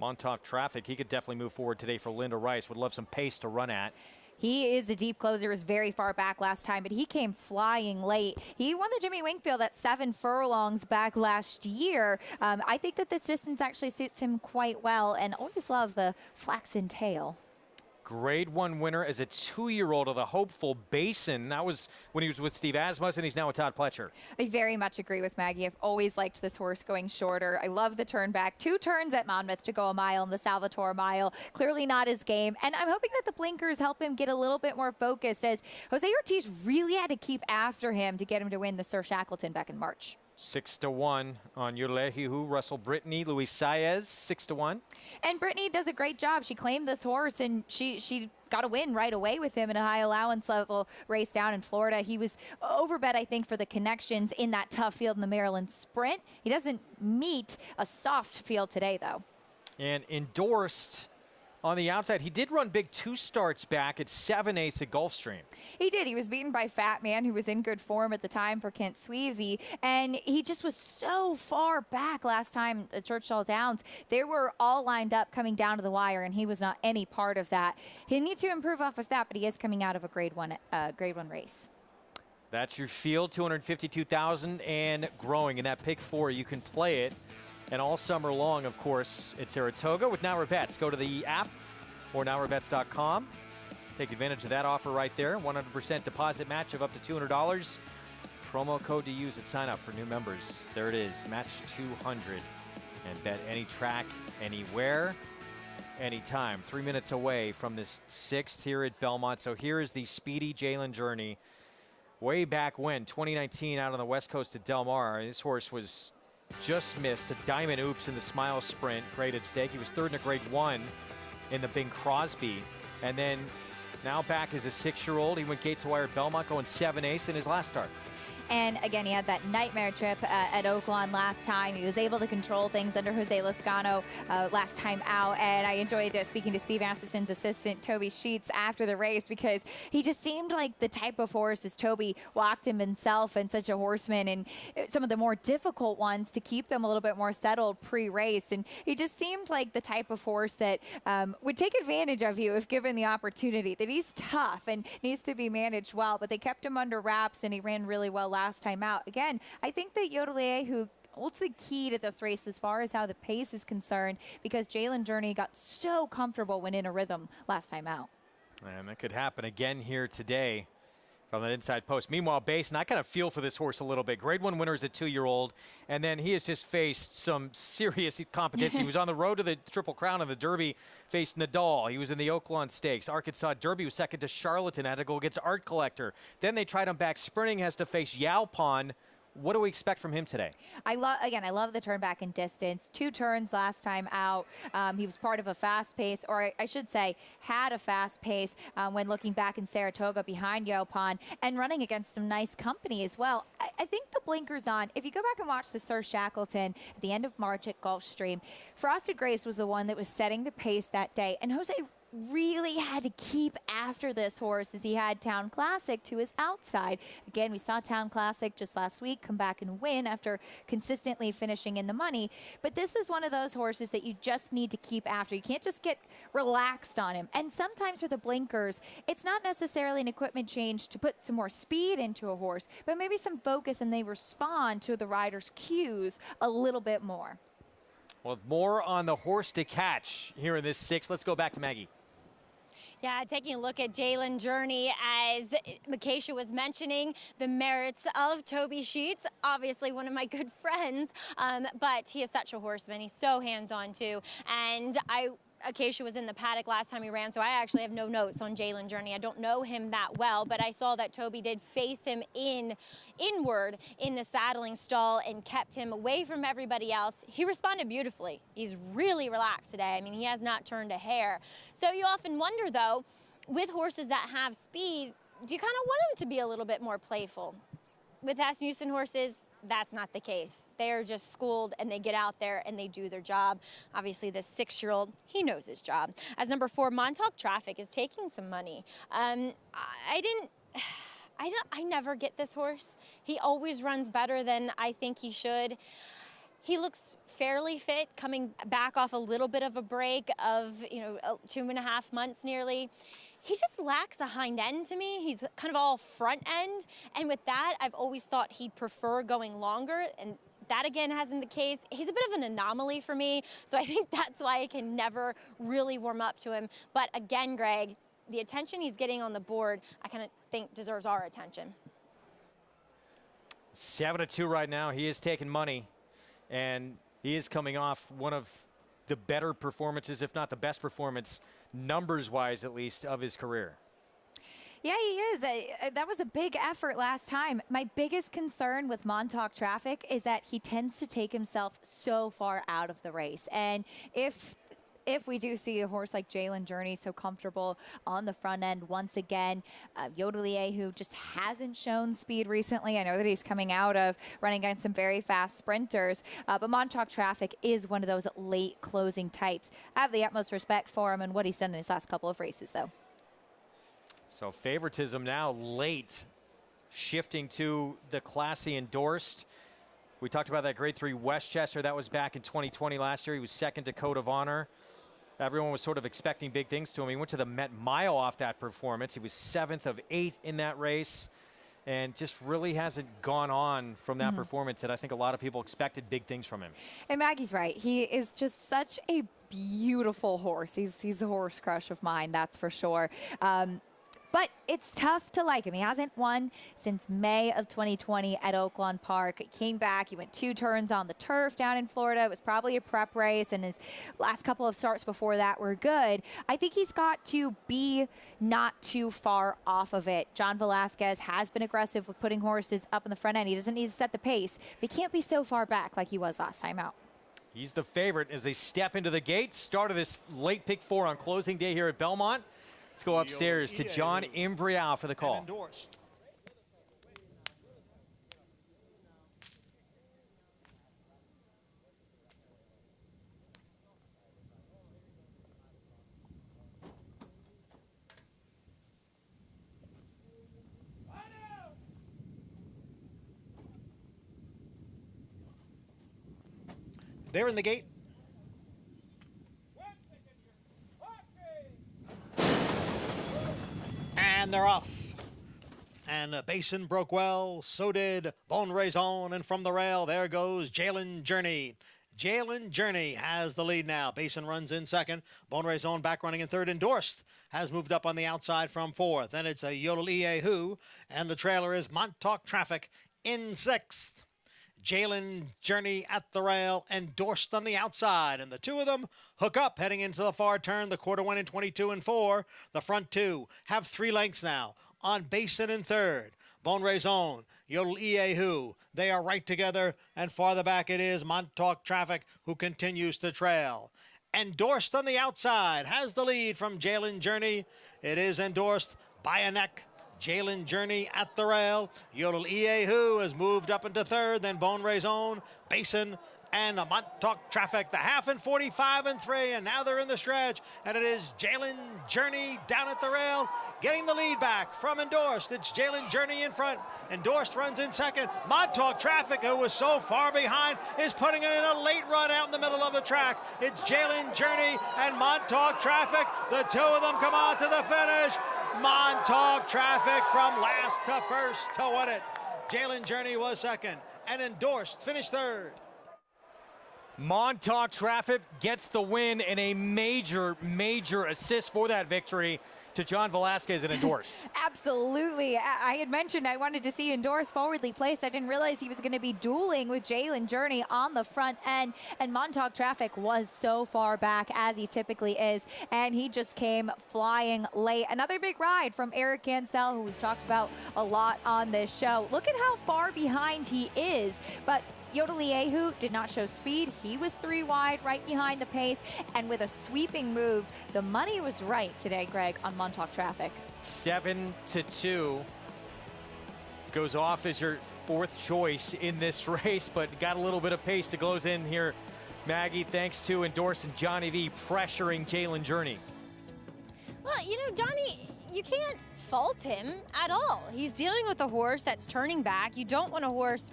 Montauk Traffic, he could definitely move forward today for Linda Rice. Would love some pace to run at. He is a deep closer, was very far back last time, but he came flying late. He won the Jimmy Wingfield at 7 furlongs back last year. I think that this distance actually suits him quite well, and always love the flaxen tail. Grade 1 winner as a 2-year-old of the hopeful Basin. That was when he was with Steve Asmussen. He's now with Todd Pletcher. I very much agree with Maggie. I've always liked this horse going shorter. I love the turn back. 2 turns at Monmouth to go a mile in the Salvatore Mile. Clearly not his game. And I'm hoping that the blinkers help him get a little bit more focused, as Jose Ortiz really had to keep after him to get him to win the Sir Shackleton back in March. 6-1 on Yulehu, Russell Brittany, Luis Saez, 6-1. And Brittany does a great job. She claimed this horse, and she got a win right away with him in a high allowance level race down in Florida. He was overbet, I think, for the connections in that tough field in the Maryland Sprint. He doesn't meet a soft field today, though. And Endorsed on the outside. He did run big 2 starts back at 7/8 at Gulfstream. He did. He was beaten by Fat Man, who was in good form at the time for Kent Sweezy, and he just was so far back last time at Churchill Downs. They were all lined up coming down to the wire, and he was not any part of that. He needs to improve off of that, but he is coming out of a grade one race. That's your field, 252,000 and growing. In that pick 4, you can play it. And all summer long, of course, at Saratoga with Now Bets. Go to the app or nowbets.com. Take advantage of that offer right there. 100% deposit match of up to $200. Promo code to use at sign up for new members. There it is, match 200. And bet any track, anywhere, anytime. 3 minutes away from this 6th here at Belmont. So here is the speedy Jalen Journey. Way back when, 2019, out on the west coast at Del Mar. This horse was just missed a diamond oops in the Smile Sprint, grade at stake. He was 3rd in a grade 1 in the Bing Crosby. And then now back as a 6-year-old. He went gate to wire at Belmont, going 7/8 in his last start. And again, he had that nightmare trip at Oakland last time. He was able to control things under Jose Lezcano last time out. And I enjoyed speaking to Steve Asmussen's assistant, Toby Sheets, after the race, because he just seemed like the type of horse, as Toby walked him himself and such a horseman, and some of the more difficult ones to keep them a little bit more settled pre-race. And he just seemed like the type of horse that would take advantage of you if given the opportunity, that he's tough and needs to be managed well. But they kept him under wraps, and he ran really well last time out. Again, I think that Yodelie, who holds the key to this race as far as how the pace is concerned, because Jalen Journey got so comfortable when in a rhythm last time out. And that could happen again here today from that inside post. Meanwhile, Basin, I kind of feel for this horse a little bit. Grade 1 winner as a 2-year-old, and then he has just faced some serious competition. He was on the road to the Triple Crown in the Derby, faced Nadal. He was in the Oaklawn Stakes. Arkansas Derby was second to Charlatan, had to go against Art Collector. Then they tried him back sprinting, has to face Yao Pon. What do we expect from him today? I love the turn back in distance. 2 turns last time out. He was part of a fast pace, or I should say had a fast pace when looking back in Saratoga behind Yopon and running against some nice company as well. I think the blinkers on, if you go back and watch the Sir Shackleton at the end of March at Gulfstream, Frosted Grace was the one that was setting the pace that day, and Jose really had to keep after this horse as he had Town Classic to his outside. Again, we saw Town Classic just last week come back and win after consistently finishing in the money. But this is one of those horses that you just need to keep after. You can't just get relaxed on him. And sometimes for the blinkers, it's not necessarily an equipment change to put some more speed into a horse, but maybe some focus, and they respond to the rider's cues a little bit more. Well, more on the horse to catch here in this 6. Let's go back to Maggie. Yeah, taking a look at Jalen Journey, as Makesha was mentioning, the merits of Toby Sheets, obviously one of my good friends, but he is such a horseman. He's so hands-on too. And Acacia was in the paddock last time he ran, so I actually have no notes on Jalen Journey. I don't know him that well, but I saw that Toby did face him inward in the saddling stall and kept him away from everybody else. He responded beautifully. He's really relaxed today. I mean, he has not turned a hair. So you often wonder, though, with horses that have speed, do you kind of want them to be a little bit more playful? With Asmussen horses, that's not the case. They're just schooled and they get out there and they do their job. Obviously, this 6-year-old, he knows his job. As number 4, Montauk Traffic is taking some money. I never get this horse. He always runs better than I think he should. He looks fairly fit, coming back off a little bit of a break of 2.5 months nearly. He just lacks a hind end to me. He's kind of all front end. And with that, I've always thought he'd prefer going longer. And that, again, hasn't the case. He's a bit of an anomaly for me. So I think that's why I can never really warm up to him. But again, Greg, the attention he's getting on the board, I kind of think deserves our attention. 7-2 right now. He is taking money. And he is coming off one of the better performances, if not the best performance, numbers-wise at least, of his career. Yeah, he is. That was a big effort last time. My biggest concern with Montauk Traffic is that he tends to take himself so far out of the race. And if we do see a horse like Jalen Journey so comfortable on the front end once again, Galileo, who just hasn't shown speed recently. I know that he's coming out of running against some very fast sprinters, but Montauk Traffic is one of those late closing types. I have the utmost respect for him and what he's done in his last couple of races, though. So favoritism now late, shifting to the classy endorsed. We talked about that grade 3 Westchester. That was back in 2020 last year. He was second to Code of Honor. Everyone was sort of expecting big things to him. He went to the Met Mile off that performance. He was 7th of 8th in that race and just really hasn't gone on from that performance that I think a lot of people expected big things from him. And Maggie's right. He is just such a beautiful horse. He's a horse crush of mine, that's for sure. But it's tough to like him. He hasn't won since May of 2020 at Oaklawn Park. He came back. He went 2 turns on the turf down in Florida. It was probably a prep race, and his last couple of starts before that were good. I think he's got to be not too far off of it. John Velasquez has been aggressive with putting horses up in the front end. He doesn't need to set the pace, but he can't be so far back like he was last time out. He's the favorite as they step into the gate. Start of this late pick 4 on closing day here at Belmont. Let's go upstairs to John Imbrial for the call. They're in the gate. And they're off. And Basin broke well. So did Bon Raison. And from the rail, there goes Jalen Journey. Jalen Journey has the lead now. Basin runs in second. Bon Raison back running in third. Endorsed has moved up on the outside from fourth. Then it's a Yodel Ehu. And the trailer is Montauk Traffic in sixth. Jalen Journey at the rail, Endorsed on the outside, and the two of them hook up heading into the far turn. The quarter went in 22 and 4. The front two have 3 lengths now on Basin in third. Bon Raison, Yodel Iehu. They are right together, and farther back it is Montauk Traffic, who continues to trail. Endorsed on the outside has the lead from Jalen Journey. It is endorsed by a neck. Jalen Journey at the rail. Yodel Iehu has moved up into third, then Bon Raison, Basin, and a Montauk Traffic, the half in 45 and 3, and now they're in the stretch, and it is Jalen Journey down at the rail, getting the lead back from Endorsed. It's Jalen Journey in front. Endorsed runs in second. Montauk Traffic, who was so far behind, is putting in a late run out in the middle of the track. It's Jalen Journey and Montauk Traffic. The two of them come on to the finish. Montauk Traffic from last to first to win it. Jalen Journey was second, and Endorsed finished third. Montauk Traffic gets the win and a major assist for that victory to John Velasquez and Endorsed. Absolutely. I had mentioned I wanted to see Endorsed forwardly placed. I didn't realize he was going to be dueling with Jalen Journey on the front end, and Montauk Traffic was so far back, as he typically is, and he just came flying late. Another big ride from Eric Cancel, who we've talked about a lot on this show. Look at how far behind he is, but Yodel Iehu did not show speed. He was 3 wide, right behind the pace, and with a sweeping move, the money was right today, Greg, on Montauk Traffic. 7-2 goes off as your 4th choice in this race, but got a little bit of pace to close in here, Maggie, thanks to Endorsed and Johnny V pressuring Jalen Journey. Well, you know, Johnny, you can't fault him at all. He's dealing with a horse that's turning back. You don't want a horse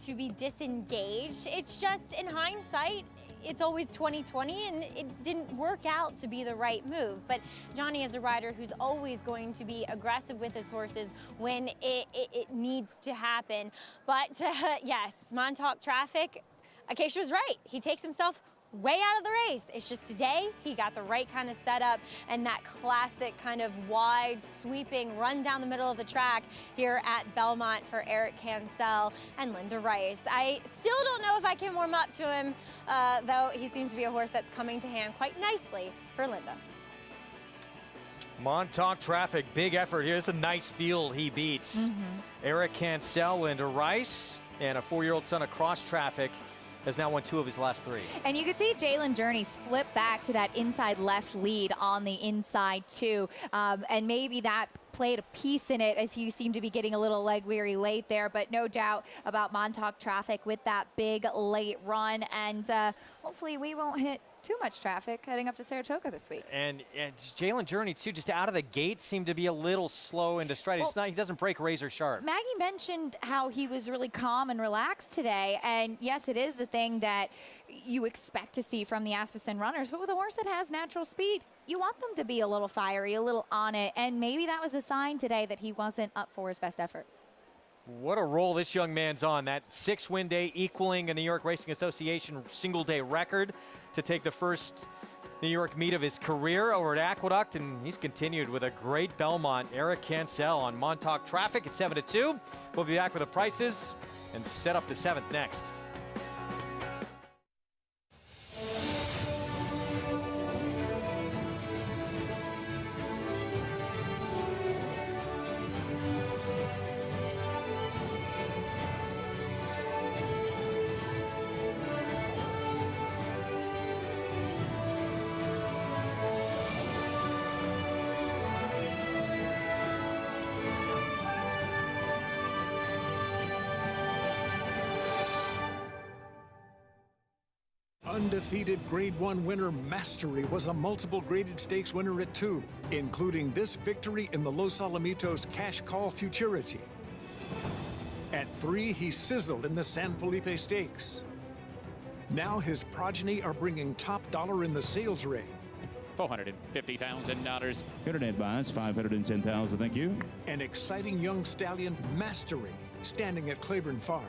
to be disengaged. It's just, in hindsight, it's always 2020, and it didn't work out to be the right move. But Johnny is a rider who's always going to be aggressive with his horses when it needs to happen. But yes, Montauk Traffic, Acacia was right. He takes himself way out of the race. It's just today he got the right kind of setup and that classic kind of wide sweeping run down the middle of the track here at Belmont for Eric Cancel and Linda Rice. I still don't know if I can warm up to him, though he seems to be a horse that's coming to hand quite nicely for Linda. Montauk Traffic, big effort here. It's a nice field he beats. Eric Cancel, Linda Rice, and a 4-year-old son of Cross Traffic has now won 2 of his last 3. And you can see Jalen Journey flip back to that inside left lead on the inside too. And maybe that played a piece in it, as he seemed to be getting a little leg weary late there, but no doubt about Montauk Traffic with that big late run. And hopefully we won't hit too much traffic heading up to Saratoga this week. And Jalen Journey too, just out of the gate, seemed to be a little slow into stride. Well, he doesn't break razor sharp. Maggie mentioned how he was really calm and relaxed today, and yes, it is a thing that you expect to see from the Asmussen runners, but with a horse that has natural speed, you want them to be a little fiery, a little on it, and maybe that was a sign today that he wasn't up for his best effort. What a roll this young man's on. That 6-win day, equaling a New York Racing Association single-day record to take the first New York meet of his career over at Aqueduct, and he's continued with a great Belmont. Eric Cancel on Montauk Traffic at 7-2. We'll be back with the prices and set up the 7th next. Undefeated Grade 1 winner Mastery was a multiple graded stakes winner at 2, including this victory in the Los Alamitos Cash Call Futurity. At 3, he sizzled in the San Felipe Stakes. Now his progeny are bringing top dollar in the sales ring. $450,000. Good advice, $510,000, thank you. An exciting young stallion, Mastery, standing at Claiborne Farm.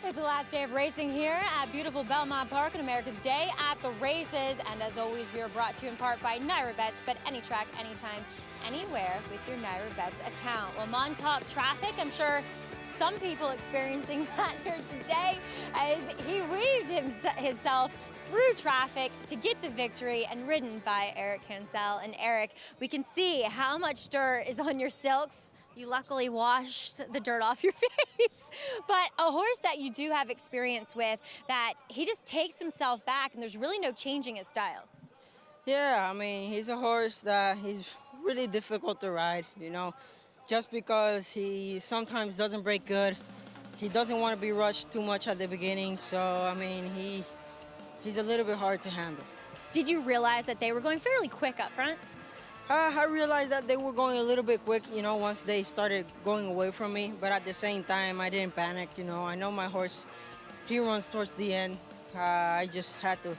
It's the last day of racing here at beautiful Belmont Park on America's Day at the races. And as always, we are brought to you in part by Naira Bets. Bet any track, anytime, anywhere with your Naira Bets account. Well, Montauk traffic, I'm sure some people experiencing that here today as he weaved himself through traffic to get the victory and ridden by Eric Cancel. And Eric, we can see how much dirt is on your silks. You luckily washed the dirt off your face. But a horse that you do have experience with, that he just takes himself back and there's really no changing his style. Yeah, I mean, he's a horse that he's really difficult to ride, you know, just because he sometimes doesn't break good. He doesn't want to be rushed too much at the beginning. So, I mean, he's a little bit hard to handle. Did you realize that they were going fairly quick up front? I realized that they were going a little bit quick, you know, once they started going away from me. But at the same time, I didn't panic, you know. I know my horse, he runs towards the end. I just had to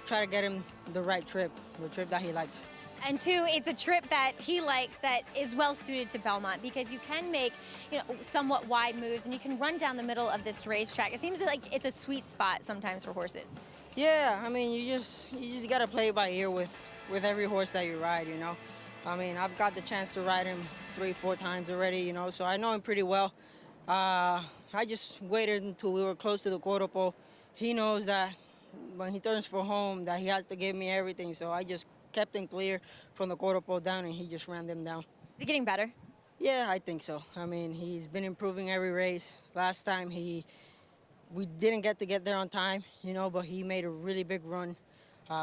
try to get him the right trip, the trip that he likes. And two, it's a trip that he likes that is well suited to Belmont because you can make, you know, somewhat wide moves and you can run down the middle of this racetrack. It seems like it's a sweet spot sometimes for horses. Yeah, I mean, you just got to play by ear with every horse that you ride, you know. I mean, I've got the chance to ride him 3-4 times already, you know, so I know him pretty well. I just waited until we were close to the quarter pole. He knows that when he turns for home that he has to give me everything, so I just kept him clear from the quarter pole down, and he just ran them down. Is he getting better? Yeah, I think so. I mean, he's been improving every race. Last time we didn't get there on time, you know, but he made a really big run.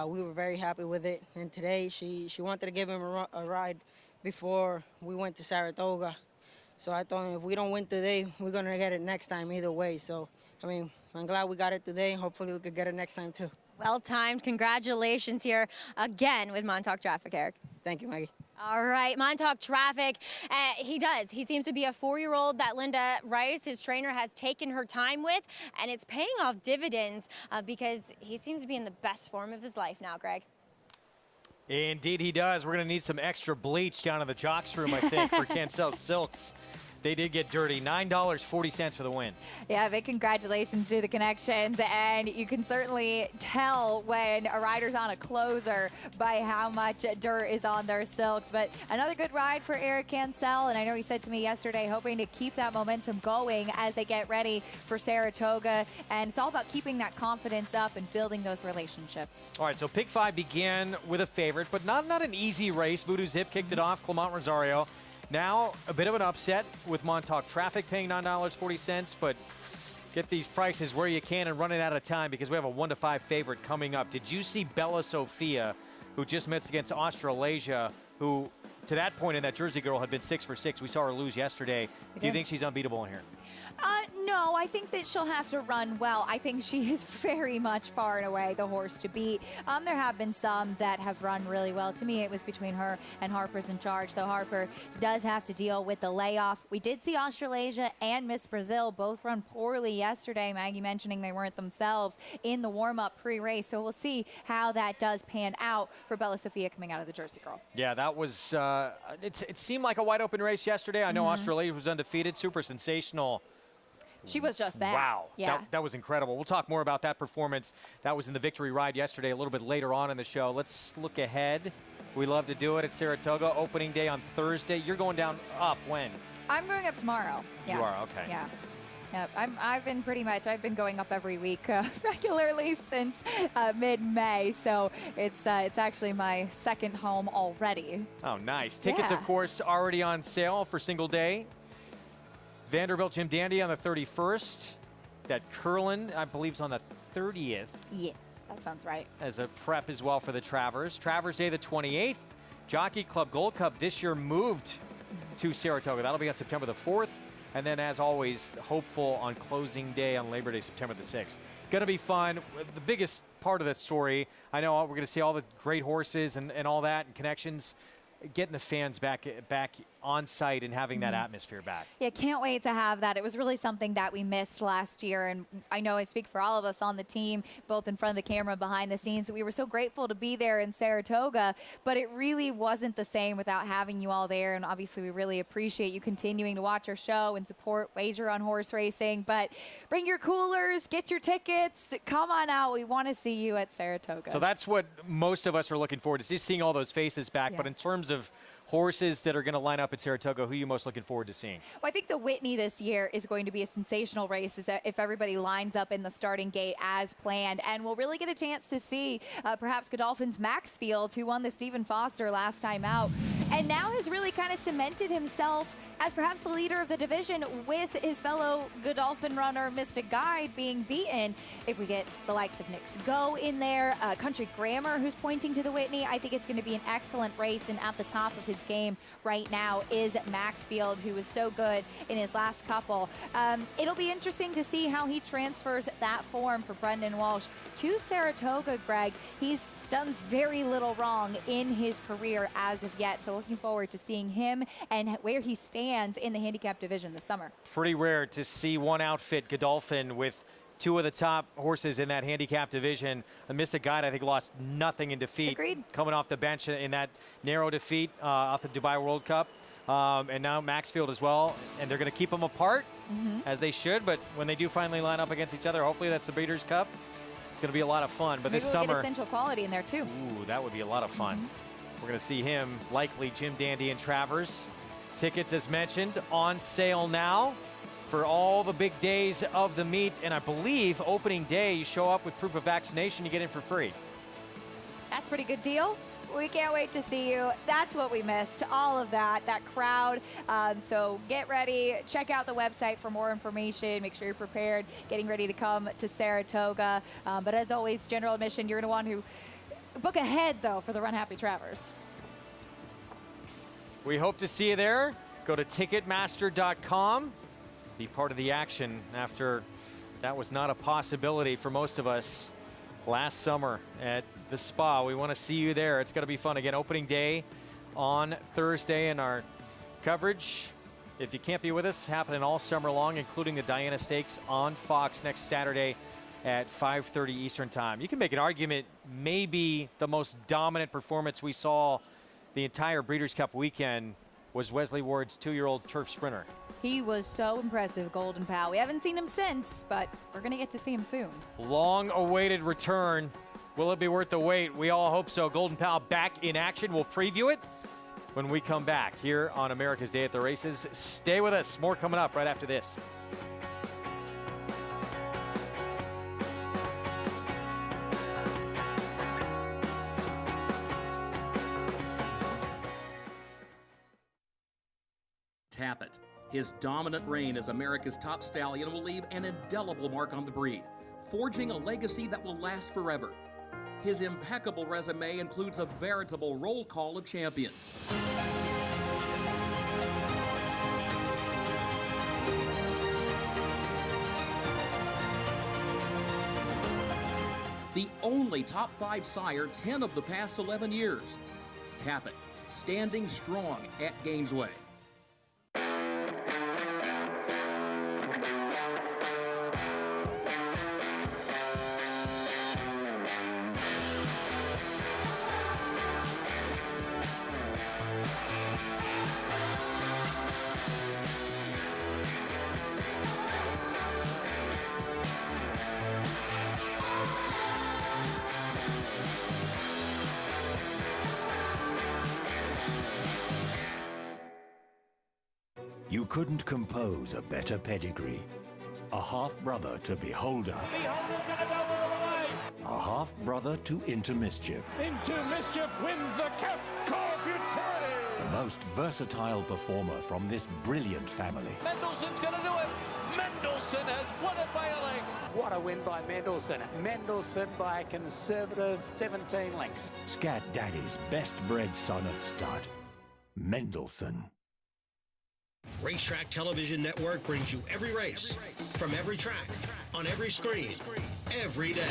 We were very happy with it. And today she wanted to give him a ride before we went to Saratoga. So I told him if we don't win today, we're going to get it next time either way. So, I mean, I'm glad we got it today. Hopefully we could get it next time too. Well timed. Congratulations here again with Montauk Traffic, Eric. Thank you, Maggie. All right, Montauk Traffic. He seems to be a 4-year-old that Linda Rice, his trainer, has taken her time with, and it's paying off dividends because he seems to be in the best form of his life now, Greg. Indeed he does. We're going to need some extra bleach down in the jocks room, I think, for Cancel Silks. They did get dirty. $9.40 for the win. Yeah, big congratulations to the Connections. And you can certainly tell when a rider's on a closer by how much dirt is on their silks. But another good ride for Eric Cancel. And I know he said to me yesterday, hoping to keep that momentum going as they get ready for Saratoga. And it's all about keeping that confidence up and building those relationships. All right, so Pick 5 began with a favorite, but not an easy race. Voodoo Zip kicked it off, Clement Rosario. Now, a bit of an upset with Montauk Traffic paying $9.40, but get these prices where you can and running out of time because we have a 1-5 favorite coming up. Did you see Bella Sophia, who just missed against Australasia, who to that point in that Jersey girl had been 6 for 6. We saw her lose yesterday. Do you think she's unbeatable in here? No, I think that she'll have to run well. I think she is very much far and away the horse to beat. There have been some that have run really well. To me, it was between her and Harper's In Charge, though Harper does have to deal with the layoff. We did see Australasia and Miss Brazil both run poorly yesterday. Maggie mentioning they weren't themselves in the warm-up pre-race. So we'll see how that does pan out for Bella Sophia coming out of the Jersey girl. Yeah, that was, it seemed like a wide-open race yesterday. I know Australasia was undefeated, super sensational. She was just that. Wow. Yeah. That was incredible. We'll talk more about that performance. That was in the victory ride yesterday a little bit later on in the show. Let's look ahead. We love to do it at Saratoga. Opening day on Thursday. You're going down up when? I'm going up tomorrow. Yes. You are? Okay. Yeah. Yeah, I've been going up every week regularly since mid-May, so it's actually my second home already. Oh, nice. Tickets, of course, already on sale for single day. Vanderbilt Jim Dandy on the 31st. That Curlin, I believe, is on the 30th. Yes, that sounds right. As a prep as well for the Travers. Travers Day the 28th. Jockey Club Gold Cup this year moved to Saratoga. That'll be on September the 4th. And then, as always, hopeful on closing day on Labor Day, September the 6th. Going to be fun. The biggest part of that story, I know we're going to see all the great horses and all that and connections. getting the fans back on site and having that atmosphere back. Yeah, can't wait to have that. It was really something that we missed last year, and I know I speak for all of us on the team, both in front of the camera and behind the scenes, that we were so grateful to be there in Saratoga, but it really wasn't the same without having you all there, and obviously we really appreciate you continuing to watch our show and support Wager on Horse Racing, but bring your coolers, get your tickets, come on out. We want to see you at Saratoga. So that's what most of us are looking forward to, just seeing all those faces back, but in terms of horses that are going to line up at Saratoga, who are you most looking forward to seeing? Well, I think the Whitney this year is going to be a sensational race if everybody lines up in the starting gate as planned. And we'll really get a chance to see perhaps Godolphin's Maxfield, who won the Stephen Foster last time out, and now has really kind of cemented himself as perhaps the leader of the division with his fellow Godolphin runner, Mystic Guide, being beaten. If we get the likes of Nick Go in there, Country Grammar, who's pointing to the Whitney, I think it's going to be an excellent race. And at the top of his game right now is Maxfield, who was so good in his last couple. It'll be interesting to see how he transfers that form for Brendan Walsh to Saratoga, Greg. He's done very little wrong in his career as of yet, so looking forward to seeing him and where he stands in the handicap division this summer. Pretty rare to see one outfit, Godolphin, with two of the top horses in that handicap division. The Mystic Guide, I think, lost nothing in defeat. Agreed. Coming off the bench in that narrow defeat off the Dubai World Cup. And now Maxfield as well. And they're going to keep them apart, as they should. But when they do finally line up against each other, hopefully that's the Breeders' Cup. It's going to be a lot of fun. But Maybe this we'll summer, get Essential Quality in there too. Ooh, that would be a lot of fun. We're going to see him, likely Jim Dandy and Travers. Tickets, as mentioned, on sale now for all the big days of the meet. And I believe opening day, you show up with proof of vaccination, you get in for free. That's a pretty good deal. We can't wait to see you. That's what we missed, all of that crowd. So get ready. Check out the website for more information. Make sure you're prepared, getting ready to come to Saratoga. But as always, general admission, you're going to want to book ahead, though, for the Run Happy Travers. We hope to see you there. Go to Ticketmaster.com. Be part of the action after that was not a possibility for most of us last summer at the Spa. We want to see you there. It's going to be fun. Again, opening day on Thursday, and our coverage, if you can't be with us, happening all summer long, including the Diana Stakes on Fox next Saturday at 5:30 Eastern Time. You can make an argument maybe the most dominant performance we saw the entire Breeders' Cup weekend was Wesley Ward's 2-year-old turf sprinter. He was so impressive, Golden Pal. We haven't seen him since, but we're going to get to see him soon. Long-awaited return. Will it be worth the wait? We all hope so. Golden Pal back in action. We'll preview it when we come back here on America's Day at the Races. Stay with us. More coming up right after this. Tapit. His dominant reign as America's top stallion will leave an indelible mark on the breed, forging a legacy that will last forever. His impeccable resume includes a veritable roll call of champions. The only top 5 sire 10 of the past 11 years. Tapit, standing strong at Gainesway. You couldn't compose a better pedigree. A half-brother to Beholder. Beholder's gonna go all the way! A half-brother to Into Mischief. Into Mischief wins the Cash Call Futility! The most versatile performer from this brilliant family. Mendelssohn's gonna do it! Mendelssohn has won it by a length! What a win by Mendelssohn. Mendelssohn by a conservative 17 lengths. Scat Daddy's best-bred son at stud. Mendelssohn. Racetrack Television Network brings you every race, from every track, on every screen, every day.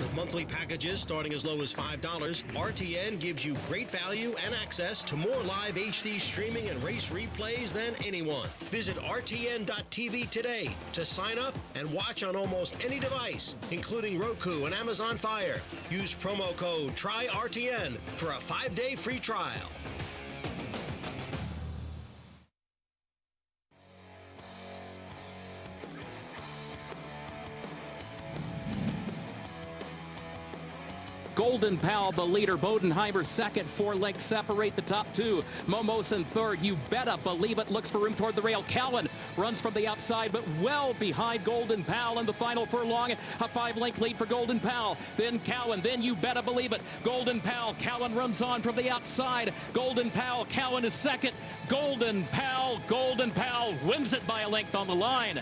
With monthly packages starting as low as $5, RTN gives you great value and access to more live HD streaming and race replays than anyone. Visit RTN.tv today to sign up and watch on almost any device, including Roku and Amazon Fire. Use promo code TRYRTN for a 5-day free trial. Golden Pal, the leader. Bodenheimer second. 4 lengths separate the top two. Momosin third. You better believe it. Looks for room toward the rail. Cowan runs from the outside, but well behind Golden Pal in the final furlong. A 5-length lead for Golden Pal. Then Cowan. Then You Better Believe It. Golden Pal. Cowan runs on from the outside. Golden Pal. Cowan is second. Golden Pal. Golden Pal wins it by a length on the line.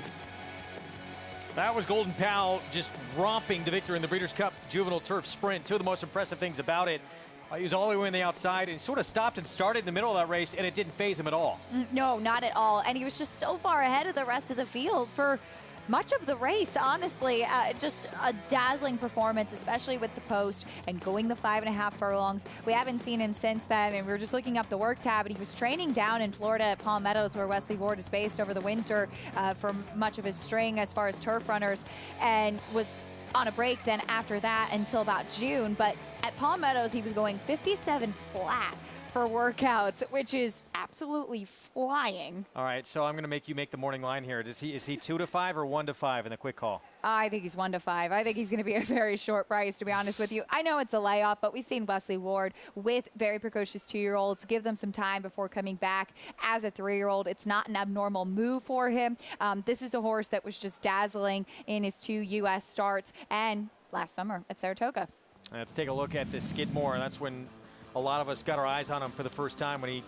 That was Golden Pal just romping to victory in the Breeders' Cup Juvenile Turf Sprint. Two of the most impressive things about it, he was all the way on the outside and sort of stopped and started in the middle of that race, and it didn't faze him at all. No, not at all. And he was just so far ahead of the rest of the field for much of the race, honestly. Just a dazzling performance, especially with the post and going the 5.5 furlongs. We haven't seen him since then, and we were just looking up the work tab, and he was training down in Florida at Palm Meadows, where Wesley Ward is based, over the winter for much of his string as far as turf runners, and was on a break then after that until about June. But at Palm Meadows, he was going 57 flat for workouts, which is absolutely flying. All right, so I'm going to make you make the morning line here. Is he 2 to 5 or 1 to 5 in the quick call? I think he's 1 to 5. I think he's going to be a very short price, to be honest with you. I know it's a layoff, but we've seen Wesley Ward with very precocious 2-year-olds give them some time before coming back as a 3-year-old. It's not an abnormal move for him. This is a horse that was just dazzling in his 2 U.S. starts and last summer at Saratoga. Let's take a look at the Skidmore. That's when a lot of us got our eyes on him for the first time, when he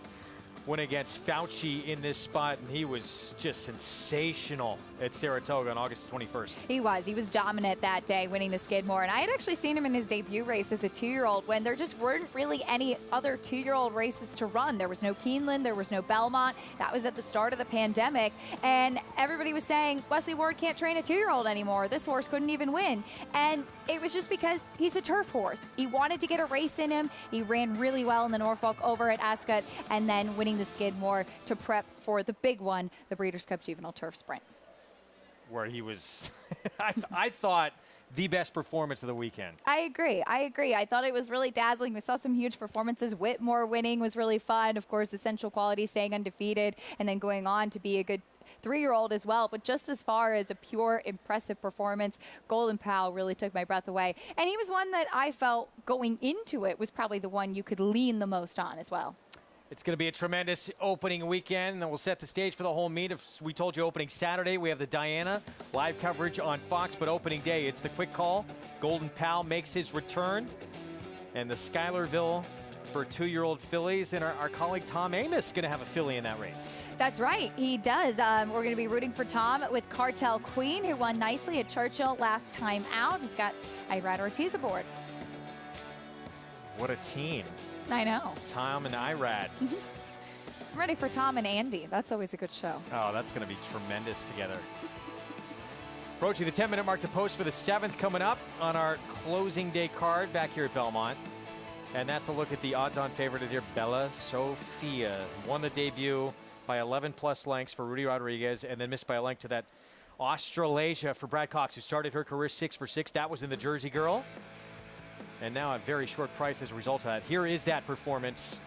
went against Fauci in this spot, and he was just sensational at Saratoga on August 21st. He was dominant that day, winning the Skidmore. And I had actually seen him in his debut race as a 2-year-old when there just weren't really any other 2-year-old races to run. There was no Keeneland, there was no Belmont. That was at the start of the pandemic. And everybody was saying, Wesley Ward can't train a 2-year-old anymore. This horse couldn't even win. And it was just because he's a turf horse. He wanted to get a race in him. He ran really well in the Norfolk over at Ascot, and then winning the Skidmore to prep for the big one, the Breeders' Cup Juvenile Turf Sprint, where he was, I thought, the best performance of the weekend. I agree. I thought it was really dazzling. We saw some huge performances. Whitmore winning was really fun. Of course, Essential Quality staying undefeated and then going on to be a good 3-year-old as well. But just as far as a pure impressive performance, Golden Pal really took my breath away. And he was one that I felt going into it was probably the one you could lean the most on as well. It's going to be a tremendous opening weekend, and then we'll set the stage for the whole meet. If we told you opening Saturday, we have the Diana live coverage on Fox, but opening day, it's the quick call. Golden Pal makes his return, and the Schuylerville for 2-year-old fillies, and our colleague Tom Amos is going to have a filly in that race. That's right, he does. We're going to be rooting for Tom with Cartel Queen, who won nicely at Churchill last time out. He's got Irad Ortiz aboard. What a team. I know. Tom and Irad. I'm ready for Tom and Andy. That's always a good show. Oh, that's going to be tremendous together. Approaching the 10-minute mark to post for the 7th coming up on our closing day card back here at Belmont. And that's a look at the odds-on favorite here, Bella Sophia. Won the debut by 11+ lengths for Rudy Rodriguez, and then missed by a length to that Australasia for Brad Cox, who started her career 6 for 6. That was in the Jersey Girl. And now a very short price as a result of that. Here is that performance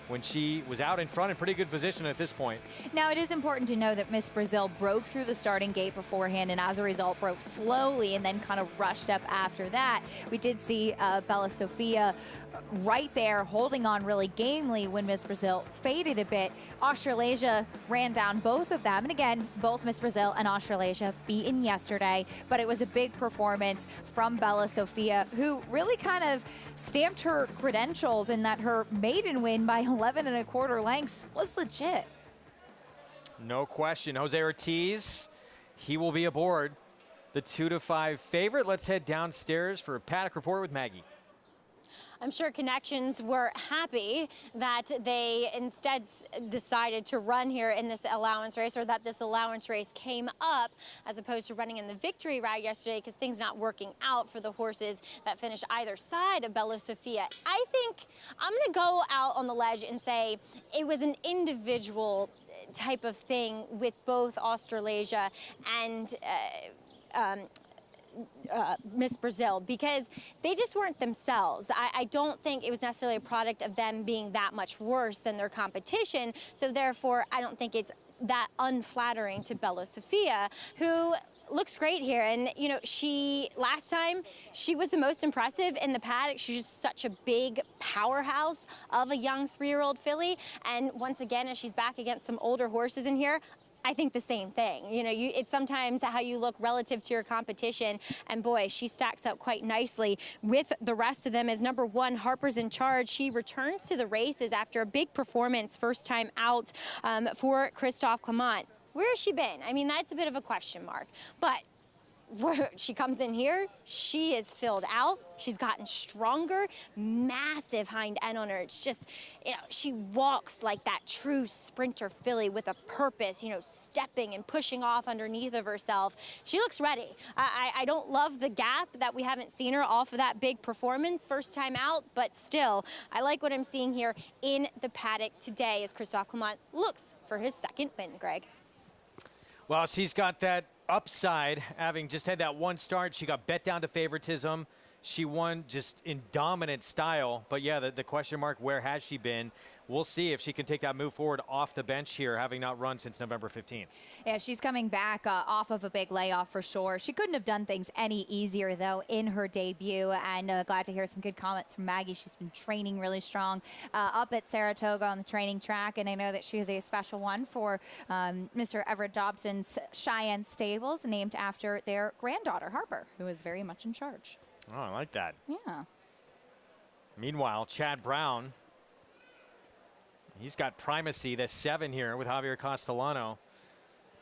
when she was out in front in pretty good position at this point. Now, it is important to know that Miss Brazil broke through the starting gate beforehand, and as a result broke slowly and then kind of rushed up after that. We did see Bella Sophia right there holding on really gamely when Miss Brazil faded a bit. Australasia ran down both of them, and again, both Miss Brazil and Australasia beaten yesterday, but it was a big performance from Bella Sophia, who really kind of stamped her credentials in that her maiden win by 11.25 lengths was legit. No question. Jose Ortiz, he will be aboard the 2 to 5 favorite. Let's head downstairs for a Paddock report with Maggie. I'm sure Connections were happy that they instead decided to run here in this allowance race, or that this allowance race came up as opposed to running in the victory route yesterday, because things not working out for the horses that finished either side of Bella Sofia. I think I'm going to go out on the ledge and say it was an individual type of thing with both Australasia and Miss Brazil, because they just weren't themselves. I don't think it was necessarily a product of them being that much worse than their competition, so therefore I don't think it's that unflattering to Bella Sofia, who looks great here. And you know, last time she was the most impressive in the paddock. She's just such a big powerhouse of a young 3-year-old filly, and once again, as she's back against some older horses in here, I think the same thing. You know, it's sometimes how you look relative to your competition, and boy, she stacks up quite nicely with the rest of them. As number 1, Harper's in Charge. She returns to the races after a big performance first time out for Christophe Clement. Where has she been? I mean, that's a bit of a question mark, but she comes in here, she is filled out, she's gotten stronger, massive hind end on her. It's just, you know, she walks like that true sprinter filly with a purpose, you know, stepping and pushing off underneath of herself. She looks ready. I don't love the gap that we haven't seen her off of that big performance first time out, but still, I like what I'm seeing here in the paddock today as Christophe Clement looks for his second win, Greg. Well, she's got that upside, having just had that one start. She got bet down to favoritism. She won just in dominant style. But yeah, the question mark, where has she been? We'll see if she can take that move forward off the bench here, having not run since November 15th. Yeah, she's coming back off of a big layoff for sure. She couldn't have done things any easier, though, in her debut. And glad to hear some good comments from Maggie. She's been training really strong up at Saratoga on the training track. And I know that she is a special one for Mr. Everett Dobson's Cheyenne Stables, named after their granddaughter, Harper, who is very much in charge. Oh, I like that. Yeah. Meanwhile, Chad Brown, he's got primacy, the 7 here with Javier Castellano,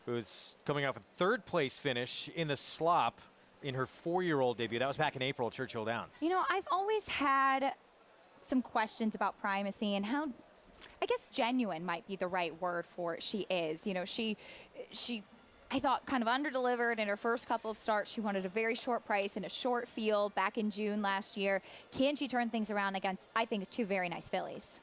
who's coming off a 3rd place finish in the slop in her 4-year-old debut. That was back in April at Churchill Downs. You know, I've always had some questions about primacy and how, I guess, genuine might be the right word for it. She is. You know, she I thought kind of under-delivered in her first couple of starts. She wanted a very short price in a short field back in June last year. Can she turn things around against, I think, 2 very nice fillies?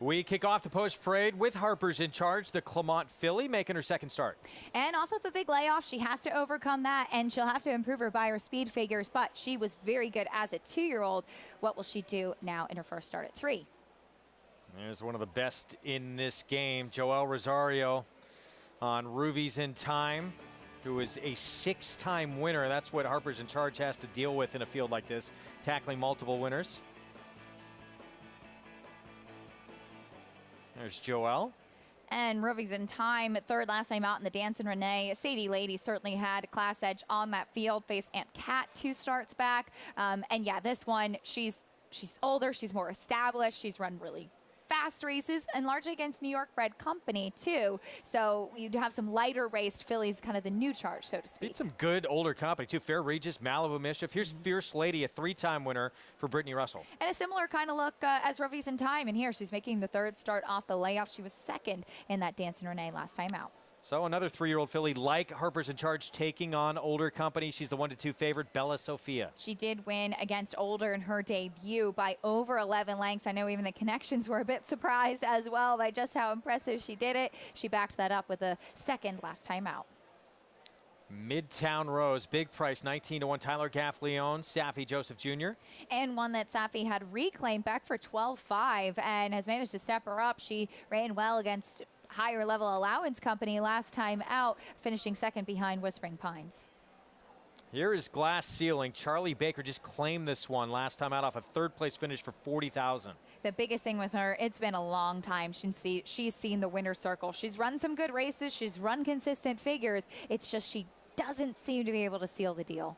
We kick off the post parade with Harper's in Charge, the Clement filly, making her 2nd start. And off of a big layoff, she has to overcome that, and she'll have to improve her Beyer speed figures, but she was very good as a 2-year-old. What will she do now in her first start at 3? There's one of the best in this game, Joel Rosario on Ruvy's in Time, who is a 6-time winner. That's what Harper's in Charge has to deal with in a field like this, tackling multiple winners. There's Joel. And Ruvy's in Time, 3rd last time out in the Dancin' Renee. Sadie Lady certainly had a class edge on that field, faced Aunt Cat 2 starts back. And yeah, this one, she's older, she's more established, she's run really fast races, and largely against New York bred company too. So you'd have some lighter raced fillies, kind of the new charge, so to speak. Beat some good older company too. Fair Regis, Malibu Mischief. Here's Fierce Lady, a 3-time winner for Brittany Russell. And a similar kind of look as Ruvy's in Time. And here she's making the 3rd start off the layoff. She was 2nd in that Dancin' Renee last time out. So another 3-year-old filly like Harper's in Charge, taking on older company. She's the 1-2 favorite, Bella Sofia. She did win against Older in her debut by over 11 lengths. I know even the Connections were a bit surprised as well by just how impressive she did it. She backed that up with a 2nd last time out. Midtown Rose, big price, 19-1, Tyler Gaffleone, Safi Joseph Jr. And one that Safi had reclaimed back for 12-5 and has managed to step her up. She ran well against higher level allowance company last time out, finishing 2nd behind Whispering Pines. Here is Glass Ceiling. Charlie Baker just claimed this one last time out off a 3rd place finish for $40,000. The biggest thing with her, it's been a long time she's seen the winner's circle. She's run some good races. She's run consistent figures. It's just she doesn't seem to be able to seal the deal.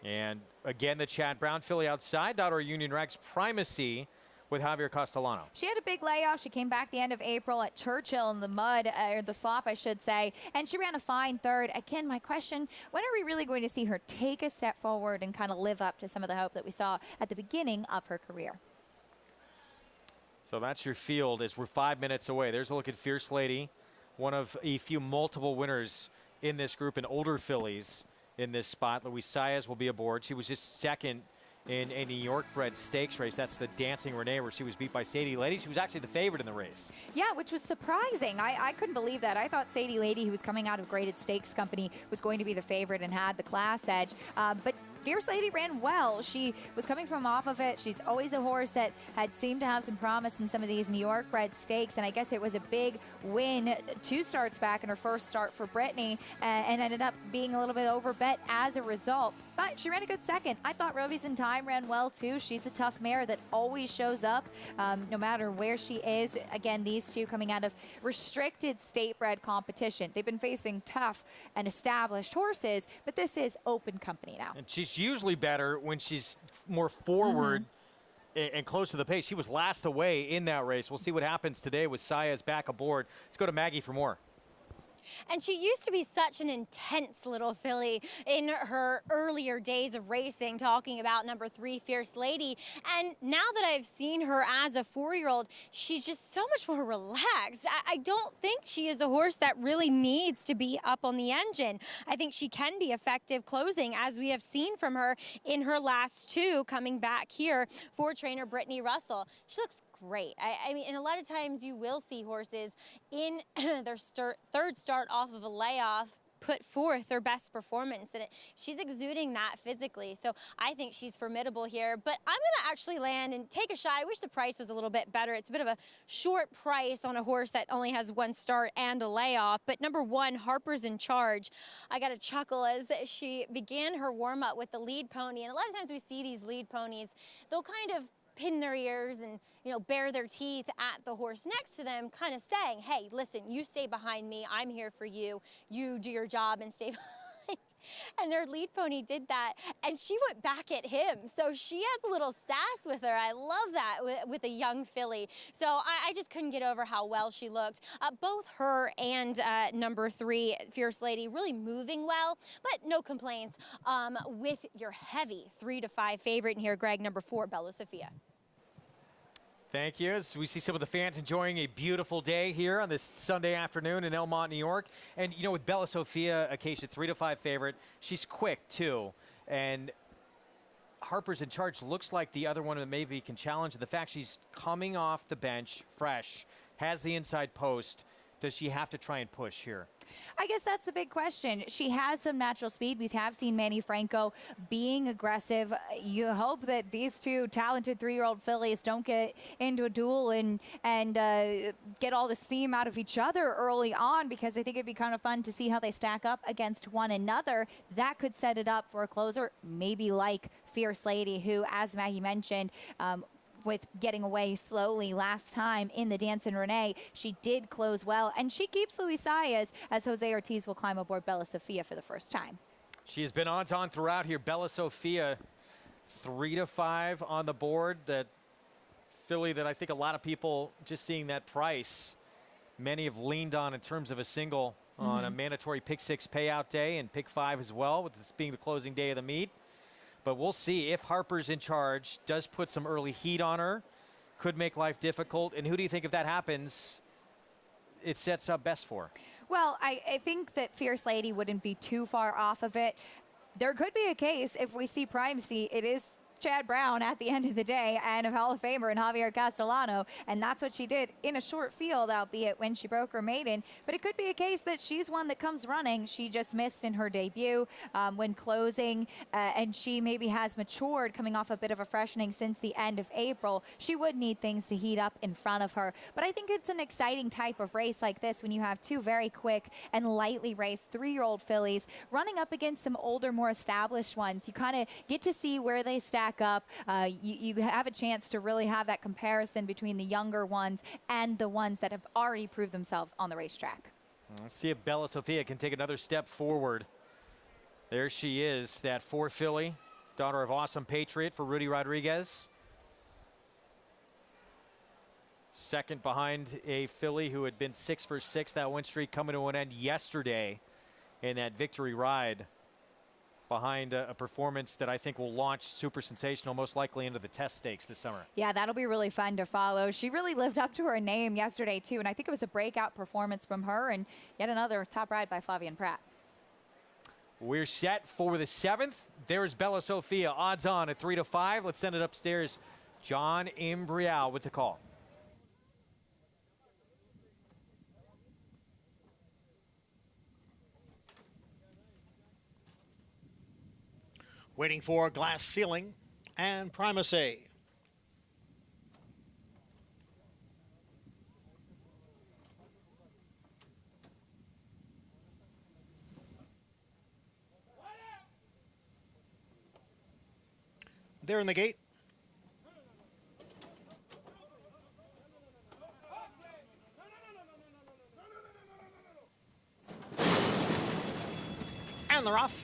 And again, the Chad Brown filly outside, Daughter Union Rex Primacy with Javier Castellano. She had a big layoff. She came back the end of April at Churchill in the mud, or the slop, I should say, and she ran a fine third. Again, my question, when are we really going to see her take a step forward and kind of live up to some of the hope that we saw at the beginning of her career? So that's your field as we're 5 minutes away. There's a look at Fierce Lady, one of a few multiple winners in this group and older fillies in this spot. Luis Saez will be aboard. She was just second in a New York bred stakes race. That's the Dancing Renee, where she was beat by Sadie Lady. She was actually the favorite in the race. Yeah, which was surprising. I couldn't believe that. I thought Sadie Lady, who was coming out of Graded Stakes Company, was going to be the favorite and had the class edge. But Fierce Lady ran well. She was coming from off of it. She's always a horse that had seemed to have some promise in some of these New York bred stakes, and I guess it was a big win 2 starts back in her first start for Brittany, and ended up being a little bit overbet as a result. But she ran a good second. I thought Rovies in Time ran well too. She's a tough mare that always shows up no matter where she is. Again, these two coming out of restricted state bred competition. They've been facing tough and established horses, but this is open company now. And she's usually better when she's more forward and close to the pace. She was last away in that race. We'll see what happens today with Saez back aboard. Let's go to Maggie for more. And she used to be such an intense little filly in her earlier days of racing, talking about number 3, Fierce Lady. And now that I've seen her as a 4-year-old, she's just so much more relaxed. I don't think she is a horse that really needs to be up on the engine. I think she can be effective closing, as we have seen from her in her last 2 coming back here for trainer Brittany Russell. She looks great. I mean, and a lot of times you will see horses in their third start off of a layoff put forth their best performance, and she's exuding that physically. So I think she's formidable here, but I'm gonna actually land and take a shot. I wish the price was a little bit better. It's a bit of a short price on a horse that only has 1 start and a layoff, but number 1, Harper's in Charge. I got a chuckle as she began her warm-up with the lead pony, and a lot of times we see these lead ponies, they'll kind of pin their ears and, you know, bare their teeth at the horse next to them, kind of saying, hey, listen, you stay behind me, I'm here for you, you do your job and stay behind. And their lead pony did that, and she went back at him. So she has a little sass with her. I love that with a young filly. So I just couldn't get over how well she looked. Both her and number 3, Fierce Lady, really moving well, but no complaints with your heavy 3-5 favorite in here, Greg, number 4, Bella Sophia. Thank you. As we see some of the fans enjoying a beautiful day here on this Sunday afternoon in Elmont, New York. And, you know, with Bella Sophia, Acacia, 3-5 favorite, she's quick, too. And Harper's in Charge looks like the other one that maybe can challenge. The fact she's coming off the bench, fresh, has the inside post. Does she have to try and push here? I guess that's the big question. She has some natural speed. We have seen Manny Franco being aggressive. You hope that these 2 talented 3-year-old fillies don't get into a duel and get all the steam out of each other early on, because I think it'd be kind of fun to see how they stack up against one another. That could set it up for a closer, maybe like Fierce Lady, who, as Maggie mentioned, with getting away slowly last time in the Dancing Renee, she did close well, and she keeps Luis Saez, as Jose Ortiz will climb aboard Bella Sophia for the first time. She has been odds-on throughout here. Bella Sophia, 3-5 on the board. That filly that I think a lot of people, just seeing that price, many have leaned on in terms of a single on a mandatory pick 6 payout day, and pick 5 as well, with this being the closing day of the meet. But we'll see if Harper's in Charge does put some early heat on her, could make life difficult. And who do you think, if that happens, it sets up best for? Well, I think that Fierce Lady wouldn't be too far off of it. There could be a case, if we see primacy, it is Chad Brown at the end of the day, and a Hall of Famer in Javier Castellano, and that's what she did in a short field, albeit when she broke her maiden. But it could be a case that she's one that comes running. She just missed in her debut when closing, and she maybe has matured coming off a bit of a freshening since the end of April. She would need things to heat up in front of her. But I think it's an exciting type of race like this when you have 2 very quick and lightly raced 3-year-old fillies running up against some older, more established ones. You kind of get to see where they stack up. You have a chance to really have that comparison between the younger ones and the ones that have already proved themselves on the racetrack. Let's see if Bella Sophia can take another step forward. There she is, that 4 filly, daughter of Awesome Patriot for Rudy Rodriguez. Second behind a filly who had been 6 for 6. That win streak coming to an end yesterday in that victory ride, behind a performance that I think will launch Super Sensational most likely into the test stakes this summer. Yeah, that'll be really fun to follow. She really lived up to her name yesterday, too, and I think it was a breakout performance from her, and yet another top ride by Flavien Prat. We're set for the 7th. There's Bella Sophia, odds on at 3 to 5. Let's send it upstairs. John Imbrial with the call. Waiting for Glass Ceiling and Primacy. There in the gate. And they're off.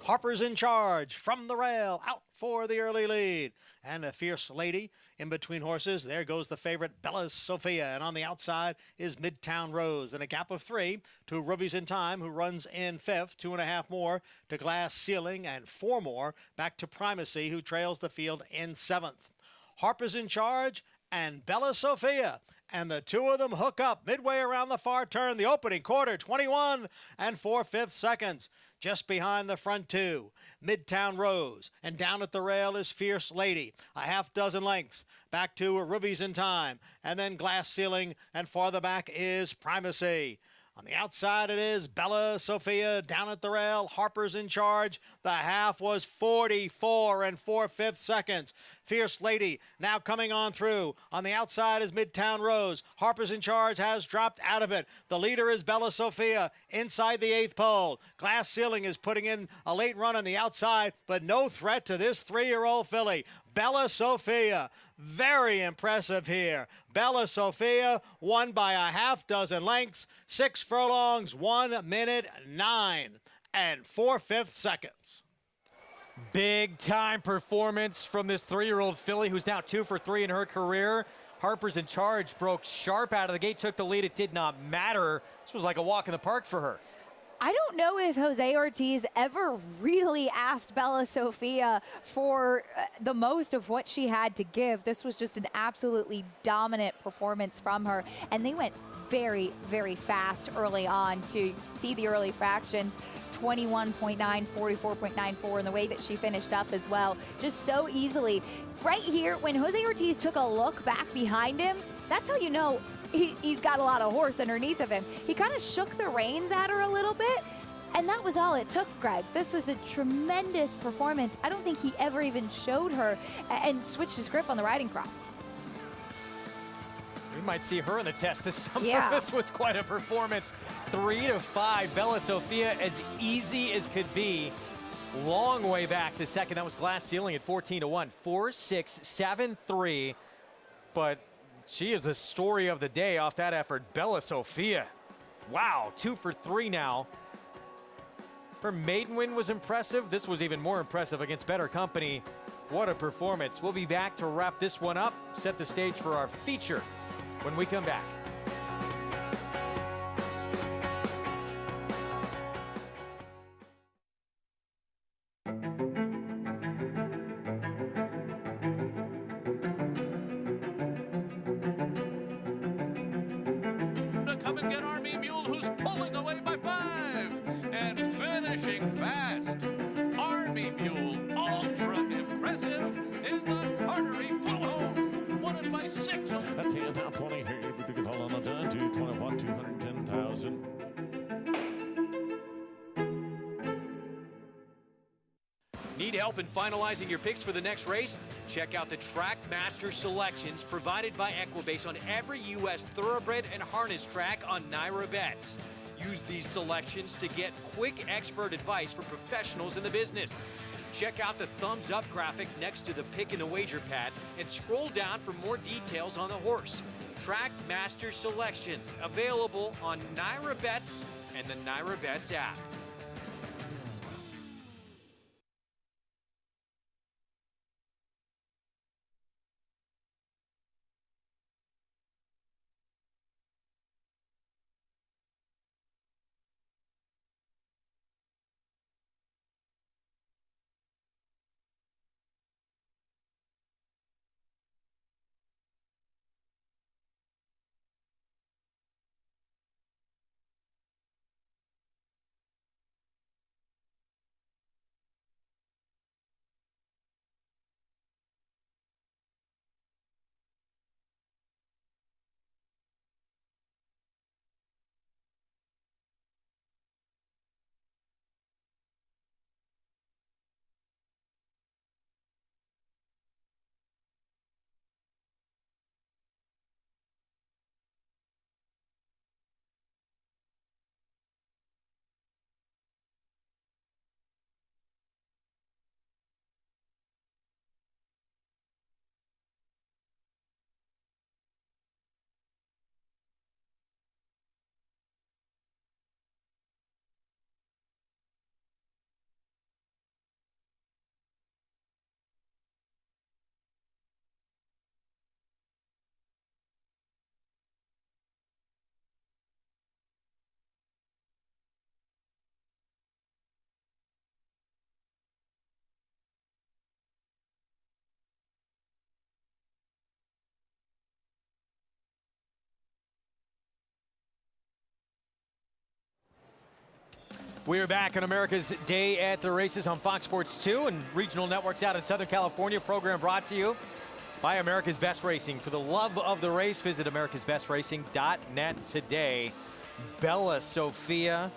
Harper's in charge from the rail, out for the early lead. And a Fierce Lady in between horses. There goes the favorite, Bella Sophia. And on the outside is Midtown Rose. And a gap of 3 to Ruby's in Time, who runs in 5th. 2.5 more to Glass Ceiling, and 4 more back to Primacy, who trails the field in 7th. Harper's in charge and Bella Sophia. And the two of them hook up midway around the far turn. The opening quarter, 21 4/5 seconds. Just behind the front two, Midtown Rose. And down at the rail is Fierce Lady. A half dozen lengths. Back to Ruby's in Time. And then Glass Ceiling. And farther back is Primacy. On the outside, it is Bella Sophia. Down at the rail, Harper's in charge. The half was 44 4/5 seconds. Fierce Lady now coming on through. On the outside is Midtown Rose. Harper's in charge has dropped out of it. The leader is Bella Sophia inside the 8th pole. Glass Ceiling is putting in a late run on the outside, but no threat to this 3-year-old filly. Bella Sophia, very impressive here. Bella Sophia won by a half dozen lengths, 6 furlongs, 1 minute 9 4/5 seconds. Big time performance from this 3-year-old filly, who's now 2 for 3 in her career. Harper's in charge, broke sharp out of the gate, took the lead. It did not matter. This was like a walk in the park for her. I don't know if Jose Ortiz ever really asked Bella Sophia for the most of what she had to give. This was just an absolutely dominant performance from her, and they went very, very fast early on. To see the early fractions, 21.9, 44.94, and the way that she finished up as well, just so easily. Right here, when Jose Ortiz took a look back behind him, that's how you know he's got a lot of horse underneath of him. He kind of shook the reins at her a little bit, and that was all it took, Greg. This was a tremendous performance. I don't think he ever even showed her and switched his grip on the riding crop. We might see her in the test this summer. Yeah. This was quite a performance. 3 to 5. Bella Sophia, as easy as could be. Long way back to second. That was Glass Ceiling at 14 to 1. 4, 6, 7, 3. But she is the story of the day off that effort. Bella Sophia. Wow, 2 for 3 now. Her maiden win was impressive. This was even more impressive against better company. What a performance. We'll be back to wrap this one up, set the stage for our feature when we come back. Come and get Army Mule, who's pulling away by 5 and finishing fast. Army Mule, ultra impressive in the artery, flew home, won it by 6. A 10 top 20 here. We can hold on the done to 21, 210,000. Need help in finalizing your picks for the next race? Check out the Track Master selections provided by Equibase on every U.S. thoroughbred and harness track on Naira Bets. Use these selections to get quick expert advice from professionals in the business. Check out the thumbs up graphic next to the pick and the wager pad and scroll down for more details on the horse. Track Master selections available on Naira Bets and the Naira Bets app. We're back on America's Day at the Races on Fox Sports 2 and regional networks out in Southern California. Program brought to you by America's Best Racing. For the love of the race, visit americasbestracing.net today. Bella Sophia,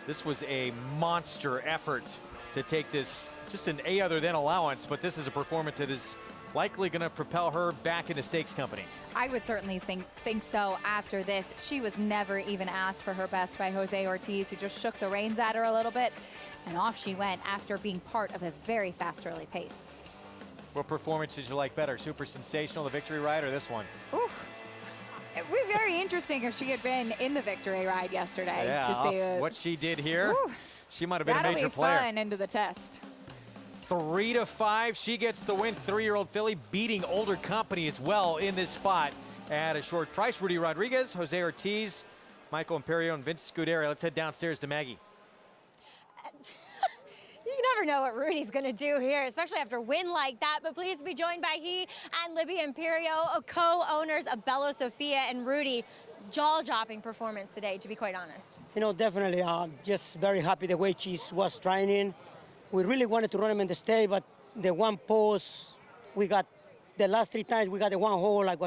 this was a monster effort to take this, just an A other than allowance, but this is a performance that is likely going to propel her back into stakes company. I would certainly think so after this. She was never even asked for her best by Jose Ortiz, who just shook the reins at her a little bit, and off she went after being part of a very fast early pace. What performance did you like better? Super Sensational, the victory ride, or this one? Oof. It would be very interesting if she had been in the victory ride yesterday. Yeah, to see what she did here, she might have been a major player. That'll be fun into the test. 3-5, she gets the win. 3-year-old filly beating older company as well in this spot at a short price. Rudy Rodriguez, Jose Ortiz, Michael Imperio, and Vince Scuderi. Let's head downstairs to Maggie. You never know what Rudy's going to do here, especially after a win like that. But pleased to be joined by he and Libby Imperio, co-owners of Bella Sophia, and Rudy. Jaw-dropping performance today, to be quite honest. You know, definitely. Just very happy the way she was training. We really wanted to run him in the state, but the one post, we got the last 3 times we got the one hole. I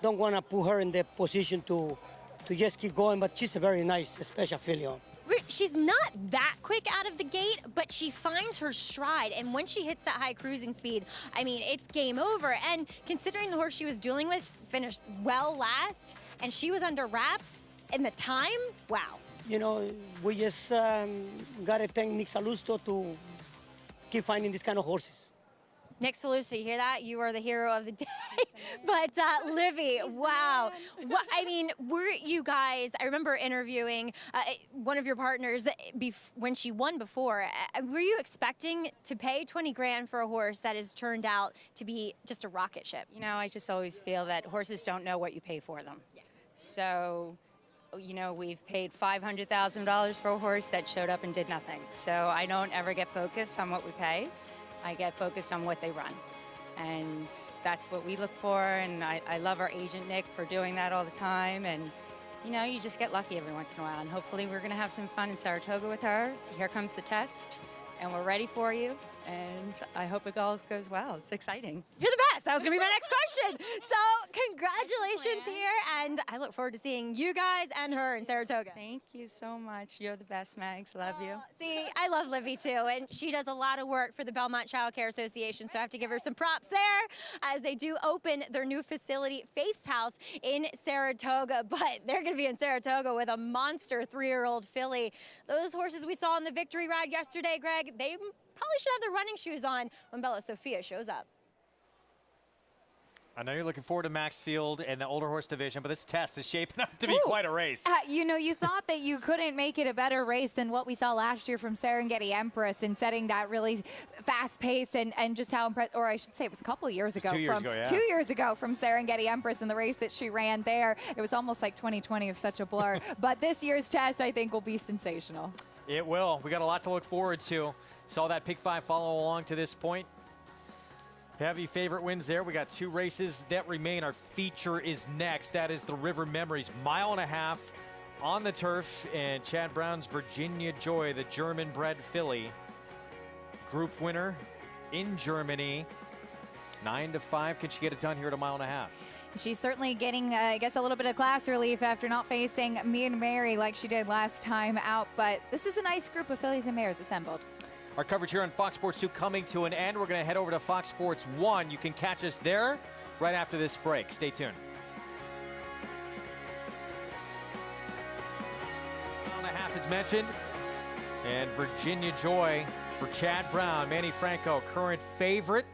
don't want to put her in the position to just keep going, but she's a very nice special filly. She's not that quick out of the gate, but she finds her stride, and when she hits that high cruising speed, I mean, it's game over. And considering the horse she was dueling with finished well last, and she was under wraps, and the time, wow. You know, we just got to thank Nick Salusto to keep finding these kind of horses. Nick Salusto, you hear that? You are the hero of the day. But Livy, wow. What, I mean, were you guys, I remember interviewing one of your partners when she won before. Were you expecting to pay 20 grand for a horse that has turned out to be just a rocket ship? You know, I just always feel that horses don't know what you pay for them. Yeah. So, you know, we've paid $500,000 for a horse that showed up and did nothing. So I don't ever get focused on what we pay. I get focused on what they run. And that's what we look for, and I love our agent, Nick, for doing that all the time. And, you know, you just get lucky every once in a while, and hopefully we're going to have some fun in Saratoga with her. Here comes the test, and we're ready for you, and I hope it all goes well. It's exciting. You're the best. That was going to be my next question. So congratulations here, and I look forward to seeing you guys and her in Saratoga. Thank you so much. You're the best, Mags. Love you. See, I love Livy too, and she does a lot of work for the Belmont Child Care Association, so I have to give her some props there as they do open their new facility, Faith's House, in Saratoga. But they're going to be in Saratoga with a monster 3-year-old filly. Those horses we saw in the victory ride yesterday, Greg, they probably should have their running shoes on when Bella Sophia shows up. I know you're looking forward to Maxfield and the older horse division, but this test is shaping up to be quite a race. You know, you thought that you couldn't make it a better race than what we saw last year from Serengeti Empress in setting that really fast pace and just how impressive, or I should say it was a couple of years ago. 2 years ago, yeah. 2 years ago from Serengeti Empress in the race that she ran there. It was almost like 2020 of such a blur. But this year's test, I think, will be sensational. It will. We got a lot to look forward to. Saw that Pick 5 follow along to this point. Heavy favorite wins there. We got 2 races that remain. Our feature is next. That is the River Memories. 1.5 miles on the turf. And Chad Brown's Virginia Joy, the German-bred filly. Group winner in Germany. 9-5. Can she get it done here at 1.5 miles? She's certainly getting, I guess, a little bit of class relief after not facing Me and Mary like she did last time out. But this is a nice group of fillies and mares assembled. Our coverage here on Fox Sports 2 coming to an end. We're going to head over to Fox Sports 1. You can catch us there right after this break. Stay tuned. 1.5 as mentioned. And Virginia Joy for Chad Brown. Manny Franco, current favorite.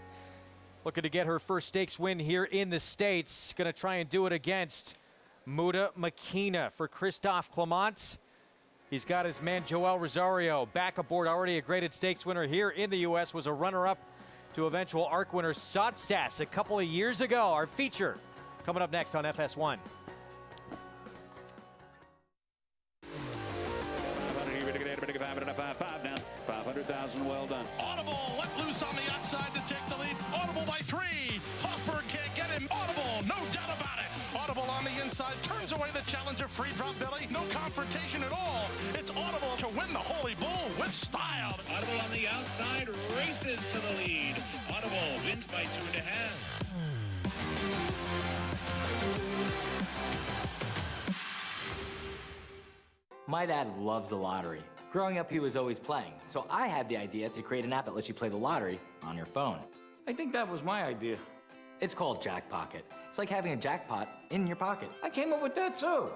Looking to get her first stakes win here in the States. Going to try and do it against Muda Makina for Christophe Clement. He's got his man Joel Rosario back aboard, already a graded stakes winner here in the U.S. Was a runner-up to eventual ARC winner Sotsas a couple of years ago. Our feature coming up next on FS1. 500,000, well done. Audible let loose on the outside to take the lead. Audible by 3. Hofberg can't get him. Audible, no doubt about it. Audible on the inside. outside, turns away the challenger free drop belly. No confrontation at all. It's Audible to win the Holy Bull with style. Audible on the outside, races to the lead. Audible wins by 2.5. My dad loves the lottery. Growing up, he was always playing. So I had the idea to create an app that lets you play the lottery on your phone. I think that was my idea. It's called Jackpocket. It's like having a jackpot in your pocket. I came up with that too.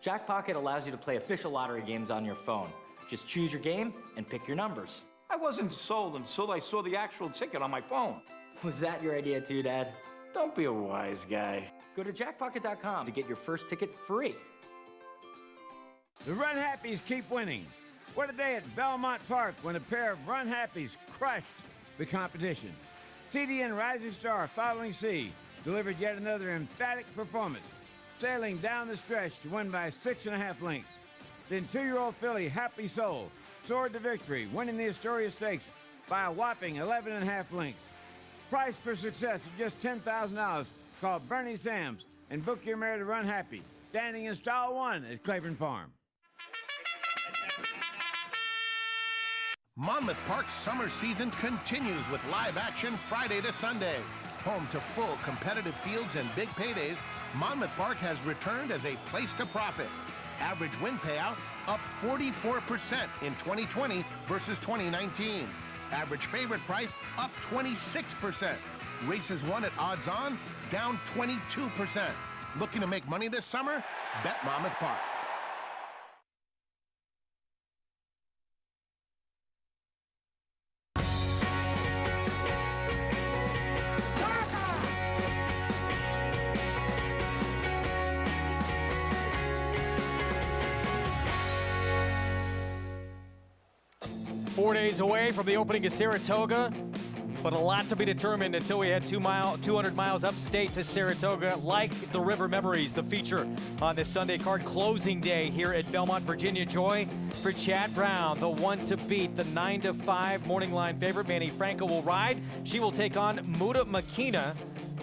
Jackpocket allows you to play official lottery games on your phone. Just choose your game and pick your numbers. I wasn't sold until I saw the actual ticket on my phone. Was that your idea too, Dad? Don't be a wise guy. Go to jackpocket.com to get your first ticket free. The Run Happies keep winning. What a day at Belmont Park when a pair of Run Happies crushed the competition. TDN Rising Star Following Sea delivered yet another emphatic performance, sailing down the stretch to win by 6.5 lengths. Then 2-year-old filly Happy Soul soared to victory, winning the Astoria Stakes by a whopping 11.5 lengths. Price for success of just $10,000. Call Bernie Sams and book your mare to Run Happy, standing in stall 1 at Claiborne Farm. Monmouth Park's summer season continues with live action Friday to Sunday. Home to full competitive fields and big paydays, Monmouth Park has returned as a place to profit. Average win payout up 44% in 2020 versus 2019. Average favorite price up 26%. Races won at odds on down 22%. Looking to make money this summer? Bet Monmouth Park. Four days away from the opening of Saratoga, but a lot to be determined until we head 200 miles upstate to Saratoga, like the River Memories, the feature on this Sunday card. Closing day here at Belmont, Virginia Joy for Chad Brown, the one to beat, the 9-5 morning line favorite. Manny Franco will ride. She will take on Muda Makina,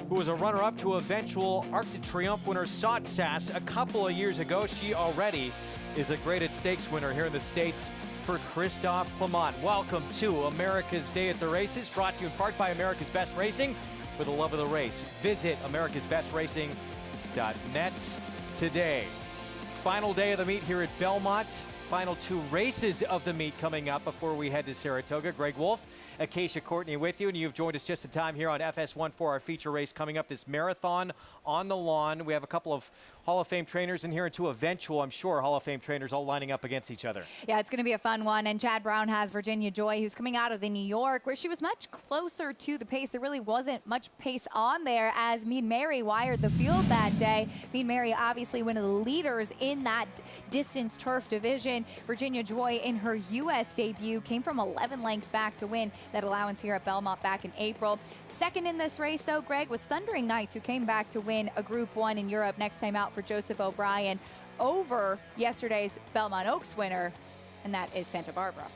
who was a runner-up to eventual Arc de Triomphe winner Saut Sass a couple of years ago. She already is a graded stakes winner here in the States for Christophe Clement. Welcome to America's Day at the Races, brought to you in part by America's Best Racing. For the love of the race, visit americasbestracing.net today. Final day of the meet here at Belmont. Final 2 races of the meet coming up before we head to Saratoga. Greg Wolf, Acacia Courtney with you, and you've joined us just in time here on FS1 for our feature race coming up, this marathon on the lawn. We have a couple of Hall of Fame trainers in here and 2 eventual, I'm sure, Hall of Fame trainers all lining up against each other. Yeah, it's going to be a fun one. And Chad Brown has Virginia Joy, who's coming out of the New York, where she was much closer to the pace. There really wasn't much pace on there as Mean Mary wired the field that day. Mean Mary, obviously one of the leaders in that distance turf division. Virginia Joy, in her U.S. debut, came from 11 lengths back to win that allowance here at Belmont back in April. Second in this race, though, Greg, was Thundering Knights, who came back to win a Group 1 in Europe. Next time out for Joseph O'Brien over yesterday's Belmont Oaks winner, and that is Santa Barbara.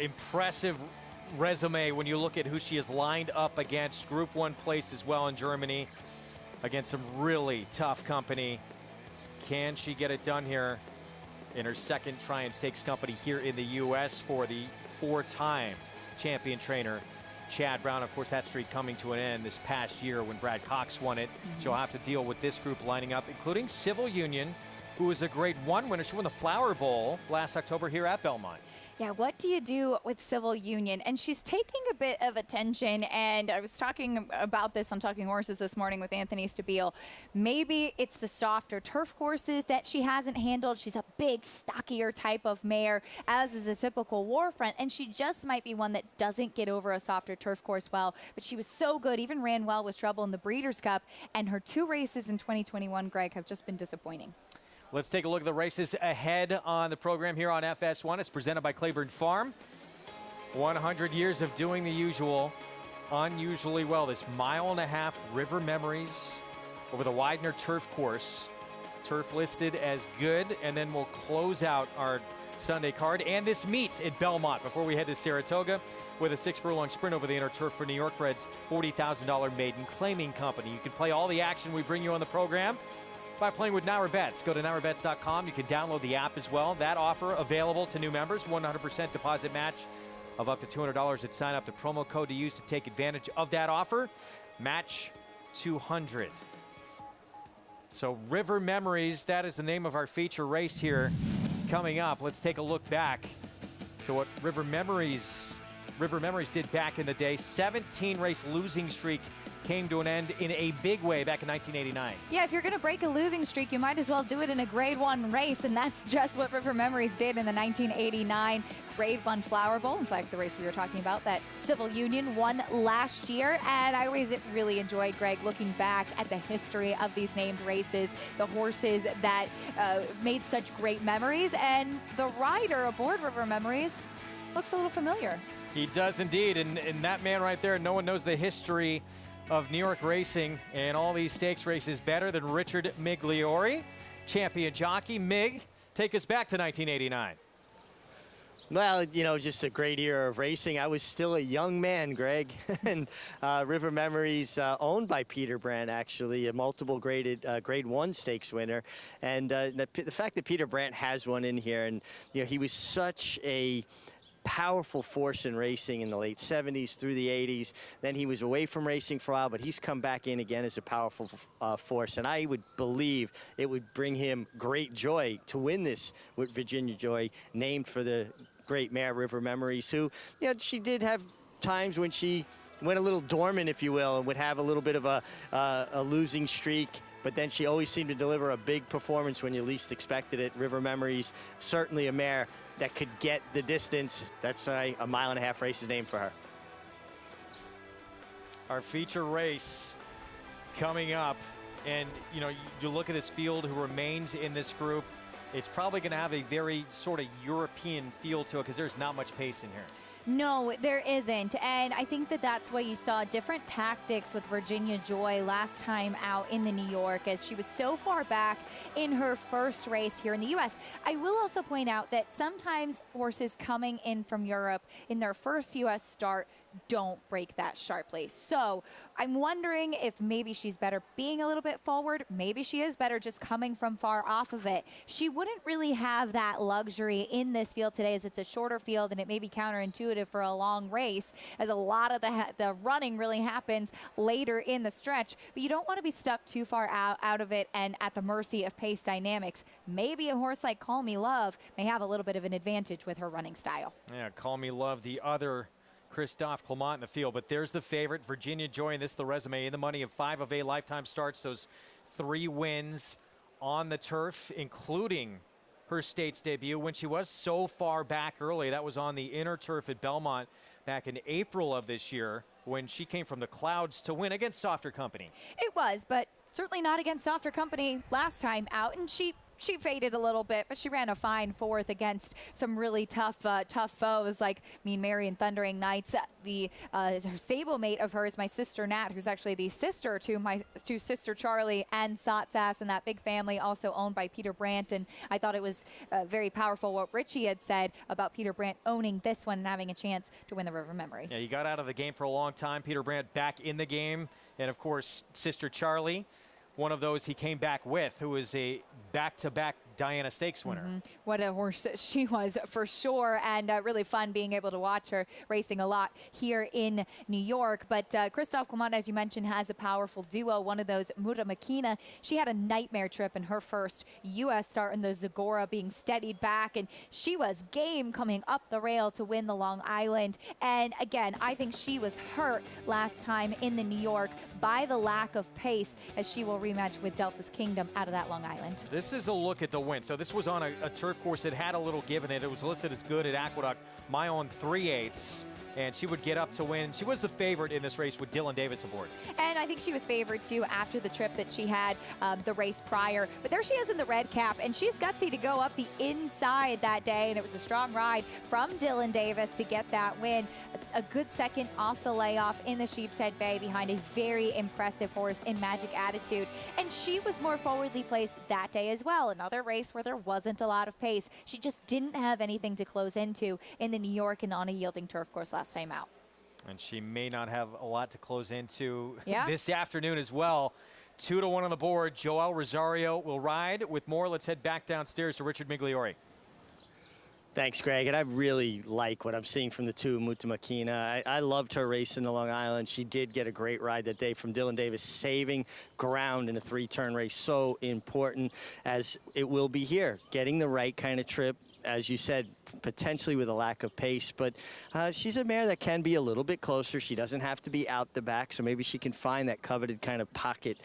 Impressive resume when you look at who she has lined up against. Group 1 place as well in Germany against some really tough company. Can she get it done here in her second try and stakes company here in the U.S. for the 4-time champion trainer Chad Brown? Of course, that streak coming to an end this past year when Brad Cox won it. She'll have to deal with this group lining up, including Civil Union, who was a Grade 1 winner. She won the Flower Bowl last October here at Belmont. Yeah, what do you do with Civil Union? And she's taking a bit of attention, and I was talking about this on Talking Horses this morning with Anthony Stabile. Maybe it's the softer turf courses that she hasn't handled. She's a big, stockier type of mare, as is a typical Warfront, and she just might be one that doesn't get over a softer turf course well. But she was so good, even ran well with Trouble in the Breeders' Cup, and her 2 races in 2021, Greg, have just been disappointing. Let's take a look at the races ahead on the program here on FS1. It's presented by Claiborne Farm. 100 years of doing the usual, unusually well. This 1.5-mile River Memories over the Widener turf course. Turf listed as good, and then we'll close out our Sunday card and this meet at Belmont before we head to Saratoga with a 6-furlong sprint over the inner turf for New York Red's $40,000 maiden claiming company. You can play all the action we bring you on the program by playing with Naira Bets. Go to nairabets.com. You can download the app as well. That offer available to new members, 100% deposit match of up to $200 at sign up. The promo code to use to take advantage of that offer, match 200. So River Memories, that is the name of our feature race here coming up. Let's take a look back to what River Memories did back in the day. 17 race losing streak came to an end in a big way back in 1989. Yeah, if you're going to break a losing streak, you might as well do it in a Grade 1 race, and that's just what River Memories did in the 1989 Grade 1 Flower Bowl. In fact, the race we were talking about that Civil Union won last year, and I always really enjoyed, Greg, looking back at the history of these named races, the horses that made such great memories, and the rider aboard River Memories looks a little familiar. He does indeed, and that man right there, no one knows the history of New York racing and all these stakes races better than Richard Migliore, champion jockey. Mig, take us back to 1989. Well, you know, just a great era of racing. I was still a young man, Greg, and River Memories, owned by Peter Brandt, actually, a multiple Grade 1 stakes winner. And the fact that Peter Brandt has one in here, and you know, he was such a powerful force in racing in the late 70s through the 80s. Then he was away from racing for a while, but he's come back in again as a powerful force. And I would believe it would bring him great joy to win this with Virginia Joy, named for the great mare River Memories, who, you know, she did have times when she went a little dormant, if you will, and would have a little bit of a losing streak. But then she always seemed to deliver a big performance when you least expected it. River Memories, certainly a mare that could get the distance. That's a 1.5 mile race is named for her. Our feature race coming up, and you know, you look at this field who remains in this group, it's probably going to have a very sort of European feel to it because there's not much pace in here. No, there isn't, and I think that that's why you saw different tactics with Virginia Joy last time out in the New York, as she was so far back in her first race here in the U.S. I will also point out that sometimes horses coming in from Europe in their first U.S. start don't break that sharply. So I'm wondering if maybe she's better being a little bit forward. Maybe she is better just coming from far off of it. She wouldn't really have that luxury in this field today, as it's a shorter field and it may be counterintuitive for a long race, as a lot of the running really happens later in the stretch. But you don't want to be stuck too far out of it and at the mercy of pace dynamics. Maybe a horse like Call Me Love may have a little bit of an advantage with her running style. Yeah, Call Me Love, the other Christophe Clement in the field, but there's the favorite, Virginia Joy, and this is the resume in the money of 5 of 8 lifetime starts, those 3 wins on the turf, including her state's debut when she was so far back early. That was on the inner turf at Belmont back in April of this year when she came from the clouds to win against softer company. It was, but certainly not against softer company last time out, and she faded a little bit, but she ran a fine 4th against some really tough foes like Mean Mary and Thundering Knights. Her stablemate of hers, my sister Nat, who's actually the sister to my sister Charlie and Sotsas, and that big family, also owned by Peter Brandt. And I thought it was very powerful what Richie had said about Peter Brandt owning this one and having a chance to win the River Memories. Yeah, he got out of the game for a long time. Peter Brandt back in the game, and of course, sister Charlie, one of those he came back with, who is a back-to-back Diana Stakes winner. What a horse she was, for sure, and really fun being able to watch her racing a lot here in New York. But Christophe Clement, as you mentioned, has a powerful duo. One of those, Muta Makina, she had a nightmare trip in her first U.S. start in the Zagora, being steadied back, and she was game coming up the rail to win the Long Island. And again, I think she was hurt last time in the New York by the lack of pace, as she will rematch with Delta's Kingdom out of that Long Island. This is a look at the win. So this was on a turf course that had a little give in it. It was listed as good at Aqueduct, my own 3/8, and she would get up to win. She was the favorite in this race with Dylan Davis aboard. And I think she was favored too after the trip that she had the race prior. But there she is in the red cap, and she's gutsy to go up the inside that day, and it was a strong ride from Dylan Davis to get that win. A good second off the layoff in the Sheepshead Bay behind a very impressive horse in Magic Attitude. And she was more forwardly placed that day as well. Another race where there wasn't a lot of pace. She just didn't have anything to close into in the New York and on a yielding turf course last time out. And she may not have a lot to close into Yeah. this afternoon as well. 2-1 on the board. Joel Rosario will ride. With more, let's head back downstairs to Richard Migliori. Thanks, Greg. And I really like what I'm seeing from the two, Mutamakina. I loved her racing to Long Island. She did get a great ride that day from Dylan Davis, saving ground in a 3-turn race. So important, as it will be here. Getting the right kind of trip, as you said, potentially with a lack of pace. But she's a mare that can be a little bit closer. She doesn't have to be out the back, so maybe she can find that coveted kind of pocket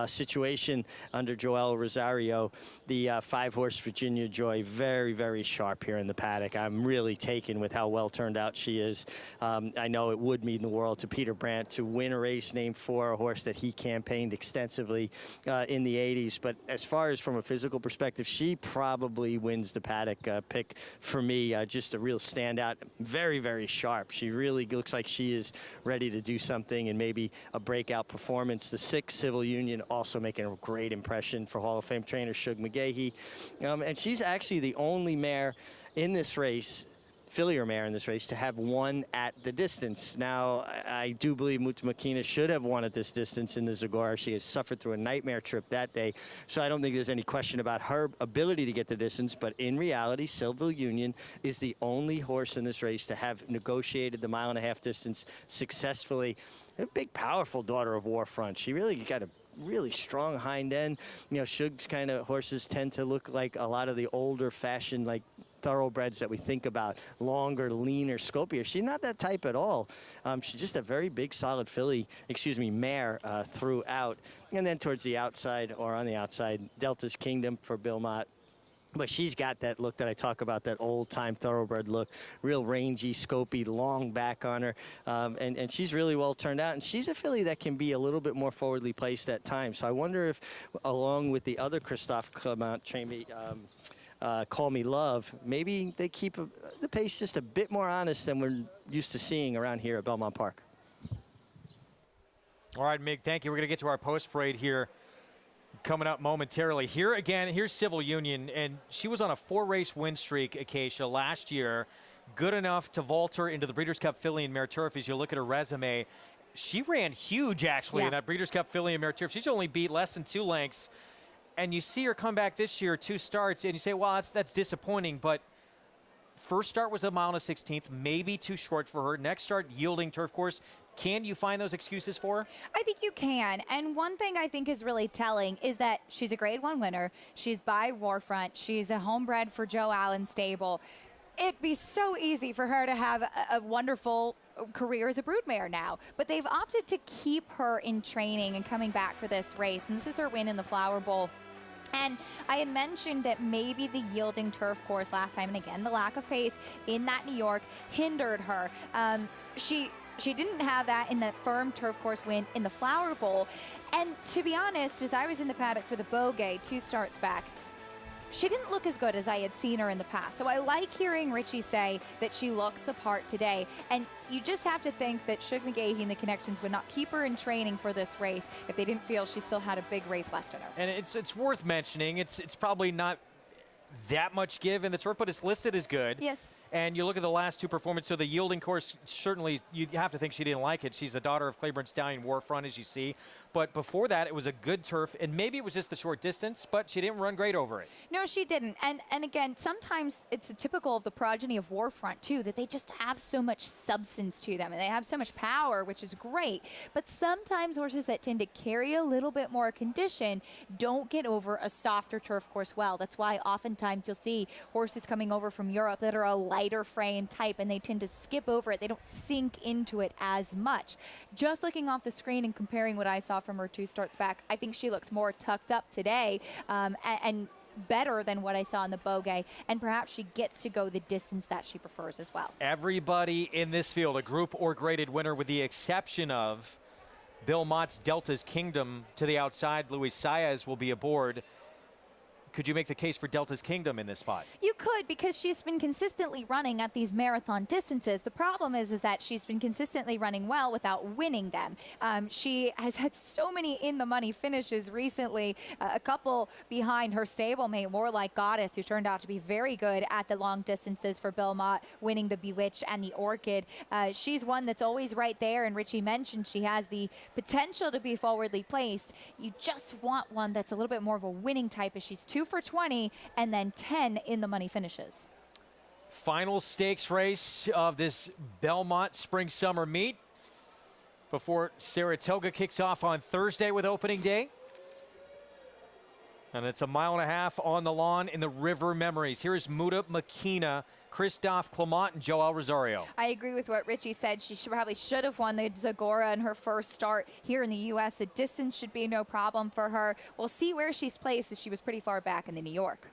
situation under Joel Rosario. The 5-horse Virginia Joy, very, very sharp here in the paddock. I'm really taken with how well turned out she is. I know it would mean the world to Peter Brandt to win a race named for a horse that he campaigned extensively in the 80s. But as far as from a physical perspective, she probably wins the paddock pick for me. Just a real standout. Very, very sharp. She really looks like she is ready to do something and maybe a breakout performance. The 6 Civil Union also making a great impression for Hall of Fame trainer Shug McGahee. And she's actually the only mare in this race, fillier mare in this race, to have won at the distance. Now, I do believe Mutamakina should have won at this distance in the Zagora. She has suffered through a nightmare trip that day, so I don't think there's any question about her ability to get the distance. But in reality, Civil Union is the only horse in this race to have negotiated the 1.5-mile distance successfully. A big, powerful daughter of Warfront. She really got a really strong hind end. You know, Shug's kind of horses tend to look like a lot of the older fashioned, like, thoroughbreds that we think about, longer, leaner, scopier. She's not that type at all. She's just a very big, solid mare throughout. And then towards the outside, or on the outside, Delta's Kingdom for Belmont. But she's got that look that I talk about, that old-time thoroughbred look, real rangy, scopy, long back on her, and she's really well turned out. And she's a filly that can be a little bit more forwardly placed at times. So I wonder if, along with the other Christophe Clement, Call Me Love, maybe they keep the pace just a bit more honest than we're used to seeing around here at Belmont Park. All right, Mig, thank you. We're going to get to our post-parade here coming up momentarily. Here again, here's Civil Union, and she was on a 4-race win streak, Acacia, last year. Good enough to vault her into the Breeders' Cup Filly and Mare Turf. As you look at her resume, she ran huge, actually, in that Breeders' Cup Filly and Mare Turf. She's only beat less than 2 lengths. And you see her come back this year, 2 starts, and you say, well, that's disappointing. But first start was 1 mile and a 16th, maybe too short for her. Next start, yielding turf course. Can you find those excuses for her? I think you can. And one thing I think is really telling is that she's a Grade 1 winner. She's by Warfront. She's a homebred for Joe Allen stable. It'd be so easy for her to have a wonderful career as a broodmare now, but they've opted to keep her in training and coming back for this race, and this is her win in the Flower Bowl. And I had mentioned that maybe the yielding turf course last time, and again, the lack of pace in that New York hindered her. She didn't have that in the firm turf course win in the Flower Bowl. And to be honest, as I was in the paddock for the Beaugay 2 starts back, she didn't look as good as I had seen her in the past. So I like hearing Richie say that she looks the part today. And you just have to think that Shug McGahee and the Connections would not keep her in training for this race if they didn't feel she still had a big race left in her. And it's worth mentioning. It's probably not that much give in the turf, but it's listed as good. Yes. And you look at the last 2 performances, so the yielding course, certainly you have to think she didn't like it. She's a daughter of Claiborne Stallion Warfront, as you see. But before that, it was a good turf, and maybe it was just the short distance, but she didn't run great over it. No, she didn't. And again, sometimes it's typical of the progeny of Warfront, too, that they just have so much substance to them, and they have so much power, which is great. But sometimes horses that tend to carry a little bit more condition don't get over a softer turf course well. That's why oftentimes you'll see horses coming over from Europe that are a lighter frame type, and they tend to skip over it. They don't sink into it as much. Just looking off the screen and comparing what I saw from her 2 starts back, I think she looks more tucked up today and better than what I saw in the Beaugay, and perhaps she gets to go the distance that she prefers as well. Everybody in this field, a group or graded winner, with the exception of Bill Mott's Delta's Kingdom to the outside. Luis Saez will be aboard. could you make the case for Delta's Kingdom in this spot? You could, because she's been consistently running at these marathon distances. The problem is that she's been consistently running well without winning them. She has had so many in-the-money finishes recently, a couple behind her stablemate, more like Goddess, who turned out to be very good at the long distances for Belmont, winning the Bewitched and the Orchid. She's one that's always right there, and Richie mentioned she has the potential to be forwardly placed. You just want one that's a little bit more of a winning type, as she's 2 for 20 and then 10 in the money finishes. Final stakes race of this Belmont Spring Summer Meet before Saratoga kicks off on Thursday with opening day. And it's a 1.5 miles on the lawn in the River Memories. Here is Muta Makina, Christophe Clement, and Joel Rosario. I agree with what Richie said. She probably should have won the Zagora in her first start here in the U.S. The distance should be no problem for her. We'll see where she's placed, as she was pretty far back in the New York.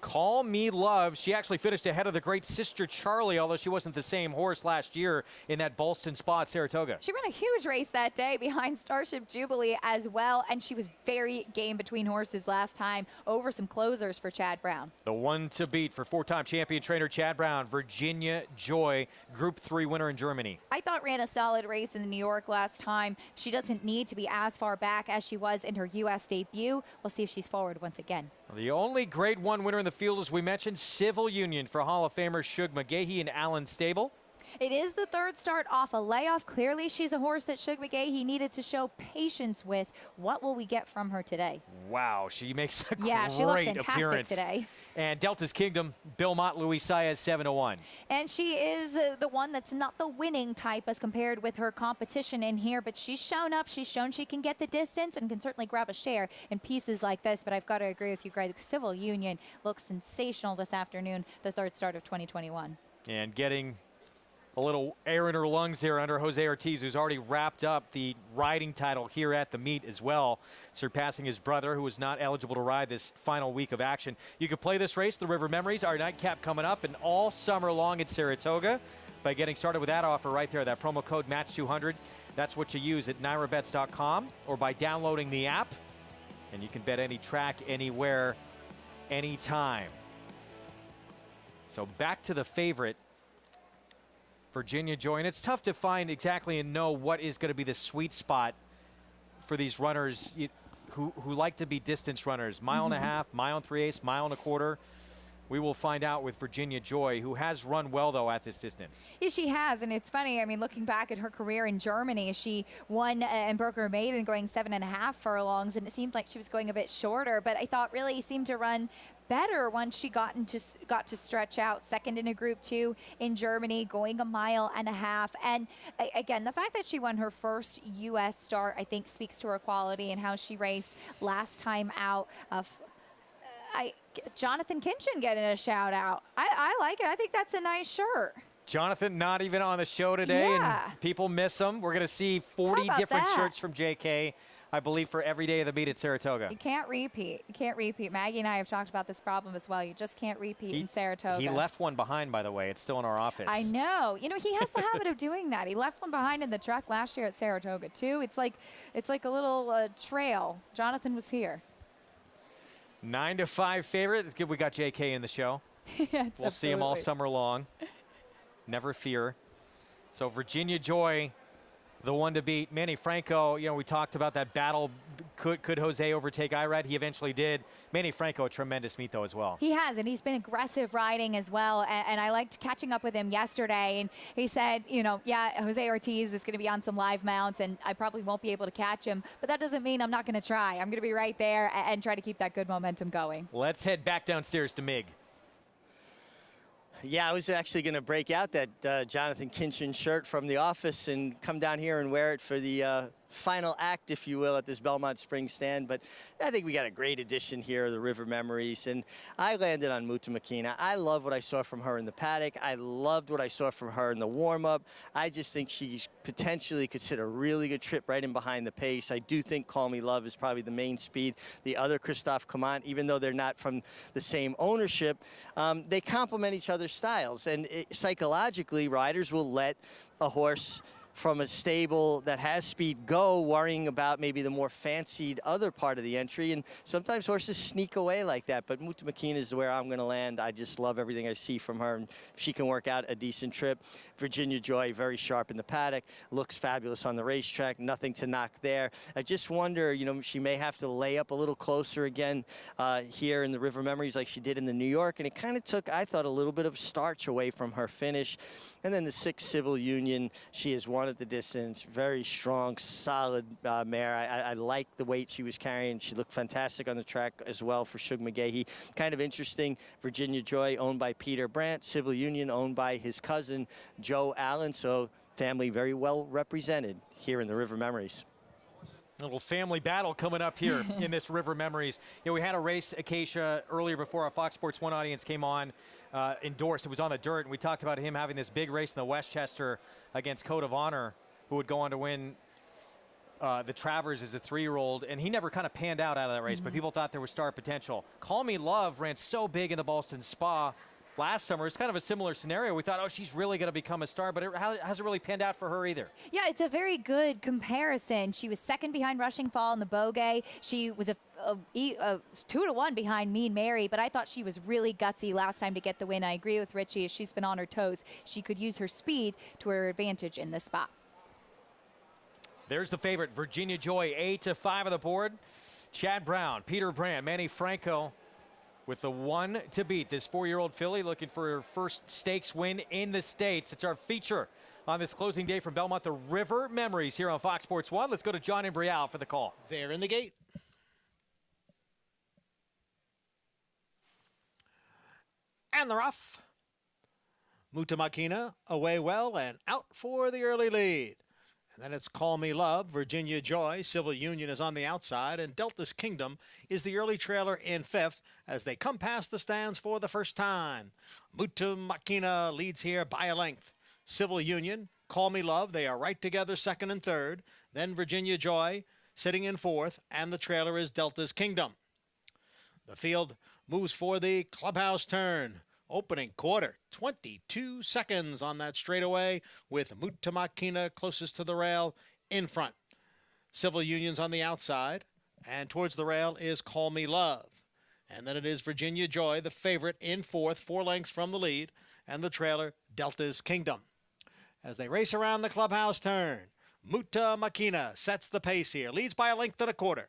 Call Me Love. She actually finished ahead of the great Sister Charlie, although she wasn't the same horse last year in that Ballston spot, Saratoga. She ran a huge race that day behind Starship Jubilee as well, and she was very game between horses last time over some closers for Chad Brown. The one to beat for 4-time champion trainer Chad Brown, Virginia Joy, Group 3 winner in Germany. I thought ran a solid race in the New York last time. She doesn't need to be as far back as she was in her U.S. debut. We'll see if she's forward once again. The only Grade 1 winner in the field, as we mentioned, Civil Union for Hall of Famers Shug McGahee and Alan Stable. It is the third start off a layoff. Clearly, she's a horse that Shug McGahee needed to show patience with. What will we get from her today? Wow, she makes a she looks great fantastic appearance today. And Delta's Kingdom, Belmont Louis Saez 7-1. And she is the one that's not the winning type as compared with her competition in here, but she's shown up. She's shown she can get the distance and can certainly grab a share in pieces like this. But I've got to agree with you, Greg. Civil Union looks sensational this afternoon, the third start of 2021. And getting a little air in her lungs here under Jose Ortiz, who's already wrapped up the riding title here at the meet as well, surpassing his brother, who was not eligible to ride this final week of action. You can play this race, the River Memories, our nightcap coming up, and all summer long at Saratoga by getting started with that offer right there, that promo code MATCH200. That's what you use at NYRABets.com or by downloading the app, and you can bet any track, anywhere, anytime. So back to the favorite, Virginia Joy, and it's tough to find exactly and know what is going to be the sweet spot for these runners who like to be distance runners. 1.5 miles, 1 3/8 miles, 1 1/4. We will find out with Virginia Joy, who has run well, though, at this distance. Yeah, she has, and it's funny. I mean, looking back at her career in Germany, she won and broke her maiden going 7.5 furlongs, and it seemed like she was going a bit shorter, but I thought really seemed to run better once she got to stretch out. Second in a Group 2 in Germany, going 1.5 miles. And again, the fact that she won her first U.S. start, I think, speaks to her quality and how she raced last time out. Jonathan Kinchin getting a shout out. I like it. I think that's a nice shirt. Jonathan not even on the show today, and people miss him. We're going to see 40 different shirts from JK, I believe, for every day of the meet at Saratoga. You can't repeat. You can't repeat. Maggie and I have talked about this problem as well. You just can't repeat in Saratoga. He left one behind, by the way. It's still in our office. I know. You know, he has the habit of doing that. He left one behind in the truck last year at Saratoga, too. It's like a little trail. Jonathan was here. 9-5 favorite. It's good we got JK in the show. Yes, we'll see him all summer long. Never fear. So Virginia Joy, the one to beat. Manny Franco, you know, we talked about that battle. Could Jose overtake Irad? He eventually did. Manny Franco, a tremendous meet, though, as well. He has, and he's been aggressive riding as well. And I liked catching up with him yesterday. And he said, you know, yeah, Jose Ortiz is going to be on some live mounts, and I probably won't be able to catch him. But that doesn't mean I'm not going to try. I'm going to be right there and try to keep that good momentum going. Let's head back downstairs to Mig. Yeah, I was actually going to break out that Jonathan Kinchin shirt from the office and come down here and wear it for the final act, if you will, at this Belmont Spring Stand. But I think we got a great addition here, the River Memories. And I landed on Muta Makina. I love what I saw from her in the paddock. I loved what I saw from her in the warm-up. I just think she potentially could sit a really good trip right in behind the pace. I do think Call Me Love is probably the main speed. The other Christophe Clement, even though they're not from the same ownership, they complement each other's styles. And psychologically, riders will let a horse from a stable that has speed go, worrying about maybe the more fancied other part of the entry. And sometimes horses sneak away like that. But Muta Makina is where I'm going to land. I just love everything I see from her. And if she can work out a decent trip. Virginia Joy, very sharp in the paddock, looks fabulous on the racetrack. Nothing to knock there. I just wonder, you know, she may have to lay up a little closer again here in the River Memories like she did in the New York. And it kind of took, I thought, a little bit of starch away from her finish. And then the 6 Civil Union, she has won at the distance. Very strong, solid mare. I like the weight she was carrying. She looked fantastic on the track as well for Shug McGahee. Kind of interesting. Virginia Joy, owned by Peter Brandt. Civil Union, owned by his cousin, Joe Allen. So family very well represented here in the River Memories. A little family battle coming up here in this River Memories. You know, we had a race, Acacia, earlier before our Fox Sports 1 audience came on, endorsed. It was on the dirt, and we talked about him having this big race in the Westchester against Code of Honor, who would go on to win the Travers as a 3-year-old, and he never kind of panned out of that race, but people thought there was star potential. Call Me Love ran so big in the Boston Spa last summer. It's kind of a similar scenario. We thought, oh, she's really going to become a star, but it hasn't really panned out for her either. Yeah, it's a very good comparison. She was second behind Rushing Fall in the Bogey. She was a 2-to-1 behind Mean Mary, but I thought she was really gutsy last time to get the win. I agree with Richie. As she's been on her toes, she could use her speed to her advantage in this spot. There's the favorite, Virginia Joy, 8-5 on the board. Chad Brown, Peter Brand, Manny Franco with the 1 to beat. This 4-year-old filly looking for her first stakes win in the States. It's our feature on this closing day from Belmont, the River Memories here on Fox Sports 1. Let's go to John Embrial for the call. There in the gate. And the rough. Muta Makina away well and out for the early lead. And then it's Call Me Love, Virginia Joy, Civil Union is on the outside, and Delta's Kingdom is the early trailer in 5th as they come past the stands for the first time. Muta Makina leads here by a length. Civil Union, Call Me Love, they are right together 2nd and 3rd. Then Virginia Joy sitting in 4th, and the trailer is Delta's Kingdom. The field moves for the clubhouse turn. Opening quarter, 22 seconds on that straightaway with Muta Makina closest to the rail in front. Civil Union's on the outside, and towards the rail is Call Me Love. And then it is Virginia Joy, the favorite, in 4th, 4 lengths from the lead, and the trailer, Delta's Kingdom. As they race around the clubhouse turn, Muta Makina sets the pace here, leads by a length and a quarter.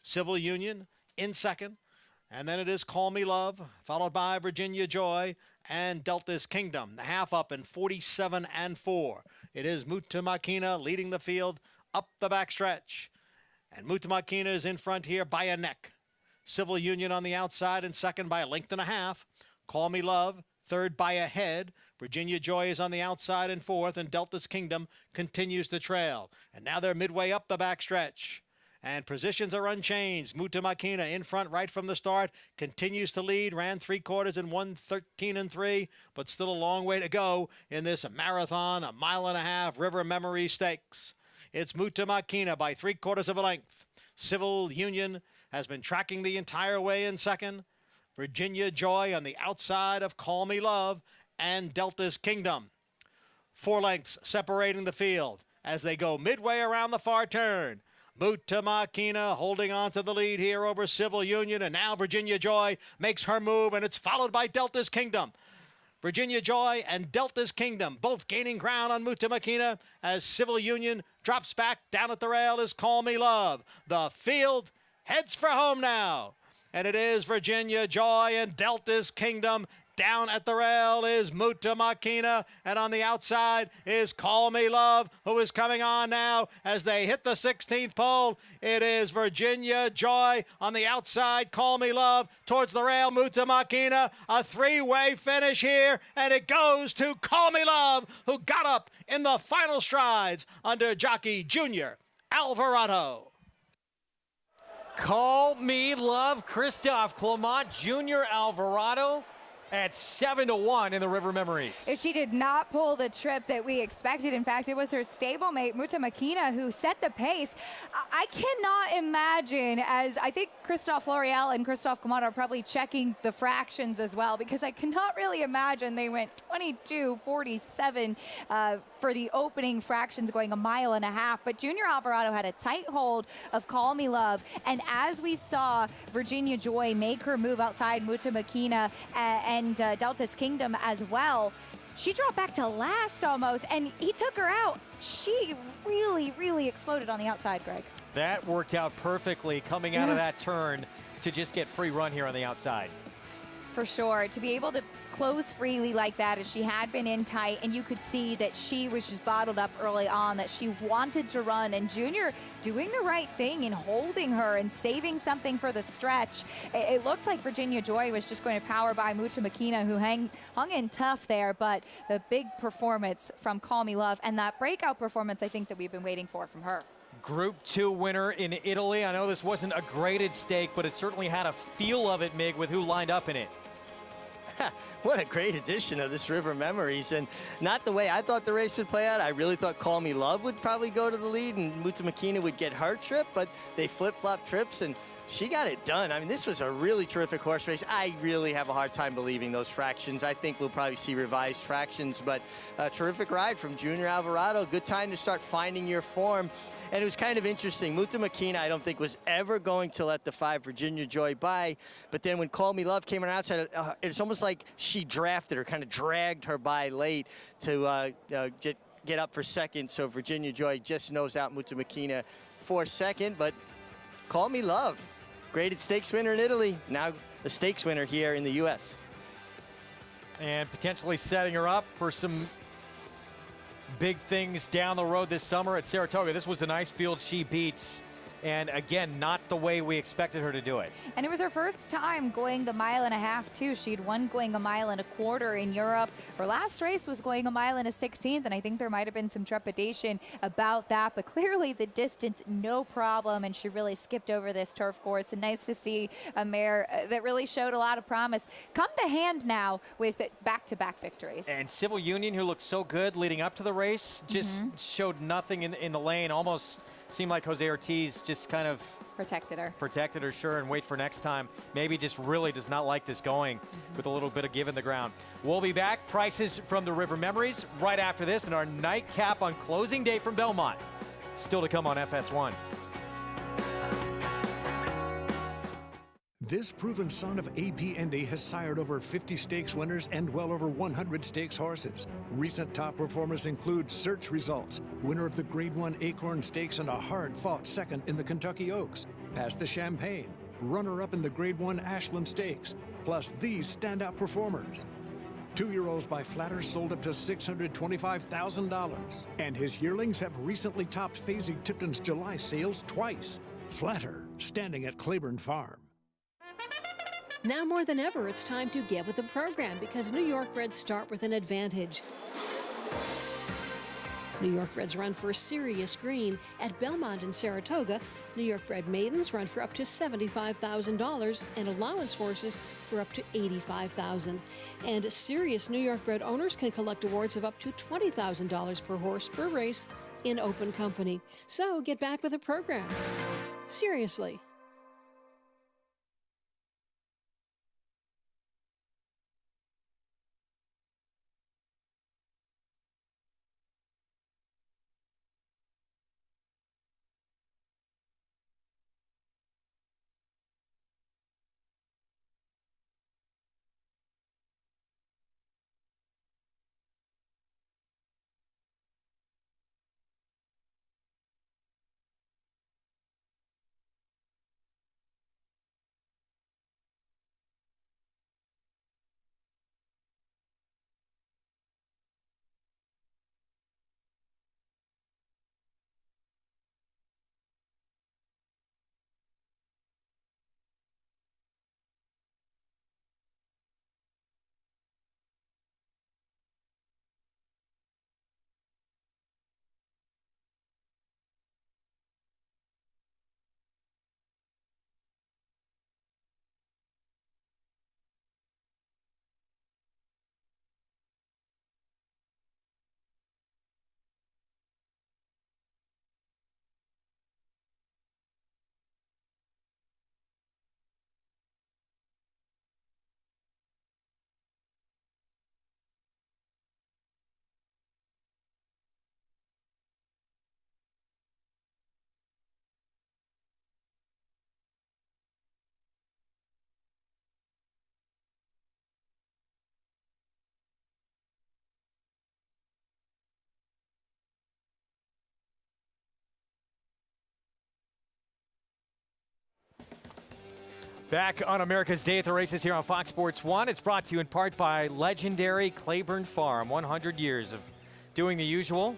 Civil Union in 2nd. And then it is Call Me Love, followed by Virginia Joy and Delta's Kingdom. The half up in 47 and 4. It is Muta Makina leading the field up the backstretch. And Muta Makina is in front here by a neck. Civil Union on the outside and 2nd by a length and a half. Call Me Love, 3rd by a head. Virginia Joy is on the outside in 4th, and Delta's Kingdom continues to trail. And now they're midway up the backstretch. And positions are unchanged. Muta Makina in front right from the start. Continues to lead. Ran 3/4 in 1:13 and 3. But still a long way to go in this marathon, a 1.5 River Memory Stakes. It's Muta Makina by 3/4 of a length. Civil Union has been tracking the entire way in 2nd. Virginia Joy on the outside of Call Me Love and Delta's Kingdom. 4 lengths separating the field as they go midway around the far turn. Muta Makina holding on to the lead here over Civil Union, and now Virginia Joy makes her move, and it's followed by Delta's Kingdom. Virginia Joy and Delta's Kingdom both gaining ground on Muta Makina as Civil Union drops back. Down at the rail is Call Me Love. The field heads for home now, and it is Virginia Joy and Delta's Kingdom. Down at the rail is Muta Makina, and on the outside is Call Me Love, who is coming on now as they hit the 16th pole. It is Virginia Joy on the outside, Call Me Love towards the rail, Muta Makina. A 3-way finish here, and it goes to Call Me Love, who got up in the final strides under jockey Junior Alvarado. Call Me Love, Christophe Clement, Junior Alvarado. at 7-1 in the River Memories. She did not pull the trip that we expected. In fact, it was her stablemate, Muta Makina, who set the pace. I cannot imagine, as I think Christophe L'Oreal and Christophe Command are probably checking the fractions as well, because I cannot really imagine they went 22:47 for the opening fractions, going 1.5 miles. But Junior Alvarado had a tight hold of Call Me Love. And as we saw Virginia Joy make her move outside Muta Makina and Delta's Kingdom as well, she dropped back to last almost, and he took her out. She really, really exploded on the outside, Greg. That worked out perfectly coming out of that turn to just get free run here on the outside. For sure, to be able to close freely like that, as she had been in tight, and you could see that she was just bottled up early on, that she wanted to run, and Junior doing the right thing in holding her and saving something for the stretch. It looked like Virginia Joy was just going to power by Muta Makina, who hung in tough there, but the big performance from Call Me Love, and that breakout performance I think that we've been waiting for from her. Group 2 winner in Italy. I know this wasn't a graded stake, but it certainly had a feel of it, Mig, with who lined up in it. What a great edition of this River Memories, and not the way I thought the race would play out. I really thought Call Me Love would probably go to the lead and Muta Makina would get her trip, but they flip-flop trips and she got it done. I mean, this was a really terrific horse race. I really have a hard time believing those fractions. I think we'll probably see revised fractions, but a terrific ride from Junior Alvarado. Good time to start finding your form. And it was kind of interesting. Muta Makina, I don't think, was ever going to let the 5 Virginia Joy by. But then when Call Me Love came on outside, it's almost like she drafted her, kind of dragged her by late to get up for second. So Virginia Joy just knows out Muta Makina for second. But Call Me Love, graded stakes winner in Italy, now a stakes winner here in the U.S. And potentially setting her up for some big things down the road this summer at Saratoga. This was a nice field she beats, and again, not the way we expected her to do it. And it was her first time going the 1.5 miles too. She'd won going 1.25 miles in Europe. Her last race was going 1.16 miles, and I think there might have been some trepidation about that, but clearly the distance, no problem, and she really skipped over this turf course. And nice to see a mare that really showed a lot of promise come to hand now with back-to-back victories. And Civil Union, who looked so good leading up to the race, just showed nothing in the lane. Almost seemed like Jose Ortiz just kind of protected her, sure, and wait for next time. Maybe just really does not like this going with a little bit of give in the ground. We'll be back. Prices from the River Memories right after this, and our nightcap on closing day from Belmont. Still to come on FS1. This proven son of A.P. Indy has sired over 50 stakes winners and well over 100 stakes horses. Recent top performers include Search Results, winner of the Grade 1 Acorn Stakes and a hard-fought second in the Kentucky Oaks, Pass the Champagne, runner-up in the Grade 1 Ashland Stakes, plus these standout performers. 2-year-olds by Flatter sold up to $625,000, and his yearlings have recently topped Faisy Tipton's July sales twice. Flatter, standing at Claiborne Farm. Now more than ever, it's time to get with the program because New York Reds start with an advantage. New York Reds run for a serious green at Belmont and Saratoga. New York bred maidens run for up to $75,000 and allowance horses for up to $85,000. And serious New York bred owners can collect awards of up to $20,000 per horse per race in open company. So get back with the program. Seriously. Back on America's Day at the Races here on Fox Sports 1. It's brought to you in part by legendary Claiborne Farm. 100 years of doing the usual,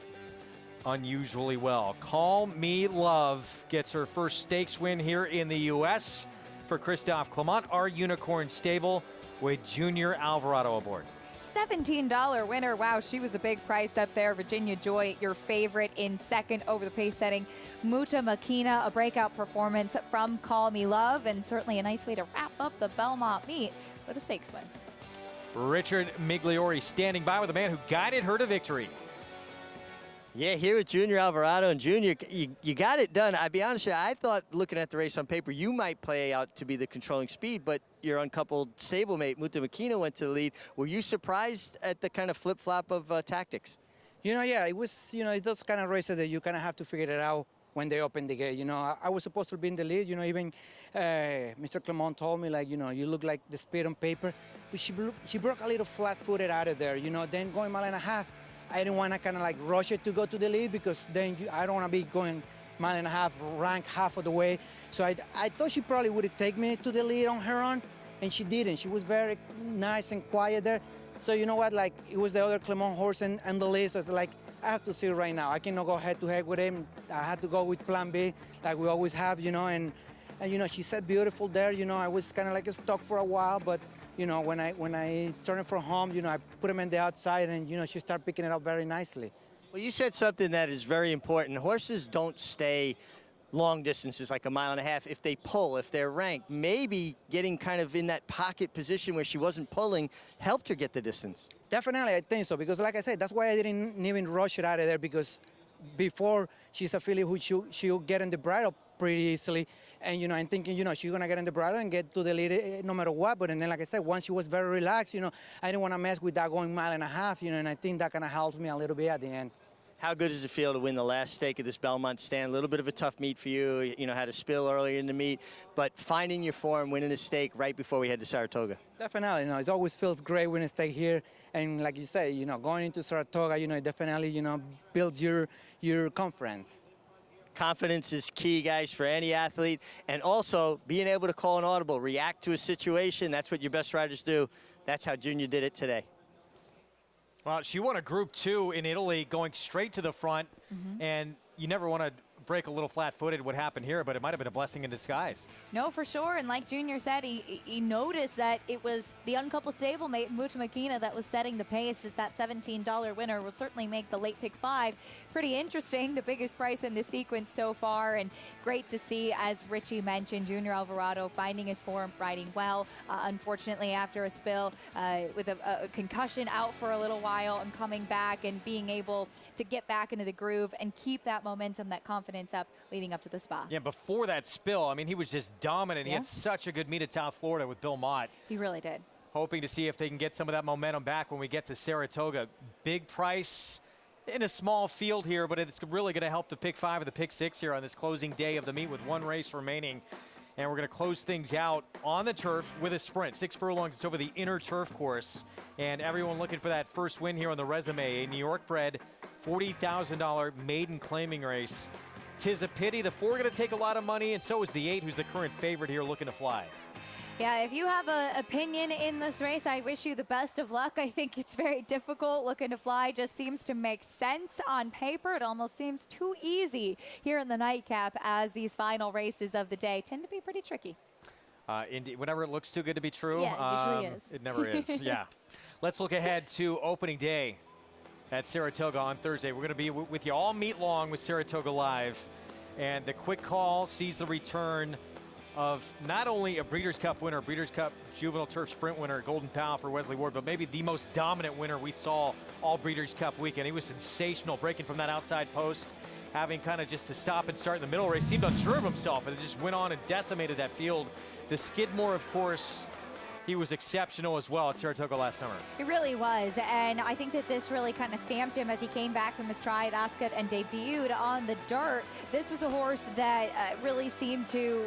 unusually well. Call Me Love gets her first stakes win here in the U.S. for Christophe Clement, our Unicorn Stable, with Junior Alvarado aboard. $17 winner. Wow, she was a big price up there. Virginia Joy, your favorite, in second over the pace setting. Muta Makina, a breakout performance from Call Me Love, and certainly a nice way to wrap up the Belmont meet with a stakes win. Richard Migliori standing by with the man who guided her to victory. Yeah, here with Junior Alvarado. And Junior, you got it done. I'll be honest with you, I thought looking at the race on paper, you might play out to be the controlling speed, but your uncoupled stablemate, Muta Makina, went to the lead. Were you surprised at the kind of flip-flop of tactics? You know, yeah, it was, you know, those kind of races that you kind of have to figure it out when they open the gate. You know, I was supposed to be in the lead. You know, even Mr. Clement told me, like, you know, you look like the speed on paper. But she broke a little flat-footed out of there, you know, then going mile and a half. I didn't want to kind of like rush it to go to the lead because then I don't want to be going mile and a half, rank half of the way. So I thought she probably would take me to the lead on her own, and she didn't. She was very nice and quiet there. So you know what, like it was the other Clement horse and the lead. So it's like, I have to see it right now. I cannot go head to head with him. I had to go with plan B like we always have, you know, and you know, she said beautiful there. You know, I was kind of like stuck for a while, but you know, when I turned it for home, you know, I put him in the outside and, you know, she started picking it up very nicely. Well, you said something that is very important. Horses don't stay long distances like a mile and a half if they pull, if they're ranked. Maybe getting kind of in that pocket position where she wasn't pulling helped her get the distance. Definitely, I think so, because like I said, that's why I didn't even rush it out of there, because before she's a filly who she'll get in the bridle pretty easily. And, you know, I'm thinking, you know, she's going to get in the bridle and get to the lead no matter what. But and then, like I said, once she was very relaxed, you know, I didn't want to mess with that going mile and a half, you know, and I think that kind of helped me a little bit at the end. How good does it feel to win the last stake of this Belmont stand? A little bit of a tough meet for you. You know, had a spill earlier in the meet, but finding your form, winning a stake right before we head to Saratoga. Definitely, you know, it always feels great winning a stake here. And like you say, you know, going into Saratoga, you know, it definitely, you know, builds your confidence. Confidence is key, guys, for any athlete. And also being able to call an audible, react to a situation. That's what your best riders do. That's how Junior did it today. Well, she won a Group 2 in Italy going straight to the front. And you never want to break a little flat-footed what happened here, but it might have been a blessing in disguise. No, for sure. And like Junior said, he noticed that it was the uncoupled stablemate, Muta Makina, that was setting the pace. As that $17 winner will certainly make the late pick 5 pretty interesting, the biggest price in the sequence so far. And great to see, as Richie mentioned, Junior Alvarado finding his form, riding well. Unfortunately, after a spill with a concussion, out for a little while and coming back and being able to get back into the groove and keep that momentum, that confidence up leading up to the spa. Yeah, before that spill, I mean, he was just dominant. Yeah. He had such a good meet at South Florida with Belmont. He really did. Hoping to see if they can get some of that momentum back when we get to Saratoga. Big price in a small field here, but it's really going to help the pick 5 and the pick 6 here on this closing day of the meet with one race remaining. And we're going to close things out on the turf with a sprint. 6 furlongs. It's over the inner turf course. And everyone looking for that first win here on the resume. A New York bred $40,000 maiden claiming race. 'Tis a pity. The 4 going to take a lot of money, and so is the 8, who's the current favorite here looking to fly. Yeah, if you have an opinion in this race, I wish you the best of luck. I think it's very difficult. Looking to fly just seems to make sense on paper. It almost seems too easy here in the nightcap, as these final races of the day tend to be pretty tricky. Indeed, whenever it looks too good to be true, yeah, it usually is. It never is. Yeah. Let's look ahead to opening day at Saratoga on Thursday. We're going to be with you all meet long with Saratoga Live. And the quick call sees the return of not only a Breeders' Cup winner, Breeders' Cup Juvenile Turf Sprint winner, Golden Pal for Wesley Ward, but maybe the most dominant winner we saw all Breeders' Cup weekend. He was sensational, breaking from that outside post, having kind of just to stop and start in the middle race. Seemed unsure of himself, and it just went on and decimated that field. The Skidmore, of course, he was exceptional as well at Saratoga last summer. He really was, and I think that this really kind of stamped him as he came back from his try at Ascot and debuted on the dirt. This was a horse that really seemed to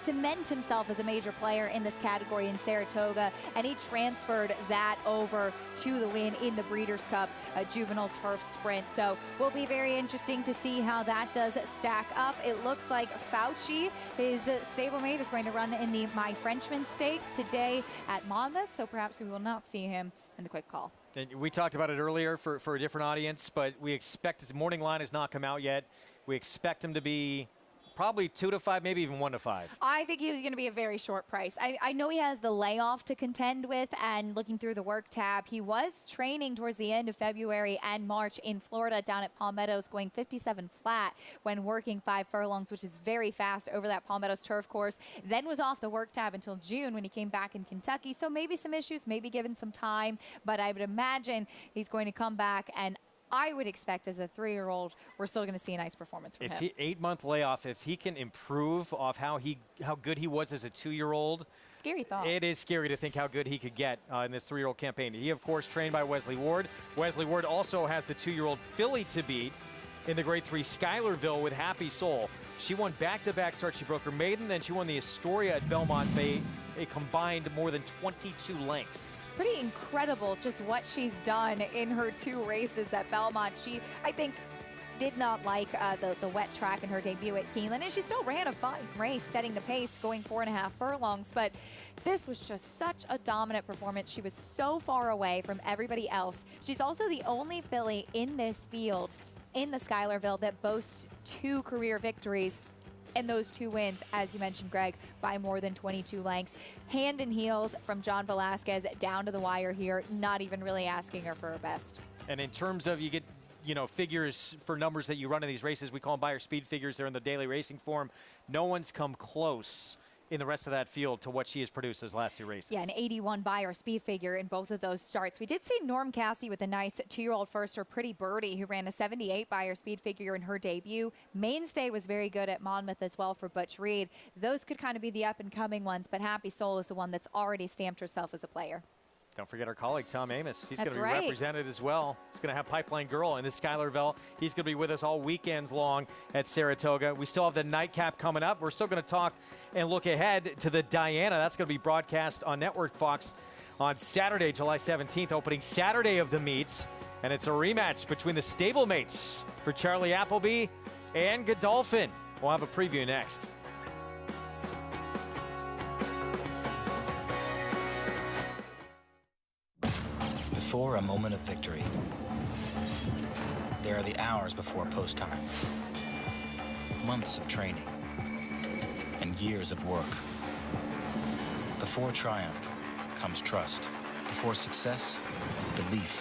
cement himself as a major player in this category in Saratoga, and he transferred that over to the win in the Breeders' Cup Juvenile Turf Sprint. So will be very interesting to see how that does stack up. It looks like Fauci, his stablemate, is going to run in the My Frenchman Stakes today at Monmouth, so perhaps we will not see him in the quick call. And we talked about it earlier for a different audience, but we expect his morning line has not come out yet. We expect him to be probably 2 to 5, maybe even 1 to 5. I think he's going to be a very short price. I know he has the layoff to contend with, and looking through the work tab, he was training towards the end of February and March in Florida down at Palm Meadows, going 57 flat when working 5 furlongs, which is very fast over that Palm Meadows turf course. Then was off the work tab until June when he came back in Kentucky. So maybe some issues, maybe given some time, but I would imagine he's going to come back, and I would expect as a 3-year-old, we're still going to see a nice performance from him. 8-month layoff, if he can improve off how good he was as a 2-year-old. Scary thought. It is scary to think how good he could get in this 3-year-old campaign. He, of course, trained by Wesley Ward. Wesley Ward also has the 2-year-old filly to beat in the Grade 3 Schuylerville with Happy Soul. She won back-to-back starts. She broke her maiden, then she won the Astoria at Belmont Bay, a combined more than 22 lengths. Pretty incredible just what she's done in her 2 races at Belmont. She, I think, did not like the wet track in her debut at Keeneland, and she still ran a fine race, setting the pace, going 4.5 furlongs. But this was just such a dominant performance. She was so far away from everybody else. She's also the only filly in this field in the Schuylerville that boasts 2 career victories, and those 2 wins, as you mentioned, Greg, by more than 22 lengths. Hand and heels from John Velasquez down to the wire here, not even really asking her for her best. And in terms of, you get, figures for numbers that you run in these races, we call them buyer speed figures. They're in the daily racing form. No one's come close in the rest of that field to what she has produced those last 2 races. Yeah, an 81 buyer speed figure in both of those starts. We did see Norm Cassie with a nice 2-year-old firster, Pretty Birdie, who ran a 78 buyer speed figure in her debut. Mainstay was very good at Monmouth as well for Butch Reed. Those could kind of be the up-and-coming ones, but Happy Soul is the one that's already stamped herself as a player. Don't forget our colleague, Tom Amos. He's going That's to be right. represented as well. He's going to have Pipeline Girl in the Schuylerville. He's going to be with us all weekends long at Saratoga. We still have the nightcap coming up. We're still going to talk and look ahead to the Diana. That's going to be broadcast on Network Fox on Saturday, July 17th, opening Saturday of the meets. And it's a rematch between the stablemates for Charlie Appleby and Godolphin. We'll have a preview next. Before a moment of victory, there are the hours before post time, months of training, and years of work. Before triumph comes trust. Before success, belief.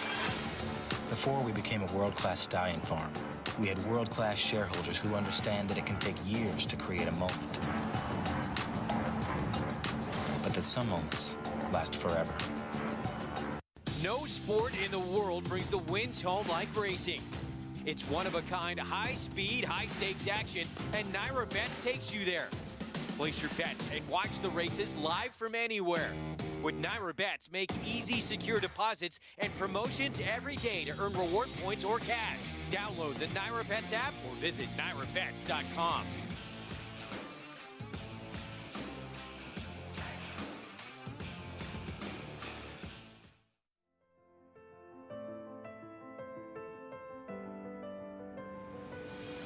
Before we became a world-class stallion farm, we had world-class shareholders who understand that it can take years to create a moment, but that some moments last forever. No sport in the world brings the wins home like racing. It's one-of-a-kind, high-speed, high-stakes action, and Naira Bets takes you there. Place your bets and watch the races live from anywhere. With Naira Bets, make easy, secure deposits and promotions every day to earn reward points or cash. Download the Naira Bets app or visit nairabets.com.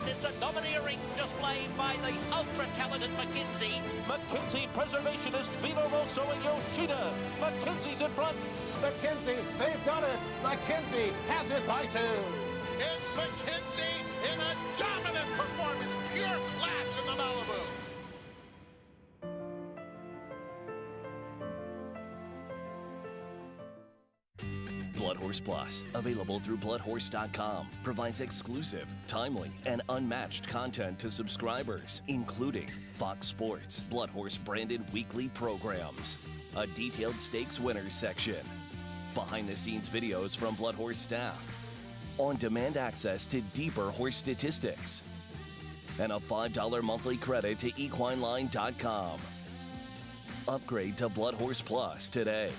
It's a domineering display by the ultra-talented McKinsey. McKinsey Preservationist Vino Rosso and Yoshida. McKinsey's in front. McKinsey, they've done it. McKinsey has it by 2. It's McKinsey in a dominant performance. Pure class in the Malibu. Blood Horse Plus, available through bloodhorse.com, provides exclusive, timely, and unmatched content to subscribers, including Fox Sports, Blood Horse branded weekly programs, a detailed stakes winners section, behind-the-scenes videos from Blood Horse staff, on-demand access to deeper horse statistics, and a $5 monthly credit to equineline.com. Upgrade to Blood Horse Plus today.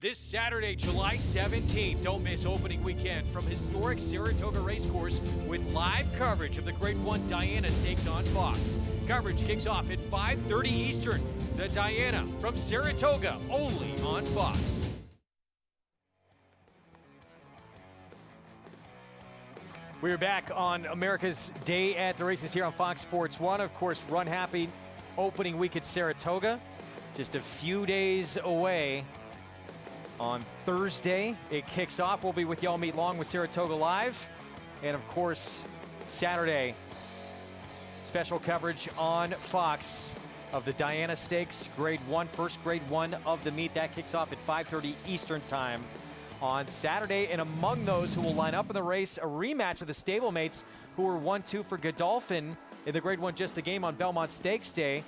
This Saturday, July 17th, don't miss opening weekend from historic Saratoga Racecourse with live coverage of the Grade 1 Diana Stakes on Fox. Coverage kicks off at 5:30 Eastern. The Diana from Saratoga, only on Fox. We're back on America's Day at the Races here on Fox Sports 1. Of course, Run Happy opening week at Saratoga. Just a few days away. On Thursday, it kicks off. We'll be with y'all meet long with Saratoga Live. And of course, Saturday, special coverage on Fox of the Diana Stakes, Grade 1, first Grade 1 of the meet. That kicks off at 5:30 Eastern time on Saturday. And among those who will line up in the race, a rematch of the stablemates who were 1-2 for Godolphin in the Grade 1 Just a Game on Belmont Stakes Day.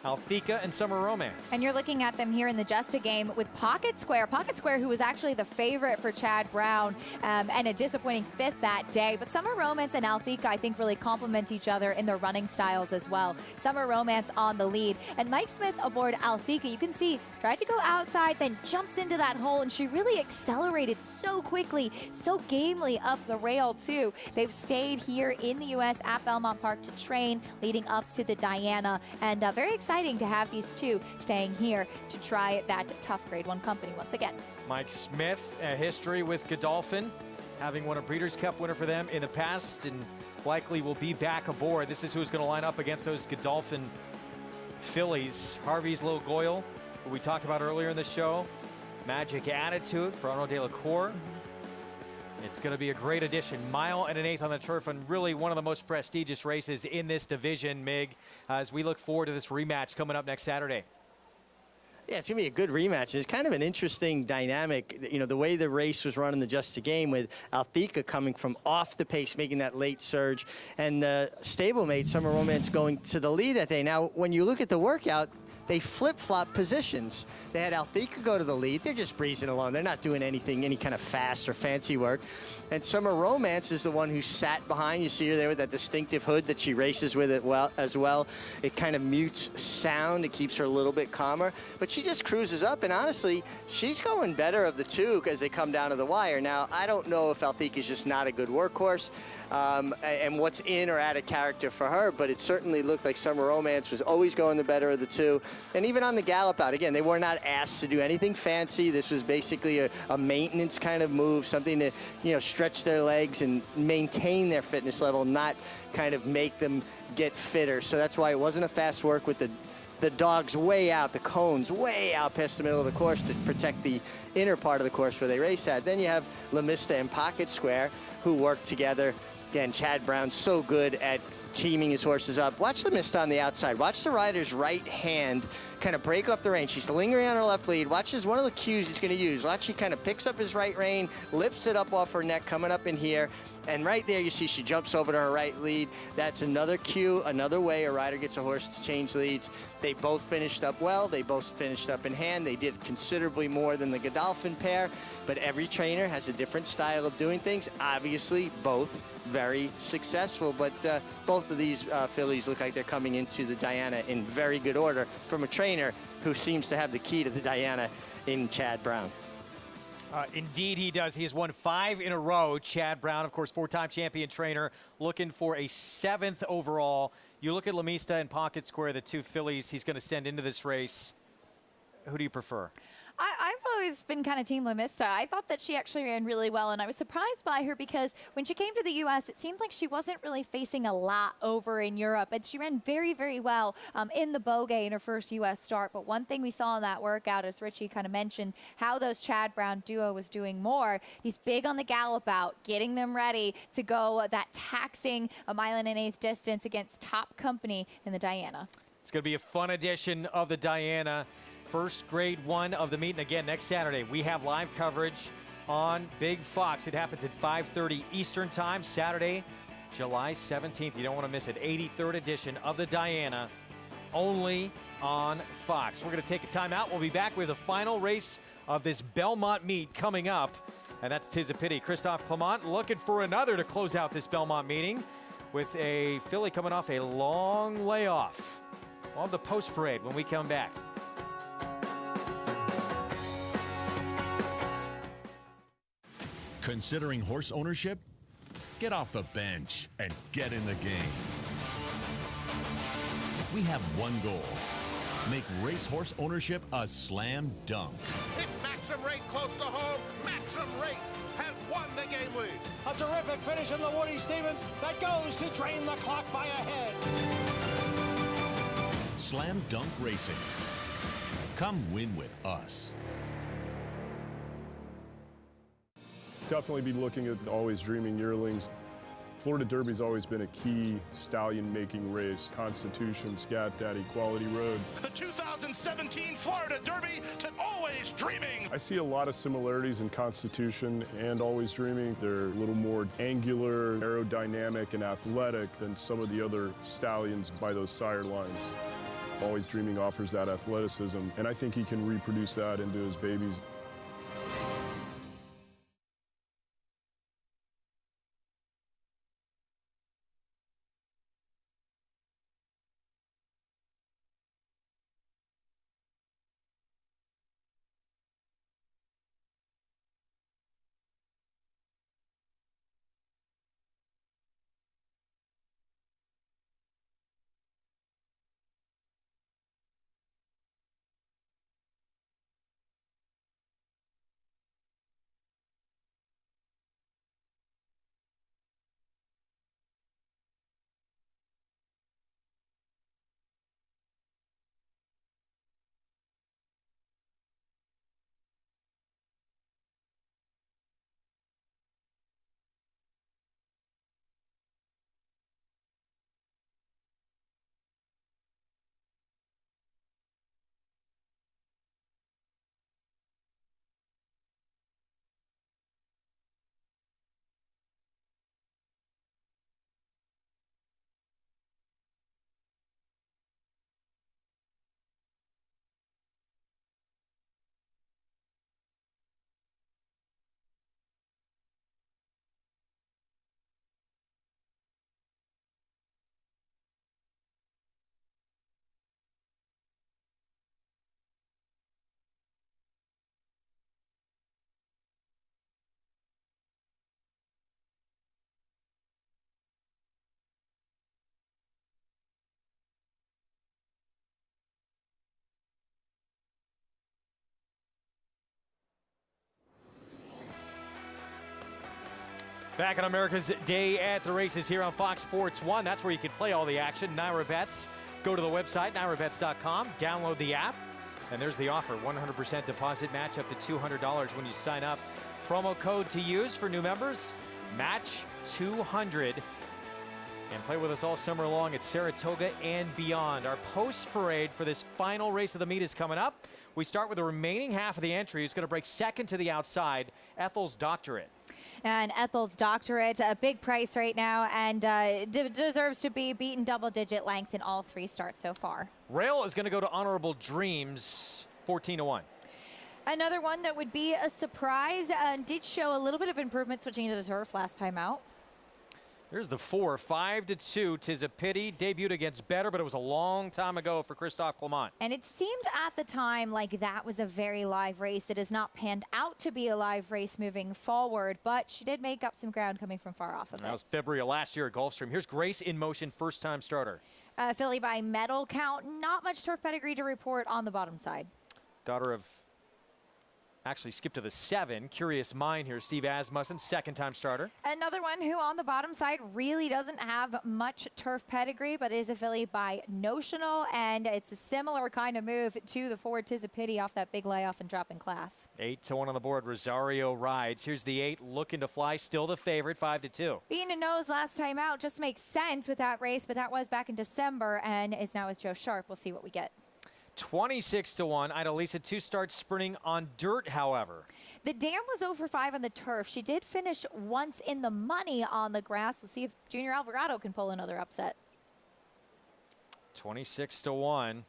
Althika and Summer Romance. And you're looking at them here in the Just a Game with Pocket Square. Pocket Square, who was actually the favorite for Chad Brown and a disappointing fifth that day. But Summer Romance and Althika, I think, really complement each other in their running styles as well. Summer Romance on the lead. And Mike Smith aboard Althika, you can see, tried to go outside, then jumps into that hole, and she really accelerated so quickly, so gamely up the rail, too. They've stayed here in the U.S. at Belmont Park to train leading up to the Diana. And very exciting to have these two staying here to try that tough Grade 1 company once again. Mike Smith, a history with Godolphin, having won a Breeders' Cup winner for them in the past and likely will be back aboard. This is who's going to line up against those Godolphin fillies. Harvey's Little Goyle, who we talked about earlier in the show. Magic Attitude for Arnaud Delacour. It's going to be a great addition. Mile and an eighth on the turf, and really one of the most prestigious races in this division, Mig, as we look forward to this rematch coming up next Saturday. Yeah, it's going to be a good rematch. It's kind of an interesting dynamic, you know, the way the race was run in the Just a Game with Althika coming from off the pace, making that late surge, and stablemate Summer Romance going to the lead that day. Now, when you look at the workout, they flip-flop positions. They had Althika go to the lead. They're just breezing along. They're not doing anything, any kind of fast or fancy work. And Summer Romance is the one who sat behind. You see her there with that distinctive hood that she races with as well. It kind of mutes sound. It keeps her a little bit calmer. But she just cruises up, and honestly, she's going better of the two as they come down to the wire. Now, I don't know if Althika is just not a good workhorse and what's in or out of character for her, but it certainly looked like Summer Romance was always going the better of the two. And even on the gallop out, again, they were not asked to do anything fancy. This was basically a maintenance kind of move, something to, you know, stretch their legs and maintain their fitness level, not kind of make them get fitter. So that's why it wasn't a fast work with the dogs way out, the cones way out past the middle of the course to protect the inner part of the course where they race at. Then you have La Mista and Pocket Square who work together. Again, Chad Brown's so good at teaming his horses up. Watch the Mist on the outside. Watch the rider's right hand kind of break off the rein. She's lingering on her left lead. Watch is one of the cues he's going to use. Watch, he kind of picks up his right rein, lifts it up off her neck, coming up in here. And right there, you see she jumps over to her right lead. That's another cue, another way a rider gets a horse to change leads. They both finished up well. They both finished up in hand. They did considerably more than the Godolphin pair, but every trainer has a different style of doing things. Obviously, both very successful, but both of these fillies look like they're coming into the Diana in very good order from a trainer who seems to have the key to the Diana in Chad Brown. Indeed he does. He has won 5 in a row. Chad Brown, of course, 4-time champion trainer, looking for a 7th overall. You look at La Mista and Pocket Square, the two fillies he's going to send into this race. Who do you prefer? I've always been kind of Team La Mista. I thought that she actually ran really well, and I was surprised by her because when she came to the U.S., it seemed like she wasn't really facing a lot over in Europe, and she ran very, very well in the Beaugay in her first U.S. start. But one thing we saw in that workout, as Richie kind of mentioned, how those Chad Brown duo was doing more. He's big on the gallop out, getting them ready to go that taxing a mile and an eighth distance against top company in the Diana. It's going to be a fun edition of the Diana. First Grade 1 of the meet. And again, next Saturday, we have live coverage on Big Fox. It happens at 5:30 Eastern time, Saturday, July 17th. You don't want to miss it. 83rd edition of the Diana, only on Fox. We're going to take a timeout. We'll be back with the final race of this Belmont meet coming up. And that's Tis a Pity. Christophe Clement looking for another to close out this Belmont meeting with a filly coming off a long layoff. We'll have the post parade when we come back. Considering horse ownership? Get off the bench and get in the game. We have one goal. Make racehorse ownership a slam dunk. It's Maxim Rate close to home. Maxim Rate has won the game lead. A terrific finish in the Woody Stevens that goes to drain the clock by a head. Slam dunk racing. Come win with us. Definitely be looking at Always Dreaming yearlings. Florida Derby's always been a key stallion-making race. Constitution, Scat Daddy, Quality Road. The 2017 Florida Derby to Always Dreaming. I see a lot of similarities in Constitution and Always Dreaming. They're a little more angular, aerodynamic, and athletic than some of the other stallions by those sire lines. Always Dreaming offers that athleticism, and I think he can reproduce that into his babies. Back on America's Day at the Races here on Fox Sports 1. That's where you can play all the action. Naira Bets. Go to the website, nairabets.com. Download the app. And there's the offer. 100% deposit match up to $200 when you sign up. Promo code to use for new members, match 200. And play with us all summer long at Saratoga and beyond. Our post parade for this final race of the meet is coming up. We start with the remaining half of the entry. Who's going to break second to the outside, Ethel's Doctorate. And Ethel's Doctorate, a big price right now, and deserves to be beaten double-digit lengths in all three starts so far. Rail is going to go to Honorable Dreams, 14-1. Another one that would be a surprise, did show a little bit of improvement switching to the turf last time out. Here's the 4, 5-2. 'Tis a pity. Debuted against Better, but it was a long time ago for Christophe Clement. And it seemed at the time like that was a very live race. It has not panned out to be a live race moving forward, but she did make up some ground coming from far off of it. That was February of last year at Gulfstream. Here's Grace in Motion, first-time starter. Filly by Medal Count. Not much turf pedigree to report on the bottom side. Daughter of, actually skipped to the 7. Curious Mind here, Steve Asmussen, second-time starter. Another one who on the bottom side really doesn't have much turf pedigree, but is a filly by Notional, and it's a similar kind of move to the 4, 'Tis a Pity, off that big layoff and drop in class. 8-1 on the board, Rosario Rides. Here's the 8, looking to fly, still the favorite, 5-2. Being a nose last time out just makes sense with that race, but that was back in December and is now with Joe Sharp. We'll see what we get. 26-1. Idalisa, 2 starts sprinting on dirt, however. The dam was over 5 on the turf. She did finish once in the money on the grass. We'll see if Junior Alvarado can pull another upset. 26-1.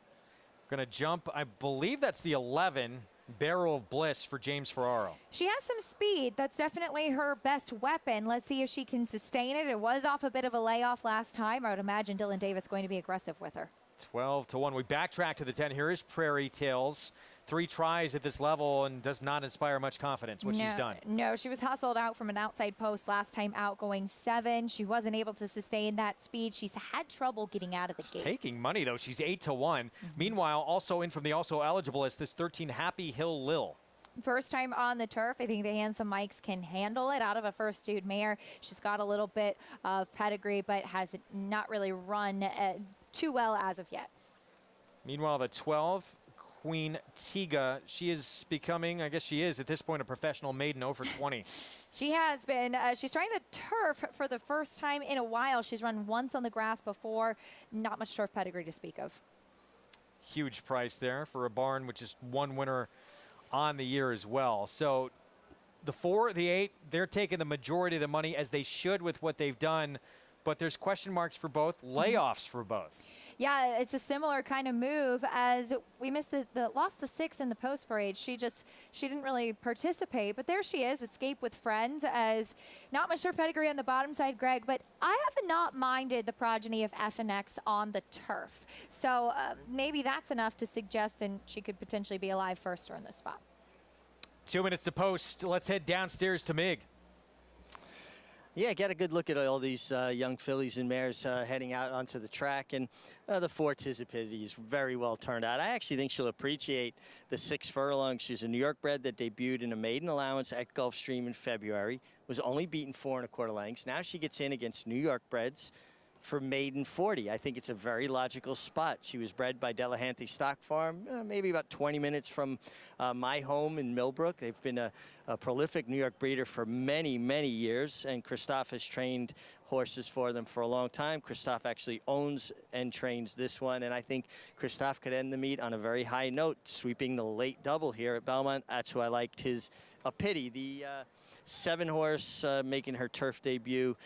Gonna jump, I believe that's the 11, Barrel of Bliss for James Ferraro. She has some speed. That's definitely her best weapon. Let's see if she can sustain it. It was off a bit of a layoff last time. I would imagine Dylan Davis going to be aggressive with her. 12-1. We backtrack to the 10. Here is Prairie Tales. 3 tries at this level and does not inspire much confidence what she's done. No, she was hustled out from an outside post last time out, going 7. She wasn't able to sustain that speed. She's had trouble getting out of the gate. Taking money, though. She's 8-1. Meanwhile, also in from the also eligible is this 13 Happy Hill Lil. First time on the turf. I think the Handsome Mikes can handle it out of a first dude mare. She's got a little bit of pedigree, but has not really run too well as of yet. Meanwhile, the 12, Queen Tiga, she is becoming, I guess she is at this point, a professional maiden over 20. She has been. She's trying the turf for the first time in a while. She's run once on the grass before. Not much turf pedigree to speak of. Huge price there for a barn, which is 1 winner on the year as well. So the 4, the 8, they're taking the majority of the money, as they should with what they've done. But there's question marks for both, layoffs for both. Yeah, it's a similar kind of move as we missed lost the 6 in the post parade. She didn't really participate, but there she is, escape with friends, as not much turf pedigree on the bottom side, Greg, but I have not minded the progeny of FNX on the turf. So maybe that's enough to suggest, and she could potentially be a live firster in this spot. 2 minutes to post. Let's head downstairs to Mig. Yeah, get a good look at all these young fillies and mares heading out onto the track. And the 4 Tizapity is very well turned out. I actually think she'll appreciate the 6 Furlong. She's a New York bred that debuted in a maiden allowance at Gulfstream in February. Was only beaten 4 1/4 lengths. Now she gets in against New York breds for maiden 40. I think it's a very logical spot. She was bred by Delahanty Stock Farm, maybe about 20 minutes from my home in Millbrook. They've been a prolific New York breeder for many, many years, and Christophe has trained horses for them for a long time. Christophe actually owns and trains this one, and I think Christophe could end the meet on a very high note, sweeping the late double here at Belmont. That's who I liked. His a pity. The 7 horse making her turf debut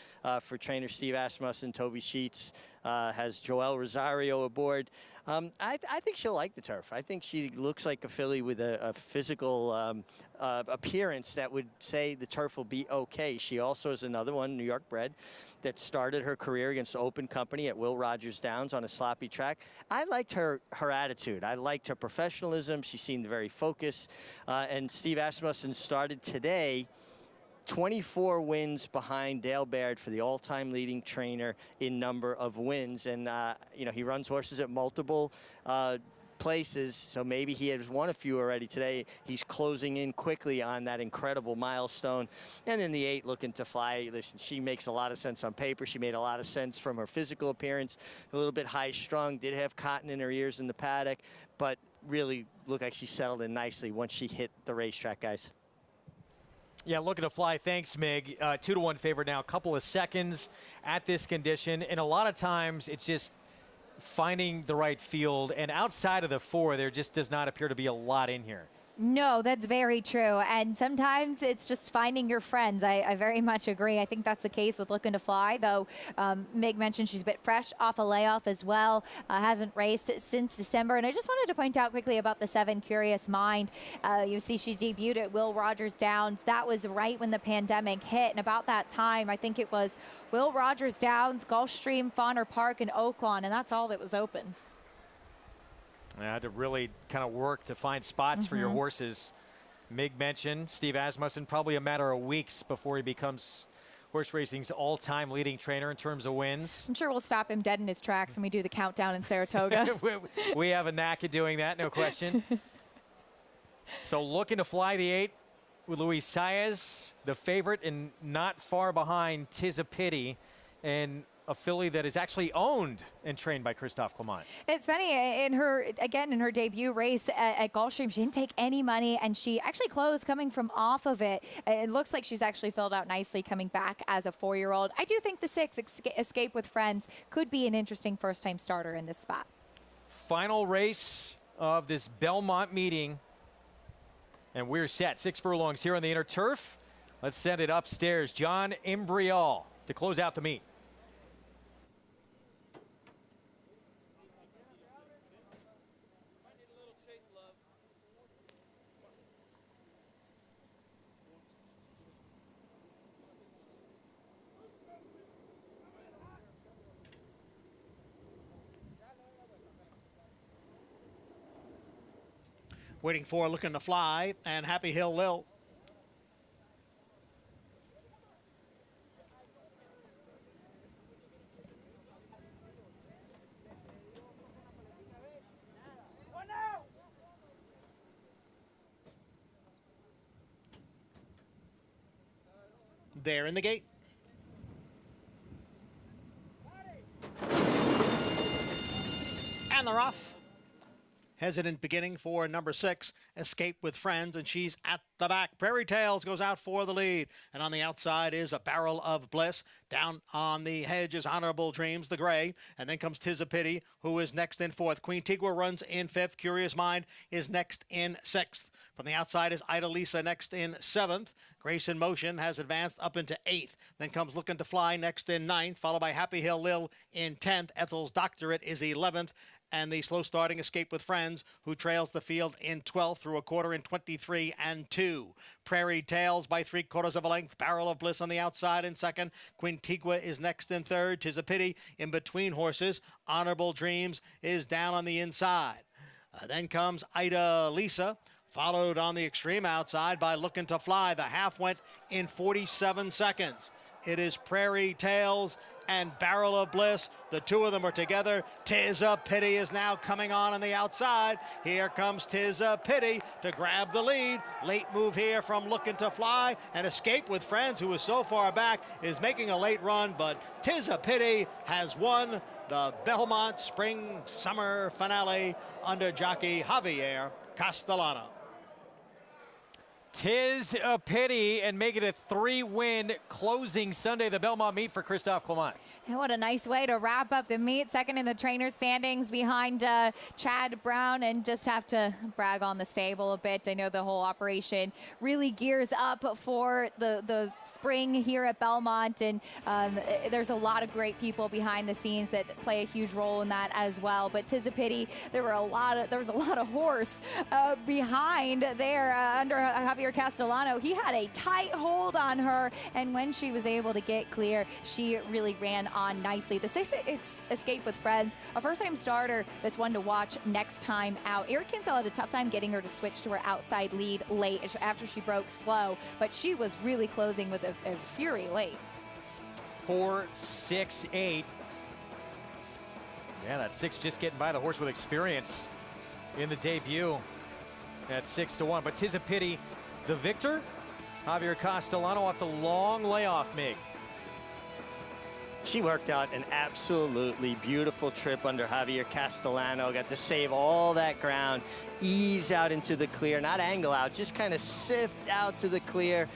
for trainer Steve Asmussen. Toby Sheets has Joel Rosario aboard. I think she'll like the turf. I think she looks like a filly with a physical appearance that would say the turf will be okay. She also is another one, New York bred, that started her career against Open Company at Will Rogers Downs on a sloppy track. I liked her attitude. I liked her professionalism. She seemed very focused. And Steve Asmussen started today 24 wins behind Dale Baird for the all-time leading trainer in number of wins. And, you know, he runs horses at multiple places, so maybe he has won a few already today. He's closing in quickly on that incredible milestone. And then the 8 looking to fly. Listen, she makes a lot of sense on paper. She made a lot of sense from her physical appearance. A little bit high-strung, did have cotton in her ears in the paddock, but really looked like she settled in nicely once she hit the racetrack, guys. Yeah, looking to fly. Thanks, Mig. 2-1 favorite now. A couple of seconds at this condition. And a lot of times it's just finding the right field. And outside of the 4, there just does not appear to be a lot in here. No, that's very true. And sometimes it's just finding your friends. I very much agree. I think that's the case with Looking to Fly, though Mig mentioned she's a bit fresh off a layoff as well. Hasn't raced since December. And I just wanted to point out quickly about the 7 Curious Mind. You see she debuted at Will Rogers Downs. That was right when the pandemic hit. And about that time, I think it was Will Rogers Downs, Gulfstream, Fauner Park, and Oaklawn. And that's all that was open. I had to really kind of work to find spots for your horses. Mig mentioned Steve Asmussen, probably a matter of weeks before he becomes horse racing's all-time leading trainer in terms of wins. I'm sure we'll stop him dead in his tracks when we do the countdown in Saratoga. We have a knack at doing that, no question. So Looking to Fly the 8 with Luis Saez, the favorite, and not far behind Tizapity, and a filly that is actually owned and trained by Christophe Clement. It's funny, in her debut race at Gulfstream, she didn't take any money, and she actually closed coming from off of it. It looks like she's actually filled out nicely coming back as a 4-year-old. I do think the 6, Escape with Friends, could be an interesting first-time starter in this spot. Final race of this Belmont meeting, and we're set. 6 furlongs here on the inner turf. Let's send it upstairs. John Imbrial to close out the meet. Waiting for Looking to Fly and Happy Hill Lil. There in the gate. And they're off. Hesitant beginning for number 6, Escape with Friends, and she's at the back. Prairie Tales goes out for the lead, and on the outside is A Barrel of Bliss. Down on the hedge is Honorable Dreams, the gray, and then comes 'Tis a Pity, who is next in 4th. Queen Tigua runs in 5th. Curious Mind is next in 6th. From the outside is Ida Lisa next in 7th. Grace in Motion has advanced up into 8th. Then comes Looking to Fly next in 9th, followed by Happy Hill Lil in 10th. Ethel's Doctorate is 11th. And the slow starting Escape with Friends, who trails the field in 12th through a quarter in 23 and 2. Prairie Tales by 3/4 of a length. Barrel of Bliss on the outside in 2nd. Quintigua is next in 3rd. 'Tis a Pity in between horses. Honorable Dreams is down on the inside. Then comes Ida Lisa, followed on the extreme outside by Looking to Fly. The half went in 47 seconds. It is Prairie Tales and Barrel of Bliss. The two of them are together. 'Tis a Pity is now coming on the outside. Here comes 'Tis a Pity to grab the lead. Late move here from Looking to Fly, and Escape with Friends, who is so far back, is making a late run, but 'Tis a Pity has won the Belmont Spring Summer Finale under jockey Javier Castellano. 'Tis a Pity, and make it a 3-win closing Sunday, the Belmont meet for Christophe Clement. And what a nice way to wrap up the meet. Second in the trainer standings behind Chad Brown, and just have to brag on the stable a bit. I know the whole operation really gears up for the spring here at Belmont, and there's a lot of great people behind the scenes that play a huge role in that as well. But 'Tis a Pity, there was a lot of horse behind there under Javier Castellano. He had a tight hold on her, and when she was able to get clear, she really ran on nicely. The 6 Escape with Friends, a first-time starter that's one to watch next time out. Eric Kinsella had a tough time getting her to switch to her outside lead late after she broke slow, but she was really closing with a fury late. 4, 6, 8. Yeah, that 6 just getting by the horse with experience in the debut at 6-1. But 'Tis a Pity, the victor. Javier Castellano off the long layoff, Mig. She worked out an absolutely beautiful trip under Javier Castellano. Got to save all that ground, ease out into the clear, not angle out, just kind of sift out to the clear.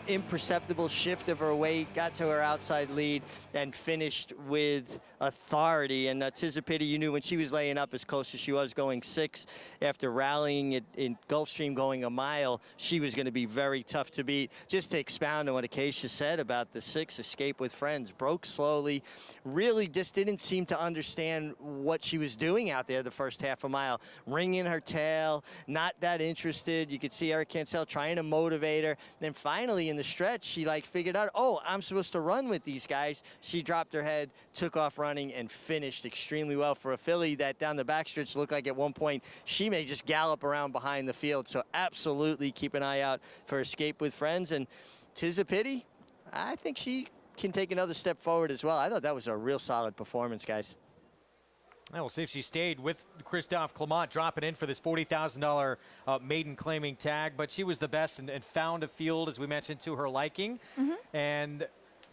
Imperceptible shift of her weight, got to her outside lead, and finished with authority. And 'Tis a Pity, you knew when she was laying up as close as she was, going 6 after rallying it in Gulfstream, going a mile, she was going to be very tough to beat. Just to expound on what Acacia said about the 6 Escape with Friends, broke slowly, really just didn't seem to understand what she was doing out there the first half a mile, ringing her tail, not that interested. You could see Eric Cancel trying to motivate her. Then finally in the stretch, she figured out, oh, I'm supposed to run with these guys. She dropped her head, took off running, and finished extremely well for a filly that down the backstretch looked like at one point she may just gallop around behind the field. So absolutely keep an eye out for Escape with Friends. And 'Tis a Pity, I think she can take another step forward as well. I thought that was a real solid performance, guys. We'll see if she stayed with Christophe Clement, dropping in for this $40,000 maiden claiming tag. But she was the best and found a field, as we mentioned, to her liking. And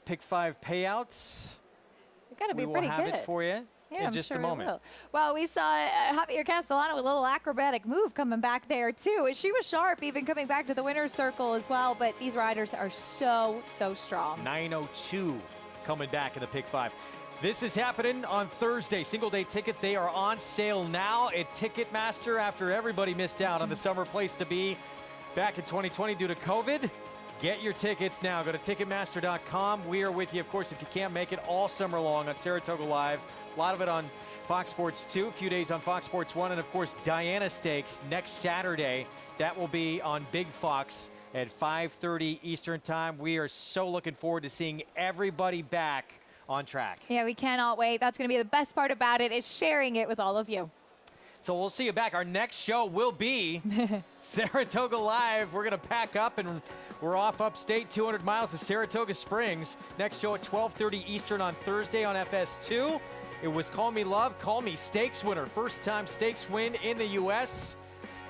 pick 5 payouts. It's got to be we pretty will have good. it for you in just a moment. Well, we saw Javier Castellano with a little acrobatic move coming back there, too. And she was sharp, even coming back to the winner's circle as well. But these riders are so strong. 9:02 coming back in the pick 5. This is happening on Thursday. Single-day tickets, they are on sale now at Ticketmaster after everybody missed out on the summer place to be back in 2020 due to COVID. Get your tickets now. Go to Ticketmaster.com. We are with you, of course, if you can't make it all summer long on Saratoga Live. A lot of it on Fox Sports 2, a few days on Fox Sports 1, and, of course, Diana Stakes next Saturday. That will be on Big Fox at 5:30 Eastern Time. We are so looking forward to seeing everybody back on track. Yeah, we cannot wait. That's going to be the best part about it, is sharing it with all of you. So we'll see you back. Our next show will be Saratoga Live. We're going to pack up and we're off upstate 200 miles to Saratoga Springs. Next show at 12:30 Eastern on Thursday on FS2. It was Call Me Love, Call Me Stakes winner. First time stakes win in the U.S.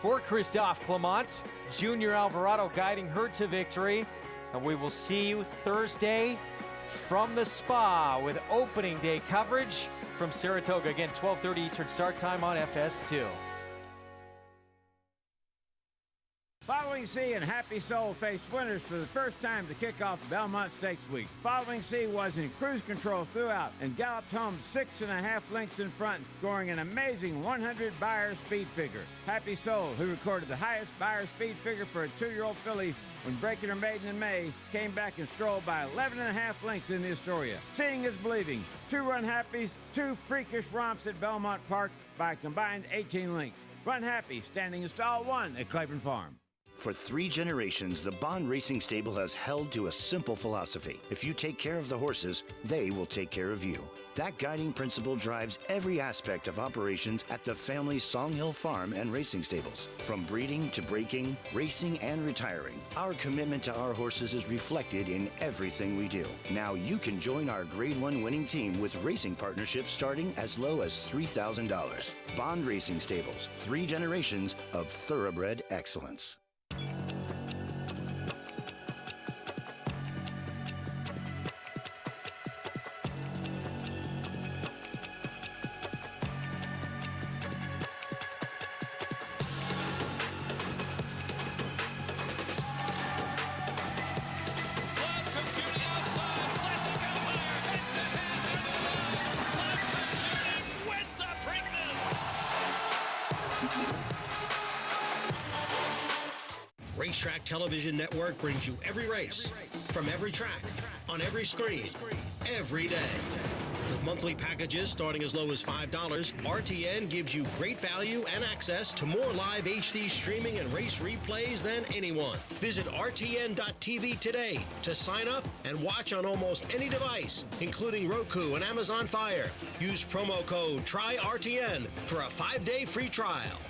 for Christophe Clement. Junior Alvarado guiding her to victory. And we will see you Thursday from the spa with opening day coverage from Saratoga. Again, 12:30 Eastern start time on FS2. Following Sea and Happy Soul faced winners for the first time to kick off Belmont Stakes Week. Following Sea was in cruise control throughout and galloped home 6.5 lengths in front, scoring an amazing 100 Beyer speed figure. Happy Soul, who recorded the highest Beyer speed figure for a 2-year-old filly when breaking her maiden in May, came back and strolled by 11.5 lengths in the Astoria. Seeing is believing. 2 Run Happies, 2 freakish romps at Belmont Park by a combined 18 lengths. Run Happy standing in stall 1 at Claiborne Farm. For 3 generations, the Bond Racing Stable has held to a simple philosophy. If you take care of the horses, they will take care of you. That guiding principle drives every aspect of operations at the family's Song Hill Farm and Racing Stables. From breeding to breaking, racing and retiring, our commitment to our horses is reflected in everything we do. Now you can join our Grade 1 winning team with racing partnerships starting as low as $3,000. Bond Racing Stables, 3 generations of thoroughbred excellence. Racetrack Television Network brings you every race, from every track, on every screen, every day. With monthly packages starting as low as $5, RTN gives you great value and access to more live HD streaming and race replays than anyone. Visit RTN.tv today to sign up and watch on almost any device, including Roku and Amazon Fire. Use promo code TRYRTN for a 5-day free trial.